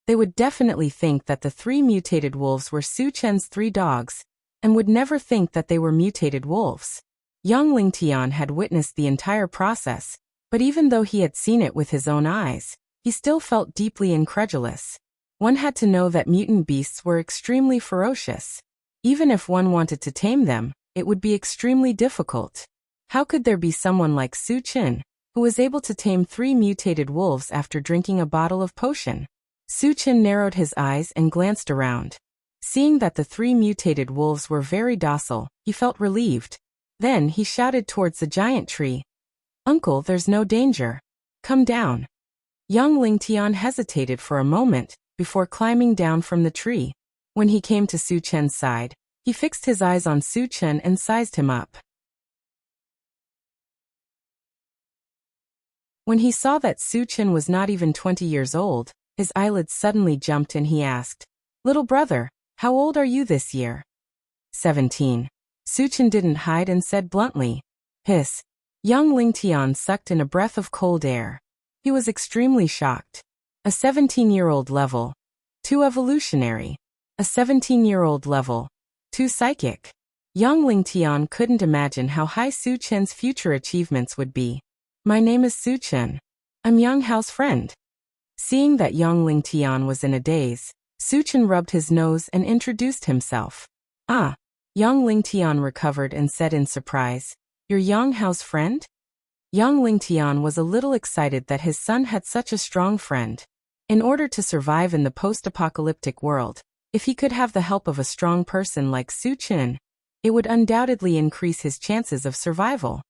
they would definitely think that the 3 mutated wolves were Su Chen's 3 dogs, and would never think that they were mutated wolves. Young Ling Tian had witnessed the entire process, but even though he had seen it with his own eyes, he still felt deeply incredulous. One had to know that mutant beasts were extremely ferocious. Even if one wanted to tame them, it would be extremely difficult. How could there be someone like Su Chen, who was able to tame 3 mutated wolves after drinking a bottle of potion? Su Chen narrowed his eyes and glanced around. Seeing that the 3 mutated wolves were very docile, he felt relieved. Then he shouted towards the giant tree. Uncle, there's no danger. Come down. Young Ling Tian hesitated for a moment before climbing down from the tree. When he came to Su Chen's side, he fixed his eyes on Su Chen and sized him up. When he saw that Su Chen was not even 20 years old, his eyelids suddenly jumped and he asked, Little brother, how old are you this year? 17. Su Chen didn't hide and said bluntly. Hiss. Young Ling Tian sucked in a breath of cold air. He was extremely shocked. A 17-year-old level 2 evolutionary. A 17-year-old level 2 psychic. Young Ling Tian couldn't imagine how high Su Chen's future achievements would be. My name is Su Chen. I'm Young Hao's friend. Seeing that Young Ling Tian was in a daze, Su Chen rubbed his nose and introduced himself. Ah. Young Ling Tian recovered and said in surprise, You're Young Hao's friend? Young Ling Tian was a little excited that his son had such a strong friend. In order to survive in the post-apocalyptic world, if he could have the help of a strong person like Su Chen, it would undoubtedly increase his chances of survival.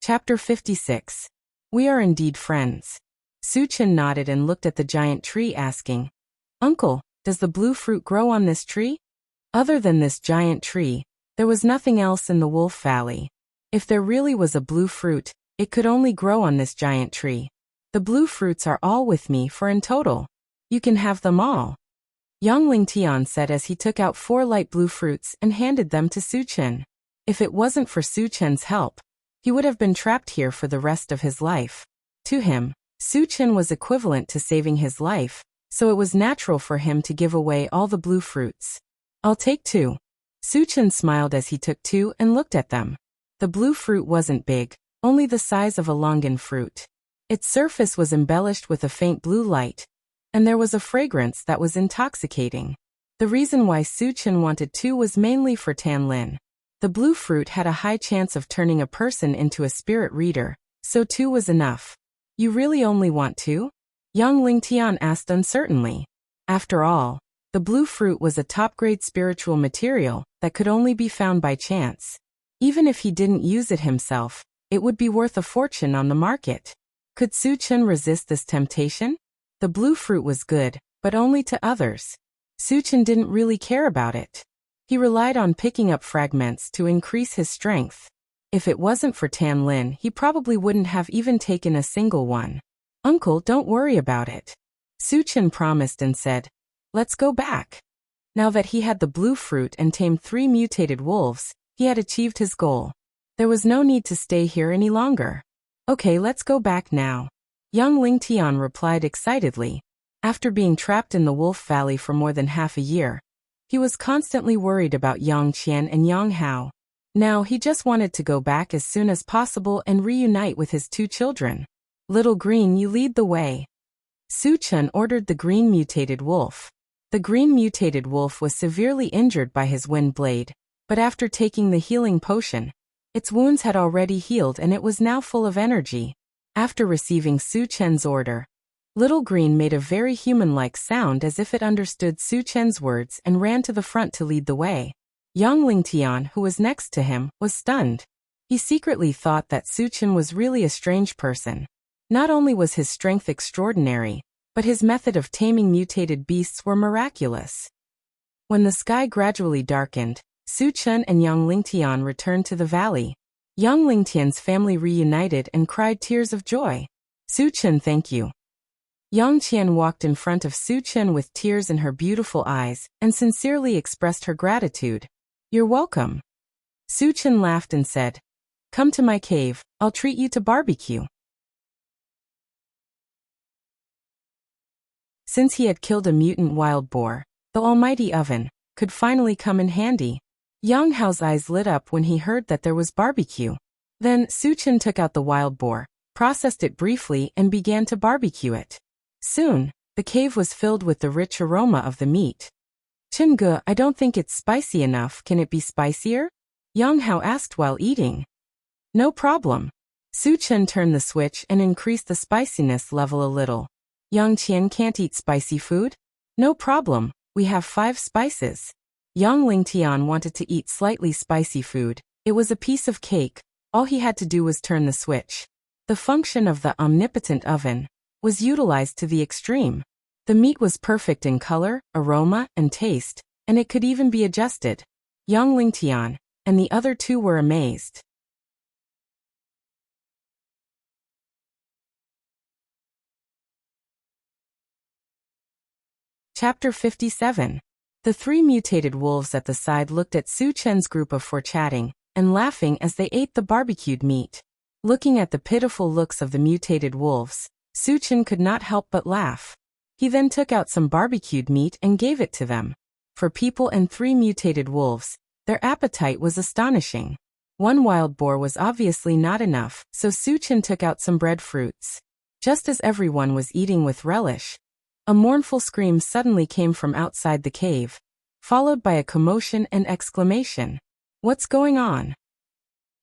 Chapter 56. We are indeed friends. Su Chen nodded and looked at the giant tree asking, Uncle, does the blue fruit grow on this tree? Other than this giant tree, there was nothing else in the Wolf Valley. If there really was a blue fruit, it could only grow on this giant tree. The blue fruits are all with me for in total. You can have them all. Young Ling Tian said as he took out 4 light blue fruits and handed them to Su Chen. If it wasn't for Su Chen's help, he would have been trapped here for the rest of his life. To him, Su Chen was equivalent to saving his life, so it was natural for him to give away all the blue fruits. I'll take 2. Su Chen smiled as he took 2 and looked at them. The blue fruit wasn't big, only the size of a longan fruit. Its surface was embellished with a faint blue light, and there was a fragrance that was intoxicating. The reason why Su Chen wanted 2 was mainly for Tan Lin. The blue fruit had a high chance of turning a person into a spirit reader, so 2 was enough. You really only want 2? Young Ling Tian asked uncertainly. After all, the blue fruit was a top-grade spiritual material that could only be found by chance. Even if he didn't use it himself, it would be worth a fortune on the market. Could Su Chen resist this temptation? The blue fruit was good, but only to others. Su Chen didn't really care about it. He relied on picking up fragments to increase his strength. If it wasn't for Tan Lin, he probably wouldn't have even taken a single one. Uncle, don't worry about it. Su Chen promised and said, Let's go back. Now that he had the blue fruit and tamed 3 mutated wolves, he had achieved his goal. There was no need to stay here any longer. Okay, let's go back now. Young Ling Tian replied excitedly. After being trapped in the Wolf Valley for more than half a year, he was constantly worried about Yang Qian and Yang Hao. Now he just wanted to go back as soon as possible and reunite with his 2 children. Little Green, you lead the way. Su Chen ordered the green mutated wolf. The green mutated wolf was severely injured by his wind blade, but after taking the healing potion, its wounds had already healed and it was now full of energy. After receiving Su Chen's order, Little Green made a very human-like sound as if it understood Su Chen's words and ran to the front to lead the way. Young Ling Tian, who was next to him, was stunned. He secretly thought that Su Chen was really a strange person. Not only was his strength extraordinary, but his method of taming mutated beasts were miraculous. When the sky gradually darkened, Su Chen and Young Ling Tian returned to the valley. Young Ling Tian's family reunited and cried tears of joy. Su Chen, thank you. Yang Qian walked in front of Su Chen with tears in her beautiful eyes and sincerely expressed her gratitude. You're welcome. Su Chen laughed and said, come to my cave, I'll treat you to barbecue. Since he had killed a mutant wild boar, the almighty oven could finally come in handy. Yang Hao's eyes lit up when he heard that there was barbecue. Then Su Chen took out the wild boar, processed it briefly and began to barbecue it. Soon, the cave was filled with the rich aroma of the meat. Chingu, I don't think it's spicy enough, can it be spicier? Yang Hao asked while eating. No problem. Su Chen turned the switch and increased the spiciness level a little. Yang Qian can't eat spicy food? No problem, we have 5 spices. Young Ling Tian wanted to eat slightly spicy food. It was a piece of cake, all he had to do was turn the switch. The function of the omnipotent oven was utilized to the extreme. The meat was perfect in color, aroma, and taste, and it could even be adjusted. Young Ling Tian and the other 2 were amazed. Chapter 57. The 3 mutated wolves at the side looked at Su Chen's group of 4 chatting and laughing as they ate the barbecued meat. Looking at the pitiful looks of the mutated wolves, Su Chen could not help but laugh. He then took out some barbecued meat and gave it to them. For people and 3 mutated wolves, their appetite was astonishing. 1 wild boar was obviously not enough, so Su Chen took out some breadfruits. Just as everyone was eating with relish, a mournful scream suddenly came from outside the cave, followed by a commotion and exclamation. What's going on?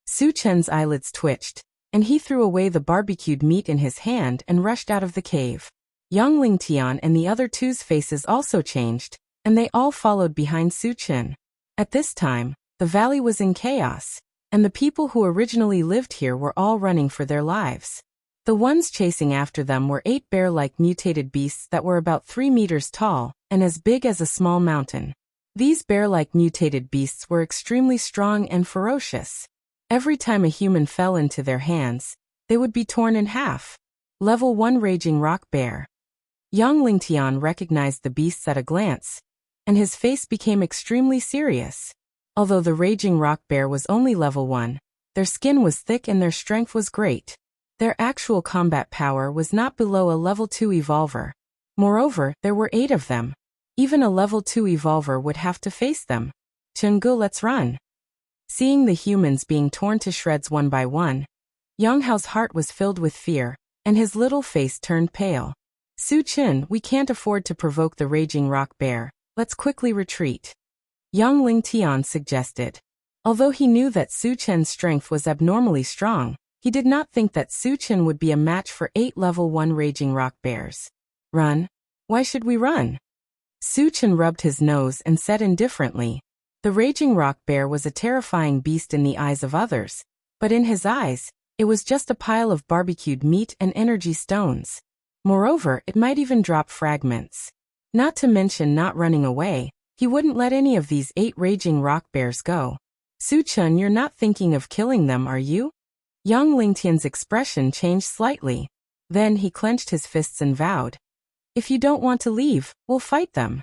Su Chen's eyelids twitched, and he threw away the barbecued meat in his hand and rushed out of the cave. Young Ling Tian and the other 2's faces also changed, and they all followed behind Su Chen. At this time, the valley was in chaos, and the people who originally lived here were all running for their lives. The ones chasing after them were 8 bear-like mutated beasts that were about 3 meters tall and as big as a small mountain. These bear-like mutated beasts were extremely strong and ferocious. Every time a human fell into their hands, they would be torn in half. Level 1 Raging Rock Bear. Young Ling Tian recognized the beasts at a glance, and his face became extremely serious. Although the Raging Rock Bear was only level 1, their skin was thick and their strength was great. Their actual combat power was not below a level 2 evolver. Moreover, there were 8 of them. Even a level 2 evolver would have to face them. Chenggu, let's run. Seeing the humans being torn to shreds one by one, Yang Hao's heart was filled with fear, and his little face turned pale. Su Chen, we can't afford to provoke the Raging Rock Bear. Let's quickly retreat. Young Ling Tian suggested. Although he knew that Su Chen's strength was abnormally strong, he did not think that Su Chen would be a match for 8 level 1 Raging Rock Bears. Run? Why should we run? Su Chen rubbed his nose and said indifferently. The Raging Rock Bear was a terrifying beast in the eyes of others, but in his eyes, it was just a pile of barbecued meat and energy stones. Moreover, it might even drop fragments. Not to mention not running away, he wouldn't let any of these 8 Raging Rock Bears go. Su Chen, you're not thinking of killing them, are you? Young Ling Tian's expression changed slightly. Then he clenched his fists and vowed. If you don't want to leave, we'll fight them.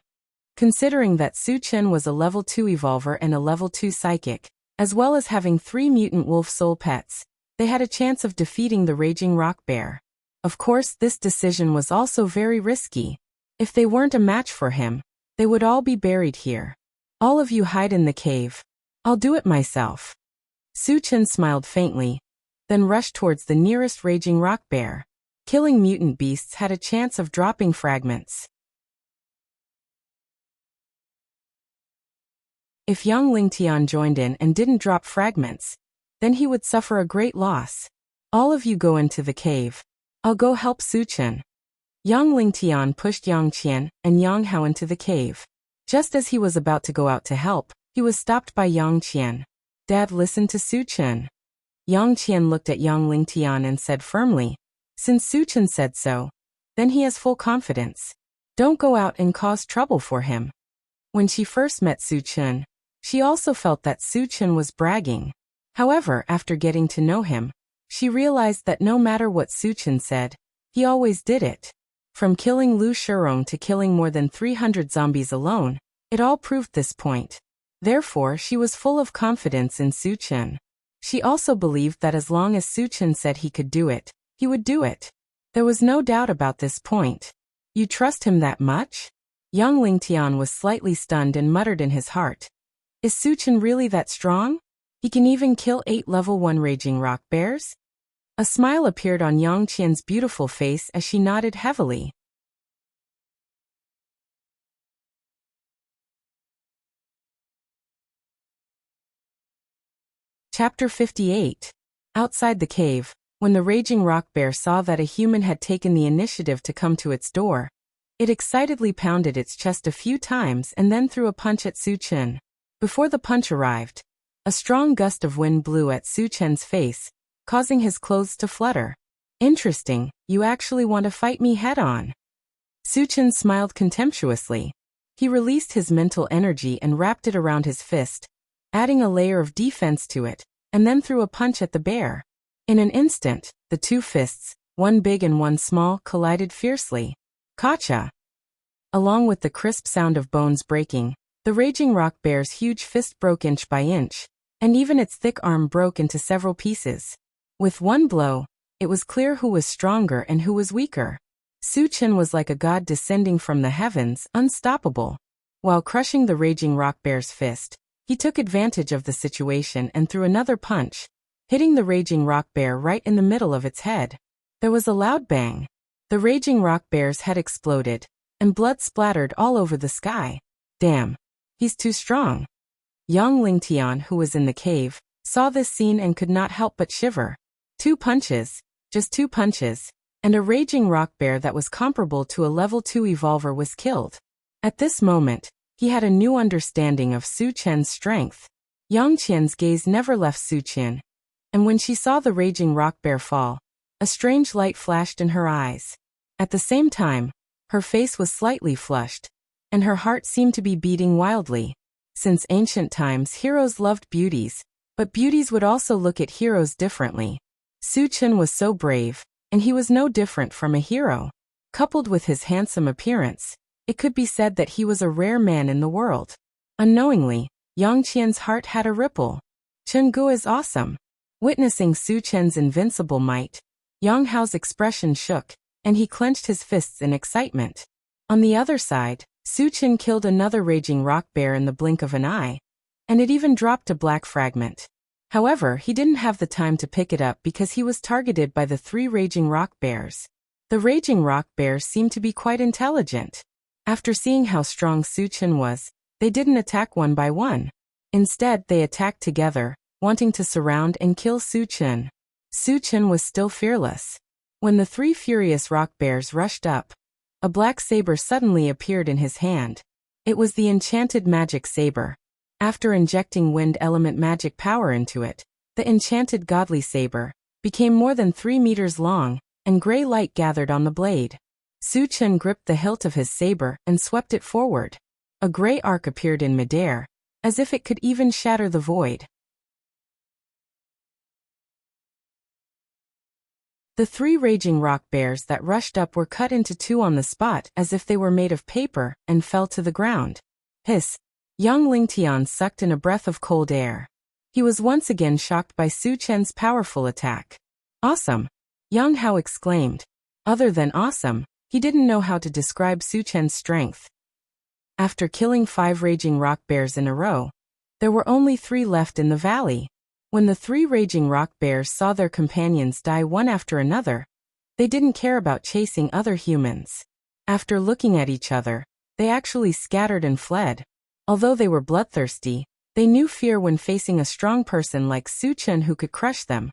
Considering that Su Chen was a level 2 evolver and a level 2 psychic, as well as having 3 mutant wolf soul pets, they had a chance of defeating the raging rock bear. Of course, this decision was also very risky. If they weren't a match for him, they would all be buried here. All of you hide in the cave. I'll do it myself. Su Chen smiled faintly, then rushed towards the nearest raging rock bear. Killing mutant beasts had a chance of dropping fragments. If Yang Lingtian joined in and didn't drop fragments, then he would suffer a great loss. All of you go into the cave. I'll go help Su Chen. Yang Lingtian pushed Yang Qian and Yang Hao into the cave. Just as he was about to go out to help, he was stopped by Yang Qian. Dad, listen to Su Chen. Yang Qian looked at Yang Lingtian and said firmly, since Su Chen said so, then he has full confidence. Don't go out and cause trouble for him. When she first met Su Chen, she also felt that Su Chen was bragging. However, after getting to know him, she realized that no matter what Su Chen said, he always did it. From killing Lu Shirong to killing more than 300 zombies alone, it all proved this point. Therefore, she was full of confidence in Su Chen. She also believed that as long as Su Chen said he could do it, he would do it. There was no doubt about this point. You trust him that much? Yang Lingtian was slightly stunned and muttered in his heart. Is Su Chen really that strong? He can even kill 8 level 1 raging rock bears? A smile appeared on Yang Qian's beautiful face as she nodded heavily. Chapter 58. Outside the cave, when the raging rock bear saw that a human had taken the initiative to come to its door, it excitedly pounded its chest a few times and then threw a punch at Su Chen. Before the punch arrived, a strong gust of wind blew at Su Chen's face, causing his clothes to flutter. Interesting, you actually want to fight me head-on. Su Chen smiled contemptuously. He released his mental energy and wrapped it around his fist, adding a layer of defense to it, and then threw a punch at the bear. In an instant, the two fists, one big and one small, collided fiercely. Kacha! Along with the crisp sound of bones breaking, the raging rock bear's huge fist broke inch by inch, and even its thick arm broke into several pieces. With one blow, it was clear who was stronger and who was weaker. Su Chen was like a god descending from the heavens, unstoppable. While crushing the raging rock bear's fist, he took advantage of the situation and threw another punch, hitting the raging rock bear right in the middle of its head. There was a loud bang. The raging rock bear's head exploded, and blood splattered all over the sky. Damn, he's too strong. Yang Lingtian, who was in the cave, saw this scene and could not help but shiver. 2 punches, just 2 punches, and a raging rock bear that was comparable to a level 2 evolver was killed. At this moment, he had a new understanding of Su Chen's strength. Yang Qian's gaze never left Su Chen, and when she saw the raging rock bear fall, a strange light flashed in her eyes. At the same time, her face was slightly flushed, and her heart seemed to be beating wildly. Since ancient times, heroes loved beauties, but beauties would also look at heroes differently. Su Chen was so brave, and he was no different from a hero. Coupled with his handsome appearance, it could be said that he was a rare man in the world. Unknowingly, Yang Qian's heart had a ripple. Chen Gu is awesome. Witnessing Su Chen's invincible might, Yang Hao's expression shook, and he clenched his fists in excitement. On the other side, Su Chen killed another raging rock bear in the blink of an eye, and it even dropped a black fragment. However, he didn't have the time to pick it up because he was targeted by the 3 raging rock bears. The raging rock bears seemed to be quite intelligent. After seeing how strong Su Chen was, they didn't attack one by one. Instead, they attacked together, wanting to surround and kill Su Chen. Su Chen was still fearless. When the 3 furious rock bears rushed up, a black saber suddenly appeared in his hand. It was the enchanted magic saber. After injecting wind element magic power into it, the enchanted godly saber became more than 3 meters long, and gray light gathered on the blade. Su Chen gripped the hilt of his saber and swept it forward. A gray arc appeared in midair, as if it could even shatter the void. The 3 raging rock bears that rushed up were cut into 2 on the spot as if they were made of paper and fell to the ground. Hiss! Young Lingtian sucked in a breath of cold air. He was once again shocked by Su Chen's powerful attack. Awesome! Yang Hao exclaimed. Other than awesome, he didn't know how to describe Su Chen's strength. After killing 5 raging rock bears in a row, there were only 3 left in the valley. When the 3 raging rock bears saw their companions die one after another, they didn't care about chasing other humans. After looking at each other, they actually scattered and fled. Although they were bloodthirsty, they knew fear when facing a strong person like Su Chen who could crush them.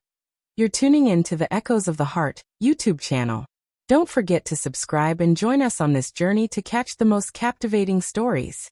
You're tuning in to the Echoes of the Heart YouTube channel. Don't forget to subscribe and join us on this journey to catch the most captivating stories.